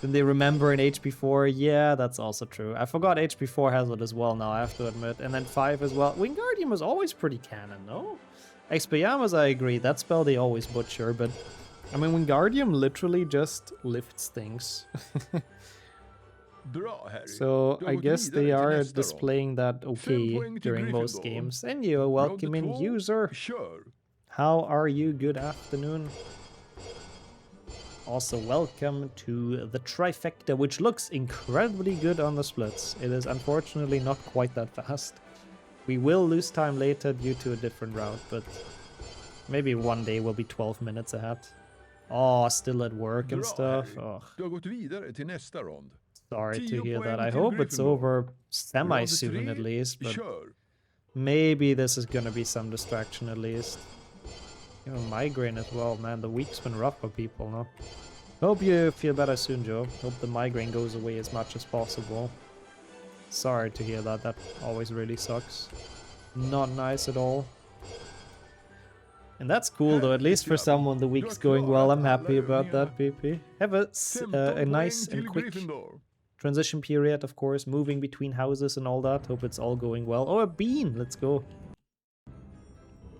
Then they remember in HP4, yeah, that's also true. I forgot HP4 has it as well now, I have to admit. And then 5 as well. Wingardium was always pretty canon, no? Expelliarmus, I agree, that spell they always butcher, but I mean, Wingardium literally just lifts things. So I guess they are displaying that okay during most games. And you're welcome in, user. How are you? Good afternoon. Also welcome to the Trifecta, which looks incredibly good on the splits. It is unfortunately not quite that fast. We will lose time later due to a different route, but maybe one day we'll be 12 minutes ahead. Oh, still at work and stuff. Oh. Sorry to hear that. I hope it's over semi-soon at least, but maybe this is gonna be some distraction at least. You know, migraine as well, man. The week's been rough for people, no? Hope you feel better soon, Joe. Hope the migraine goes away as much as possible. Sorry to hear that. That always really sucks. Not nice at all. And that's cool, though. At least for someone, the week's going well. I'm happy about that, PP. Have a nice and quick transition period, of course. Moving between houses and all that. Hope it's all going well. Oh, a bean! Let's go.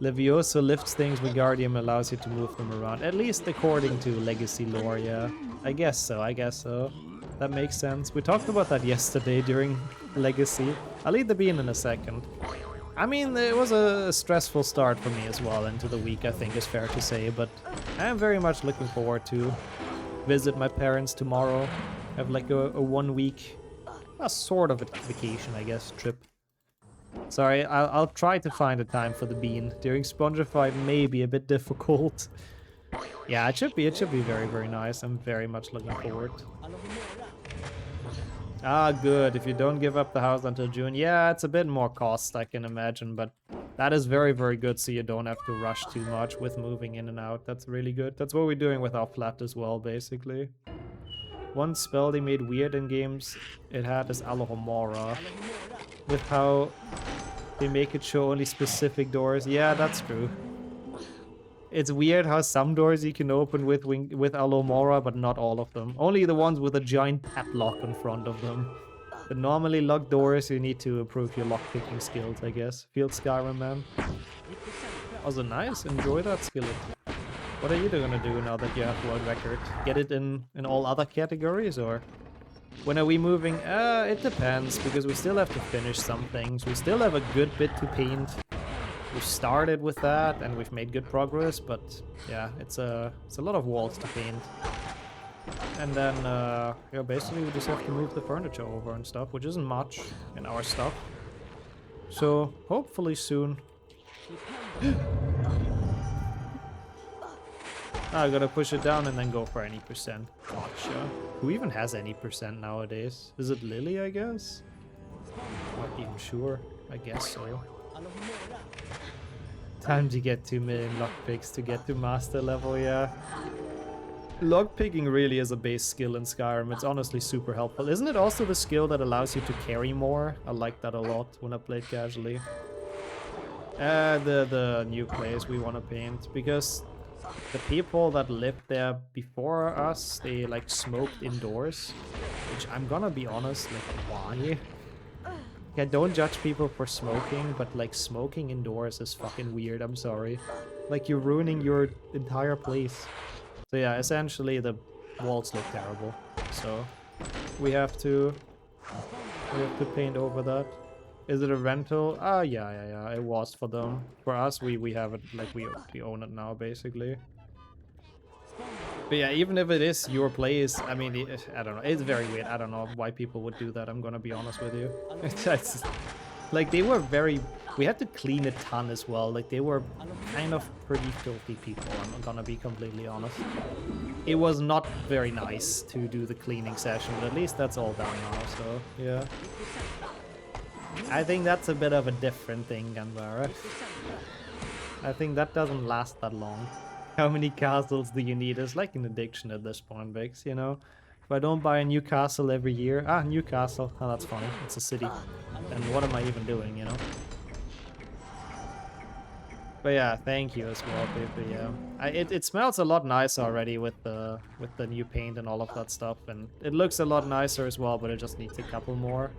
Levioso lifts things. Wingardium allows you to move them around. At least according to Legacy lore, yeah. I guess so. That makes sense. We talked about that yesterday during Legacy. I'll eat the bean in a second. I mean, it was a stressful start for me as well into the week, I think is fair to say, but I am very much looking forward to visit my parents tomorrow. Have like a 1 week, a sort of a vacation, I guess, trip. Sorry, I'll try to find a time for the bean. During Spongify may be a bit difficult. Yeah, it should be very, very nice. I'm very much looking forward. Ah, good. If you don't give up the house until June. Yeah, it's a bit more cost, I can imagine, but that is very, very good, so you don't have to rush too much with moving in and out. That's really good. That's what we're doing with our flat as well, basically. One spell they made weird in games it had is Alohomora. With how they make it show only specific doors. Yeah, that's true. It's weird how some doors you can open with Alohomora, but not all of them. Only the ones with a giant padlock in front of them. The normally locked doors, you need to improve your lockpicking skills, I guess. Field Skyrim, man. Also nice, enjoy that skillet. What are you gonna do now that you have world record? Get it in all other categories, or when are we moving? It depends, because we still have to finish some things. We still have a good bit to paint. We started with that and we've made good progress, but yeah, it's a lot of walls to paint. And then yeah, basically we just have to move the furniture over and stuff, which isn't much in our stuff. So hopefully soon. I gotta push it down and then go for any percent. Gotcha. Who even has any percent nowadays? Is it Lily, I guess? Not even sure. I guess so. Time to get 2 million lockpicks to get to master level, yeah. Lockpicking really is a base skill in Skyrim. It's honestly super helpful. Isn't it also the skill that allows you to carry more? I like that a lot when I played casually. The new place we want to paint, because the people that lived there before us, they like smoked indoors, which I'm gonna be honest, like, why? Yeah, don't judge people for smoking, but like smoking indoors is fucking weird, I'm sorry. Like, you're ruining your entire place. So yeah, essentially the walls look terrible. So we have to paint over that. Is it a rental? Ah, yeah, it was for them. For us, we have it, like, we own it now, basically. But yeah, even if it is your place, I mean, I don't know, it's very weird. I don't know why people would do that, I'm gonna be honest with you. It's, like, they were very... We had to clean a ton as well. Like, they were kind of pretty filthy people, I'm gonna be completely honest. It was not very nice to do the cleaning session, but at least that's all done now, so, yeah. I think that's a bit of a different thing, Gambara. I think that doesn't last that long. How many castles do you need? It's like an addiction at this point, Bix, you know? If I don't buy a new castle every year... Ah, new castle. Oh, that's funny. It's a city. And what am I even doing, you know? But yeah, thank you as well, Pepe, yeah. It smells a lot nicer already with the new paint and all of that stuff. And it looks a lot nicer as well, but it just needs a couple more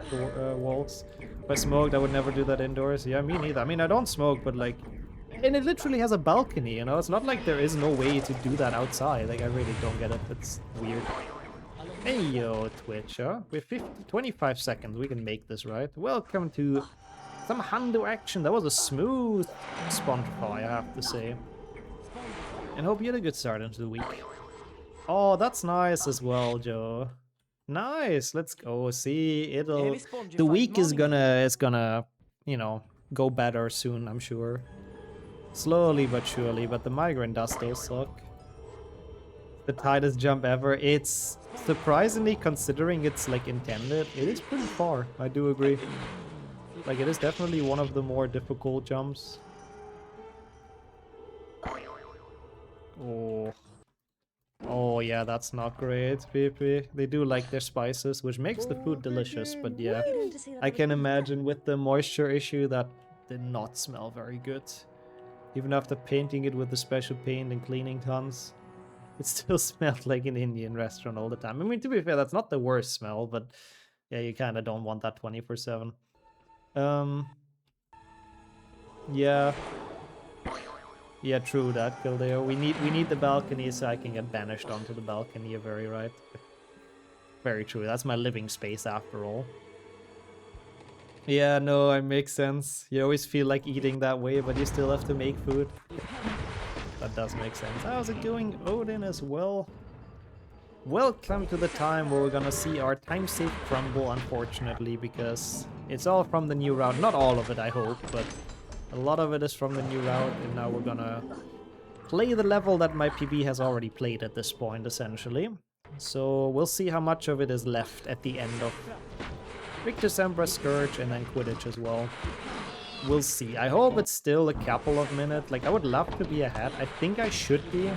walls. If I smoked, I would never do that indoors. Yeah, me neither. I mean, I don't smoke, but like... And it literally has a balcony, you know? It's not like there is no way to do that outside. Like, I really don't get it. It's weird. Hey, yo, Twitch, huh? With 25 seconds, we can make this, right? Welcome to some Hundo action. That was a smooth Spotify, I have to say. And hope you had a good start into the week. Oh, that's nice as well, Joe. Nice, let's go. See, the week is gonna, you know, go better soon, I'm sure. Slowly but surely, but the migrant does still suck. The tightest jump ever. It's surprisingly, considering it's like intended, it is pretty far. I do agree. Like, it is definitely one of the more difficult jumps. Oh. Oh yeah, that's not great, PP. They do like their spices, which makes the food delicious, but yeah. I can imagine with the moisture issue that did not smell very good. Even after painting it with the special paint and cleaning tons, it still smelled like an Indian restaurant all the time. I mean, to be fair, that's not the worst smell, but yeah, you kind of don't want that 24/7. Yeah. Yeah, true that, Kildeo. We need the balcony so I can get banished onto the balcony, you're very right. Very true, that's my living space after all. Yeah, no, it makes sense. You always feel like eating that way, but you still have to make food. That does make sense. How's it going, Odin, as well? Welcome to the time where we're gonna see our timesave crumble, unfortunately, because it's all from the new route. Not all of it, I hope, but a lot of it is from the new route, and now we're gonna play the level that my PB has already played at this point, essentially. So we'll see how much of it is left at the end of Victor Sembra, Scourge, and then Quidditch as well. We'll see. I hope it's still a couple of minutes. Like, I would love to be ahead. I think I should be.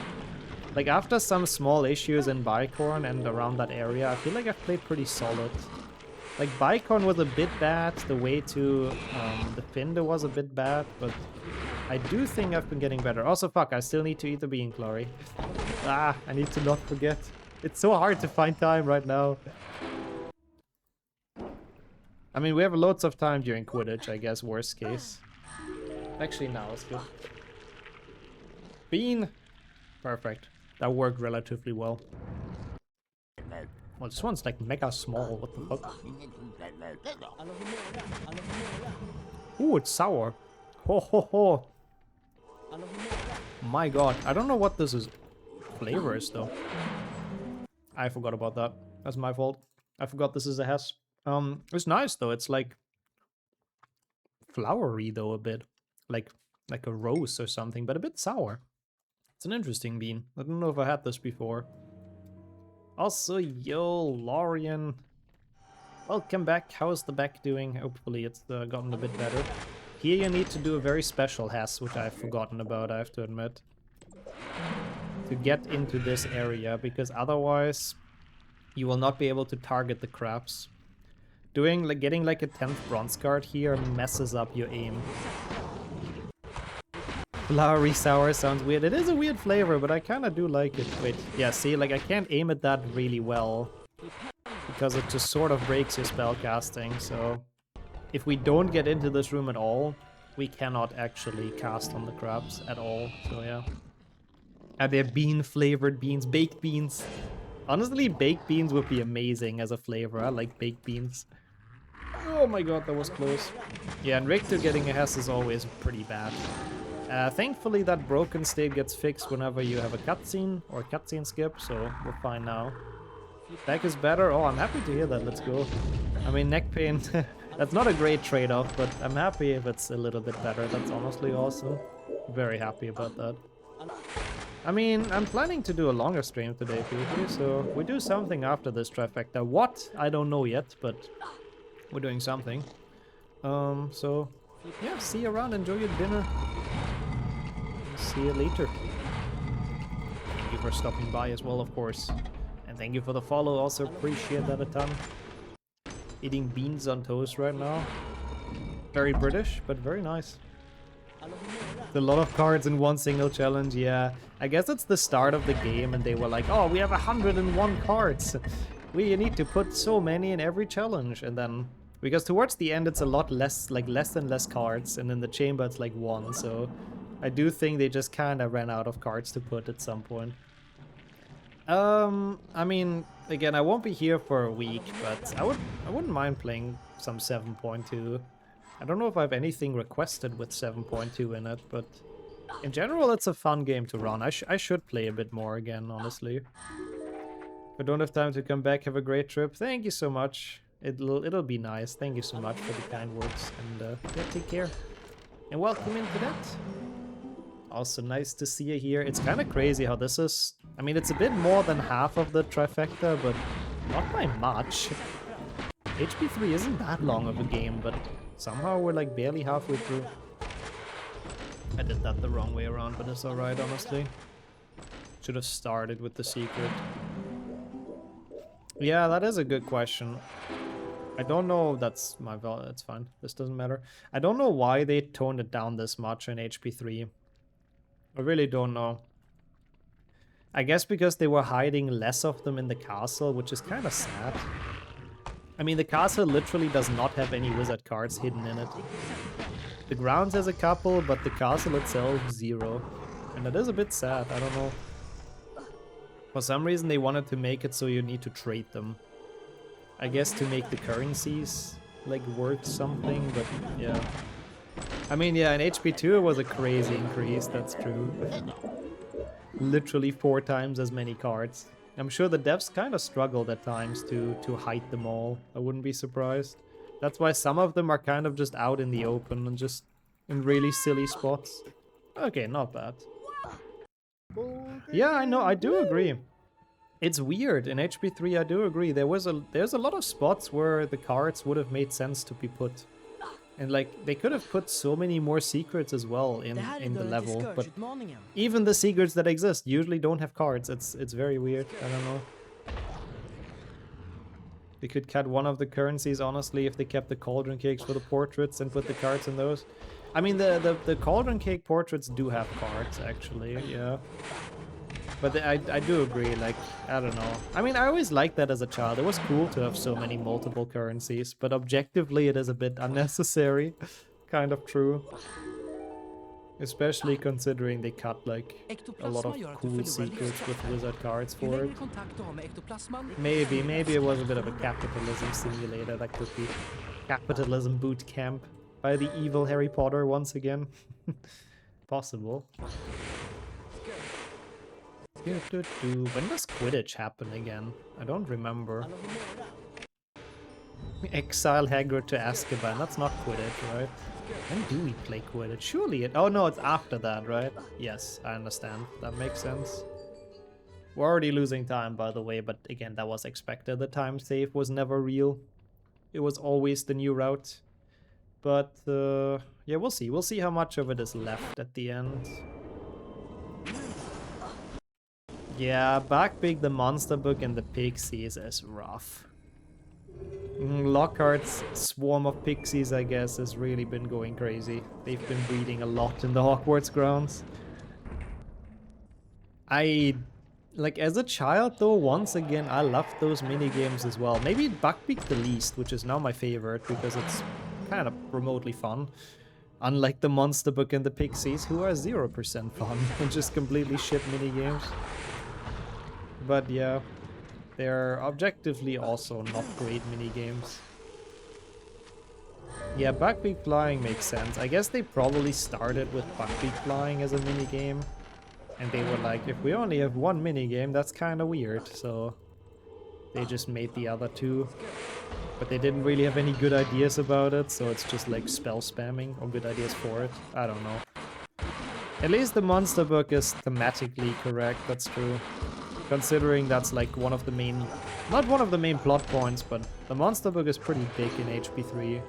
Like, after some small issues in Bicorn and around that area, I feel like I've played pretty solid. Like, Bicorn was a bit bad. The way to the Finder was a bit bad, but I do think I've been getting better. Also, fuck, I still need to eat the bean glory. Ah, I need to not forget. It's so hard to find time right now. I mean, we have loads of time during Quidditch, I guess, worst case. Actually, now it's good. Bean! Perfect. That worked relatively well. Well, this one's like mega small. What the fuck? Ooh, it's sour. Ho ho ho. My god. I don't know what this is. Flavor is though. I forgot about that. That's my fault. I forgot this is a Hess. It's nice though. It's like flowery though a bit. Like a rose or something, but a bit sour. It's an interesting bean. I don't know if I had this before. Also, yo, Lorian. Welcome back. How's the back doing? Hopefully it's gotten a bit better. Here you need to do a very special Hess, which I've forgotten about, I have to admit. To get into this area, because otherwise you will not be able to target the crabs. Getting like a 10th bronze card here messes up your aim. Flowery sour sounds weird. It is a weird flavor, but I kind of do like it. Wait, yeah, see, like I can't aim at that really well because it just sort of breaks your spell casting. So if we don't get into this room at all, we cannot actually cast on the crabs at all. So yeah. And they're bean-flavored beans, baked beans. Honestly, baked beans would be amazing as a flavor. I like baked beans. Oh my god, that was close. Yeah, and Richter getting a Hess is always pretty bad. Thankfully, that broken state gets fixed whenever you have a cutscene or cutscene skip, so we're fine now. Back is better. Oh, I'm happy to hear that. Let's go. I mean, neck pain, that's not a great trade-off, but I'm happy if it's a little bit better. That's honestly awesome. Very happy about that. I mean, I'm planning to do a longer stream today, people, so we do something after this trifecta. What? I don't know yet, but we're doing something. So, yeah, see you around. Enjoy your dinner. See you later. Thank you for stopping by as well, of course. And thank you for the follow, also appreciate that a ton. Eating beans on toast right now. Very British, but very nice. A lot of cards in one single challenge, yeah. I guess it's the start of the game and they were like, oh, we have 101 cards. We need to put so many in every challenge. And then, because towards the end it's a lot less, like less and less cards. And in the chamber it's like 1, so I do think they just kind of ran out of cards to put at some point. I mean, again, I won't be here for a week, but I wouldn't mind playing some 7.2. I don't know if I have anything requested with 7.2 in it, but in general, it's a fun game to run. I should play a bit more again, honestly. If I don't have time to come back, have a great trip. Thank you so much. It'll be nice. Thank you so much for the kind words, and yeah, take care. And welcome into that. Also nice to see you here. It's kind of crazy how this is. I mean, it's a bit more than half of the trifecta, but not by much. HP3 isn't that long of a game, but somehow we're like barely halfway through. I did that the wrong way around, but it's alright, honestly. Should have started with the secret. Yeah, that is a good question. I don't know, that's fine. This doesn't matter. I don't know why they toned it down this much in HP3. I really don't know. I guess because they were hiding less of them in the castle, which is kind of sad. I mean, the castle literally does not have any wizard cards hidden in it. The grounds has a couple, but the castle itself, 0. And that is a bit sad, I don't know. For some reason they wanted to make it so you need to trade them. I guess to make the currencies, like, worth something, but yeah. I mean, yeah, in HP2 it was a crazy increase, that's true. Literally 4 times as many cards. I'm sure the devs kind of struggled at times to hide them all. I wouldn't be surprised. That's why some of them are kind of just out in the open and just in really silly spots. Okay, not bad. Yeah, I know, I do agree. It's weird. In HP3 I do agree. There's a lot of spots where the cards would have made sense to be put. And like, they could have put so many more secrets as well in the level, but even the secrets that exist usually don't have cards. It's very weird. I don't know. They could cut one of the currencies, honestly, if they kept the cauldron cakes for the portraits and put the cards in those. I mean, the cauldron cake portraits do have cards, actually, yeah. But I do agree, like, I don't know. I mean, I always liked that as a child. It was cool to have so many multiple currencies, but objectively it is a bit unnecessary. Kind of true. Especially considering they cut like a lot of cool secrets with wizard cards for it. Maybe it was a bit of a capitalism simulator. That could be capitalism boot camp by the evil Harry Potter once again. Possible. When does Quidditch happen again? I don't remember. Exile Hagrid to Azkaban. That's not Quidditch, right? When do we play Quidditch? Surely it... Oh no, it's after that, right? Yes, I understand. That makes sense. We're already losing time, by the way, but again, that was expected. The time save was never real. It was always the new route. But, yeah, we'll see. We'll see how much of it is left at the end. Yeah, back big the monster book and the pixies is rough. Lockhart's swarm of pixies, I guess, has really been going crazy. They've been breeding a lot in the Hogwarts grounds. Like, as a child, though, once again, I loved those minigames as well. Maybe Buckbeak the least, which is now my favorite, because it's kind of remotely fun. Unlike the monster book and the pixies, who are 0% fun and just completely shit minigames. But yeah, they're objectively also not great minigames. Yeah, Buckbeak Flying makes sense. I guess they probably started with Buckbeak Flying as a minigame. And they were like, if we only have one minigame, that's kind of weird. So they just made the other two. But they didn't really have any good ideas about it, so it's just like spell spamming or good ideas for it. I don't know. At least the monster book is thematically correct, that's true. Considering that's like one of the main... Not one of the main plot points, but the monster book is pretty big in HP3.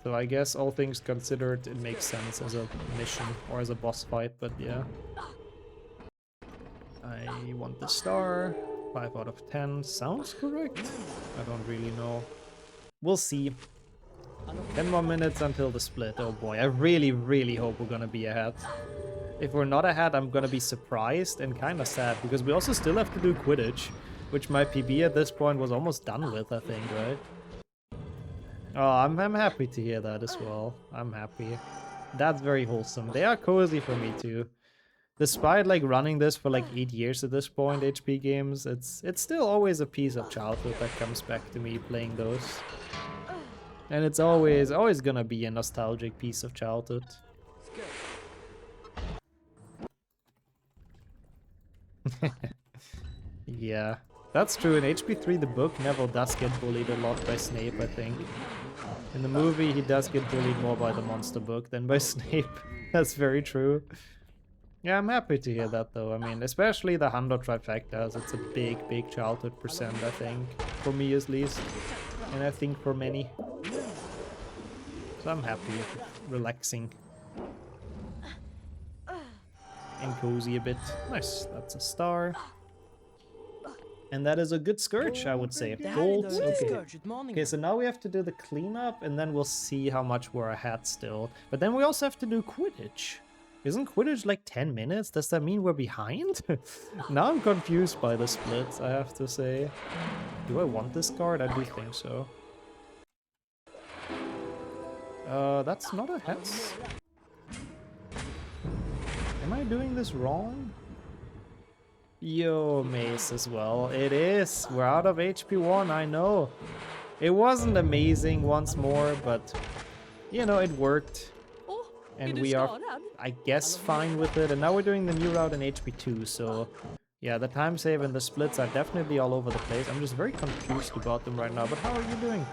So I guess all things considered, it makes sense as a mission or as a boss fight, but yeah. I want the star. 5 out of 10 sounds correct? I don't really know. We'll see. 10 more minutes until the split. Oh boy, I really, really hope we're gonna be ahead. If we're not ahead, I'm gonna be surprised and kind of sad, because we also still have to do Quidditch, which my PB at this point was almost done with, I think, right? Oh, I'm happy to hear that as well. I'm happy. That's very wholesome. They are cozy for me too. Despite like running this for like 8 years at this point, HP games, it's still always a piece of childhood that comes back to me playing those. And it's always gonna be a nostalgic piece of childhood. Yeah, that's true. In HP3, the book, Neville does get bullied a lot by Snape, I think. In the movie, he does get bullied more by the monster book than by Snape. That's very true. Yeah, I'm happy to hear that, though. I mean, especially the 100 Trifectas. It's a big, big childhood percent, I think. For me, at least. And I think for many. So I'm happy, relaxing. And cozy a bit. Nice, that's a star. And that is a good Scourge, I would say. Gold, okay. Okay, so now we have to do the cleanup, and then we'll see how much we're ahead still. But then we also have to do Quidditch. Isn't Quidditch like 10 minutes? Does that mean we're behind? Now I'm confused by the splits, I have to say. Do I want this card? I do think so. That's not a hex. Am I doing this wrong? Yo, Mace as well. It is. We're out of HP1, I know. It wasn't amazing once more, but, you know, it worked. And we are, I guess, fine with it. And now we're doing the new route in HP2, so... Yeah, the time save and the splits are definitely all over the place. I'm just very confused about them right now, but how are you doing?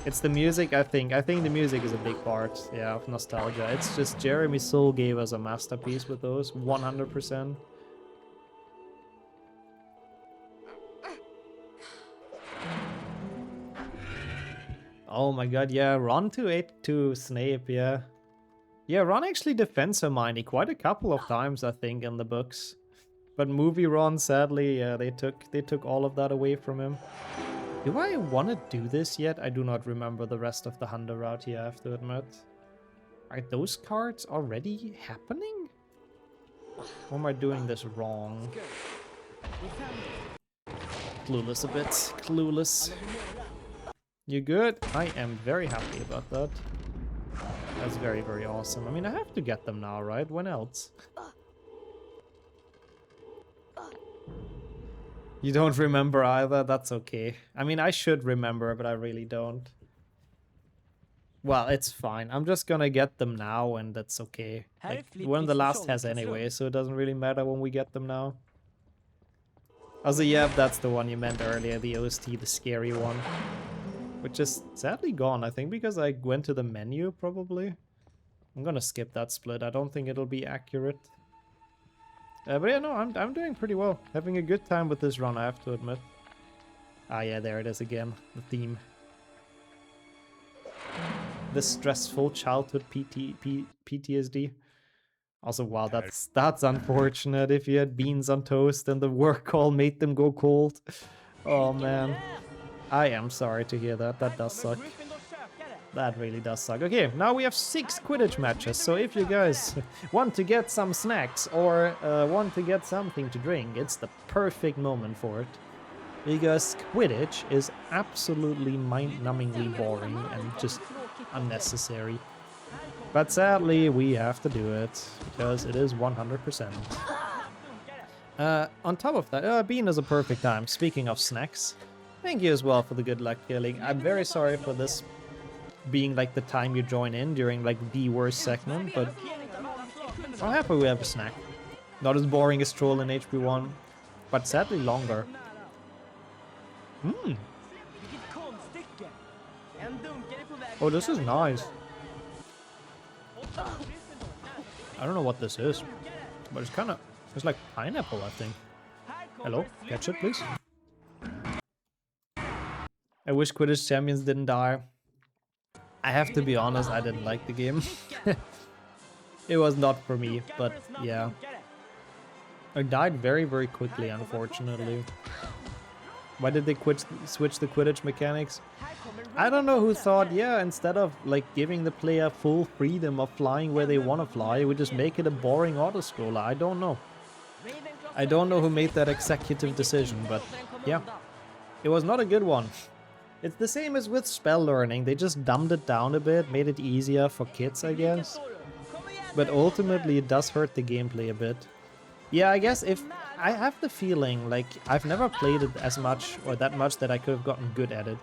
It's the music, I think. I think the music is a big part, yeah, of nostalgia. It's just Jeremy Soule gave us a masterpiece with those, 100%. Oh my god, yeah, Ron to Snape, yeah. Yeah, Ron actually defends Hermione quite a couple of times, I think, in the books. But movie Ron, sadly, yeah, they took all of that away from him. Do I want to do this yet? I do not remember the rest of the Hunter route here, I have to admit. Are those cards already happening? Or am I doing this wrong? Clueless a bit. Clueless. You good? I am very happy about that. That's very, very awesome. I mean, I have to get them now, right? When else? You don't remember either? That's okay. I mean, I should remember, but I really don't. Well, it's fine. I'm just gonna get them now, and that's okay. Like, we're in the last test anyway, so it doesn't really matter when we get them now. Also, yeah, that's the one you meant earlier, the OST, the scary one. Which is sadly gone, I think, because I went to the menu, probably. I'm gonna skip that split. I don't think it'll be accurate. But yeah, no, I'm doing pretty well. Having a good time with this run, I have to admit. Ah, yeah, there it is again, the theme. The stressful childhood PTSD. Also, wow, that's unfortunate. If you had beans on toast and the work call made them go cold. Oh, man. I am sorry to hear that. That does suck. That really does suck. Okay, now we have 6 Quidditch matches, so if you guys want to get some snacks or want to get something to drink, it's the perfect moment for it. Because Quidditch is absolutely mind-numbingly boring and just unnecessary. But sadly, we have to do it, because it is 100%. On top of that, Bean is a perfect time. Speaking of snacks, thank you as well for the good luck killing. I'm very sorry for this being like the time you join in during like the worst segment, but I'm happy we have a snack. Not as boring as Troll in HP1, but sadly longer. Oh, this is nice. I don't know what this is, but it's like pineapple, I think. Hello, catch it, please. I wish Quidditch Champions didn't die. I have to be honest, I didn't like the game. It was not for me, but yeah. I died very, very quickly, unfortunately. Why did they switch the Quidditch mechanics? I don't know who thought, yeah, instead of like giving the player full freedom of flying where they want to fly, we just make it a boring auto-scroller. I don't know. I don't know who made that executive decision, but yeah. It was not a good one. It's the same as with spell learning. They just dumbed it down a bit, made it easier for kids, I guess. But ultimately it does hurt the gameplay a bit. Yeah, I guess if... I have the feeling, like, I've never played it as much or that much that I could have gotten good at it.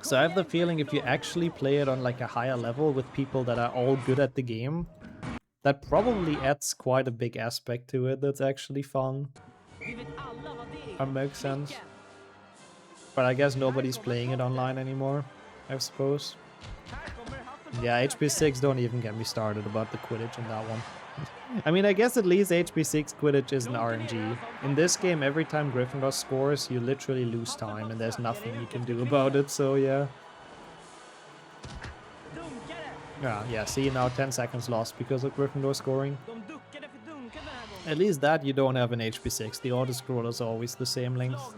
So I have the feeling if you actually play it on like a higher level with people that are all good at the game, that probably adds quite a big aspect to it that's actually fun. That makes sense. But I guess nobody's playing it online anymore, I suppose. Yeah, HP6, don't even get me started about the Quidditch in that one. I mean, I guess at least HP6 Quidditch is an RNG. In this game, every time Gryffindor scores, you literally lose time and there's nothing you can do about it, so yeah. Yeah, see, now 10 seconds lost because of Gryffindor scoring. At least that you don't have in HP6, the auto-scrollers are always the same length.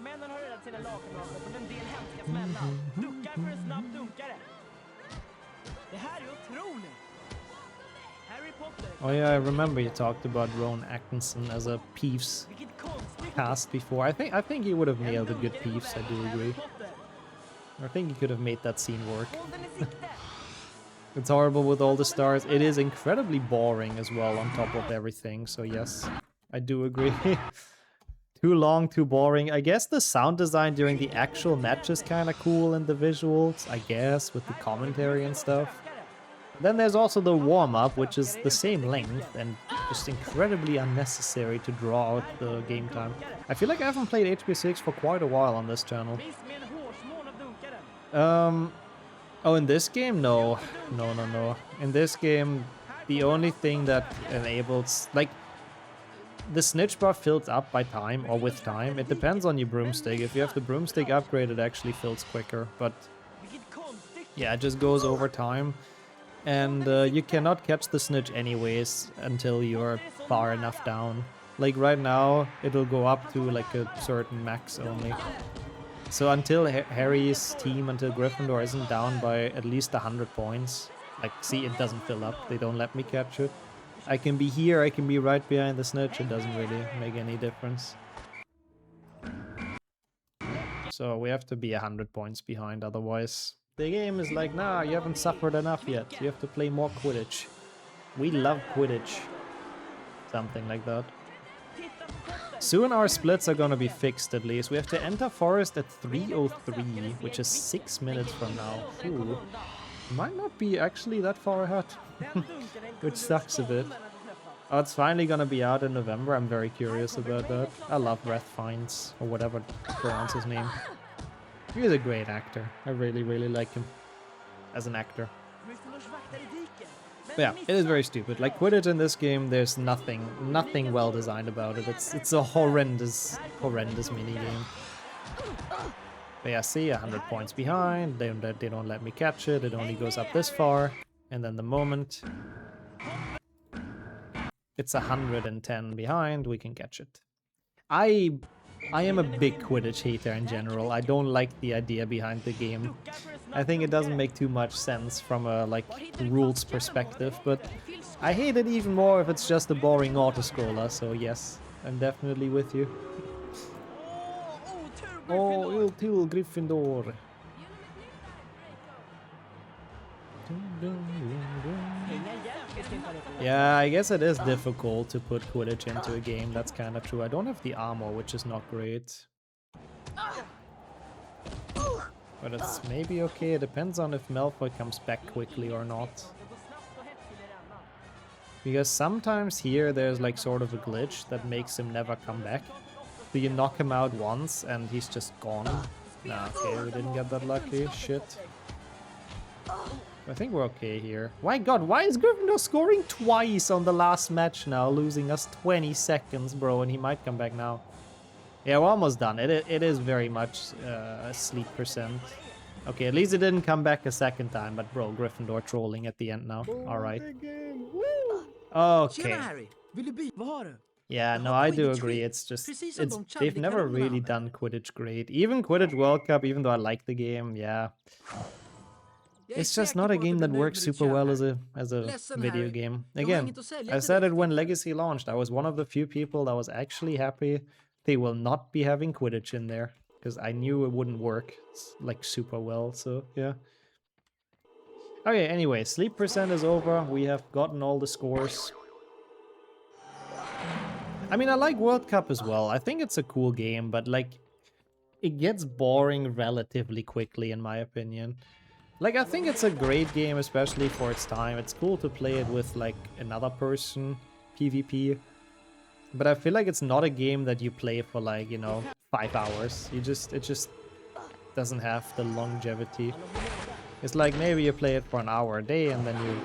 Oh yeah, I remember you talked about Rowan Atkinson as a Peeves cast before. I think he would have nailed a good Peeves, I do agree. I think he could have made that scene work. It's horrible with all the stars. It is incredibly boring as well on top of everything, so yes, I do agree. Too long, too boring. I guess the sound design during the actual match is kind of cool and the visuals, I guess, with the commentary and stuff. Then there's also the warm-up, which is the same length and just incredibly unnecessary to draw out the game time. I feel like I haven't played HP6 for quite a while on this channel. Oh, in this game? No. No. In this game, the only thing that enables... like, the snitch bar fills up by time, or with time. It depends on your broomstick. If you have the broomstick upgrade, it actually fills quicker. But, yeah, it just goes over time. And you cannot catch the snitch anyways until you're far enough down. Like right now, it'll go up to like a certain max only. So until Harry's team, until Gryffindor isn't down by at least 100 points, like see, it doesn't fill up, they don't let me catch it. I can be here, I can be right behind the snitch, it doesn't really make any difference. So we have to be 100 points behind, otherwise The game is like, nah, you haven't suffered enough yet. You have to play more Quidditch. We love Quidditch. Something like that. Soon our splits are gonna be fixed at least. We have to enter forest at 3:03, which is 6 minutes from now. Ooh. Might not be actually that far ahead. Which sucks a bit. Oh, it's finally gonna be out in November. I'm very curious about that. I love Ralph Fiennes, or whatever to pronounce his name. He's a great actor. I really, really like him as an actor. But yeah, it is very stupid. Like Quidditch in this game, there's nothing well designed about it. It's a horrendous minigame. But yeah, see, 100 points behind. They don't let me catch it. It only goes up this far, and then the moment it's 110 behind, we can catch it. I am a big Quidditch hater in general. I don't like the idea behind the game. I think it doesn't make too much sense from a like rules perspective, but I hate it even more if it's just a boring auto-scroller, so yes, I'm definitely with you. Oh, till Gryffindor. Yeah, I guess it is difficult to put Quidditch into a game, that's kind of true. I don't have the armor, which is not great. But it's maybe okay, it depends on if Malfoy comes back quickly or not. Because sometimes here there's like sort of a glitch that makes him never come back. So you knock him out once and he's just gone. Nah, okay, we didn't get that lucky, shit. I think we're okay here. My god, why is Gryffindor scoring twice on the last match now, losing us 20 seconds, bro, and he might come back now. Yeah, we're almost done. It is very much a sleep percent. Okay, at least it didn't come back a second time, but bro, Gryffindor trolling at the end now. Alright. Okay. Yeah, no, I do agree. It's just, they've never really done Quidditch great. Even Quidditch World Cup, even though I like the game, yeah. It's just not a game that works super well as a video game. Again, I said it when Legacy launched. I was one of the few people that was actually happy they will not be having Quidditch in there, because I knew it wouldn't work like super well, so yeah. Okay, anyway, sleep percent is over. We have gotten all the scores. I mean, I like World Cup as well. I think it's a cool game, but like, it gets boring relatively quickly in my opinion. Like, I think it's a great game, especially for its time. It's cool to play it with like another person, PvP. But I feel like it's not a game that you play for like, you know, 5 hours. It just doesn't have the longevity. It's like maybe you play it for an hour a day and then you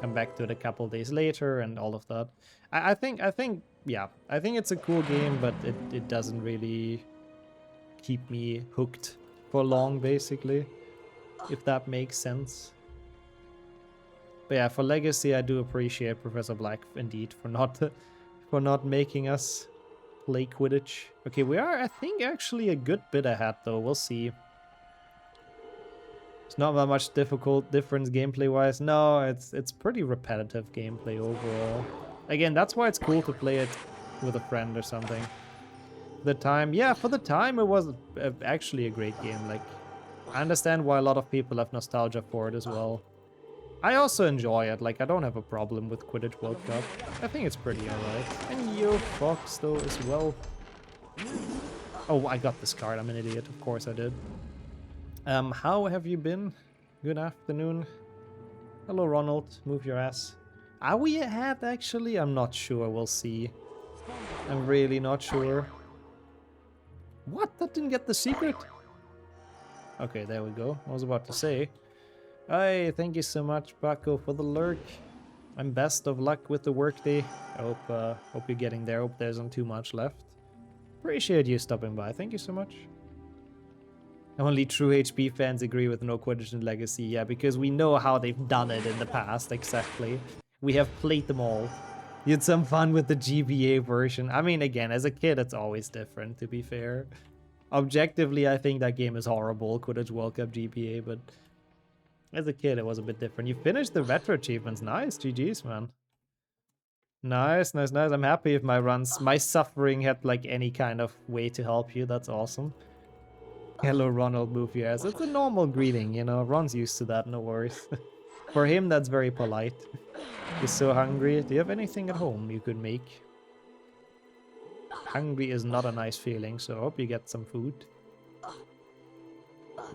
come back to it a couple days later and all of that. I think it's a cool game, but it doesn't really keep me hooked for long, basically, if that makes sense. But yeah, for Legacy, I do appreciate Professor Black indeed for not making us play Quidditch. Okay, we are, I think, actually a good bit ahead, though. We'll see. It's not that much difference gameplay-wise. No, it's pretty repetitive gameplay overall. Again, that's why it's cool to play it with a friend or something. The time, yeah, for the time, it was actually a great game. Like, I understand why a lot of people have nostalgia for it as well. I also enjoy it. Like, I don't have a problem with Quidditch World Cup. I think it's pretty alright. And Yo Fox, though, as well. Oh, I got this card. I'm an idiot. Of course I did. How have you been? Good afternoon. Hello, Ronald. Move your ass. Are we ahead, actually? I'm not sure. We'll see. I'm really not sure. What? That didn't get the secret? Okay, there we go. I was about to say. Hey, thank you so much, Paco, for the lurk. And best of luck with the workday. I hope you're getting there. Hope there isn't too much left. Appreciate you stopping by. Thank you so much. Only true HP fans agree with no Quidditch in Legacy. Yeah, because we know how they've done it in the past, exactly. We have played them all. You had some fun with the GBA version. I mean, again, as a kid, it's always different, to be fair. Objectively, I think that game is horrible, Quidditch World Cup GBA, but as a kid, it was a bit different. You finished the retro achievements. Nice, GG's, man. Nice, nice, nice. I'm happy if my suffering had, like, any kind of way to help you. That's awesome. Hello, Ronald Mufias. It's a normal greeting, you know. Ron's used to that, no worries. For him, that's very polite. He's so hungry. Do you have anything at home you could make? Hungry is not a nice feeling, so I hope you get some food.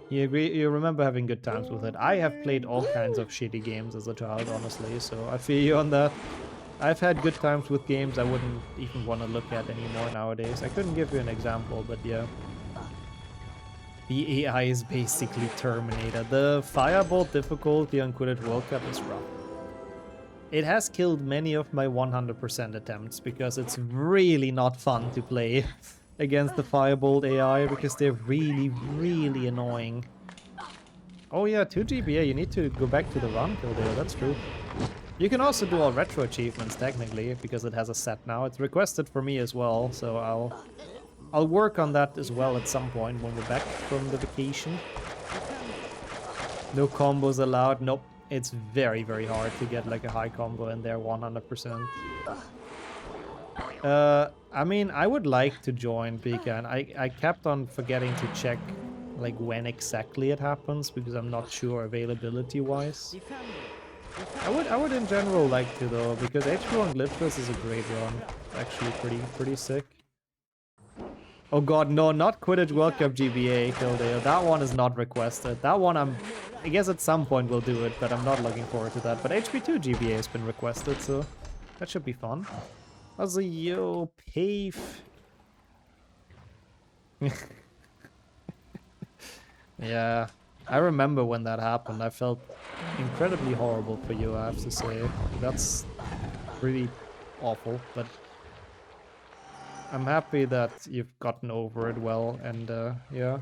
You remember having good times with it. I have played all kinds of shitty games as a child, honestly, so I feel you on that. I've had good times with games I wouldn't even want to look at anymore nowadays. I couldn't give you an example, but yeah. The AI is basically Terminator. The Firebolt difficulty on Quidditch World Cup is rough. It has killed many of my 100% attempts because it's really not fun to play against the Firebolt AI because they're really, really annoying. Oh yeah, 2 GBA, you need to go back to the run Kildare, that's true. You can also do all retro achievements technically because it has a set now. It's requested for me as well, so I'll work on that as well at some point when we're back from the vacation. No combos allowed. Nope. It's very, very hard to get like a high combo in there 100%. I mean, I would like to join Pika, and I kept on forgetting to check like when exactly it happens because I'm not sure availability wise. I would in general like to though, because HP1 Glitchless is a great run. Actually pretty sick. Oh god, no, not Quidditch World Cup GBA, Kildale. That one is not requested. That one I guess at some point we'll do it, but I'm not looking forward to that. But HP2 GBA has been requested, so that should be fun. How's a yo, Pave? Yeah, I remember when that happened. I felt incredibly horrible for you, I have to say. That's really awful, but I'm happy that you've gotten over it well, and yeah.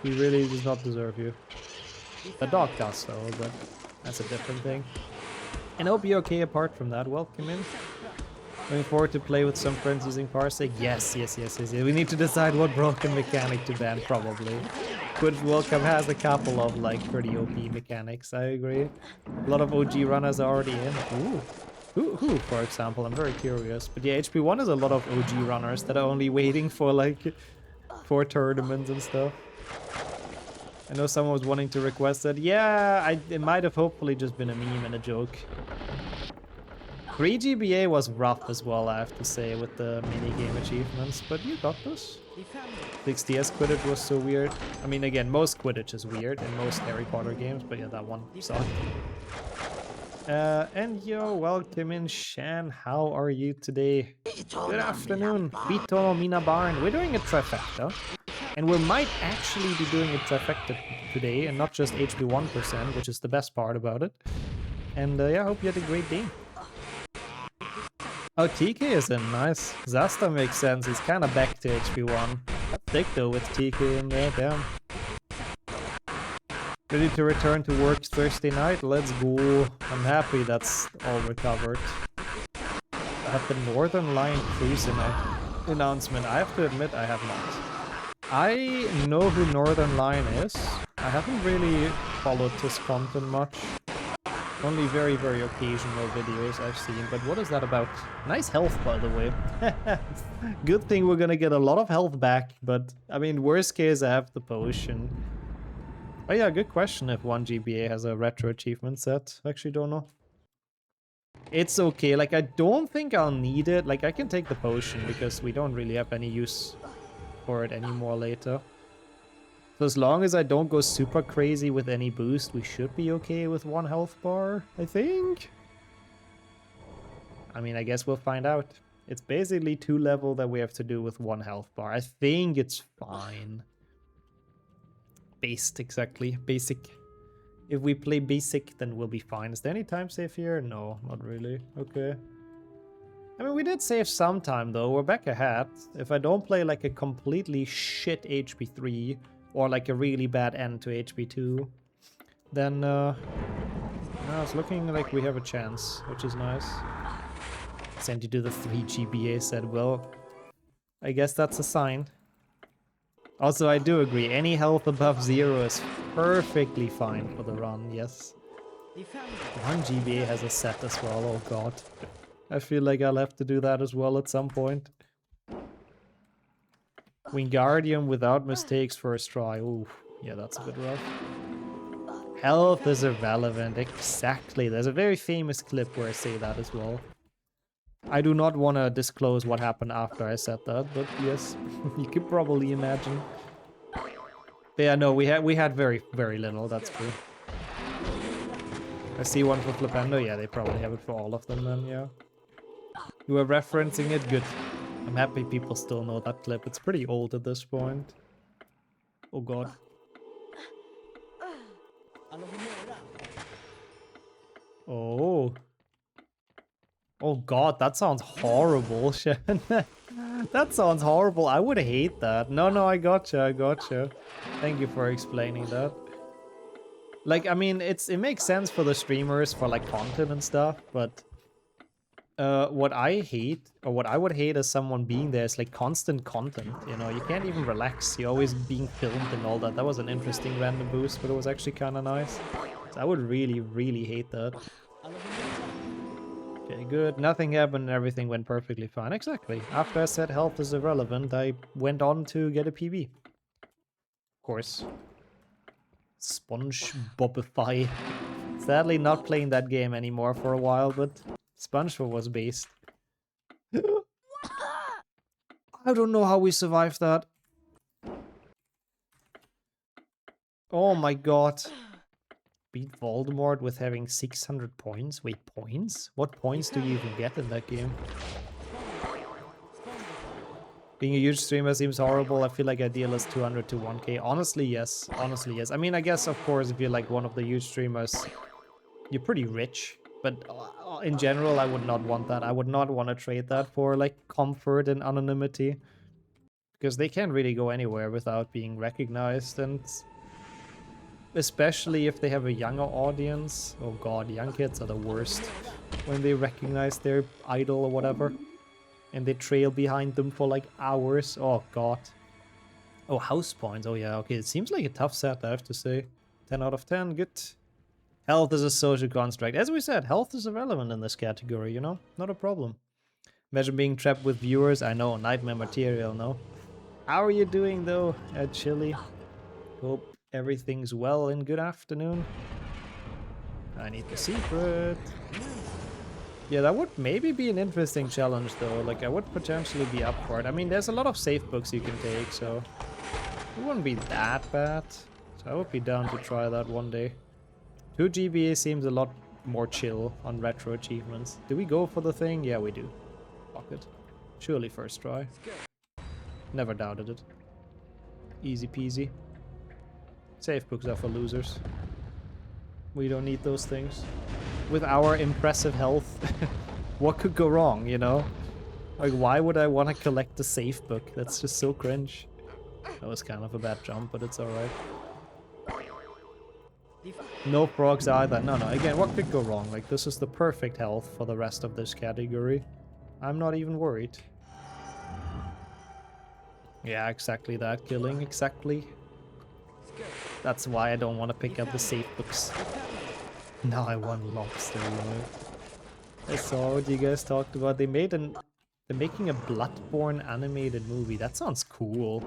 He really does not deserve you. The dog does though, but that's a different thing. And I hope you're okay apart from that. Welcome in. Looking forward to play with some friends using Parsec. Yes. We need to decide what broken mechanic to ban, probably. Quidditch World Cup has a couple of like pretty OP mechanics, I agree. A lot of OG runners are already in. Ooh. Who, for example? I'm very curious. But yeah, HP1 is a lot of OG runners that are only waiting for like 4 tournaments and stuff. I know someone was wanting to request it. Yeah, it might have hopefully just been a meme and a joke. 3 GBA was rough as well, I have to say, with the minigame achievements, but you got this. 6DS Quidditch was so weird. I mean, again, most Quidditch is weird in most Harry Potter games, but yeah, that one sucked. And yo, welcome in, Shan. How are you today? Good afternoon. Vito Mina Barn. We're doing a trifecta. And we might actually be doing a trifecta today, and not just HP 1%, which is the best part about it. And yeah, I hope you had a great day. Oh, TK is in. Nice. Zasta makes sense. He's kind of back to HP 1. Thick though with TK in there. Damn. Ready to return to work Thursday night? Let's go. I'm happy that's all recovered. I have the Northern Line cruise announcement. I have to admit I have not. I know who Northern Line is. I haven't really followed his content much. Only very, very occasional videos I've seen. But what is that about? Nice health, by the way. Good thing we're gonna get a lot of health back. But, I mean, worst case, I have the potion. Oh yeah, good question if 1 GBA has a retro achievement set. Actually don't know. It's okay, like I don't think I'll need it. Like I can take the potion because we don't really have any use for it anymore later. So as long as I don't go super crazy with any boost, we should be okay with 1 health bar, I think. I mean, I guess we'll find out. It's basically 2 level that we have to do with 1 health bar. I think it's fine. Based, exactly. Basic. If we play basic, then we'll be fine. Is there any time save here? No, not really. Okay. I mean, we did save some time, though. We're back ahead. If I don't play, like, a completely shit HP 3, or, like, a really bad end to HP 2, then, no, it's looking like we have a chance, which is nice. Sent you to the 3 GBA set. Well, I guess that's a sign. Also, I do agree, any health above 0 is perfectly fine for the run, yes. 1 GBA has a set as well, oh god. I feel like I'll have to do that as well at some point. Wingardium without mistakes first try. Ooh, yeah, that's a bit rough. Health is irrelevant. Exactly. There's a very famous clip where I say that as well. I do not want to disclose what happened after I said that, but yes, you could probably imagine. But yeah, no, we had very little. That's true. I see one for Flipendo. Yeah, they probably have it for all of them then. Yeah. You were referencing it. Good. I'm happy people still know that clip. It's pretty old at this point. Oh god. Oh. Oh god, that sounds horrible, Shen. That sounds horrible. I would hate that. No, I gotcha. Thank you for explaining that. Like, I mean, it makes sense for the streamers for like content and stuff, but what I hate, or what I would hate as someone being there is like constant content, you know? You can't even relax. You're always being filmed and all that. That was an interesting random boost, but it was actually kind of nice. So I would really hate that. Okay, good. Nothing happened and everything went perfectly fine. Exactly. After I said health is irrelevant, I went on to get a PB. Of course. SpongeBobify. Sadly not playing that game anymore for a while, but SpongeBob was based. I don't know how we survived that. Oh my god. Beat Voldemort with having 600 points? Wait, points? What points do you even get in that game? Being a huge streamer seems horrible. I feel like ideal is 200 to 1k. Honestly, yes. Honestly, yes. I mean, I guess, of course, if you're like one of the huge streamers, you're pretty rich. But in general, I would not want that. I would not want to trade that for like comfort and anonymity. Because they can't really go anywhere without being recognized, and especially if they have a younger audience. Oh god, young kids are the worst when they recognize their idol or whatever. And they trail behind them for like hours. Oh god. Oh, house points. Oh yeah, okay. It seems like a tough set, I have to say. 10 out of 10, good. Health is a social construct. As we said, health is irrelevant in this category, you know? Not a problem. Imagine being trapped with viewers. I know, nightmare material, no? How are you doing though, Chili? Hope everything's well and good afternoon. I need the secret. Yeah, that would maybe be an interesting challenge though. Like, I would potentially be up for it. I mean, there's a lot of safe books you can take, so it wouldn't be that bad. So I would be down to try that one day. 2 GBA seems a lot more chill on retro achievements. Do we go for the thing? Yeah, we do. Fuck it. Surely first try. Never doubted it. Easy peasy. Safe books are for losers. We don't need those things. With our impressive health, what could go wrong, you know? Like, why would I want to collect the safe book? That's just so cringe. That was kind of a bad jump, but it's alright. No frogs either. No, again, what could go wrong? Like, this is the perfect health for the rest of this category. I'm not even worried. Yeah, exactly that. Killing, exactly. That's why I don't want to pick up the safe books. Now I want lobster, you know. I saw what you guys talked about. They're making a Bloodborne animated movie. That sounds cool.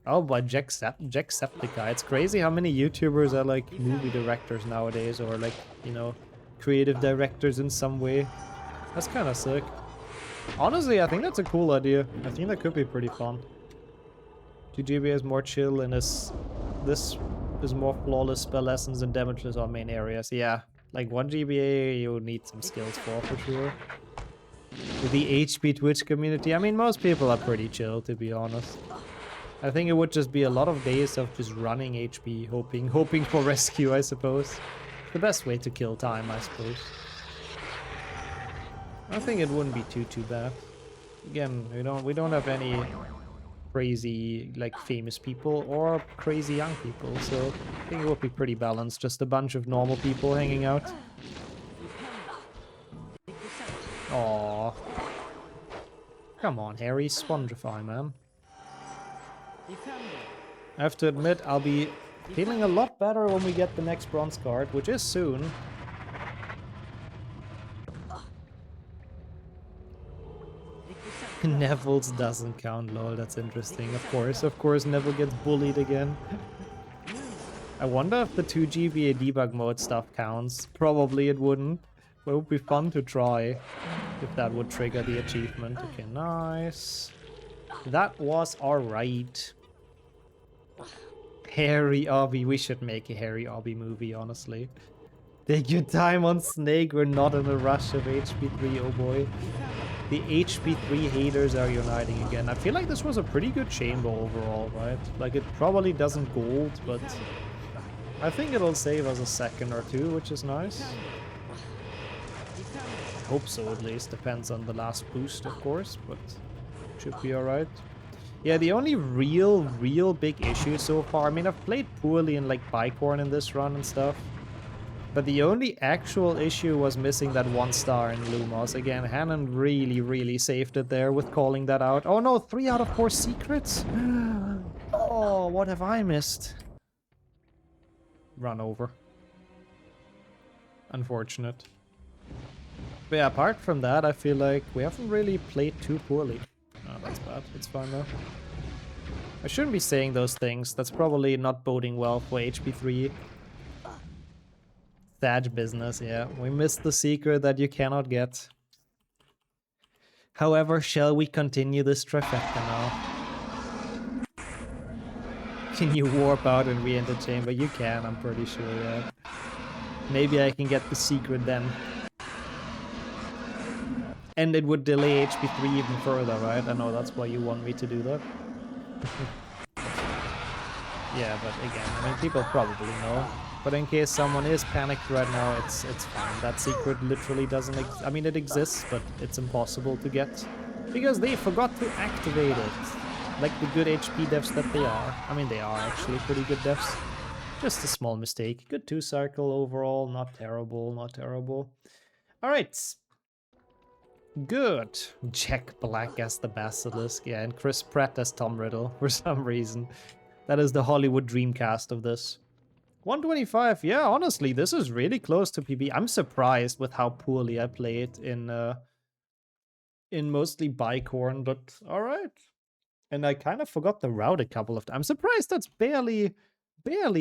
Oh, by Jacksepticeye. It's crazy how many YouTubers are like movie directors nowadays, or like, you know, creative directors in some way. That's kind of sick. Honestly, I think that's a cool idea. I think that could be pretty fun. 2GB is more chill, and this is more flawless spell lessons and damageless on main areas. Yeah, like 1 GBA you need some skills for sure. With the HP Twitch community, I mean, most people are pretty chill, to be honest. I think it would just be a lot of days of just running HP, hoping for rescue, I suppose. The best way to kill time, I suppose. I think it wouldn't be too bad. Again, we don't have any crazy, like, famous people or crazy young people, so I think it would be pretty balanced. Just a bunch of normal people hanging out. Aww. Come on, Harry, Spongify, man. I have to admit, I'll be feeling a lot better when we get the next bronze card, which is soon. Neville's doesn't count, lol, that's interesting. Of course Neville gets bullied again. I wonder if the 2 GBA debug mode stuff counts. Probably it wouldn't. But it would be fun to try if that would trigger the achievement. Okay, nice. That was alright. Harry Obby. We should make a Harry Obby movie, honestly. Take your time on Snake. We're not in a rush of HP3, oh boy. The HP3 haters are uniting again. I feel like this was a pretty good chamber overall, right? Like, it probably doesn't gold, but I think it'll save us a second or two, which is nice. I hope so, at least. Depends on the last boost, of course, but should be alright. Yeah, the only real big issue so far, I mean, I've played poorly in, like, Bicorn in this run and stuff. But the only actual issue was missing that 1 star in Lumos. Again, Hannon really saved it there with calling that out. Oh no, 3 out of 4 secrets? Oh, what have I missed? Run over. Unfortunate. But yeah, apart from that, I feel like we haven't really played too poorly. Oh, that's bad. It's fine though. I shouldn't be saying those things. That's probably not boding well for HP3. Thatch business, yeah. We missed the secret that you cannot get. However, shall we continue this trifecta now? Can you warp out and re-enter chamber? You can, I'm pretty sure, yeah. Maybe I can get the secret then. And it would delay HP3 even further, right? I know that's why you want me to do that. Yeah, but again, I mean, people probably know. But in case someone is panicked right now, it's fine. That secret literally doesn't I mean, it exists, but it's impossible to get. Because they forgot to activate it. Like the good HP devs that they are. I mean, they are actually pretty good devs. Just a small mistake. Good 2 cycle overall. Not terrible, not terrible. Alright. Good. Jack Black as the Basilisk. Yeah, and Chris Pratt as Tom Riddle for some reason. That is the Hollywood Dreamcast of this. 125, yeah, honestly, this is really close to PB. I'm surprised with how poorly I played in mostly Bicorn, but alright. And I kind of forgot the route a couple of times. I'm surprised that's barely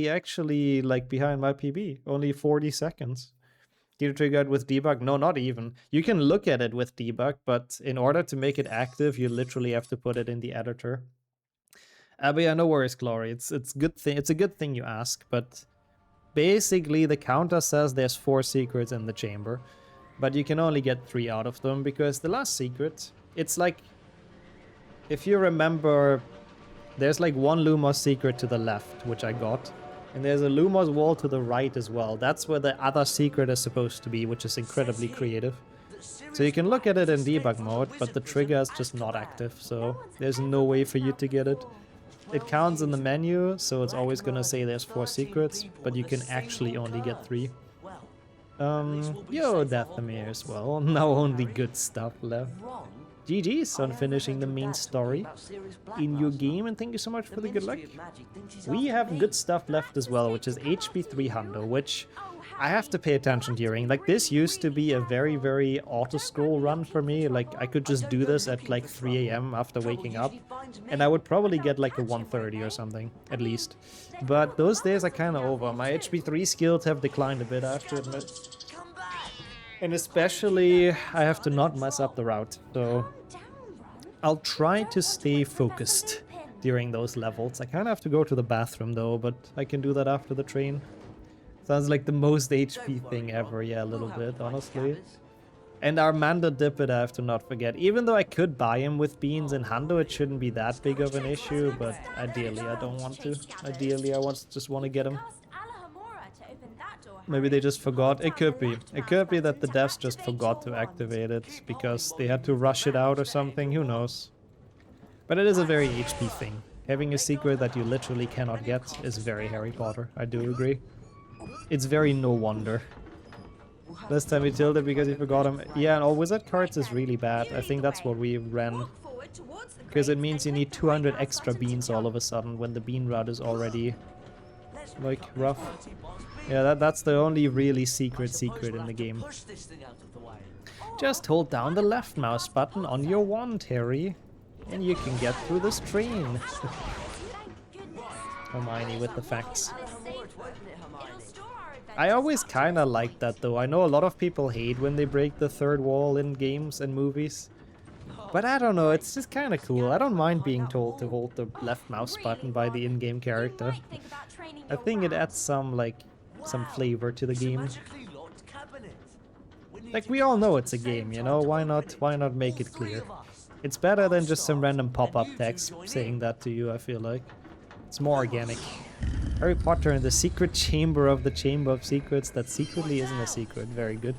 actually, like, behind my PB. Only 40 seconds. Did you trigger it with debug? No, not even. You can look at it with debug, but in order to make it active, you literally have to put it in the editor. But yeah, no worries, Glory. It's a good thing you ask, but basically the counter says there's 4 secrets in the chamber, but you can only get 3 out of them because the last secret, it's like, if you remember, there's like 1 Lumos secret to the left, which I got, and there's a Lumos wall to the right as well. That's where the other secret is supposed to be, which is incredibly creative. So you can look at it in debug mode, but the trigger is just not active, so there's no way for you to get it. It counts in the menu, so it's always gonna say there's 4 secrets, but you can actually only get 3. Yo, Dathomir as well. Now only good stuff left. GG's on finishing the main story in your game, and thank you so much for the good luck. We have good stuff left as well, which is HP 300, which I have to pay attention during. Like, this used to be a very auto-scroll run for me. Like, I could just do this at like 3 AM after waking up, and I would probably get like a 130 or something, at least. But those days are kind of over. My HP 3 skills have declined a bit, I have to admit. And especially, I have to not mess up the route, so I'll try to stay focused during those levels. I kind of have to go to the bathroom though, but I can do that after the train. Sounds like the most HP thing ever, yeah, a little bit, honestly. And Armando Dippet, I have to not forget. Even though I could buy him with beans in Hando, it shouldn't be that big of an issue, but ideally I don't want to. Ideally I just want to get him. Maybe they just forgot. It could be. It could be that the devs just forgot to activate it because they had to rush it out or something, who knows. But it is a very HP thing. Having a secret that you literally cannot get is very Harry Potter, I do agree. It's very no wonder. Last time we tilted because he forgot him. Yeah, and all wizard cards is really bad. I think that's what we ran. Because it means you need 200 extra beans all of a sudden when the bean route is already, like, rough. Yeah, that's the only really secret in the game. Just hold down the left mouse button on your wand, Harry, and you can get through this train. Hermione with the facts. I always kinda like that though. I know a lot of people hate when they break the third wall in games and movies. But I don't know, it's just kinda cool. I don't mind being told to hold the left mouse button by the in-game character. I think it adds some flavor to the game. Like, we all know it's a game, you know? Why not make it clear? It's better than just some random pop-up text saying that to you, I feel like. It's more organic. Harry Potter and the secret chamber of the Chamber of Secrets that secretly isn't a secret. Very good.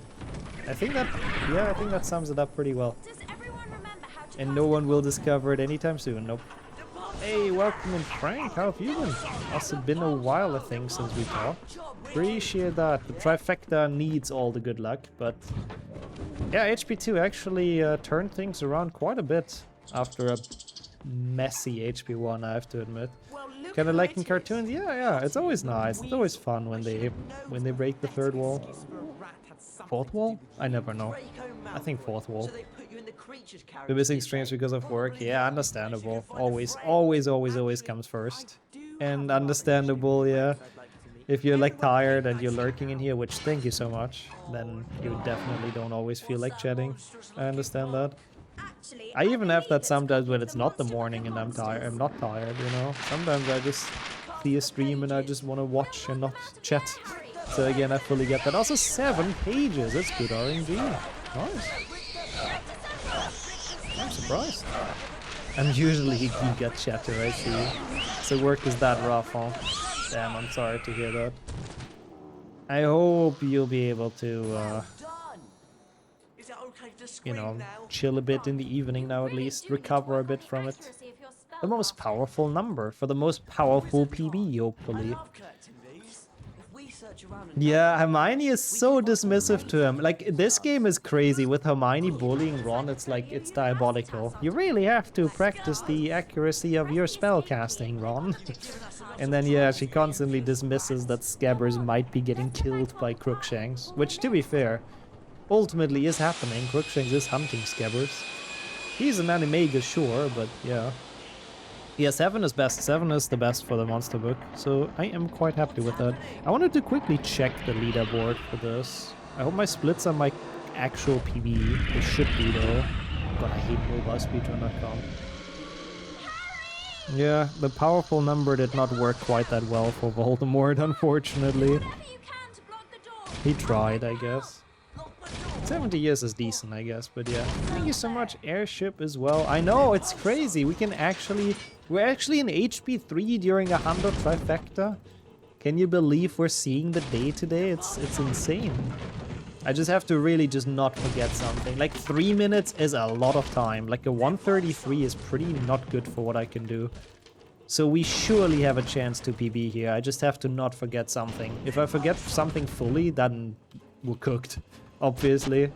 I think that sums it up pretty well. And no one will discover it anytime soon. Nope. Hey, welcome in, Frank. How have you been? Also been a while, I think, since we talked. Appreciate that. The Trifecta needs all the good luck, but yeah, HP2 actually turned things around quite a bit after a messy HP1, I have to admit. Kind of like in cartoons, yeah, it's always nice. It's always fun when they break the third wall. Fourth wall? I never know. I think fourth wall. The missing streams because of work, yeah, understandable. Always comes first. And understandable, yeah. If you're like tired and you're lurking in here, which thank you so much, then you definitely don't always feel like chatting. I understand that. I even have that sometimes when it's not the morning and I'm not tired, you know. Sometimes I just see a stream and I just want to watch and not chat. So again, I fully get that. Also 7 pages, that's good RNG. Nice. I'm surprised. I'm usually a geek at chatter, I see. So work is that rough, huh? Damn, I'm sorry to hear that. I hope you'll be able to, you know, chill a bit in the evening now at least, recover a bit from it. The most powerful number for the most powerful PB, hopefully. Yeah, Hermione is so dismissive to him. Like, this game is crazy. With Hermione bullying Ron, it's like, it's diabolical. You really have to practice the accuracy of your spell casting, Ron. And then, yeah, she constantly dismisses that Scabbers might be getting killed by Crookshanks. Which, to be fair, ultimately is happening. Crookshanks is hunting Scabbers. He's an animagus, sure, but yeah. Yeah, 7 is best. 7 is the best for the monster book, so I am quite happy with that. I wanted to quickly check the leaderboard for this. I hope my splits are my actual PB. They should be, though. God, I hate mobilespeedrun.com. Yeah, the powerful number did not work quite that well for Voldemort, unfortunately. He tried, I guess. 70 years is decent, I guess, but yeah. Thank you so much, Airship, as well. I know, it's crazy. We're actually in HP 3 during a 100 Trifecta. Can you believe we're seeing the day today? It's insane. I just have to really just not forget something. Like 3 minutes is a lot of time. Like a 133 is pretty not good for what I can do. So we surely have a chance to PB here. I just have to not forget something. If I forget something fully, then we're cooked. Obviously.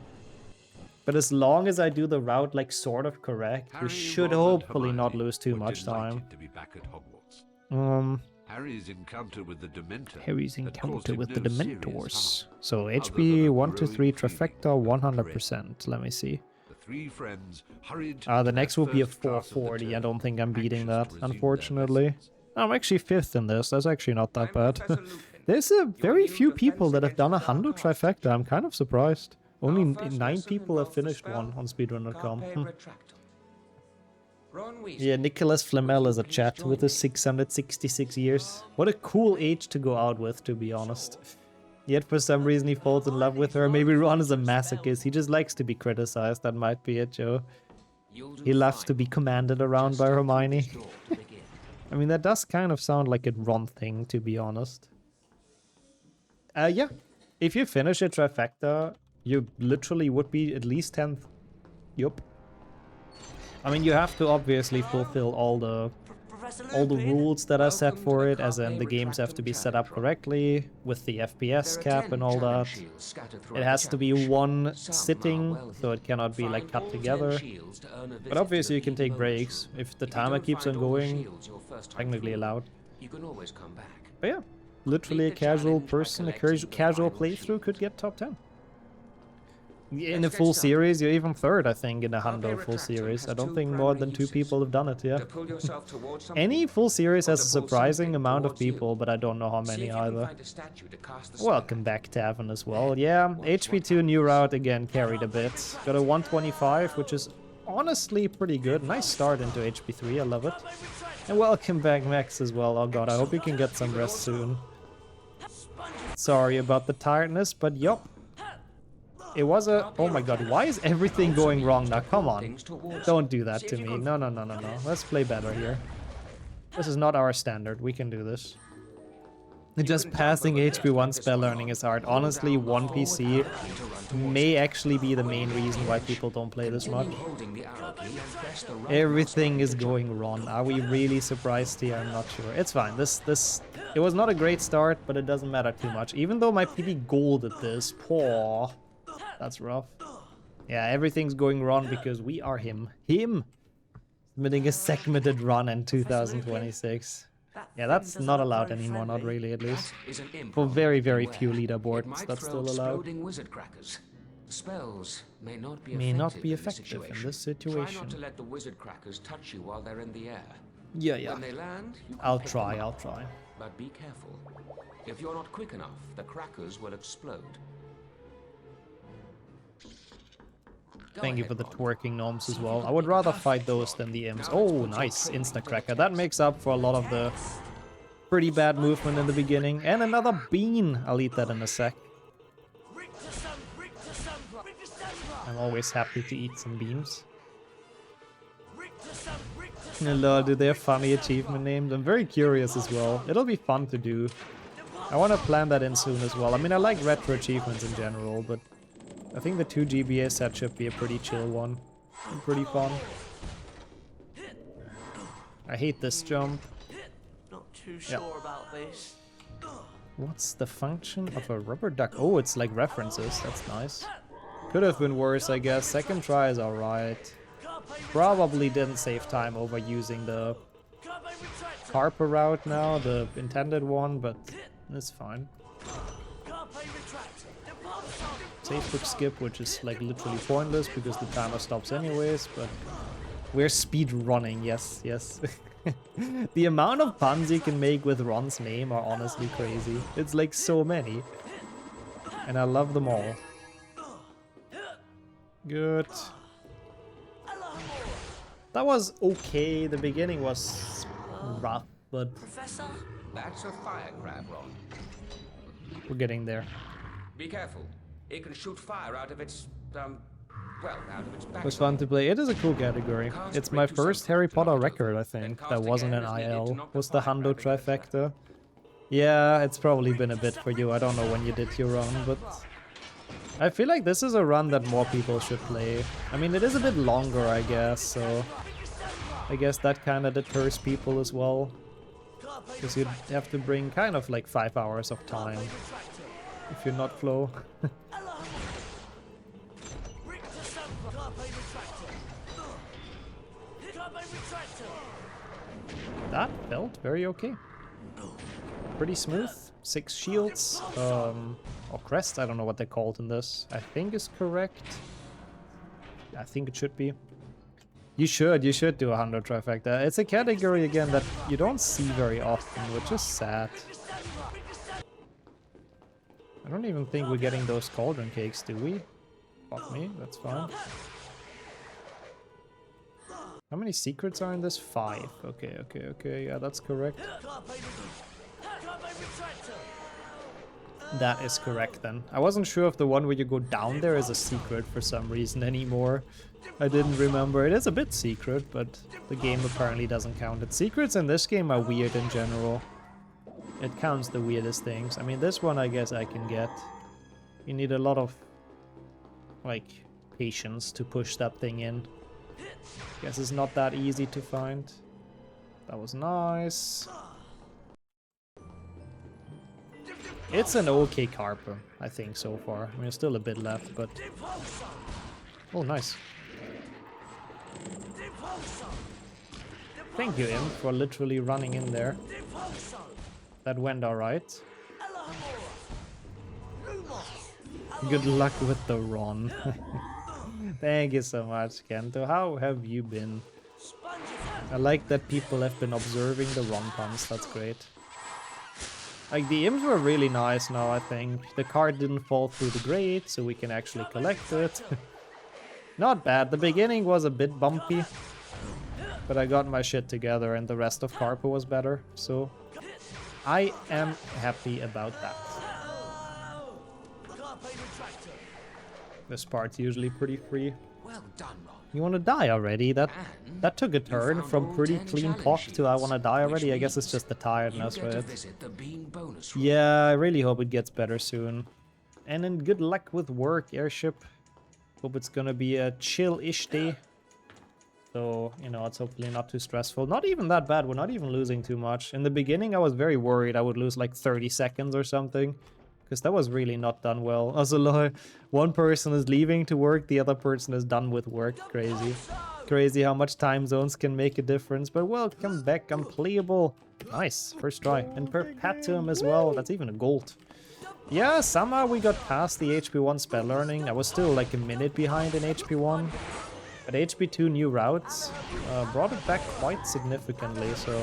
But as long as I do the route like sort of correct, we should hopefully not lose too much time.
Harry's encounter with the
Dementors. So HP 1 to 3 Trifecta 100%. Let me see. The next will be a 440. I don't think I'm beating that, unfortunately. I'm actually 5th in this. That's actually not that bad. There's very few people that have done a 100 Trifecta. I'm kind of surprised. Only 9 people have finished one on speedrun.com. Yeah, Nicholas Flamel is a chat with his 666 years. What a cool age to go out with, to be honest. Yet for some reason he falls in love with her. Maybe Ron is a masochist. He just likes to be criticized. That might be it, Joe. He loves to be commanded around by Hermione. I mean, that does kind of sound like a Ron thing, to be honest. Yeah. If you finish a Trifecta, you literally would be at least 10th. Yup. I mean, you have to obviously fulfill all the rules that are set for it, as in the games have to be set up correctly, with the FPS cap and all that. It has to be one sitting, so it cannot be like cut together. But obviously you can take breaks. If the timer keeps on going, technically allowed. But yeah, literally a casual person, a casual playthrough could get top 10. In a full series, you're even third, I think, in a Hundo full series. I don't think more than 2 people have done it, yeah. Any full series has a surprising amount of people, but I don't know how many either. Welcome back, Tavern, as well. Yeah, HP2 new route again carried a bit. Got a 125, which is honestly pretty good. Nice start into HP3, I love it. And welcome back, Max, as well. Oh god, I hope you can get some rest soon. Sorry about the tiredness, but yup. It was a... Oh my god, why is everything going wrong now? Come on. Don't do that to me. No, no, no, no, no. Let's play better here. This is not our standard. We can do this. Just passing HP1 spell learning is hard. Honestly, 1 PC may actually be the main reason why people don't play this much. Everything is going wrong. Are we really surprised here? I'm not sure. It's fine. It was not a great start, but it doesn't matter too much. Even though my PB gold at this. Poor. That's rough. Yeah, everything's going wrong because we are him. Him! Submitting a segmented run in 2026. Yeah, that's not allowed anymore, not really at least. For very, very few leaderboards, that's still allowed.
Spells may not
be effective in this situation.
Try not to let the wizard crackers touch you while they're in the air.
Yeah, yeah.
When they land,
I'll try.
But be careful. If you're not quick enough, the crackers will explode.
Thank you for the twerking gnomes as well. I would rather fight those than the imps. Oh, nice. Insta-cracker. That makes up for a lot of the pretty bad movement in the beginning. And another bean. I'll eat that in a sec. I'm always happy to eat some beans. Hello, do they have funny achievement names? I'm very curious as well. It'll be fun to do. I want to plan that in soon as well. I mean, I like retro achievements in general, but I think the 2 GBA set should be a pretty chill one. And pretty fun. I hate this jump.
Not too sure about this.
What's the function of a rubber duck? Oh, it's like references. That's nice. Could have been worse, I guess. Second try is alright. Probably didn't save time over using the Carper route now, the intended one, but it's fine. Safe quick skip, which is like literally pointless because the timer stops anyways, but we're speed running, yes, yes. The amount of puns you can make with Ron's name are honestly crazy. It's like so many. And I love them all. Good. That was okay. The beginning was rough, but
Professor?
That's a fire crab, Ron.
we're getting there.
Be careful. It can shoot fire out of its, out of its back.
It was fun to play. It is a cool category. It's my first Harry Potter record, I think, that wasn't an IL. Was the Hundo Trifecta. Yeah, it's probably been a bit for you. I don't know when you did your run, but I feel like this is a run that more people should play. I mean, it is a bit longer, I guess, so I guess that kind of deters people as well. Because you'd have to bring kind of like 5 hours of time if you're not flow. That felt very okay. Pretty smooth. 6 shields. Or crest, I don't know what they're called in this. I think is correct. I think it should be. You should do a Hundo Trifecta. It's a category again that you don't see very often, which is sad. I don't even think we're getting those cauldron cakes, do we? Fuck me, that's fine. How many secrets are in this? 5. Okay, yeah, that's correct. That is correct then. I wasn't sure if the one where you go down there is a secret for some reason anymore. I didn't remember. It is a bit secret, but the game apparently doesn't count it. Secrets in this game are weird in general. It counts the weirdest things. I mean, this one I guess I can get. You need a lot of, like, patience to push that thing in. Guess it's not that easy to find. That was nice. It's an okay Carper, I think, so far. I mean, there's still a bit left, but... Oh, nice. Thank you, Imp, for literally running in there. That went alright. Good luck with the run. Thank you so much, Kento. How have you been? I like that people have been observing the run puns. That's great. Like, the imps were really nice now, I think. The card didn't fall through the grate, so we can actually collect it. Not bad. The beginning was a bit bumpy, but I got my shit together and the rest of Carpo was better, so I am happy about that. This part's usually pretty free.
Well done, Ron.
You wanna die already? That took a turn from pretty clean talk to I wanna die already. I guess it's just the tiredness, right? Yeah, I really hope it gets better soon. And then good luck with work, airship. Hope it's gonna be a chill-ish day. So, you know, it's hopefully not too stressful. Not even that bad, we're not even losing too much. In the beginning, I was very worried I would lose like 30 seconds or something. Because that was really not done well. Also, one person is leaving to work, the other person is done with work. Crazy. Crazy how much time zones can make a difference. But welcome back, unplayable. Nice, first try. And Perpetuum as well, that's even a gold. Yeah, somehow we got past the HP1 spell learning. I was still like a minute behind in HP1. But HP2 new routes brought it back quite significantly, so...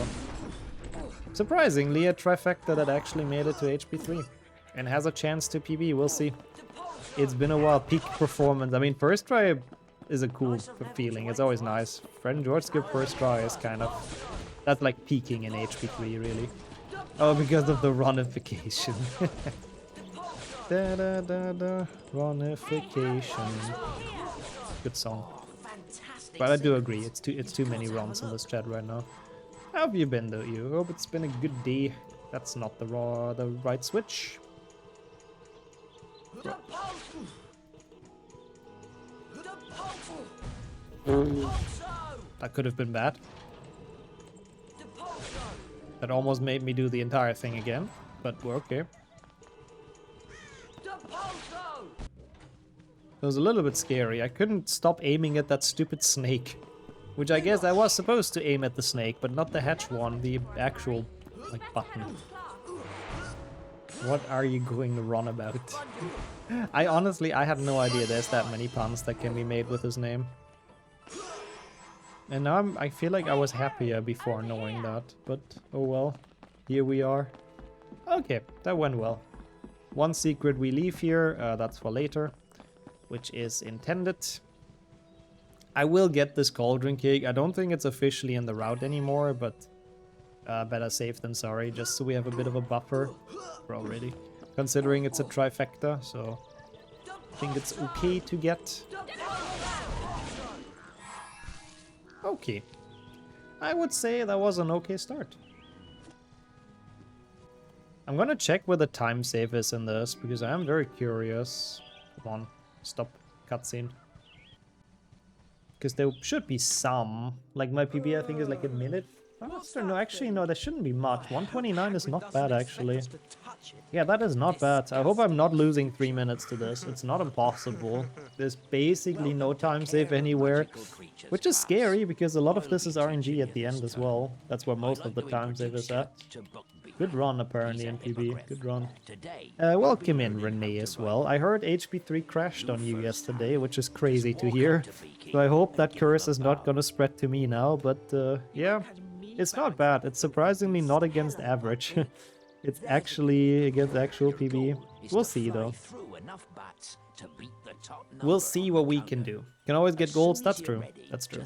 Surprisingly, a Trifecta that actually made it to HP3. And has a chance to PB, we'll see. It's been a while, peak performance. I mean, first try is a cool feeling, it's always nice. Friend George skip first try is kind of... That's like peaking in HP3, really. Oh, because of the runification. Da da da da, runification. Good song. But I do agree, it's too many runs in this chat right now. How have you been though, you? Hope it's been a good day. That's not the right switch. That could have been bad. That almost made me do the entire thing again, but we're okay. It was a little bit scary. I couldn't stop aiming at that stupid snake. Which I guess I was supposed to aim at the snake, but not the hatch one, the actual, like, button. What are you going to run about? I had no idea there's that many puns that can be made with his name. And now I feel like I was happier before knowing that, but oh well, here we are. Okay, that went well. One secret we leave here, that's for later, which is intended. I will get this cauldron cake. I don't think it's officially in the route anymore, but better safe than sorry, just so we have a bit of a buffer already. Considering it's a trifecta, so I think it's okay to get. Okay. I would say that was an okay start. I'm gonna check where the time save is in this, because I am very curious. Come on, stop cutscene. Because there should be some. Like my PB I think is like a minute faster. No, actually no, there shouldn't be much. 129 is not bad actually. Yeah, that is not bad. I hope I'm not losing 3 minutes to this. It's not impossible. There's basically no time save anywhere. Which is scary because a lot of this is RNG at the end as well. That's where most of the time save is at. Good run apparently in PB. Good run. Welcome in Renee as well. I heard HP3 crashed on you yesterday, which is crazy to hear. So I hope that curse is not gonna spread to me now, but yeah. It's not bad. It's surprisingly not against average. It's actually against actual PB. We'll see though. We'll see what we can do. Can always get golds, that's true. That's true.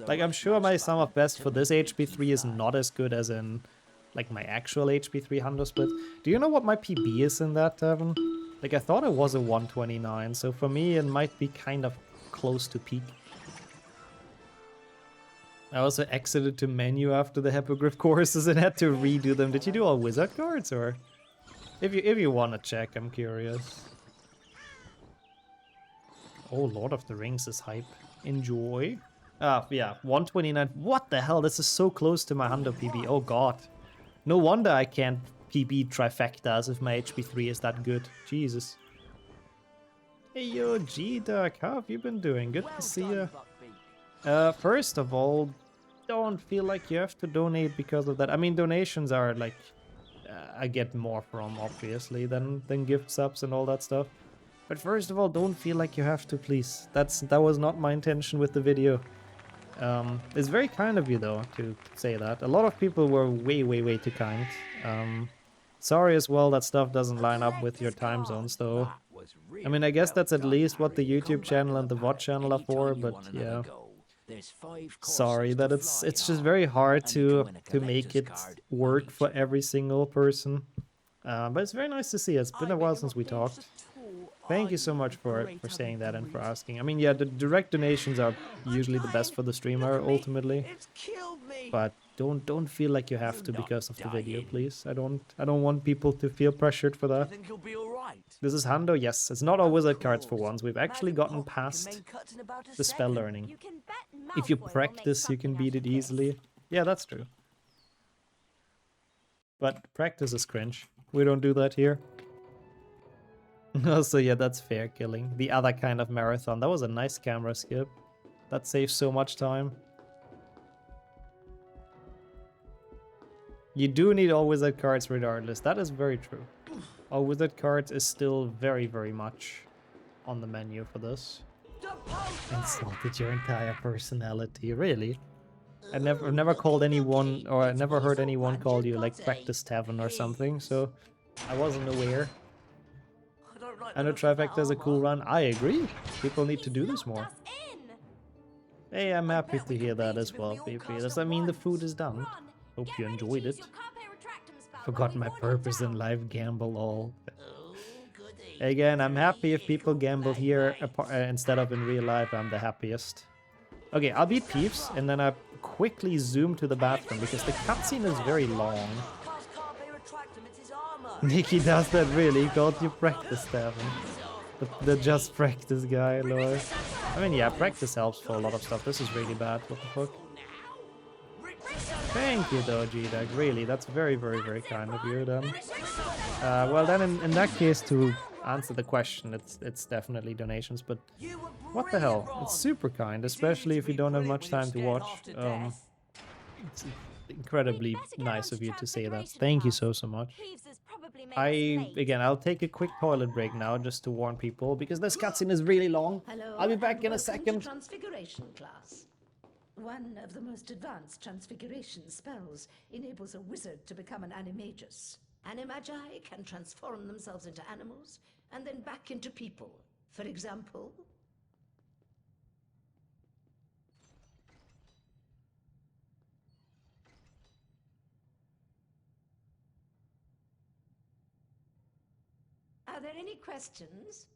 Like I'm sure my sum of best for this HP3 is not as good as in like my actual HP3 Hundo split. Do you know what my PB is in that, Tavern? Like I thought it was a 129, so for me it might be kind of close to peak. I also exited to menu after the Hippogriff courses and had to redo them. Did you do all wizard cards or? If you want to check, I'm curious. Oh, Lord of the Rings is hype. Enjoy. Ah, yeah, 129. What the hell? This is so close to my Hundo PB. Oh god. No wonder I can't PB trifectas if my HP3 is that good. Jesus. Hey yo, G-Duck, how have you been doing? Good to see you. First of all, don't feel like you have to donate because of that. I mean, donations are like, I get more from, obviously, than gift subs and all that stuff. But first of all, don't feel like you have to, please. That was not my intention with the video. It's very kind of you, though, to say that. A lot of people were way too kind. Sorry as well that stuff doesn't line up with your time zones, though. I mean, I guess that's at least what the YouTube channel and the VOD channel are for, but yeah. Sorry that it's just very hard to make it work for every single person. But it's very nice to see. It's been a while since we talked. Thank you so much for saying that and for asking. I mean, yeah, the direct donations are usually the best for the streamer, ultimately. But don't feel like you have to because of the video, please. I don't want people to feel pressured for that. This is Hando, yes. It's not all wizard cards for once. We've actually gotten past the spell learning. If you practice, you can beat it easily. Yeah, that's true. But practice is cringe. We don't do that here. Also, yeah, that's fair killing. The other kind of marathon. That was a nice camera skip. That saves so much time. You do need all wizard cards regardless. That is very true. All wizard cards is still very much on the menu for this. Insulted your entire personality, really? I've never called anyone, or I never heard anyone call you like Practice Tavern or something, so I wasn't aware. I know Trifecta is a cool run. I agree. People need to do this more. Hey, I'm happy to hear that as well, PP. Does that mean the food is done? Hope you enjoyed it. Forgot my purpose in life, gamble all. Again, I'm happy if people gamble here instead of in real life. I'm the happiest. Okay, I'll beat Peeves, and then I quickly zoom to the bathroom because the cutscene is very long. Nikki does that really? God, you practice, Devin. The just practice guy, lol. I mean, yeah, practice helps for a lot of stuff. This is really bad. What the fuck? Thank you, though, G-Dag. Really, that's very kind of you, then. Well, then, in that case, to answer the question, it's definitely donations, but what the hell? It's super kind, especially if you don't have much time to watch. It's incredibly nice of you to say that. Thank you so much. Again, I'll take a quick toilet break now just to warn people because this cutscene is really long. I'll be back in a second.
Transfiguration class. One of the most advanced transfiguration spells enables a wizard to become an animagus. Animagi can transform themselves into animals and then back into people. For example, are there any questions?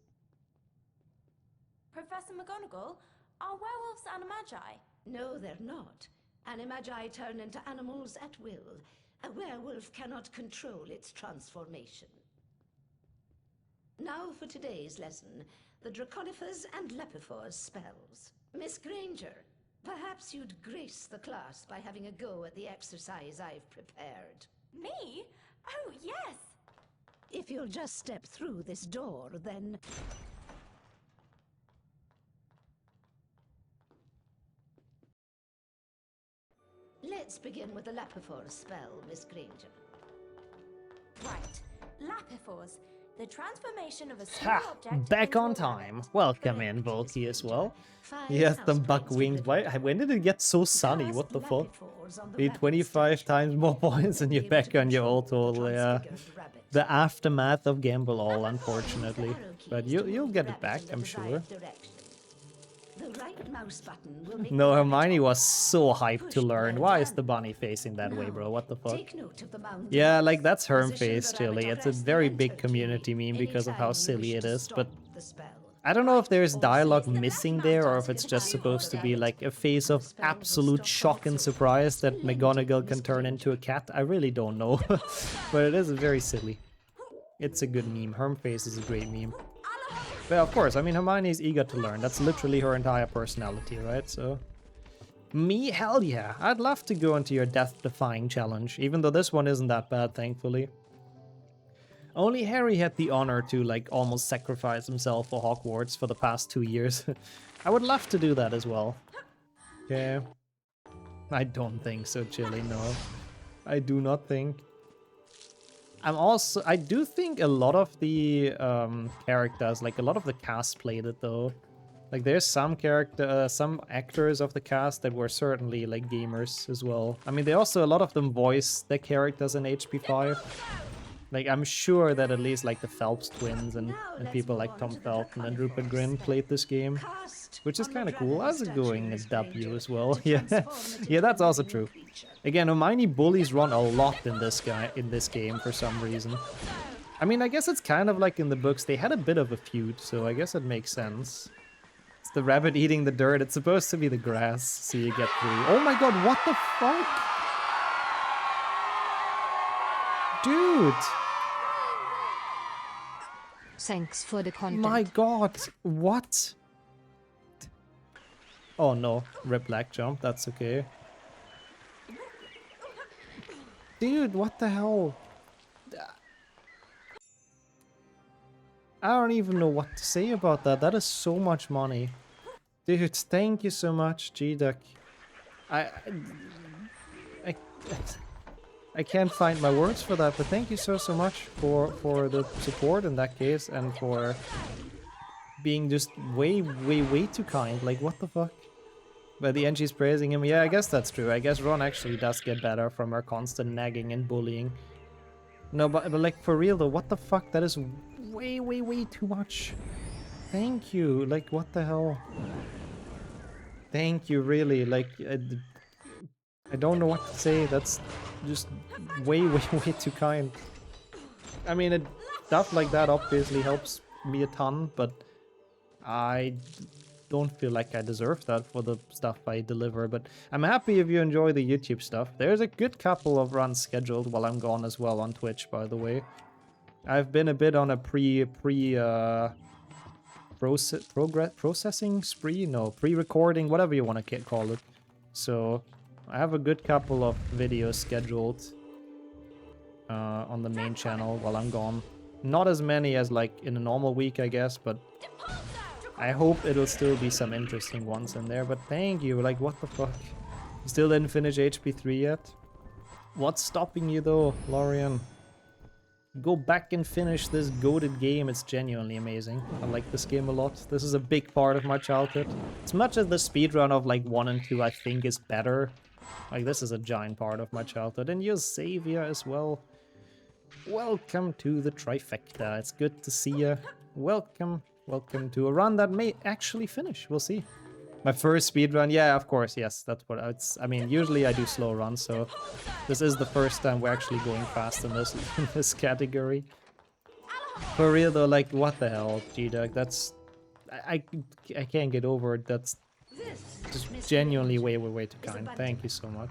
Professor McGonagall, are werewolves animagi?
No, they're not. Animagi turn into animals at will. A werewolf cannot control its transformation. Now for today's lesson, the Draconifers and Lepifors spells. Miss Granger, perhaps you'd grace the class by having a go at the exercise I've prepared.
Me? Oh, yes!
If you'll just step through this door, then... Let's begin with the Lepifors spell, Miss Granger.
Right. Lapifors. The transformation of a small object
Back on time. Welcome in, Volky, as well. Yes, the buck wings. When did it get so sunny? What the fuck? Need 25 times more points and you're back on your old total, yeah. The aftermath of Gamble All, unfortunately. But you'll get it back, I'm sure. No, Hermione was so hyped to learn. Why is the bunny facing that way, bro? What the fuck? Yeah, like, that's Herm face, Chili. It's a very big community meme because of how silly it is, but... I don't know if there's dialogue missing there, or if it's just supposed to be, like, a face of absolute shock and surprise that McGonagall can turn into a cat. I really don't know. But it is very silly. It's a good meme. Herm face is a great meme. But of course, I mean, Hermione's eager to learn. That's literally her entire personality, right? So, me? Hell yeah. I'd love to go into your death-defying challenge, even though this one isn't that bad, thankfully. Only Harry had the honor to, like, almost sacrifice himself for Hogwarts for the past 2 years. I would love to do that as well. Okay. I don't think so, Chili, no. I do not think. I do think a lot of the characters, like a lot of the cast played it though. Like there's some some actors of the cast that were certainly like gamers as well. I mean, they also, a lot of them voice their characters in HP5. Like I'm sure that at least like the Phelps twins and people like Tom Felton and Rupert Grint played this game, which is kind of cool. How's it going as W as well? Yeah, yeah, that's also true. Again, Hermione bullies Ron a lot in this game for some reason. I mean, I guess it's kind of like in the books. They had a bit of a feud, so I guess it makes sense. It's the rabbit eating the dirt. It's supposed to be the grass, so you get through. Oh my god, what the fuck? Dude!
Thanks for the content.
My god, what? Oh no, rip lag jump, that's okay. Dude, what the hell? I don't even know what to say about that. That is so much money. Dude, thank you so much, G-Duck. I can't find my words for that, but thank you so much for the support in that case and for being just way too kind. Like, what the fuck? But the NG's praising him. Yeah, I guess that's true. I guess Ron actually does get better from her constant nagging and bullying. No, but like, for real though, what the fuck? That is way too much. Thank you. Like, what the hell? Thank you, really. Like, I don't know what to say. That's just way too kind. I mean, stuff like that obviously helps me a ton, but I don't feel like I deserve that for the stuff I deliver. But I'm happy if you enjoy the YouTube stuff. There's a good couple of runs scheduled while I'm gone as well on Twitch, by the way. I've been a bit on a processing spree? No, pre-recording, whatever you want to call it. So I have a good couple of videos scheduled on the main channel while I'm gone. Not as many as like in a normal week, I guess, but I hope it'll still be some interesting ones in there. But thank you, like, what the fuck? You still didn't finish HP3 yet? What's stopping you though, Lorian? Go back and finish this goated game. It's genuinely amazing. I like this game a lot. This is a big part of my childhood. As much as the speedrun of like 1 and 2 I think is better, like this is a giant part of my childhood. And you're Xavier as well. Welcome to the Trifecta. It's good to see you. Welcome to a run that may actually finish. We'll see. My first speedrun, yeah, of course, yes, that's what it's. I mean, usually I do slow runs, so this is the first time we're actually going fast in this category. For real though, like, what the hell, G-Duck? That's I can't get over it. That's just genuinely way too kind. Thank you so much.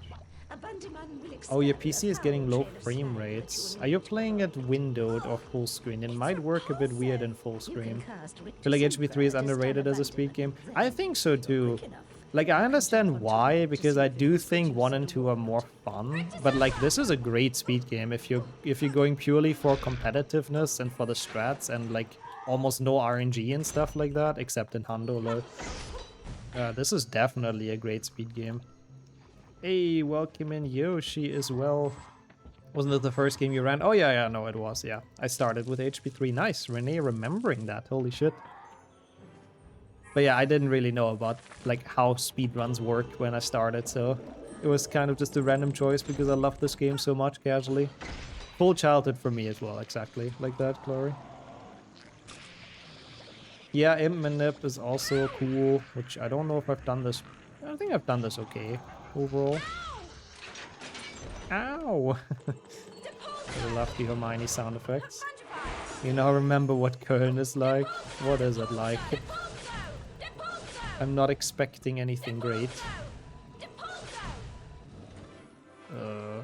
Oh, your PC is getting low frame rates. Are you playing it windowed or full screen? It might work a bit weird in full screen. I feel like HP3 is underrated as a speed game. I think so too. Like, I understand why, because I do think 1 and 2 are more fun. But like, this is a great speed game if you're going purely for competitiveness and for the strats and like almost no RNG and stuff like that, except in Hundo. This is definitely a great speed game. Hey, welcome in Yoshi as well. Wasn't it the first game you ran? Oh yeah, no, it was, yeah. I started with HP3. Nice, Renee remembering that, holy shit. But yeah, I didn't really know about like how speedruns worked when I started, so it was kind of just a random choice because I love this game so much casually. Full childhood for me as well, exactly, like that, Glory. Yeah, Imp and Nip is also cool, which I don't know if I've done this. I think I've done this okay. Overall. Ow! I love the Hermione sound effects. You now remember what Köln is like? What is it like? I'm not expecting anything great. I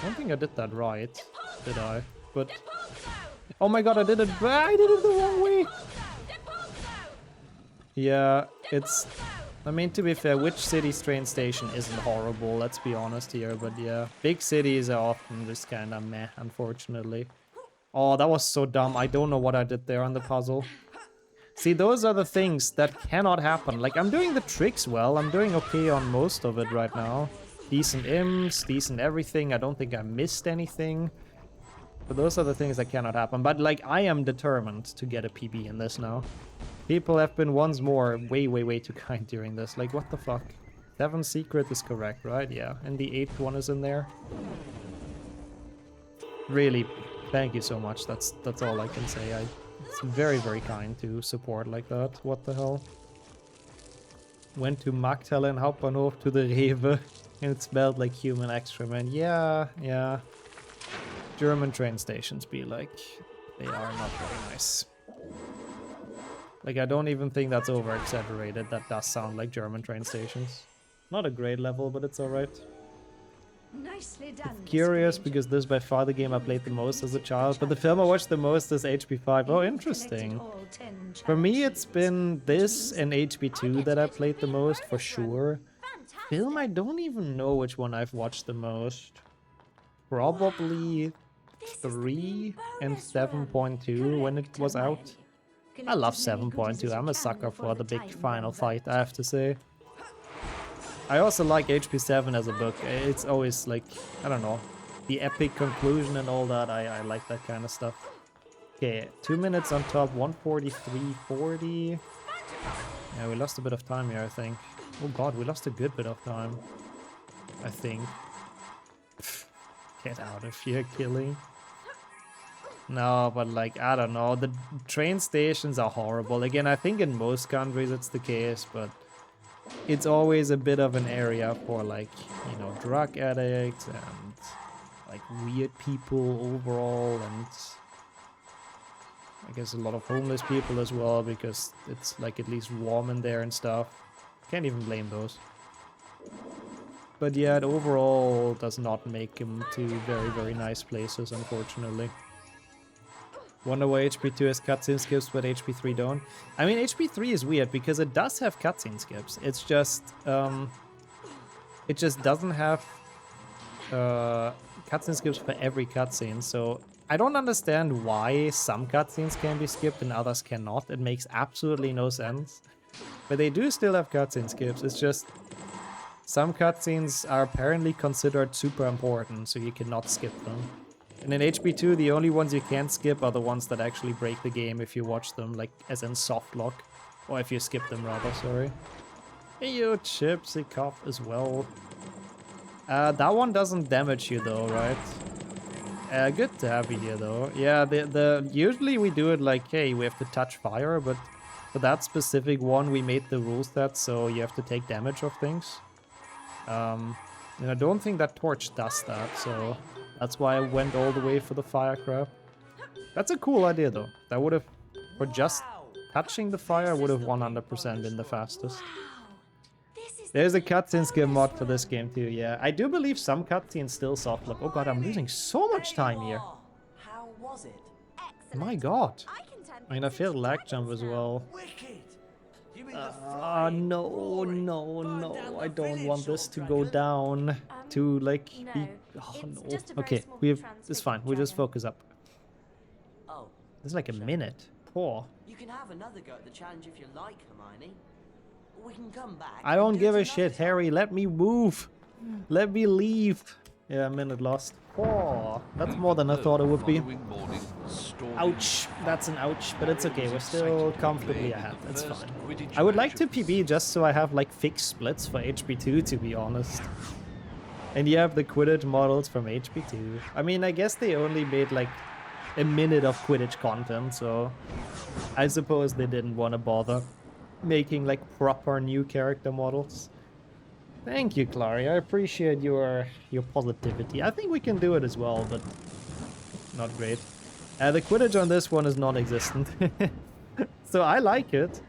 don't think I did that right, did I? But... oh my god, I did it the wrong way! Yeah, it's... I mean, to be fair, which city's train station isn't horrible, let's be honest here, but yeah. Big cities are often just kinda meh, unfortunately. Oh, that was so dumb. I don't know what I did there on the puzzle. See, those are the things that cannot happen. Like, I'm doing the tricks well, I'm doing okay on most of it right now. Decent imps, decent everything, I don't think I missed anything. But those are the things that cannot happen. But like, I am determined to get a PB in this now. People have been once more way too kind during this. Like, what the fuck? 7 secret is correct, right? Yeah. And the 8th one is in there. Really, thank you so much. That's all I can say. It's very kind to support like that. What the hell? Went to Magdalen Hauptbahnhof to the Rewe and it smelled like human excrement. Yeah. German train stations be like, they are not very nice. Like, I don't even think that's over exaggerated. That does sound like German train stations. Not a great level, but it's alright.
Nicely done.
Curious because this is by far the game I played the most as a child, but the film I watched the most is HP5. Oh, interesting. For me, it's been this and HP2 that I played the most for sure. Film, I don't even know which one I've watched the most. Probably 3 and 7.2 when it was out. I love 7.2. I'm a sucker for the big final fight, I have to say. I also like HP7 as a book. It's always like, I don't know, the epic conclusion and all that. I like that kind of stuff. Okay, 2 minutes on top, 143.40. Yeah, we lost a bit of time here, I think. Oh god, we lost a good bit of time. I think. Get out of here, killing. No, but like, I don't know. The train stations are horrible. Again, I think in most countries it's the case, but it's always a bit of an area for like, you know, drug addicts and like weird people overall, and I guess a lot of homeless people as well, because it's like at least warm in there and stuff. Can't even blame those. But yeah, it overall does not make them to very nice places, unfortunately. Wonder why HP2 has cutscene skips but HP3 don't. I mean, HP3 is weird because it does have cutscene skips. It's just it just doesn't have cutscene skips for every cutscene. So I don't understand why some cutscenes can be skipped and others cannot. It makes absolutely no sense. But they do still have cutscene skips. It's just some cutscenes are apparently considered super important, so you cannot skip them. And in HP2, the only ones you can't skip are the ones that actually break the game if you watch them, like as in soft lock. Or if you skip them rather, sorry. Hey you, Chipsy Cough as well. That one doesn't damage you though, right? Good to have you here though. Yeah, usually we do it like, hey, we have to touch fire, but for that specific one we made the rules that so you have to take damage of things. And I don't think that torch does that, so that's why I went all the way for the fire crab. That's a cool idea though. That would have, for just touching the fire, would have 100% been the fastest. There's a cutscene skip mod for this game too, yeah. I do believe some cutscenes still soft lock. Oh god, I'm losing so much time here.
How was it?
My god. I mean, I failed lag jump as well. No, I don't want this to go down to like be... Oh no. Okay, it's fine, we just focus up.
Oh,
it's like a minute. Poor.
You can have another go at the challenge if you like, Hermione. We can come back.
I don't give a shit, Harry. Let me move. Let me leave. Yeah, a minute lost. Oh, that's more than I thought it would be. Ouch. That's an ouch, but it's okay. We're still comfortably ahead. That's fine. I would like to PB just so I have like fixed splits for HP2, to be honest. And you have the Quidditch models from HP2. I mean, I guess they only made like a minute of Quidditch content, so I suppose they didn't want to bother making like proper new character models. Thank you, Clary. I appreciate your positivity. I think we can do it as well, but not great. The Quidditch on this one is non-existent. So I like it.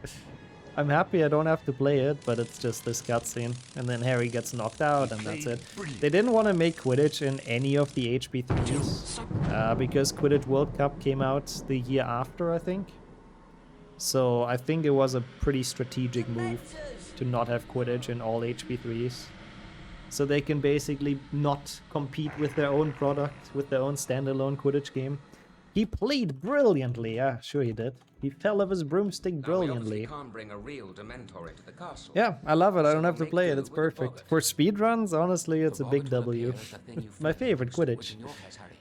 I'm happy I don't have to play it, but it's just this cutscene. And then Harry gets knocked out and that's it. They didn't want to make Quidditch in any of the HP3s. Because Quidditch World Cup came out the year after, I think. So I think it was a pretty strategic move to not have Quidditch in all HP3s. So they can basically not compete with their own product, with their own standalone Quidditch game. He played brilliantly. Yeah, sure he did. He fell off his broomstick brilliantly.
Can't bring a real Dementor into the castle.
Yeah, I love it. I don't have to play it. It's perfect. For speedruns, honestly, it's a big W. My favorite, Quidditch.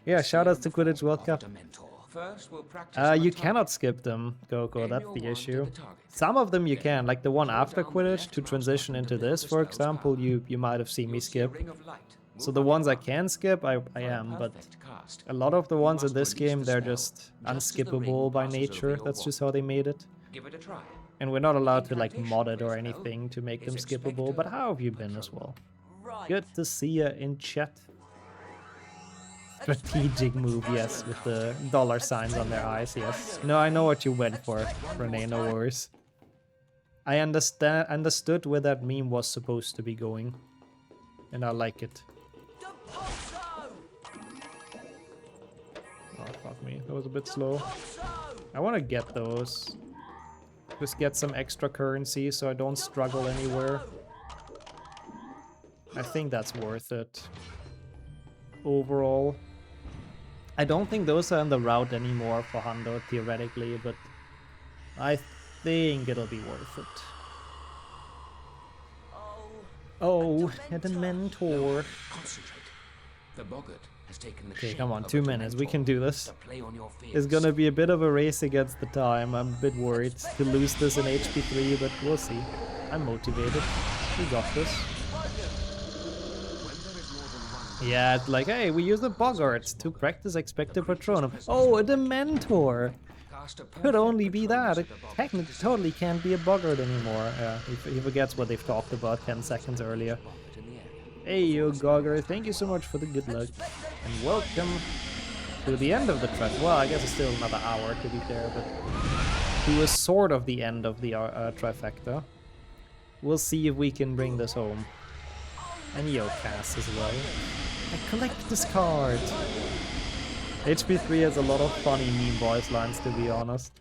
Yeah, shoutouts to Quidditch World Cup. You cannot skip them, Coco, that's the issue. Some of them you can, like the one after Quidditch, to transition into this, for example, you might have seen me skip. So the ones I can skip, I am, but a lot of the ones in this game, they're just unskippable by nature. That's just how they made it. And we're not allowed to like mod it or anything to make them skippable, but how have you been as well? Good to see you in chat. Strategic move, yes, with the dollar signs on their eyes, yes. No, I know what you went for, Renee, no worries. I understood where that meme was supposed to be going. And I like it. Oh, fuck me. That was a bit slow. I want to get those. Just get some extra currency so I don't struggle anywhere. I think that's worth it. Overall. I don't think those are in the route anymore for Hundo, theoretically, but I think it'll be worth it. Oh, a Dementor. Okay, come on, 2 minutes. We can do this. It's gonna be a bit of a race against the time. I'm a bit worried to lose this in HP 3, but we'll see. I'm motivated. We got this. Yeah, it's like, hey, we use the Boggart to practice Expecto Patronum. Oh, a Dementor! Could only be that. It technically totally can't be a Boggart anymore. Yeah, he forgets what they've talked about 10 seconds earlier. Hey, yo, Gogger, thank you so much for the good luck. And welcome to the end of the trek. Well, I guess it's still another hour to be fair, but to a sort of the end of the trifecta. We'll see if we can bring this home. And Yokas as well. I collect this card. HP3 has a lot of funny meme voice lines, to be honest.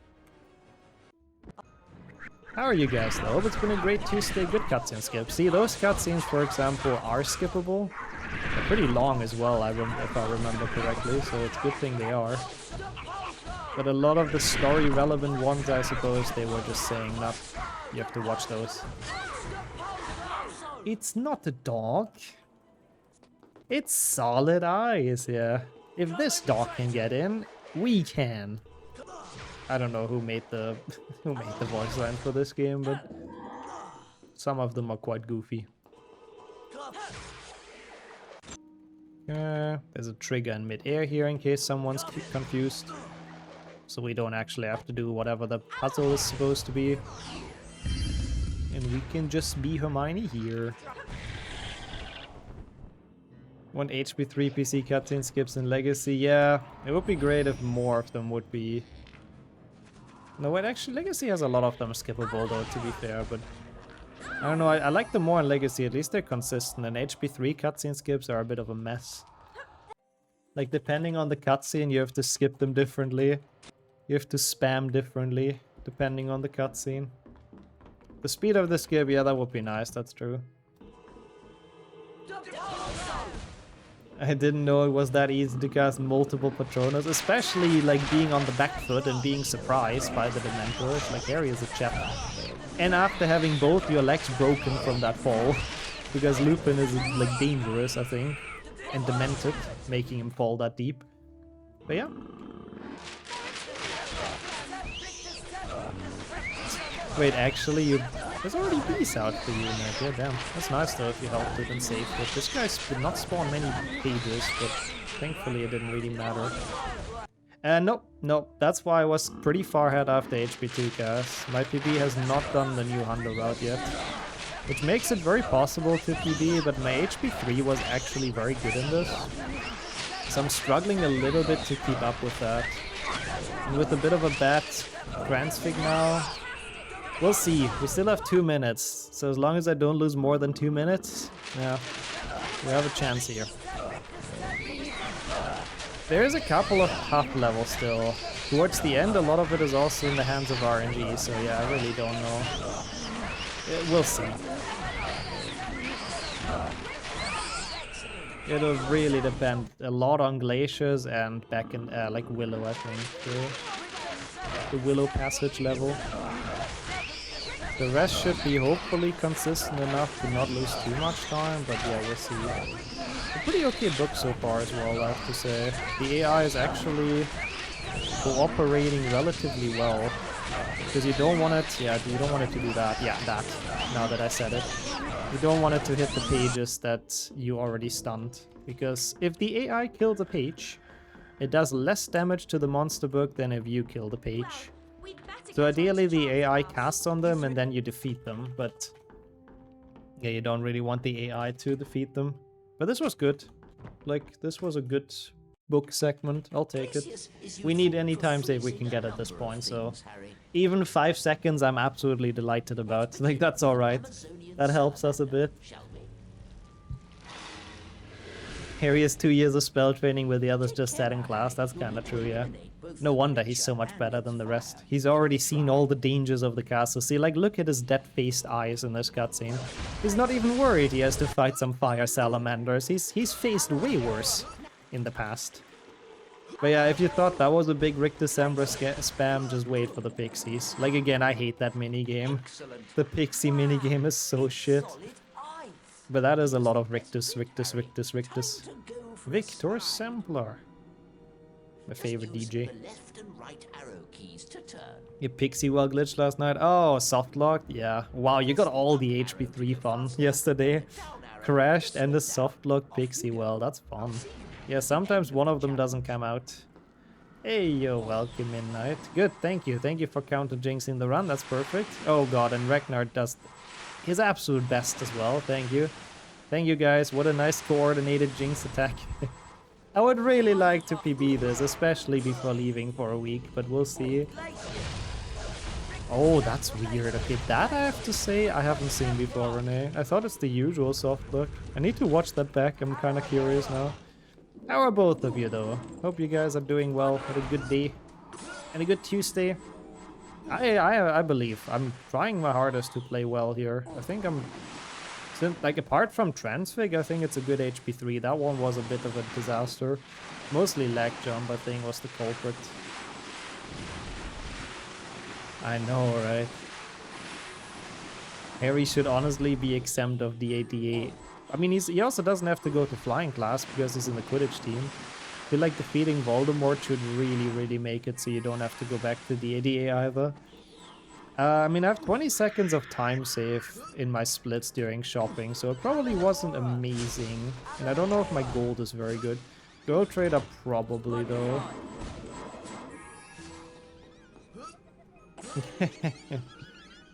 How are you guys though? It's been a great Tuesday. Good cutscene skip. See, those cutscenes, for example, are skippable. They're pretty long as well, if I remember correctly, so it's a good thing they are. But a lot of the story relevant ones, I suppose, they were just saying, nah, you have to watch those. It's not a dog. It's solid eyes, yeah. If this dog can get in, we can. I don't know who made the voice line for this game, but some of them are quite goofy. There's a trigger in mid-air here in case someone's confused. So we don't actually have to do whatever the puzzle is supposed to be. And we can just be Hermione here. Want HP3 PC cutscene skips in Legacy? Yeah, it would be great if more of them would be. No, wait, actually Legacy has a lot of them skippable though, to be fair, but I don't know, I like them more in Legacy, at least they're consistent, and HP3 cutscene skips are a bit of a mess. Like, depending on the cutscene, you have to skip them differently. You have to spam differently, depending on the cutscene. The speed of the skip, yeah, that would be nice, that's true. I didn't know it was that easy to cast multiple Patronus, especially like being on the back foot and being surprised by the Dementors, like Harry is a chap. And after having both your legs broken from that fall, because Lupin is like dangerous, I think, and demented, making him fall that deep. But yeah. Wait, actually, there's already bees out for you, man. Yeah, damn. That's nice though if you helped it and saved it. This guy's did not spawn many pages, but thankfully it didn't really matter. Nope. That's why I was pretty far ahead after HP2, guys. My PB has not done the new Hundo route yet. Which makes it very possible to PB, but my HP3 was actually very good in this. So I'm struggling a little bit to keep up with that. And with a bit of a bad transfig now, we'll see. We still have 2 minutes, so as long as I don't lose more than 2 minutes, yeah, we have a chance here. There is a couple of tough levels still. Towards the end, a lot of it is also in the hands of RNG, so yeah, I really don't know. We'll see. It'll really depend a lot on glaciers and back in like Willow, I think. The Willow passage level. The rest should be hopefully consistent enough to not lose too much time, but yeah, we'll see. A pretty okay book so far as well, I have to say. The AI is actually cooperating relatively well. Because you don't want it, yeah, you don't want it to do that. Yeah, that, now that I said it. You don't want it to hit the pages that you already stunned. Because if the AI kills a page, it does less damage to the monster book than if you kill the page. So ideally the AI casts on them and then you defeat them, but yeah, you don't really want the AI to defeat them. But this was good. Like, this was a good book segment. I'll take it. We need any time save we can get at this point, so even 5 seconds I'm absolutely delighted about. Like, that's alright. That helps us a bit. Harry has 2 years of spell training with the others just sat in class. That's kinda true, yeah. No wonder he's so much better than the rest. He's already seen all the dangers of the castle. See, like, look at his dead-faced eyes in this cutscene. He's not even worried he has to fight some fire salamanders. He's faced way worse in the past. But yeah, if you thought that was a big Rick December spam, just wait for the pixies. Like, again, I hate that minigame. The pixie minigame is so shit. But that is a lot of Rictus. Victor Sampler. My favorite DJ. Your pixie well glitched last night? Oh, softlock? Yeah. Wow, you got all the HP3 fun yesterday. Crashed and the softlock pixie well. That's fun. Yeah, sometimes one of them doesn't come out. Hey, yo, welcome Midnight. Good, thank you. Thank you for counter jinxing the run. That's perfect. Oh god, and Ragnar does his absolute best as well. Thank you. Thank you guys. What a nice coordinated jinx attack. I would really like to PB this, especially before leaving for a week, but we'll see. Oh, that's weird. Okay, that I have to say I haven't seen before, Renee. I thought it's the usual soft look. I need to watch that back. I'm kind of curious now. How are both of you, though? Hope you guys are doing well. Had a good day. And a good Tuesday. I believe. I'm trying my hardest to play well here. I think I'm... Like, apart from Transfig, I think it's a good HP3. That one was a bit of a disaster. Mostly lag jump, I think, was the culprit. I know, right? Harry should honestly be exempt of the ADA. I mean, he also doesn't have to go to flying class because he's in the Quidditch team. I feel like defeating Voldemort should really make it so you don't have to go back to the ADA either. I mean, I have 20 seconds of time save in my splits during shopping, so it probably wasn't amazing. And I don't know if my gold is very good. Gold trader probably, though.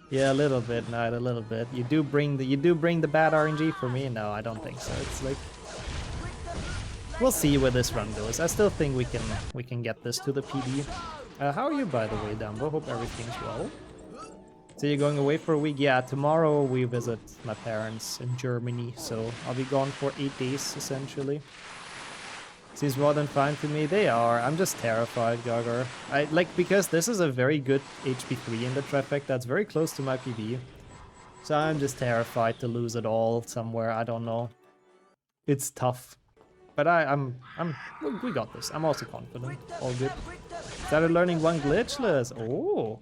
Yeah, a little bit, Knight, a little bit. You do bring the bad RNG for me? No, I don't think so. It's like, we'll see where this run goes. I still think we can get this to the PD. How are you, by the way, Dumbo? Hope everything's well. So you're going away for a week? Yeah, tomorrow we visit my parents in Germany, so I'll be gone for 8 days, essentially. Seems more than fine to me. They are. I'm just terrified, Gagar. Because this is a very good HP3 in the Trifecta. That's very close to my PB. So I'm just terrified to lose it all somewhere. I don't know. It's tough. But we got this. I'm also confident. All good. Started learning one glitchless. Oh.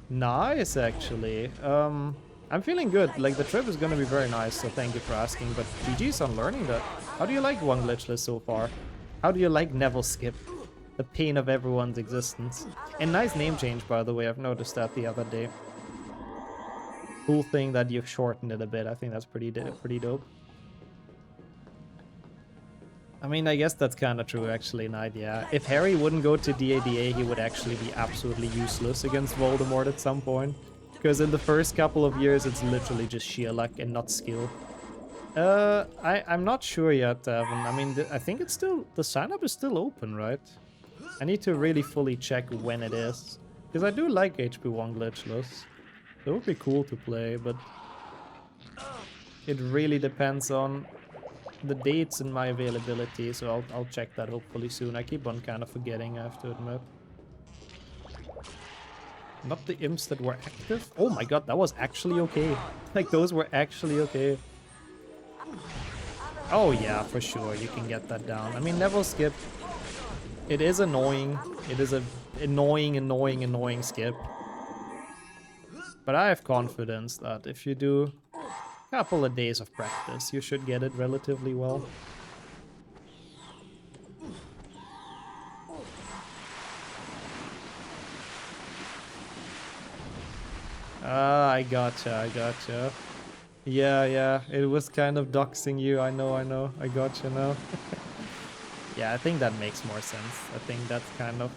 Nice, actually. I'm feeling good. Like, the trip is gonna be very nice, so thank you for asking. But GG's on learning that. How do you like one glitchless so far? How do you like Neville Skip? The pain of everyone's existence. And nice name change, by the way. I've noticed that the other day. Cool thing that you've shortened it a bit. I think that's pretty dope. I mean, I guess that's kind of true, actually, Knight, yeah. If Harry wouldn't go to DADA, he would actually be absolutely useless against Voldemort at some point. Because in the first couple of years, it's literally just sheer luck and not skill. I'm not sure yet, Evan. I mean, I think it's still... The sign-up is still open, right? I need to really fully check when it is. Because I do like HP1 glitchless. It would be cool to play, but... It really depends on the dates and my availability, so I'll check that hopefully soon. I keep on kind of forgetting, I have to admit. Not the imps that were active? Oh my god, that was actually okay. Like, those were actually okay. Oh yeah, for sure, you can get that down. I mean, level skip, it is annoying. It is a annoying skip. But I have confidence that if you do a couple of days of practice, you should get it relatively well. Ah, I gotcha. Yeah, it was kind of doxing you, I know, I gotcha now. Yeah, I think that makes more sense. I think that's kind of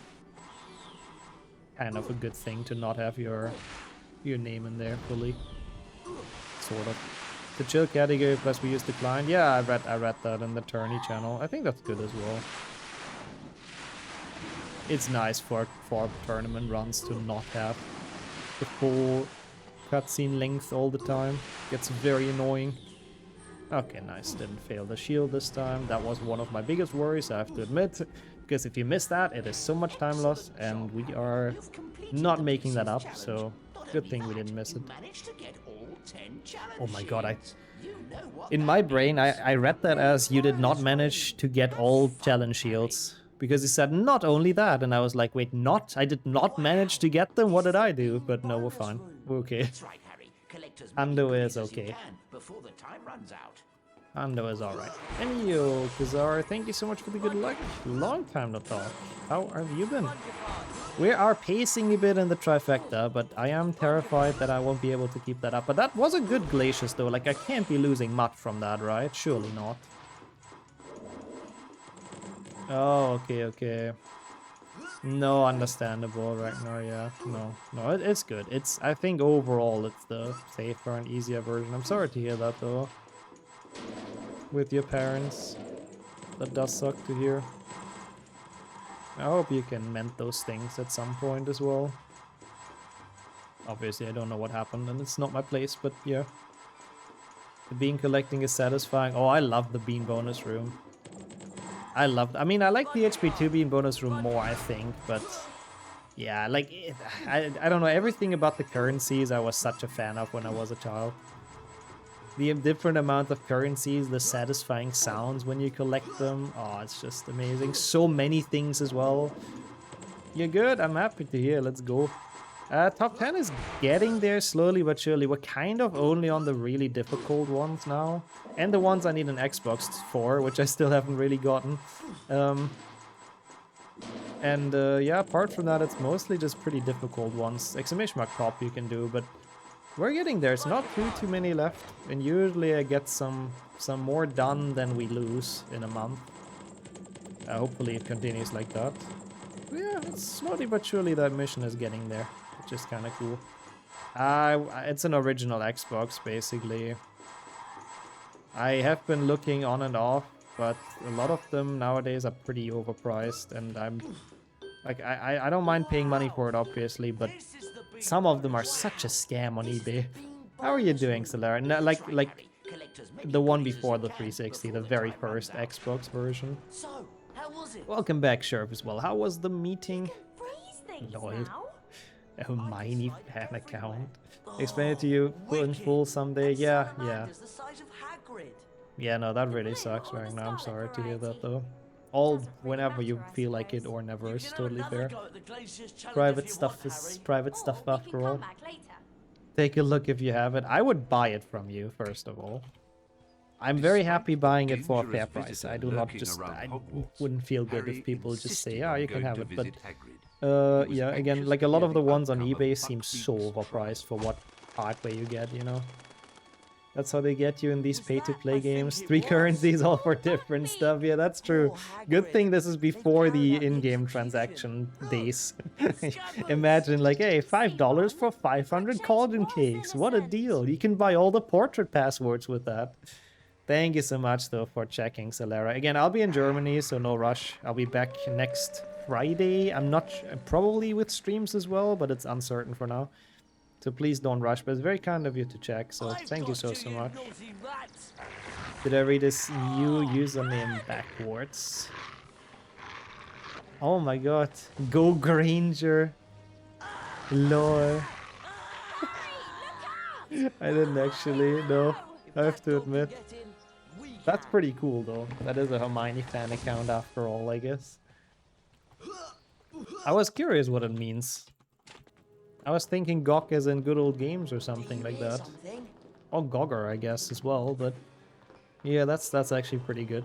a good thing to not have your name in there fully. Sort of. The chill category plus we use the client. Yeah, I read that in the tourney channel. I think that's good as well. It's nice for tournament runs to not have the full cutscene length all the time. Gets very annoying. Okay, nice. Didn't fail the shield this time. That was one of my biggest worries, I have to admit. Because if you miss that, it is so much time loss, and we are not making that up, so good thing we didn't miss it. Oh my god, in my brain, I read that as you did not manage to get all challenge shields. Because he said not only that, and I was like, wait, not? I did not manage to get them? What did I do? But no, we're fine. We're okay. Ando is okay. Ando is alright. And yo, Kazar, thank you so much for the good luck. Long time no talk. How have you been? We are pacing a bit in the Trifecta, but I am terrified that I won't be able to keep that up. But that was a good Glacius though, like I can't be losing much from that, right? Surely not. Oh, okay. No, understandable right now, yeah. No, it's good. I think overall it's the safer and easier version. I'm sorry to hear that though. With your parents. That does suck to hear. I hope you can mend those things at some point as well. Obviously I don't know what happened and it's not my place, but yeah. The bean collecting is satisfying. Oh, I love the bean bonus room. I like the HP2 bean bonus room more, I think, but yeah, like, I don't know, everything about the currencies I was such a fan of when I was a child. The different amount of currencies, the satisfying sounds when you collect them, oh, it's just amazing. So many things as well. You're good? I'm happy to hear, let's go. Top 10 is getting there slowly but surely. We're kind of only on the really difficult ones now. And the ones I need an Xbox for, which I still haven't really gotten. Yeah, apart from that, it's mostly just pretty difficult ones. Exclamation mark pop you can do, but we're getting there. It's not too many left. And usually I get some more done than we lose in a month. Hopefully it continues like that. Yeah, it's slowly but surely that mission is getting there. Which is kind of cool. It's an original Xbox, basically. I have been looking on and off, but a lot of them nowadays are pretty overpriced, and I'm like, I don't mind paying money for it, obviously, but some of them are such a scam on eBay. How are you doing, Solara? No, like the one before the 360, the very first Xbox version. Welcome back, Sherp, as well. How was the meeting? Lol. A Miney fan account. Explain it to you in full someday. Yeah. Yeah, no, that really sucks right now. I'm sorry to hear that though. All whenever you feel like it or never is totally fair. Private stuff is private stuff after all. Take a look if you have it. I would buy it from you, first of all. I'm very happy buying it for a fair price. I do not just... I wouldn't feel good if people just say, oh, you can have it, but... yeah, again, like a lot of the ones on eBay seem so overpriced for what hardware you get, you know? That's how they get you in these pay-to-play games. 3 currencies all for different stuff. Yeah, that's true. Good thing this is before the in-game transaction days. Imagine, like, hey, $5 for 500 cauldron cakes. What a deal. You can buy all the portrait passwords with that. Thank you so much, though, for checking, Solara. Again, I'll be in Germany, so no rush. I'll be back next Friday. I'm not... probably with streams as well, but it's uncertain for now. So please don't rush, but it's very kind of you to check, so thank you so much. Did I read this new username backwards? Oh my god. Go Granger. Lol. I didn't actually, no. I have to admit. That's pretty cool though. That is a Hermione fan account after all, I guess. I was curious what it means. I was thinking Gok as in good old games or something like that. Or Gogger, I guess, as well, but... Yeah, that's actually pretty good.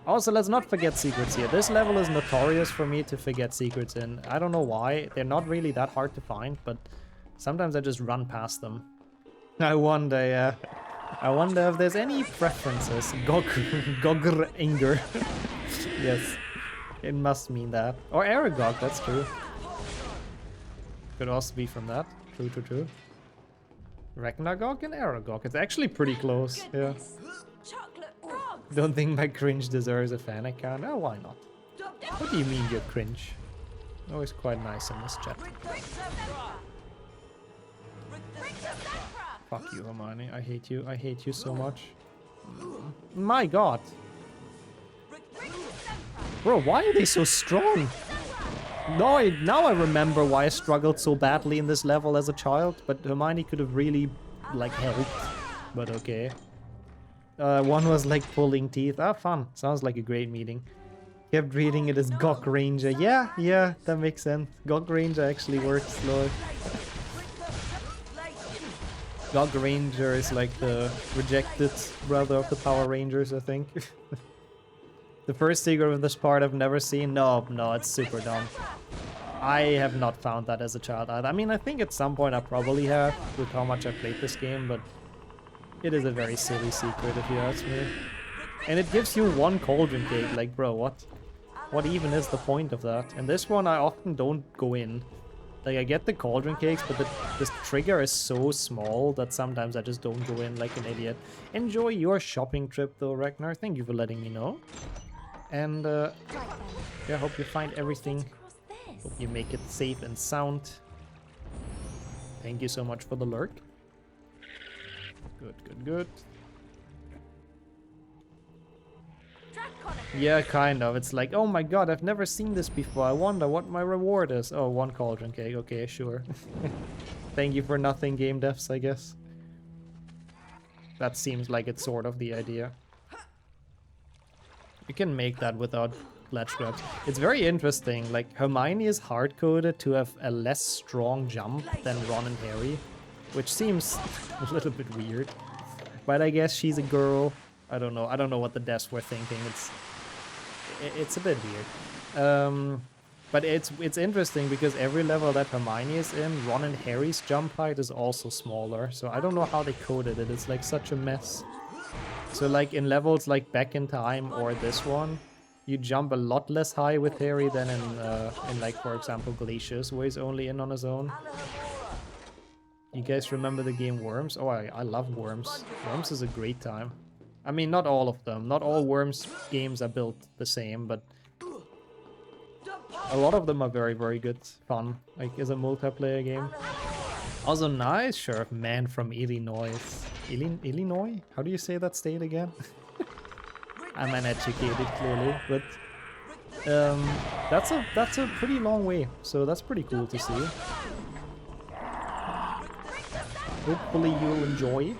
Also, let's not forget secrets here. This level is notorious for me to forget secrets in. I don't know why. They're not really that hard to find, but sometimes I just run past them. I wonder, yeah. I wonder if there's any preferences. Gogger Inger. Yes. It must mean that. Or Aragog, that's true. Could also be from that. True, true, true. Ragnargog and Aragog. It's actually pretty close, yeah. Don't think my cringe deserves a fan account? Oh, why not? What do you mean you're cringe? Always quite nice in this chat. Fuck you, Hermione. I hate you. I hate you so much. My god. Bro, why are they so strong? Now I remember why I struggled so badly in this level as a child, but Hermione could have really, like, helped. But okay. One was like pulling teeth. Ah, fun. Sounds like a great meeting. Kept reading it as Gok Ranger. Yeah, that makes sense. Gok Ranger actually works slow. Gok Ranger is like the rejected brother of the Power Rangers, I think. The first secret of this part I've never seen. No, it's super dumb. I have not found that as a child either. I mean, I think at some point I probably have with how much I played this game, but it is a very silly secret if you ask me. And it gives you one cauldron cake, like bro, what? What even is the point of that? And this one I often don't go in. Like I get the cauldron cakes, but this trigger is so small that sometimes I just don't go in like an idiot. Enjoy your shopping trip though, Ragnar. Thank you for letting me know. And yeah, hope you find everything. Hope you make it safe and sound. Thank you so much for the lurk. Good. Yeah, kind of. It's like, oh my god, I've never seen this before. I wonder what my reward is. Oh, one cauldron cake. Okay, sure. Thank you for nothing, game devs, I guess. That seems like it's sort of the idea. You can make that without ledge grabs. It's very interesting. Like, Hermione is hard-coded to have a less strong jump than Ron and Harry, which seems a little bit weird. But I guess she's a girl. I don't know. I don't know what the devs were thinking. It's a bit weird. But it's interesting because every level that Hermione is in, Ron and Harry's jump height is also smaller. So I don't know how they coded it. It's like such a mess. So like in levels like Back in Time or this one, you jump a lot less high with Harry than in like, for example, Glaciers, where he's only in on his own. You guys remember the game Worms? Oh, I love Worms. Worms is a great time. I mean, not all of them. Not all Worms games are built the same, but a lot of them are very, very good fun, like as a multiplayer game. Also, nice Sheriff Man from Illinois. Illinois? How do you say that state again? I'm uneducated, clearly, but that's a pretty long way, so that's pretty cool to see. Hopefully you'll enjoy.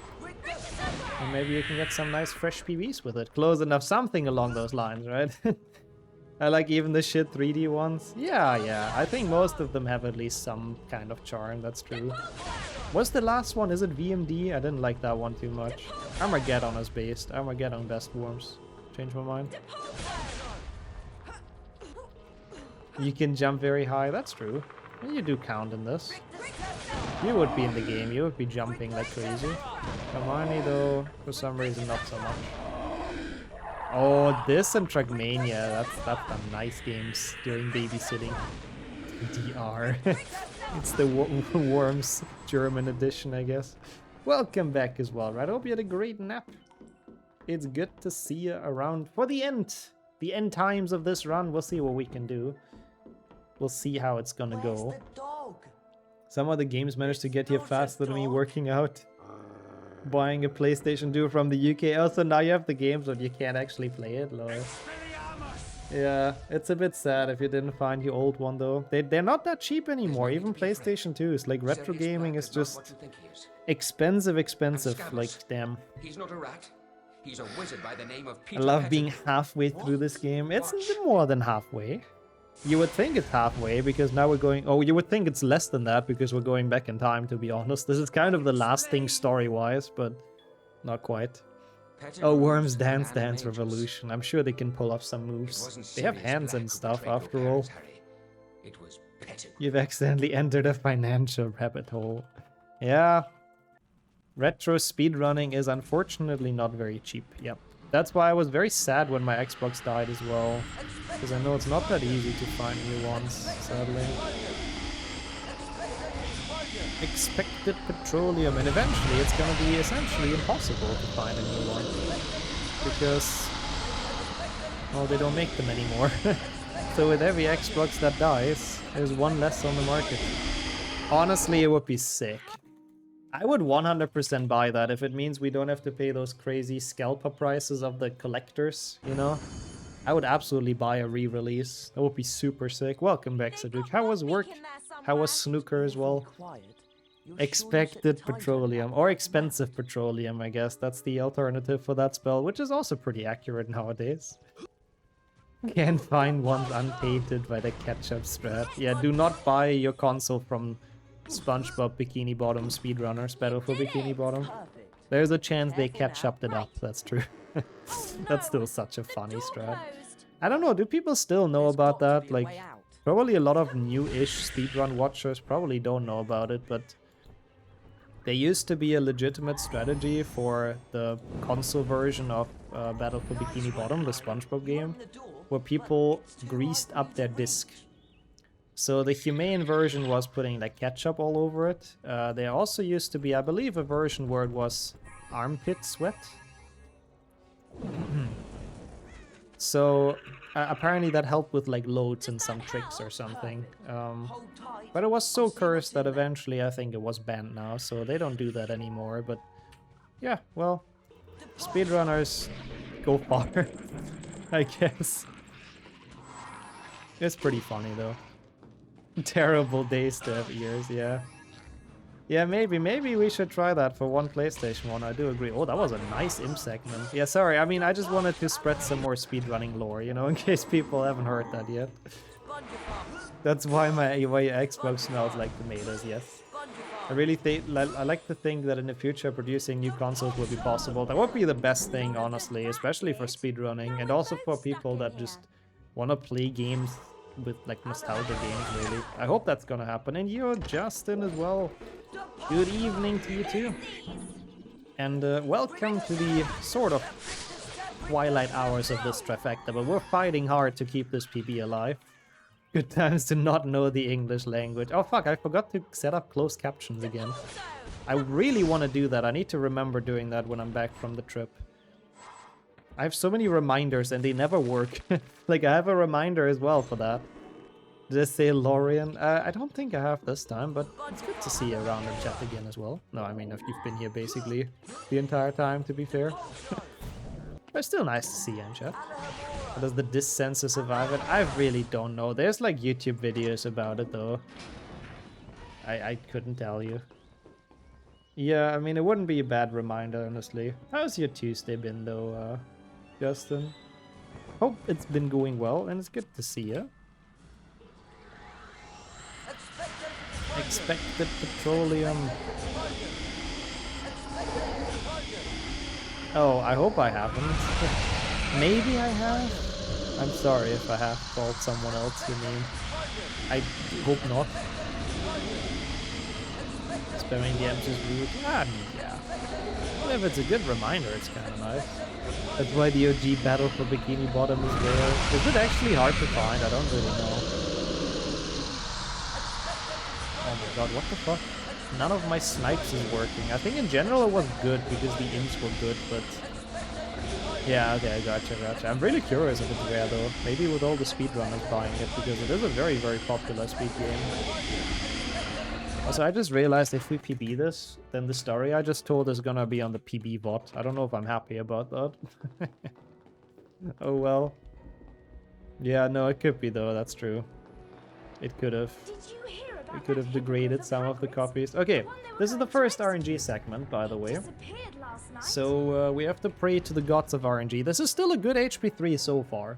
And maybe you can get some nice fresh PVs with it. Close enough, something along those lines, right? I like even the shit 3D ones. Yeah. I think most of them have at least some kind of charm, that's true. What's the last one? Is it VMD? I didn't like that one too much. Armageddon is based. Armageddon best Worms. Change my mind. You can jump very high, that's true. You do count in this. You would be in the game, you would be jumping like crazy. Hermione though, for some reason not so much. Oh, this and Trackmania, that's the nice games during babysitting. DR. It's the Worms German edition, I guess. Welcome back as well, right? I hope you had a great nap. It's good to see you around for the end times of this run. We'll see what we can do. We'll see how it's gonna go. Some of the games managed to get here faster than me working out. Buying a PlayStation 2 from the UK. Also, now you have the games, but you can't actually play it, lol. Yeah, it's a bit sad if you didn't find your old one, though. They're not that cheap anymore, even PlayStation 2 is. Like, retro gaming is just expensive. Like, damn.
He's not a rat. He's a wizard by the name of
I
Peter
love
Pettigrew.
being halfway through this game. It's more than halfway. You would think it's halfway because now we're going... Oh, you would think it's less than that because we're going back in time, to be honest. This is kind of the last thing story-wise, but not quite. Oh, Worms Dance Dance Revolution. I'm sure they can pull off some moves. They have hands and stuff, after all.
It was Pettigrew.
You've accidentally entered a financial rabbit hole. Yeah. Retro speedrunning is unfortunately not very cheap. Yep. That's why I was very sad when my Xbox died as well. Because I know it's not that easy to find new ones, sadly. Expected petroleum, and eventually it's gonna be essentially impossible to find a new one. Because, well, they don't make them anymore. So with every Xbox that dies, there's one less on the market. Honestly, it would be sick. I would 100% buy that if it means we don't have to pay those crazy scalper prices of the collectors, you know? I would absolutely buy a re-release. That would be super sick. Welcome back, Cedric. How was work? How was snooker as well? Expected petroleum, or expensive petroleum, I guess. That's the alternative for that spell, which is also pretty accurate nowadays. Can't find ones untainted by the ketchup strat. Yeah, do not buy your console from SpongeBob Bikini Bottom speedrunners, Battle for Bikini Bottom. There's a chance they ketchuped it up, that's true. That's still such a funny strat. I don't know, do people still know about that? Like, probably a lot of new-ish speedrun watchers probably don't know about it, but there used to be a legitimate strategy for the console version of Battle for Bikini Bottom, the SpongeBob game, where people greased up their disc. So the humane version was putting like ketchup all over it. There also used to be, I believe, a version where it was armpit sweat. So apparently that helped with like loads and some tricks or something. But it was so cursed that eventually I think it was banned now, so they don't do that anymore. But yeah, well, speedrunners go far, I guess. It's pretty funny though. Terrible days to have ears, yeah. Yeah, maybe we should try that for one PlayStation one, I do agree. Oh, that was a nice imp segment. Yeah, sorry, I mean, I just wanted to spread some more speedrunning lore, you know, in case people haven't heard that yet. That's why my Xbox smells like tomatoes, yes. I really think, I like to think that in the future producing new consoles will be possible. That would be the best thing, honestly, especially for speedrunning, and also for people that just want to play games with like nostalgia games, really. I hope that's gonna happen. And you, Justin, as well. Good evening to you too. And welcome to the sort of twilight hours of this trifecta, but we're fighting hard to keep this PB alive. Good times to not know the English language. Oh fuck, I forgot to set up closed captions again. I really want to do that. I need to remember doing that when I'm back from the trip. I have so many reminders and they never work. Like, I have a reminder as well for that. Did I say Lorian? I don't think I have this time, but it's good to see you around in chat again as well. No, I mean, if you've been here basically the entire time, to be fair. But it's still nice to see you in chat. Does the disc sensor survive it? I really don't know. There's like YouTube videos about it though. I couldn't tell you. Yeah, I mean, it wouldn't be a bad reminder, honestly. How's your Tuesday been though, Justin? Hope it's been going well, and it's good to see you. Expected petroleum. Oh, I hope I haven't. Maybe I have? I'm sorry if I have called someone else, you mean. I hope not. Spamming the M's is rude. I mean, yeah. Well, if it's a good reminder, it's kind of nice. That's why the OG Battle for Bikini Bottom is rare. Is it actually hard to find? I don't really know. Oh my god, what the fuck? None of my snipes is working. I think in general it was good because the imps were good, but... Yeah, okay, gotcha. I'm really curious if it's rare though. Maybe with all the speedrunners buying it, because it is a very, very popular speed game. Also, I just realized if we PB this, then the story I just told is gonna be on the PB VOD. I don't know if I'm happy about that. Oh well. Yeah, no, it could be though, that's true. It could have. It could have degraded some of the copies. Okay, this is the first RNG segment, by the way.
last night.
So we have to pray to the gods of RNG. This is still a good HP3 so far.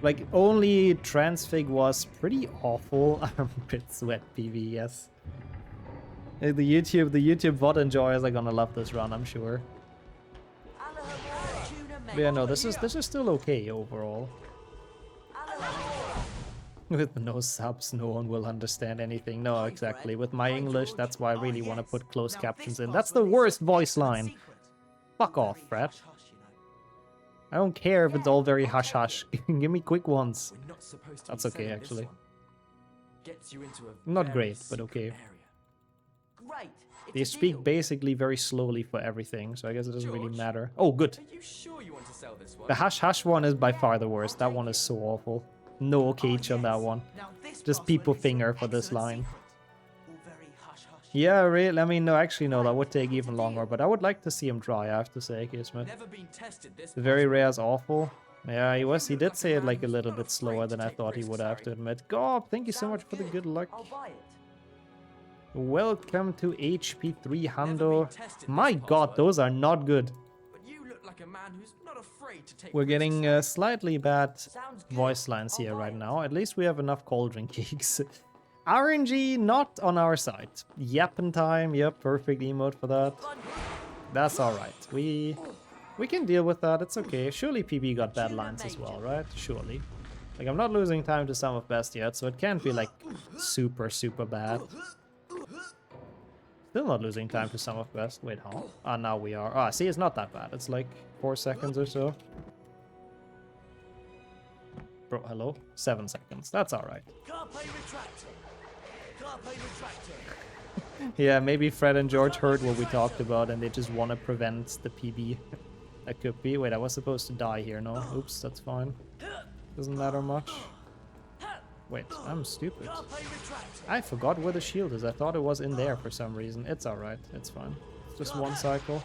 Like, only Transfig was pretty awful. Armpit sweat PV, yes. The YouTube VOD enjoyers are gonna love this run, I'm sure. But yeah, no, this is still okay overall. With no subs, no one will understand anything. No, exactly. With my English, that's why I really want to put closed captions in. That's the worst voice line. Fuck off, Fred. I don't care if it's all very hush-hush. Give me quick ones. That's okay, actually. Not great, but okay. They speak basically very slowly for everything, so I guess it doesn't really matter. Oh, good. The hush-hush one is by far the worst. That one is so awful. No cage on that one. Just people finger for this line. Yeah, really. I mean, no, actually, no, that would take even longer, but I would like to see him try, I have to say, Kismet. The very rare is awful. Yeah, he did say it like a little bit slower than I thought he would, I have to admit. God, thank you so much for the good luck. Welcome to HP3 Hundo. My god, those are not good. We're getting slightly bad voice lines here right now. At least we have enough cauldron cakes. RNG not on our side. Yappin' time, yep, perfect emote for that. That's alright. We can deal with that, it's okay. Surely PB got bad lines as well, right? Surely. Like, I'm not losing time to some of best yet, so it can't be like super bad. Still not losing time to some of best. Wait, how? Ah, now we are. Ah, see, it's not that bad. It's like 4 seconds or so. Bro, hello? 7 seconds. That's alright. Yeah, maybe Fred and George heard what we talked about and they just want to prevent the PB. That could be. Wait, I was supposed to die here, no? Oops, that's fine. Doesn't matter much. Wait, I'm stupid. I forgot where the shield is. I thought it was in there for some reason. It's alright. It's fine. It's just one cycle.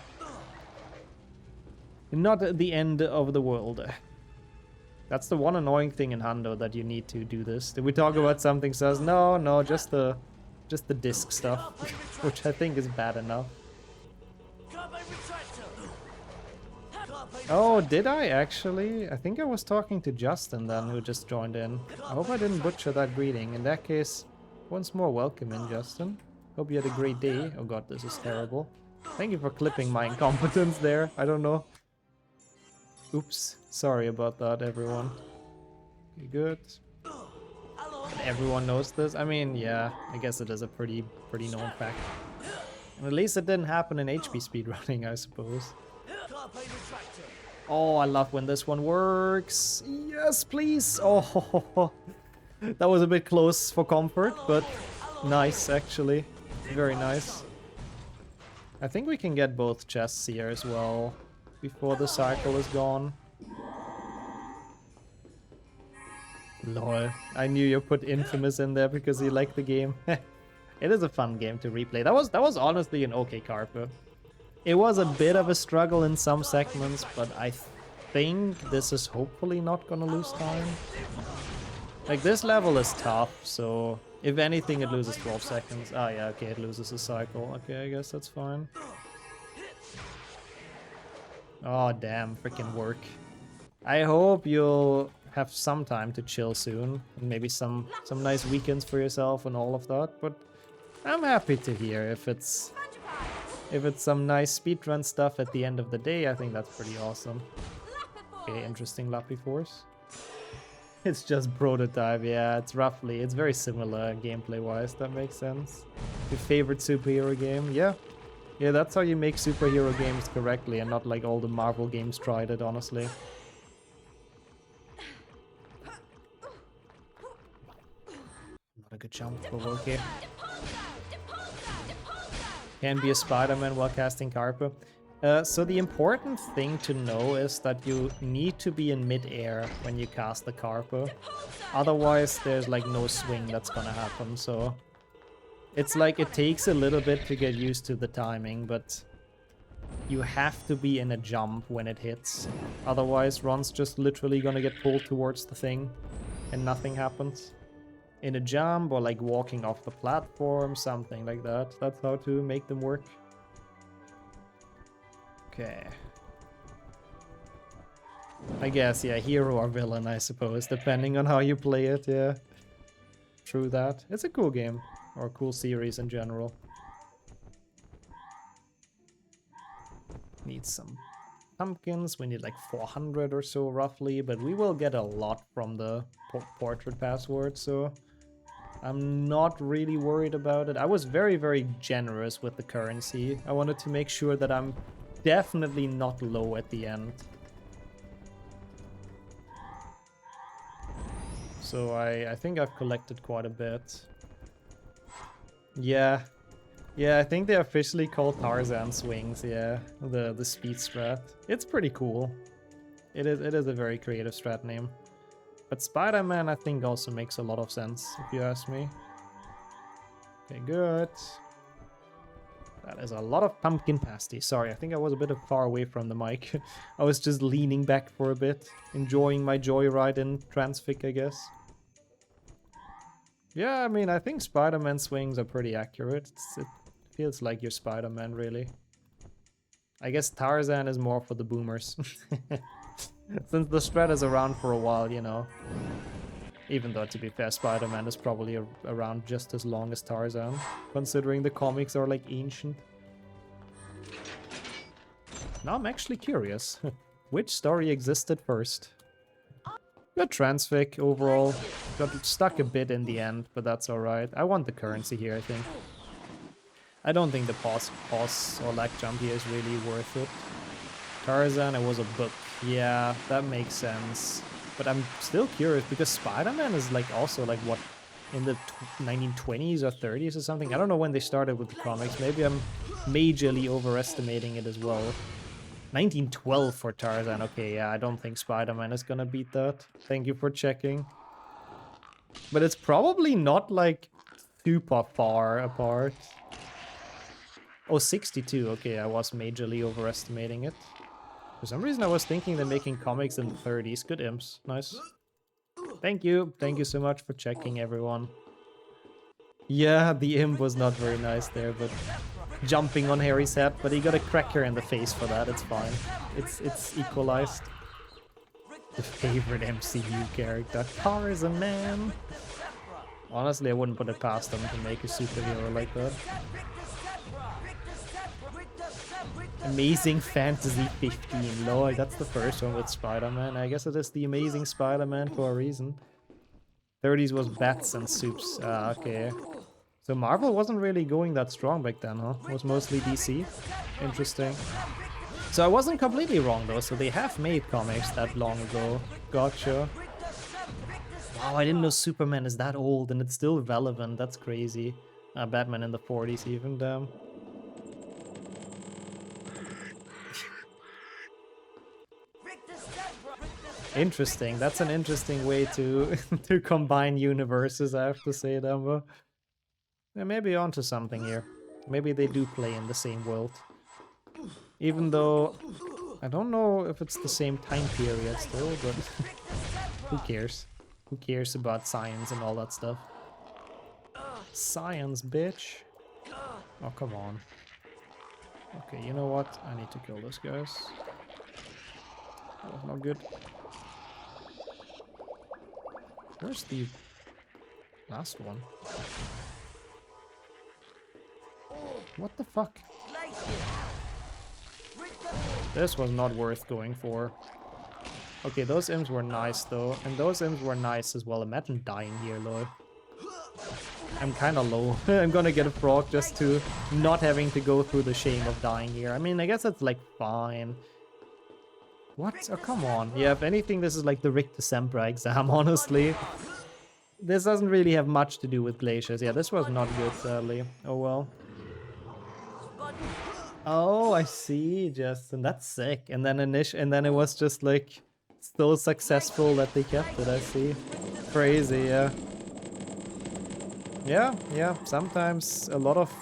Not at the end of the world. That's the one annoying thing in Hundo, that you need to do this. Did we talk about something says no, just the disc stuff, which I think is bad enough. Oh, did I actually? I think I was talking to Justin then, who just joined in. I hope I didn't butcher that greeting. In that case, once more welcome in, Justin. Hope you had a great day. Oh god, this is terrible. Thank you for clipping my incompetence there. I don't know. Oops. Sorry about that, everyone. You good? And everyone knows this? I mean, yeah, I guess it is a pretty known fact. And at least it didn't happen in HP speedrunning, I suppose. Oh, I love when this one works. Yes, please. Oh, that was a bit close for comfort, but nice, actually. Very nice. I think we can get both chests here as well before the cycle is gone. Lol, I knew you put Infamous in there because you like the game. It is a fun game to replay. That was honestly an okay Carper. It was a bit of a struggle in some segments, but I think this is hopefully not gonna lose time. Like, this level is tough, so if anything it loses 12 seconds. Ah yeah, okay, it loses a cycle. Okay, I guess that's fine. Oh damn, freaking work. I hope you'll have some time to chill soon, and maybe some nice weekends for yourself and all of that, but I'm happy to hear if it's some nice speedrun stuff at the end of the day. I think that's pretty awesome. Okay, interesting Lappy Force. It's just prototype, yeah, it's very similar gameplay-wise, that makes sense. Your favorite superhero game? Yeah. Yeah, that's how you make superhero games correctly, and not like all the Marvel games tried it, honestly. Not a good jump, but okay. Can be a Spider-Man while casting Carper. So the important thing to know is that you need to be in mid-air when you cast the Carper. Otherwise, there's like no swing that's gonna happen, so... It's like it takes a little bit to get used to the timing, but... You have to be in a jump when it hits. Otherwise, Ron's just literally gonna get pulled towards the thing, and nothing happens. In a jump, or like walking off the platform, something like that. That's how to make them work. Okay. I guess, yeah, hero or villain, I suppose, depending on how you play it, yeah. True that. It's a cool game, or a cool series in general. Need some pumpkins, we need like 400 or so roughly, but we will get a lot from the portrait password, so I'm not really worried about it. I was very, very generous with the currency. I wanted to make sure that I'm definitely not low at the end. So I think I've collected quite a bit. Yeah. Yeah, I think they officially call Tarzan swings, yeah. The speed strat. It's pretty cool. It is a very creative strat name. But Spider-Man I think also makes a lot of sense, if you ask me. Okay, good. That is a lot of pumpkin pasty. Sorry, I think I was a bit far away from the mic. I was just leaning back for a bit, enjoying my joyride in Transfic, I guess. Yeah, I mean, I think Spider-Man swings are pretty accurate. It feels like you're Spider-Man, really. I guess Tarzan is more for the boomers. Since the strat is around for a while, you know. Even though, to be fair, Spider-Man is probably around just as long as Tarzan, considering the comics are, like, ancient. Now I'm actually curious. Which story existed first? Good transfic overall. Got stuck a bit in the end, but that's alright. I want the currency here, I think. I don't think the pause or lag jump here is really worth it. Tarzan, it was a book. Yeah, that makes sense. But I'm still curious because Spider-Man is like also like what, in the 1920s or 30s or something? I don't know when they started with the comics. Maybe I'm majorly overestimating it as well. 1912 for Tarzan. Okay, yeah, I don't think Spider-Man is gonna beat that. Thank you for checking. But it's probably not like super far apart. Oh, 62. Okay, I was majorly overestimating it. For some reason I was thinking they're making comics in the 30s. Good imps. Nice. Thank you. Thank you so much for checking, everyone. Yeah, the imp was not very nice there, but jumping on Harry's head, but he got a cracker in the face for that. It's fine. It's equalized. The favorite MCU character. Tarzan, man. Honestly, I wouldn't put it past them to make a superhero like that. Amazing Fantasy 15. Lol, that's the first one with Spider-Man. I guess it is the Amazing Spider-Man for a reason. 30s was bats and soups. Ah, okay. So Marvel wasn't really going that strong back then, huh? It was mostly DC. Interesting. So I wasn't completely wrong though, so they have made comics that long ago. Gotcha. Wow, I didn't know Superman is that old and it's still relevant. That's crazy. Batman in the 40s even, damn. Interesting. That's an interesting way to to combine universes, I have to say, Dumbo. Yeah, maybe onto something here. Maybe they do play in the same world. Even though I don't know if it's the same time period still, but who cares? Who cares about science and all that stuff? Science, bitch. Oh, come on. Okay, you know what? I need to kill those guys. That was not good. Where's the last one? What the fuck? This was not worth going for. Okay, those imps were nice though, and those imps were nice as well. Imagine dying here, lol. I'm kinda low. I'm gonna get a frog just to not having to go through the shame of dying here. I mean, I guess that's like fine. What? Oh, come on. Yeah, if anything, this is like the Richter Sempra exam, honestly. This doesn't really have much to do with glaciers. Yeah, this was not good, sadly. Oh well. Oh, I see, Justin. That's sick. And then it was just like still successful that they kept it, I see. Crazy, yeah. Yeah, sometimes a lot of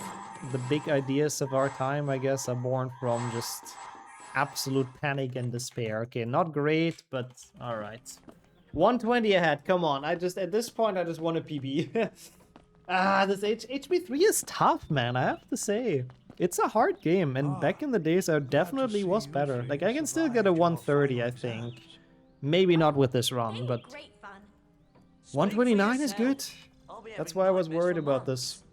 the big ideas of our time, I guess, are born from just absolute panic and despair. Okay, not great, but alright. 120 ahead, come on. At this point, I just want a PB. This HB3 is tough, man, I have to say. It's a hard game, and back in the days I definitely was better. Like, I can still get a 130, I think. Maybe not with this run, but 129 is good. That's why I was worried about this.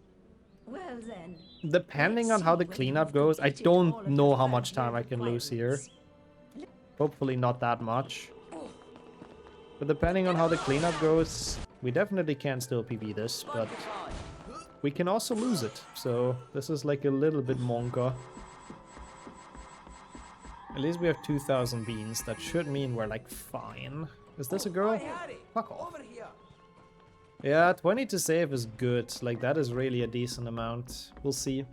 Well then,
Depending on how the cleanup goes, I don't know how much time I can lose here. Hopefully not that much. But depending on how the cleanup goes, we definitely can still PB this, but we can also lose it. So this is like a little bit monka. At least we have 2,000 beans. That should mean we're like fine. Is this a girl? Fuck off. Yeah, 20 to save is good. Like, that is really a decent amount. We'll see.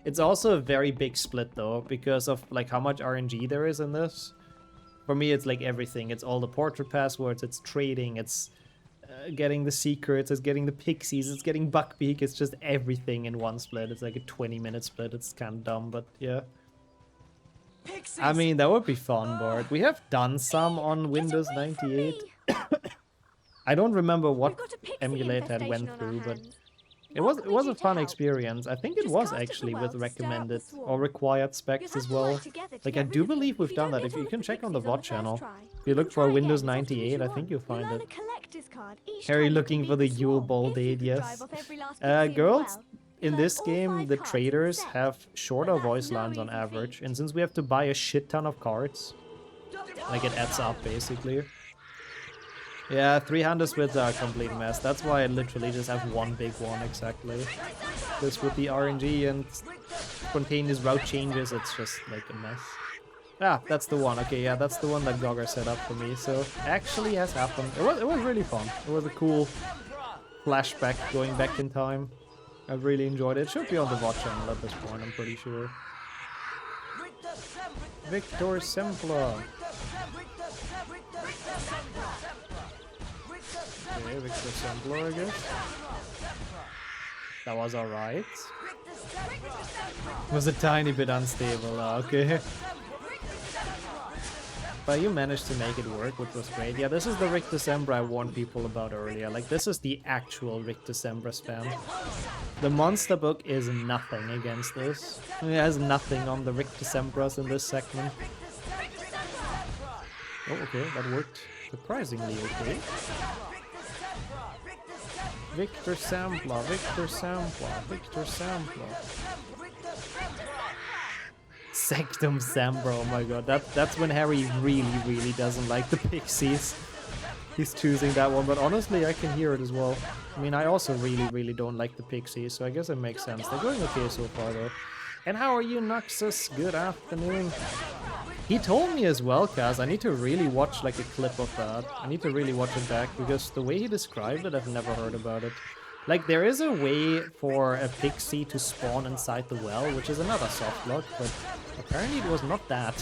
It's also a very big split though, because of like how much RNG there is in this. For me, it's like everything. It's all the portrait passwords, it's trading, it's getting the secrets, it's getting the pixies, it's getting Buckbeak. It's just everything in one split. It's like a 20-minute split. It's kind of dumb, but yeah. Pixies. I mean, that would be fun, Bart. We have done some on Windows 98. I don't remember what emulator I went through, but it was a fun experience. I think it was actually with recommended or required specs as well. Like, I do believe we've done that. If you can check on the VOD channel, if you look for Windows 98, I think you'll find it. Harry looking for the Yule Ball date, yes. Girls, in this game, the traders have shorter voice lines on average, and since we have to buy a shit ton of cards, like, it adds up basically. Yeah, 300 splits are a complete mess. That's why I literally just have one big one, exactly. Because with the RNG and spontaneous route changes, it's just like a mess. Ah, that's the one. Okay, yeah, that's the one that Gogger set up for me. So, actually has happened. It was really fun. It was a cool flashback going back in time. I really enjoyed it. It should be on the VOD channel at this point, I'm pretty sure. Victor Sempla. Okay, Victor Sempler, I guess. That was alright. Was a tiny bit unstable, okay. But you managed to make it work, which was great. Yeah, this is the Rick December I warned people about earlier. Like, this is the actual Rick December spam. The monster book is nothing against this. It has nothing on the Rick Decembers in this segment. Oh, okay, that worked surprisingly okay. Victor Sampler, Victor Sampler, Victor Sampler. Sectum Sambra, oh my god, that's when Harry really doesn't like the pixies. He's choosing that one, but honestly I can hear it as well. I mean, I also really don't like the pixies, so I guess it makes sense. They're going okay so far though. And how are you, Noxus? Good afternoon. He told me as well, Kaz, I need to really watch like a clip of that. I need to really watch it back, because the way he described it, I've never heard about it. Like, there is a way for a pixie to spawn inside the well, which is another soft lock, but apparently it was not that.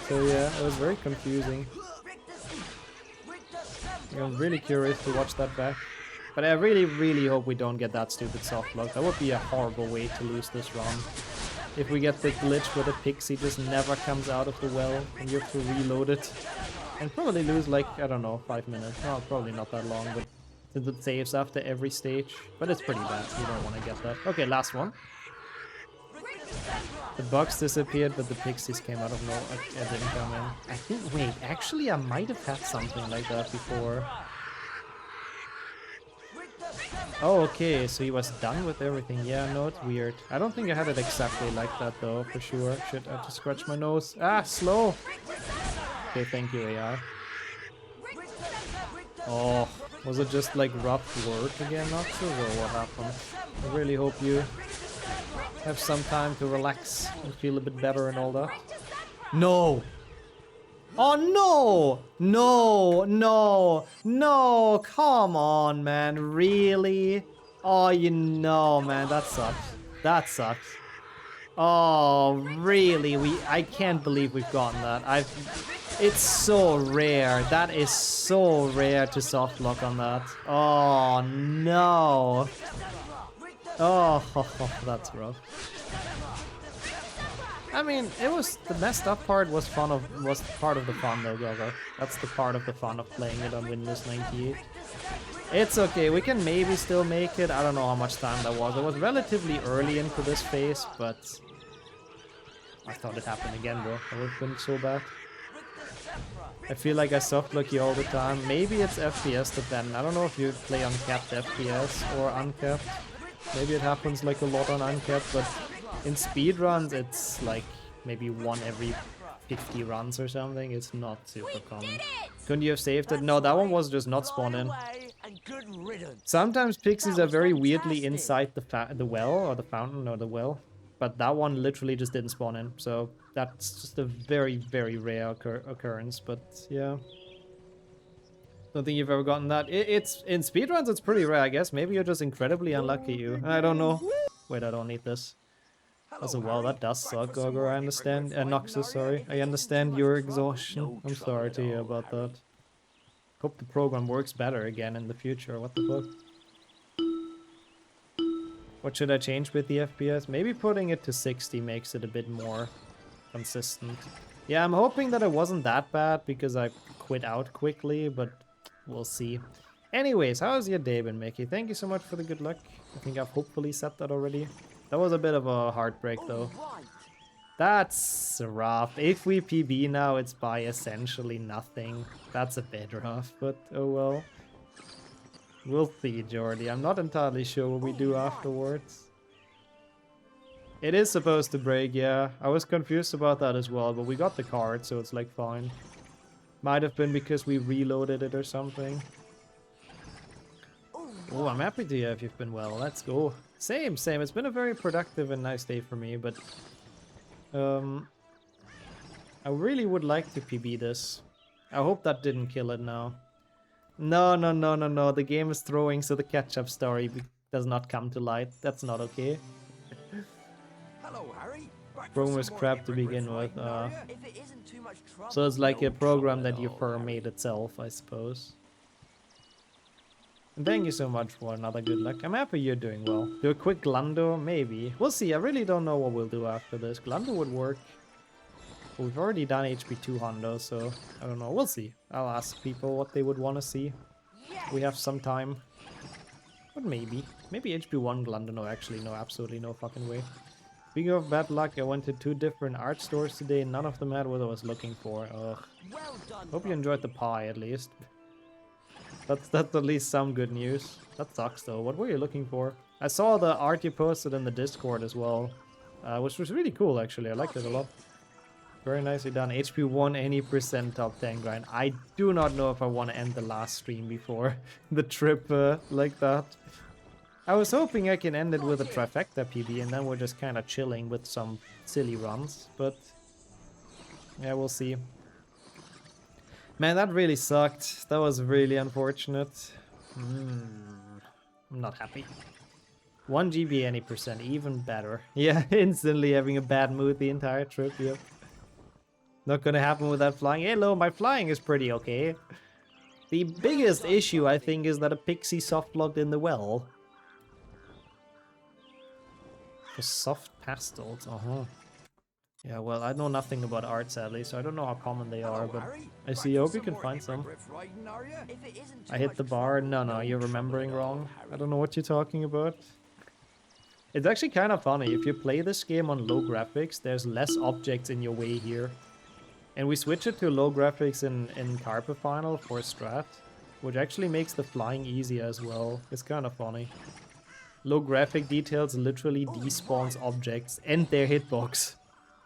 So yeah, it was very confusing. I'm really curious to watch that back. But I really hope we don't get that stupid soft lock. That would be a horrible way to lose this run. If we get the glitch where the pixie just never comes out of the well and you have to reload it. And probably lose like, I don't know, 5 minutes. No, probably not that long, but since it saves after every stage. But it's pretty bad, you don't want to get that. Okay, last one. The box disappeared, but the pixies came out of nowhere. It didn't come in. I think, wait, actually I might have had something like that before. Oh, okay, so he was done with everything. Yeah, no, it's weird. I don't think I had it exactly like that, though, for sure. Shit, I have to scratch my nose. Ah, slow! Okay, thank you, AI. Oh, was it just, like, rough work again, Noxus, or what happened? I really hope you have some time to relax and feel a bit better and all that. No! Oh no! No! Come on, man. Really? Oh, you know, man. That sucks. Oh, really? I can't believe we've gotten that. It's so rare. That is so rare to soft lock on that. Oh, no. Oh, that's rough. I mean, it was, the messed up part was part of the fun though, Gogo. That's the part of the fun of playing it on Windows 98. It's okay, we can maybe still make it. I don't know how much time that was. It was relatively early into this phase, but I thought it happened again, bro. That would have been so bad. I feel like I soft lucky all the time. Maybe it's FPS dependent. I don't know if you play uncapped FPS or uncapped. Maybe it happens like a lot on uncapped, but in speedruns it's like maybe 1 every 50 runs or something. It's not super common. Couldn't you have saved it? No, that one was just not spawned in. Sometimes pixies are very weirdly inside the well or the fountain or the well, but that one literally just didn't spawn in. So that's just a very, very rare occurrence. But yeah, don't think you've ever gotten that. It's in speedruns. It's pretty rare, I guess. Maybe you're just incredibly unlucky. You. I don't know. Wait, I don't need this. Also, well, that does suck, Gogor. I understand. Noxus, sorry. I understand your exhaustion. I'm sorry to hear about that. Hope the program works better again in the future. What the fuck? What should I change with the FPS? Maybe putting it to 60 makes it a bit more consistent. Yeah, I'm hoping that it wasn't that bad because I quit out quickly, but we'll see. Anyways, how's your day been, Mickey? Thank you so much for the good luck. I think I've hopefully said that already. That was a bit of a heartbreak, though. That's rough. If we PB now, it's by essentially nothing. That's a bit rough, but oh well. We'll see, Jordy. I'm not entirely sure what we do afterwards. It is supposed to break, yeah. I was confused about that as well, but we got the card, so it's like fine. Might have been because we reloaded it or something. Oh, I'm happy to hear if you've been well. Let's go. Same. It's been a very productive and nice day for me, but I really would like to PB this. I hope that didn't kill it now. No. The game is throwing, so the catch-up story does not come to light. That's not okay.
Hello, Harry.
Program is crap to begin with. So it's like a program that your firm made itself, I suppose. And thank you so much for another good luck. I'm happy you're doing well. Do a quick Glando? Maybe. We'll see. I really don't know what we'll do after this. Glando would work. But we've already done HP 200, so I don't know. We'll see. I'll ask people what they would want to see. We have some time. But maybe. Maybe HP 1 Glando. No, actually, no. Absolutely no fucking way. Speaking of bad luck, I went to 2 different art stores today. None of them had what I was looking for. Ugh. Hope you enjoyed the pie, at least. That's at least some good news. That sucks though. What were you looking for? I saw the art you posted in the Discord as well, which was really cool actually. I liked it a lot. Very nicely done. HP 1 any % top 10 grind. I do not know if I want to end the last stream before the trip like that. I was hoping I can end it with a Trifecta PB and then we're just kind of chilling with some silly runs, but yeah, we'll see. Man, that really sucked. That was really unfortunate. I'm not happy. 1 GB any %, even better. Yeah, instantly having a bad mood the entire trip, yep. Not gonna happen with that flying. Hello, my flying is pretty okay. The biggest issue, I think, is that a pixie soft-locked in the well. For soft pastels, Yeah, well, I know nothing about art, sadly, so I don't know how common they are, but I see. Hope you can find some. I hit the bar. No, you're remembering wrong. I don't know what you're talking about. It's actually kind of funny. If you play this game on low graphics, there's less objects in your way here. And we switch it to low graphics in Carpe Final for Strat, which actually makes the flying easier as well. It's kind of funny. Low graphic details literally despawns objects and their hitbox.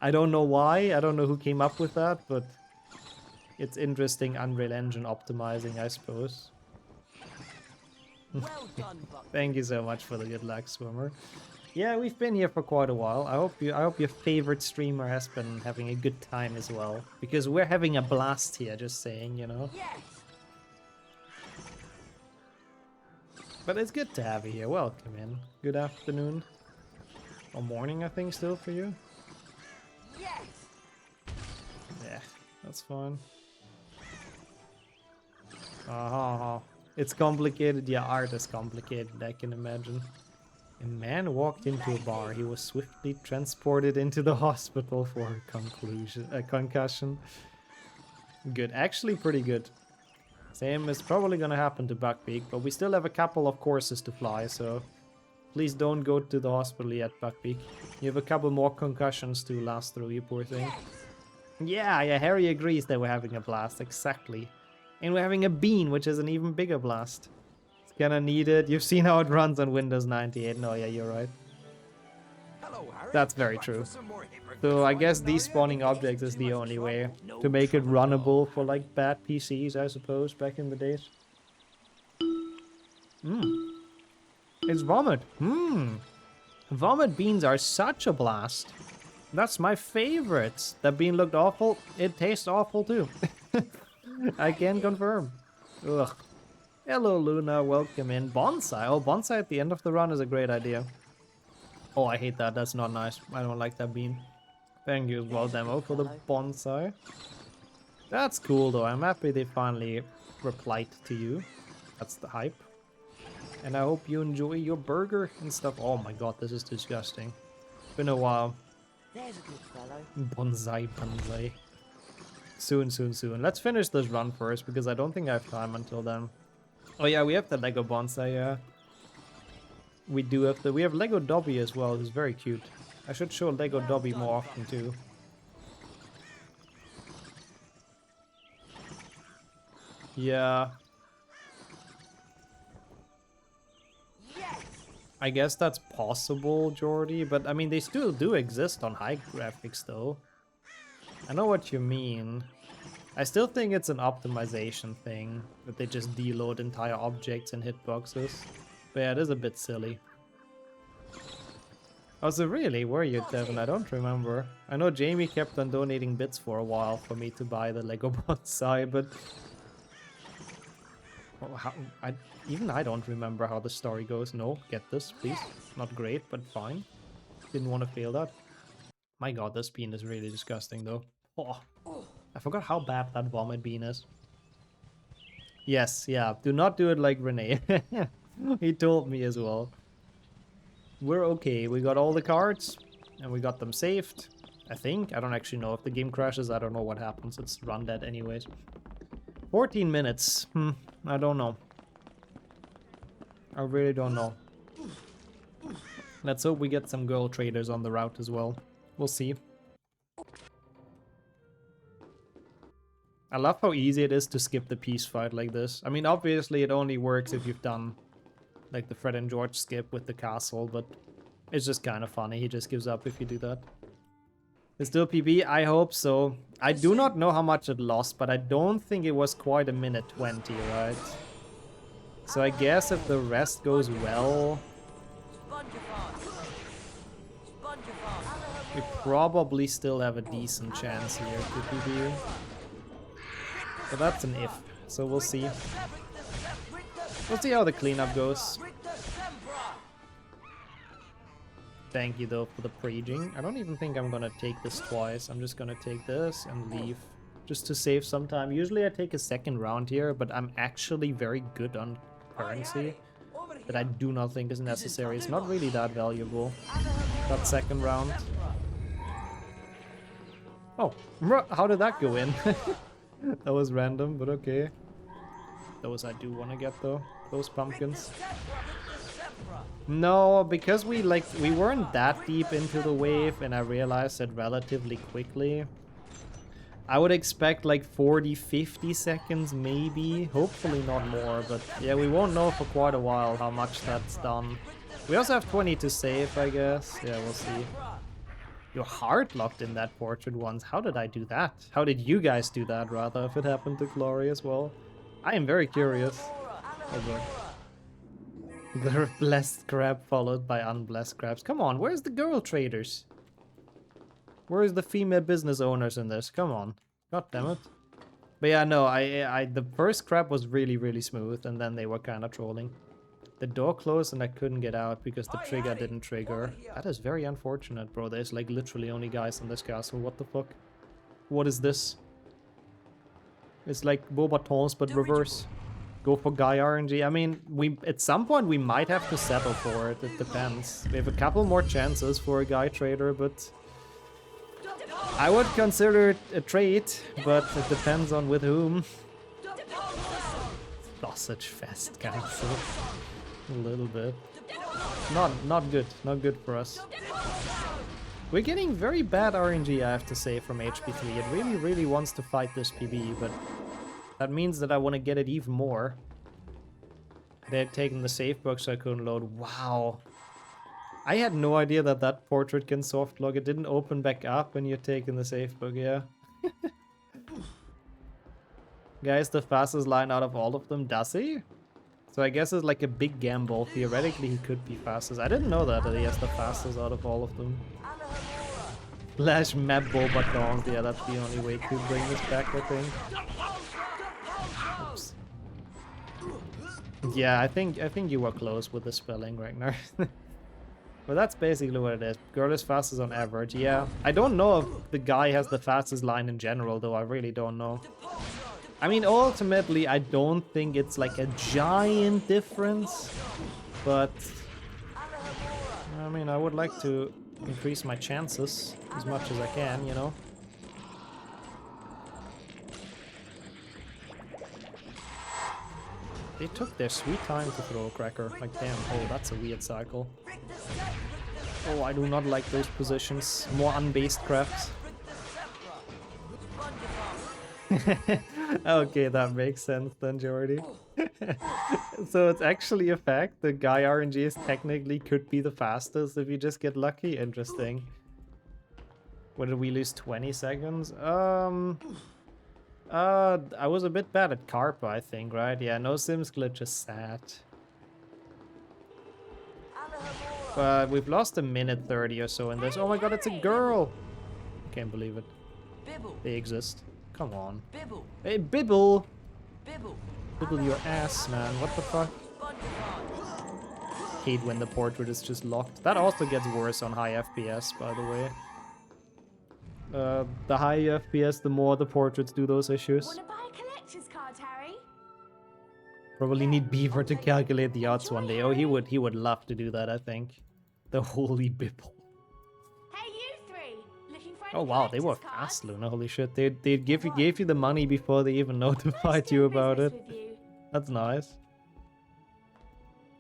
I don't know why, I don't know who came up with that, but it's interesting Unreal Engine optimizing, I suppose.
Well done, Buck.
Thank you so much for the good luck, Swimmer. Yeah, we've been here for quite a while. I hope your favorite streamer has been having a good time as well, because we're having a blast here, just saying, you know.
Yes.
But it's good to have you here. Welcome in. Good afternoon. Or morning, I think, still for you.
Yes.
Yeah, that's fine. It's complicated. Yeah, art is complicated, I can imagine. A man walked into a bar. He was swiftly transported into the hospital for a concussion. Good. Actually pretty good. Same is probably gonna happen to Buckbeak, but we still have a couple of courses to fly, so Please don't go to the hospital yet, Buckbeak. You have a couple more concussions to last through, you poor thing. Yeah, Harry agrees that we're having a blast, exactly. And we're having a bean, which is an even bigger blast. It's gonna need it. You've seen how it runs on Windows 98. No, yeah, you're right. That's very true. So I guess despawning objects is the only way to make it runnable for like bad PCs, I suppose, back in the days. It's vomit. Vomit beans are such a blast. That's my favorites. That bean looked awful. It tastes awful too. I can confirm. Ugh. Hello Luna, welcome in. Bonsai. Oh, bonsai at the end of the run is a great idea. Oh, I hate that. That's not nice. I don't like that bean. Thank you as well, Demo, for the bonsai. That's cool though. I'm happy they finally replied to you. That's the hype. And I hope you enjoy your burger and stuff. Oh my god, this is disgusting. Been a while.
There's a good fellow.
Bonsai. Soon. Let's finish this run first, because I don't think I have time until then. Oh yeah, we have the Lego bonsai, yeah. We do have we have Lego Dobby as well, who's very cute. I should show Lego Dobby more often too. Yeah. I guess that's possible, Jordy, but I mean, they still do exist on high graphics though. I know what you mean. I still think it's an optimization thing, that they just deload entire objects and hitboxes. But yeah, it is a bit silly. Oh, so really? Were you, Devin? I don't remember. I know Jamie kept on donating bits for a while for me to buy the Lego bonsai, but... Oh, even I don't remember how the story goes. No, get this, please. Not great, but fine. Didn't want to fail that. My god, this bean is really disgusting, though. Oh, I forgot how bad that vomit bean is. Yes, yeah. Do not do it like Renee. He told me as well. We're okay. We got all the cards, and we got them saved. I think. I don't actually know. If the game crashes, I don't know what happens. It's run dead anyways. 14 minutes. I don't know. I really don't know. Let's hope we get some girl traders on the route as well. We'll see. I love how easy it is to skip the peace fight like this. I mean, obviously it only works if you've done like the Fred and George skip with the castle, but it's just kind of funny. He just gives up if you do that. It's still PB? I hope so. I do not know how much it lost, but I don't think it was quite a minute 20, right? So I guess if the rest goes well, we probably still have a decent chance here to PB. But that's an if, so we'll see. We'll see how the cleanup goes. Thank you though for the paging. I don't even think I'm gonna take this twice. I'm just gonna take this and leave. Just to save some time. Usually I take a second round here, but I'm actually very good on currency. That I do not think is necessary. It's not really that valuable. That second round. Oh, how did that go in? That was random, but okay. Those I do want to get though. Those pumpkins. No, because we weren't that deep into the wave and I realized it relatively quickly. I would expect like 40-50 seconds maybe. Hopefully not more, but yeah, we won't know for quite a while how much that's done. We also have 20 to save, I guess. Yeah, we'll see. You're hard locked in that portrait once. How did I do that? How did you guys do that, rather, if it happened to Glory as well? I am very curious. The blessed crab followed by unblessed crabs. Come on, where's the girl traders? Where's the female business owners in this? Come on. God damn it. But yeah, no, the first crab was really, really smooth, and then they were kind of trolling. The door closed and I couldn't get out because the trigger didn't trigger. That is very unfortunate, bro. There's like literally only guys in this castle. What the fuck? What is this? It's like Beaubatons, but reverse. Go for Guy RNG. I mean, at some point we might have to settle for it. It depends. We have a couple more chances for a Guy trader, but I would consider it a trade, but it depends on with whom. Sausage fest cancel. A little bit. not good. Not good for us. We're getting very bad RNG, I have to say, from HP3. It really, really wants to fight this PB, but that means that I want to get it even more. They're taking the save book so I couldn't load. Wow. I had no idea that that portrait can soft lock. It didn't open back up when you're taking the safe book, yeah. Guys, the fastest line out of all of them, does he? So I guess it's like a big gamble. Theoretically, he could be fastest. I didn't know that he has the fastest out of all of them. Flash map boba don't. Yeah, that's the only way to bring this back, I think. Oops. Yeah, I think you were close with the spelling, Ragnar. But that's basically what it is. Girl is fastest on average. Yeah, I don't know if the guy has the fastest line in general, though. I really don't know. I mean, ultimately, I don't think it's like a giant difference, but I mean, I would like to increase my chances as much as I can, you know. They took their sweet time to throw a cracker. Like, damn, oh, that's a weird cycle. Oh, I do not like those positions. More unbased crafts. Okay, that makes sense then, Jordy. So it's actually a fact. The guy RNGs technically could be the fastest if you just get lucky. Interesting. What did we lose? 20 seconds? I was a bit bad at Carpa, I think, right? Yeah, no Sims glitch is sad. But we've lost a minute 30 or so in this. Oh my god, it's a girl! Can't believe it. They exist. Come on. Hey, Bibble! Bibble your ass, man. What the fuck? Hate when the portrait is just locked. That also gets worse on high FPS, by the way. The higher FPS, the more the portraits do those issues.
Wanna buy a collector's card, Harry?
Probably need Beaver to calculate the odds one day. Oh, he would love to do that, I think. The holy Bibble.
Hey, you three! Looking for any
Oh wow, they were
collector's cards?
fast, Luna. Holy shit, they gave you the money before they even notified you about it. That's nice.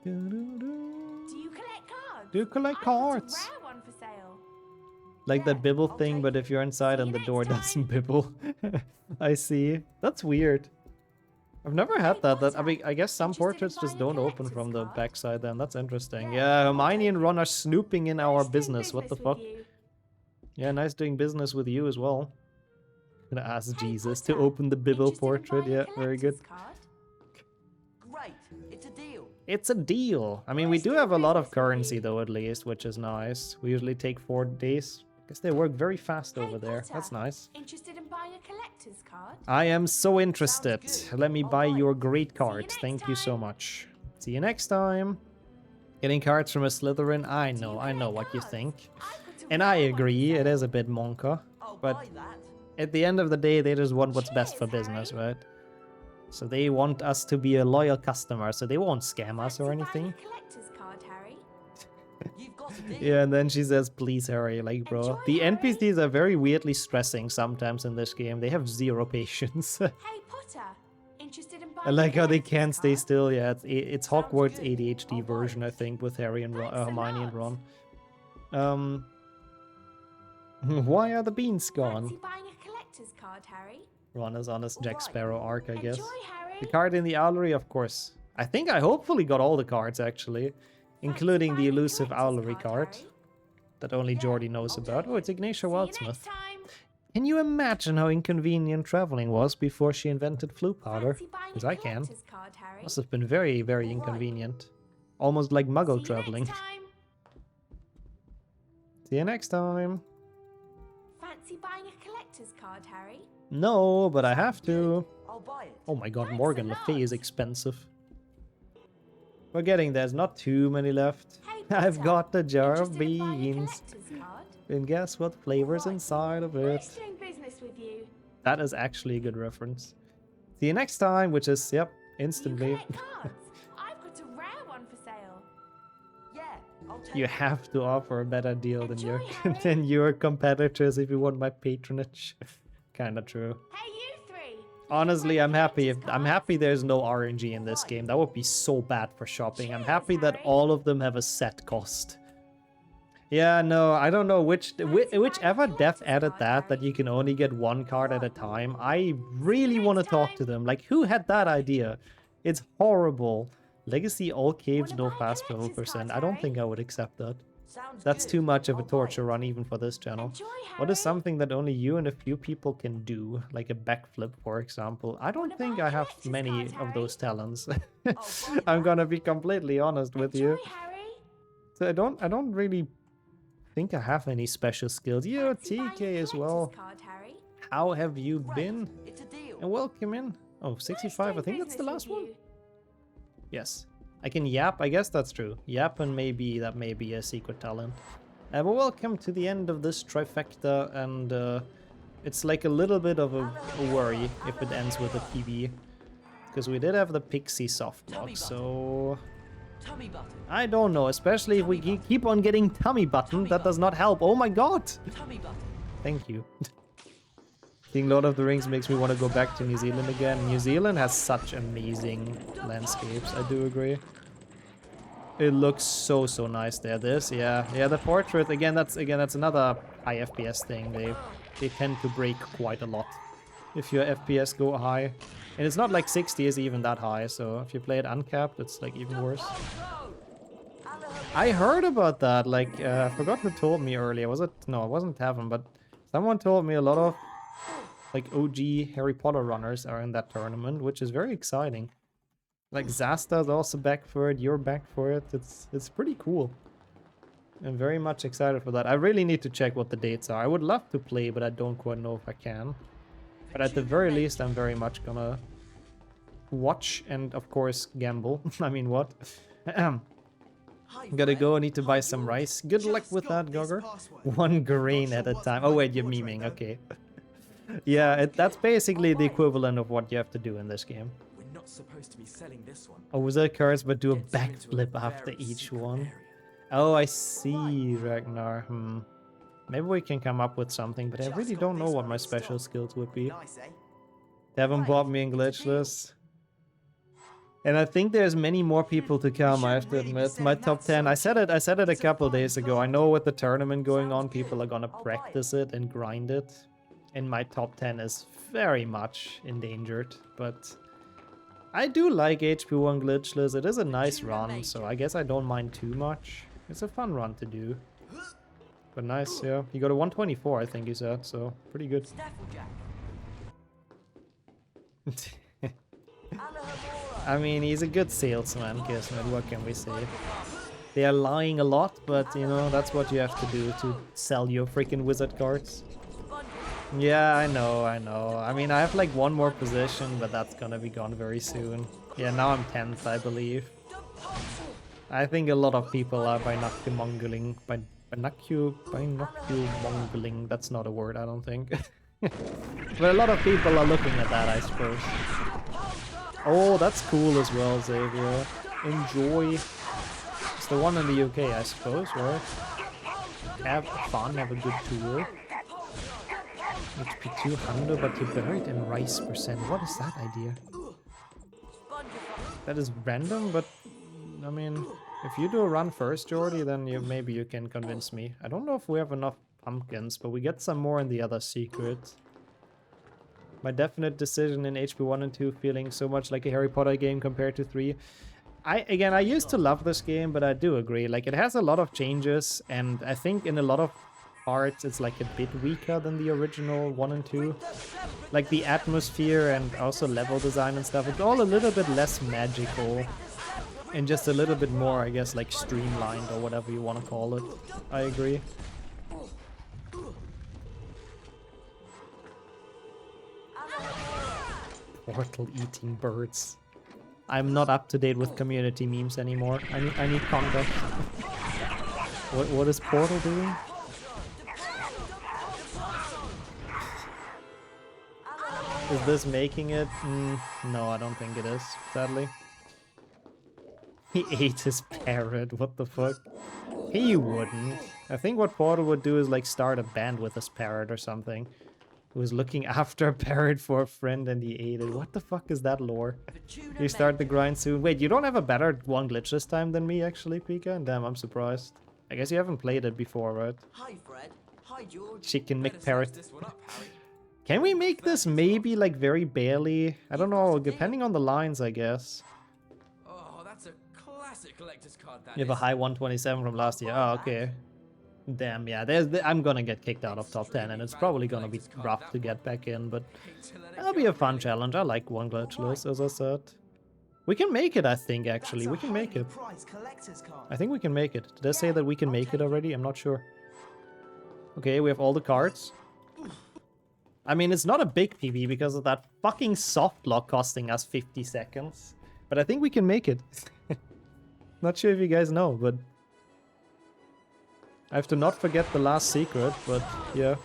Do you collect cards?
Do you collect
I've got a
cards?
rare one for sale.
Like that Bibble thing, but if you're inside and the door doesn't Bibble. I see. That's weird. I've never had that. I mean, I guess some portraits just don't open from the backside then. That's interesting. Yeah, Hermione and Ron are snooping in our business. What the fuck? Yeah, nice doing business with you as well. I'm gonna ask Jesus to open the Bibble portrait. Yeah, very good.
Great, it's a deal.
It's a deal. I mean, we do have a lot of currency though, at least, which is nice. We usually take 4 days. Guess they work very fast over there. That's nice.
Interested in buying a collector's card?
I am so interested. Let me buy your great cards. Thank you so much. See you next time. Getting cards from a Slytherin? I know what you think. And I agree, it is a bit monka. But at the end of the day, they just want what's best for business, right? So they want us to be a loyal customer, so they won't scam us or anything. Yeah, and then she says, please, Harry, like, bro. The NPCs are very weirdly stressing sometimes in this game. They have zero patience.
Hey, Potter. Interested in buying
I like how they can't stay still. Yeah, it's Hogwarts ADHD version, I think, with Harry and Hermione and Ron. Why are the beans gone?
Fancy buying a collector's card, Harry?
Ron is on his Jack Sparrow arc, I guess. The card in the Owlery, of course. I hopefully got all the cards, actually. Including the elusive Owlery card. That only Jordy knows about. Oh, it's Ignatia Wildsmith. Can you imagine how inconvenient traveling was before she invented flu powder? Because I can. Must have been very, very inconvenient. Almost like Muggle traveling. See you next time.
Fancy buying a collector's card, Harry?
No, but I have to.
I'll buy it.
Oh my god, Morgan Le Fay is expensive. We're getting there's not too many left.
Hey,
I've got the jar of
Interested in buying a
beans.
collector's card?
And guess what flavor's inside of it?
Nice doing business with you.
That is actually a good reference. See you next time, which is, yep,
You
instantly.
collect cards? I've got a rare one for sale.
Yeah, I'll take
You
it.
have to offer a better deal than your
Enjoy, Harry.
than your competitors if you want my patronage. Kinda true.
Hey, you three.
Honestly, I'm happy there's no RNG in this game. That would be so bad for shopping. I'm happy that all of them have a set cost. Yeah, no, I don't know whichever dev added that you can only get one card at a time. I really want to talk to them. Like, who had that idea? It's horrible. Legacy, all caves, no fast travel percent. I don't think I would accept that. That's too much of a torture run even for this channel. What is something that only you and a few people can do? Like a backflip, for example. I don't think I have many of those talents. I'm gonna be completely honest with you. So I don't really think I have any special skills. Yeah, TK as well. How have you been? And welcome in. Oh, 65, I think that's the last one. Yes. I can yap, I guess that's true. Yap and maybe that may be a secret talent. But welcome to the end of this trifecta, and it's like a little bit of a worry if it ends with a PB. Because we did have the Pixie softlock, so... I don't know, especially if we keep on getting tummy button, that does not help. Oh my god! Thank you. Seeing Lord of the Rings makes me want to go back to New Zealand again. New Zealand has such amazing landscapes, I do agree. It looks so nice there. Yeah, the portrait again. That's another high FPS thing. They tend to break quite a lot if your FPS go high, and it's not like 60 is even that high. So if you play it uncapped, it's like even worse. I heard about that. Like I forgot who told me earlier. Was it? No, it wasn't Tavern, but someone told me a lot of like OG Harry Potter runners are in that tournament, which is very exciting. Like Zasta's also back for it, you're back for it. It's pretty cool. I'm very much excited for that. I really need to check what the dates are. I would love to play, but I don't quite know if I can. But at the very least, I'm very much gonna watch and of course gamble. I mean, what? Gotta go, I need to buy some rice. Good luck with that, Gogger. One grain at a time. Oh wait, you're memeing, okay. Yeah, that's basically the equivalent of what you have to do in this game.
We're not supposed to be selling this one.
Oh, wizard cards, but do a backflip after each one. Oh, I see, Ragnar. Maybe we can come up with something, but I really don't know what my special skills would be. They haven't bought me in Glitchless. And I think there's many more people to come, I have to admit. My top 10, I said it a couple days ago. I know with the tournament going on, people are gonna practice it and grind it. And my top 10 is very much endangered, but I do like HP1 Glitchless. It is a nice run, so I guess I don't mind too much. It's a fun run to do. But nice, yeah. You got a 124, I think you said, so pretty good. I mean, he's a good salesman, Kismet, what can we say? They are lying a lot, but you know, that's what you have to do to sell your freaking wizard cards. Yeah, I know. I mean, I have like one more position, but that's gonna be gone very soon. Yeah, now I'm 10th, I believe. I think a lot of people are binoculongling. Binoculongling. That's not a word, I don't think. But a lot of people are looking at that, I suppose. Oh, that's cool as well, Xavier. Enjoy. It's the one in the UK, I suppose, right? Have fun, have a good tour. HP 200, but you're buried in rice percent. What is that idea? That is random, but I mean, if you do a run first, Jordy, then maybe you can convince me. I don't know if we have enough pumpkins, but we get some more in the other secret. My definite decision in HP 1 and 2 feeling so much like a Harry Potter game compared to 3. I used to love this game, but I do agree. Like, it has a lot of changes, and I think in a lot of parts it's like a bit weaker than the original 1 and 2. Like the atmosphere and also level design and stuff, it's all a little bit less magical and just a little bit more, I guess, like streamlined or whatever you want to call it. I agree. Portal eating birds. I'm not up to date with community memes anymore. I need context. What is Portal doing? Is this making it? No, I don't think it is, sadly. He ate his parrot, what the fuck? He wouldn't. I think what Portal would do is like start a band with his parrot or something. Who was looking after a parrot for a friend and he ate it. What the fuck is that lore? You start the grind soon. Wait, you don't have a better one glitch this time than me, actually, Pika? Damn, I'm surprised. I guess you haven't played it before, right?
Hi, Fred. Hi, George.
Chicken McParrot. Can we make this maybe, like, very barely? I don't know, depending on the lines, I guess.
Oh, that's a classic collector's card, that
You have a high 127 from last year. Oh, okay. Damn, yeah, I'm gonna get kicked out of top 10, and it's probably gonna be rough to get back in, but that'll be a fun challenge. I like one glitchless, as I said. We can make it, I think, actually. We can make it. I think we can make it. Did I say that we can make it already? I'm not sure. Okay, we have all the cards. I mean, it's not a big PB because of that fucking soft lock costing us 50 seconds. But I think we can make it. Not sure if you guys know, but... I have to not forget the last secret, but yeah.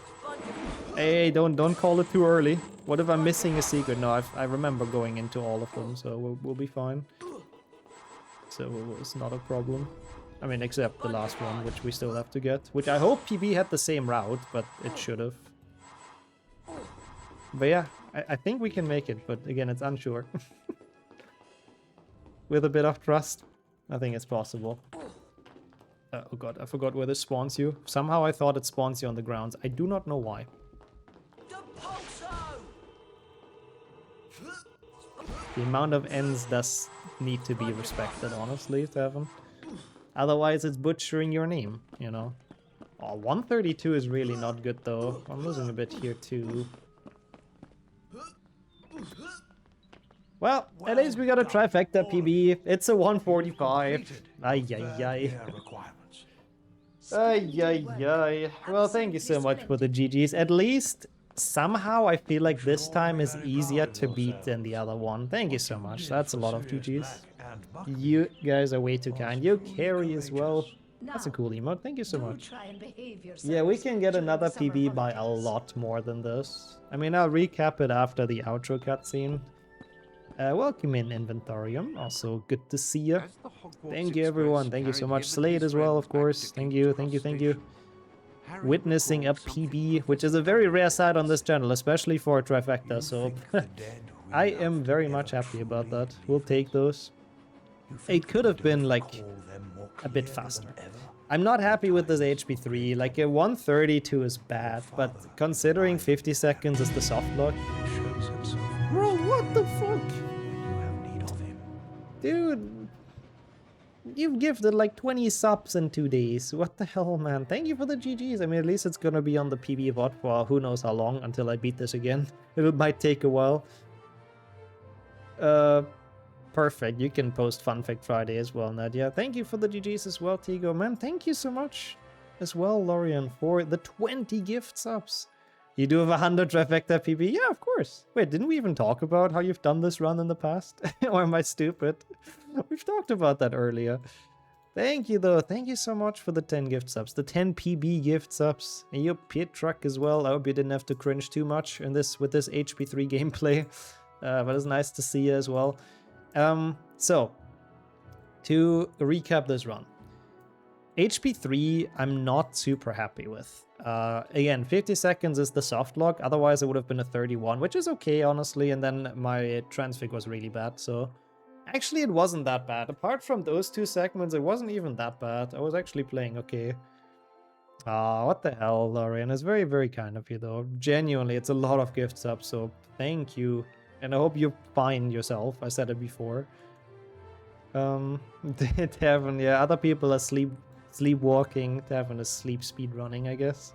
Hey, don't call it too early. What if I'm missing a secret? No, I remember going into all of them, so we'll be fine. So it's not a problem. I mean, except the last one, which we still have to get. Which I hope PB had the same route, but it should have. But yeah, I think we can make it, but again, it's unsure. With a bit of trust, I think it's possible. Oh god, I forgot where this spawns you. Somehow I thought it spawns you on the grounds. I do not know why. The amount of ends does need to be respected, honestly, Tevin. Otherwise it's butchering your name, you know. Oh, 132 is really not good though. I'm losing a bit here too. Well, at least we got a Trifecta PB. It's a 145. Ay, ay, ay. Ay, ay, ay. Well, thank you so much for the GGs. At least, somehow, I feel like this time is easier to beat than the other one. Thank you so much. That's a lot of GGs. You guys are way too kind. You carry as well. That's a cool emote. Thank you so much. Yeah, we can get another PB by a lot more than this. I mean, I'll recap it after the outro cutscene. Welcome in, Inventorium. Also, good to see you. Thank you, everyone. Thank you so much. Slade as well, of course. Thank you, thank you, thank you. Witnessing a PB, which is a very rare sight on this channel, especially for a Trifecta, so I am very much happy about that. We'll take those. It could have been, like, a bit faster. I'm not happy with this HP3. Like, a 132 is bad, but considering 50 seconds is the soft lock... Bro, what the fuck? Dude, you've gifted like 20 subs in 2 days. What the hell, man? Thank you for the GGs. I mean, at least it's gonna be on the PB VOD for who knows how long until I beat this again. It might take a while. Perfect. You can post Fun Fact Friday as well, Nadia. Thank you for the GGs as well, Tigo. Man, thank you so much as well, Lorian, for the 20 gift subs. You do have 100 Trifecta PB? Yeah, of course. Wait, didn't we even talk about how you've done this run in the past? Or am I stupid? We've talked about that earlier. Thank you, though. Thank you so much for the 10 gift subs. The 10 PB gift subs. And your pit truck as well. I hope you didn't have to cringe too much in this with this HP3 gameplay. But it's nice to see you as well. So, to recap this run. HP3, I'm not super happy with. Again, 50 seconds is the soft lock, otherwise it would have been a 31, which is okay, honestly, and then my transfig was really bad, so... Actually, it wasn't that bad. Apart from those 2 segments, it wasn't even that bad. I was actually playing okay. What the hell, Lorian? It's very, very kind of you, though. Genuinely, it's a lot of gift subs, so thank you. And I hope you're fine yourself. I said it before. Tevin, yeah, other people are sleepwalking. Tevin is sleep speedrunning, I guess.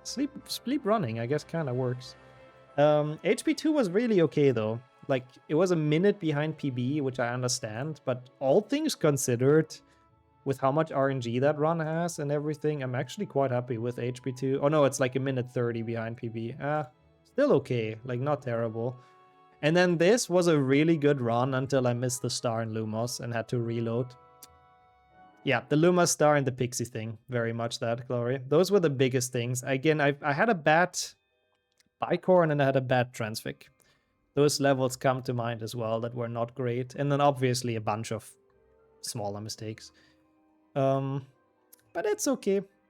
Sleep running, I guess, kind of works. HP2 was really okay, though. Like, it was a minute behind PB, which I understand, but all things considered, with how much RNG that run has and everything, I'm actually quite happy with HP2. Oh no, it's like a minute 30 behind PB. Still okay, like not terrible. And then this was a really good run until I missed the star in Lumos and had to reload. Yeah, the Lumos star and the Pixie thing, very much that, Glory. Those were the biggest things. Again, I had a bad Bicorn and I had a bad Transfig. Those levels come to mind as well that were not great. And then obviously a bunch of smaller mistakes. But it's okay.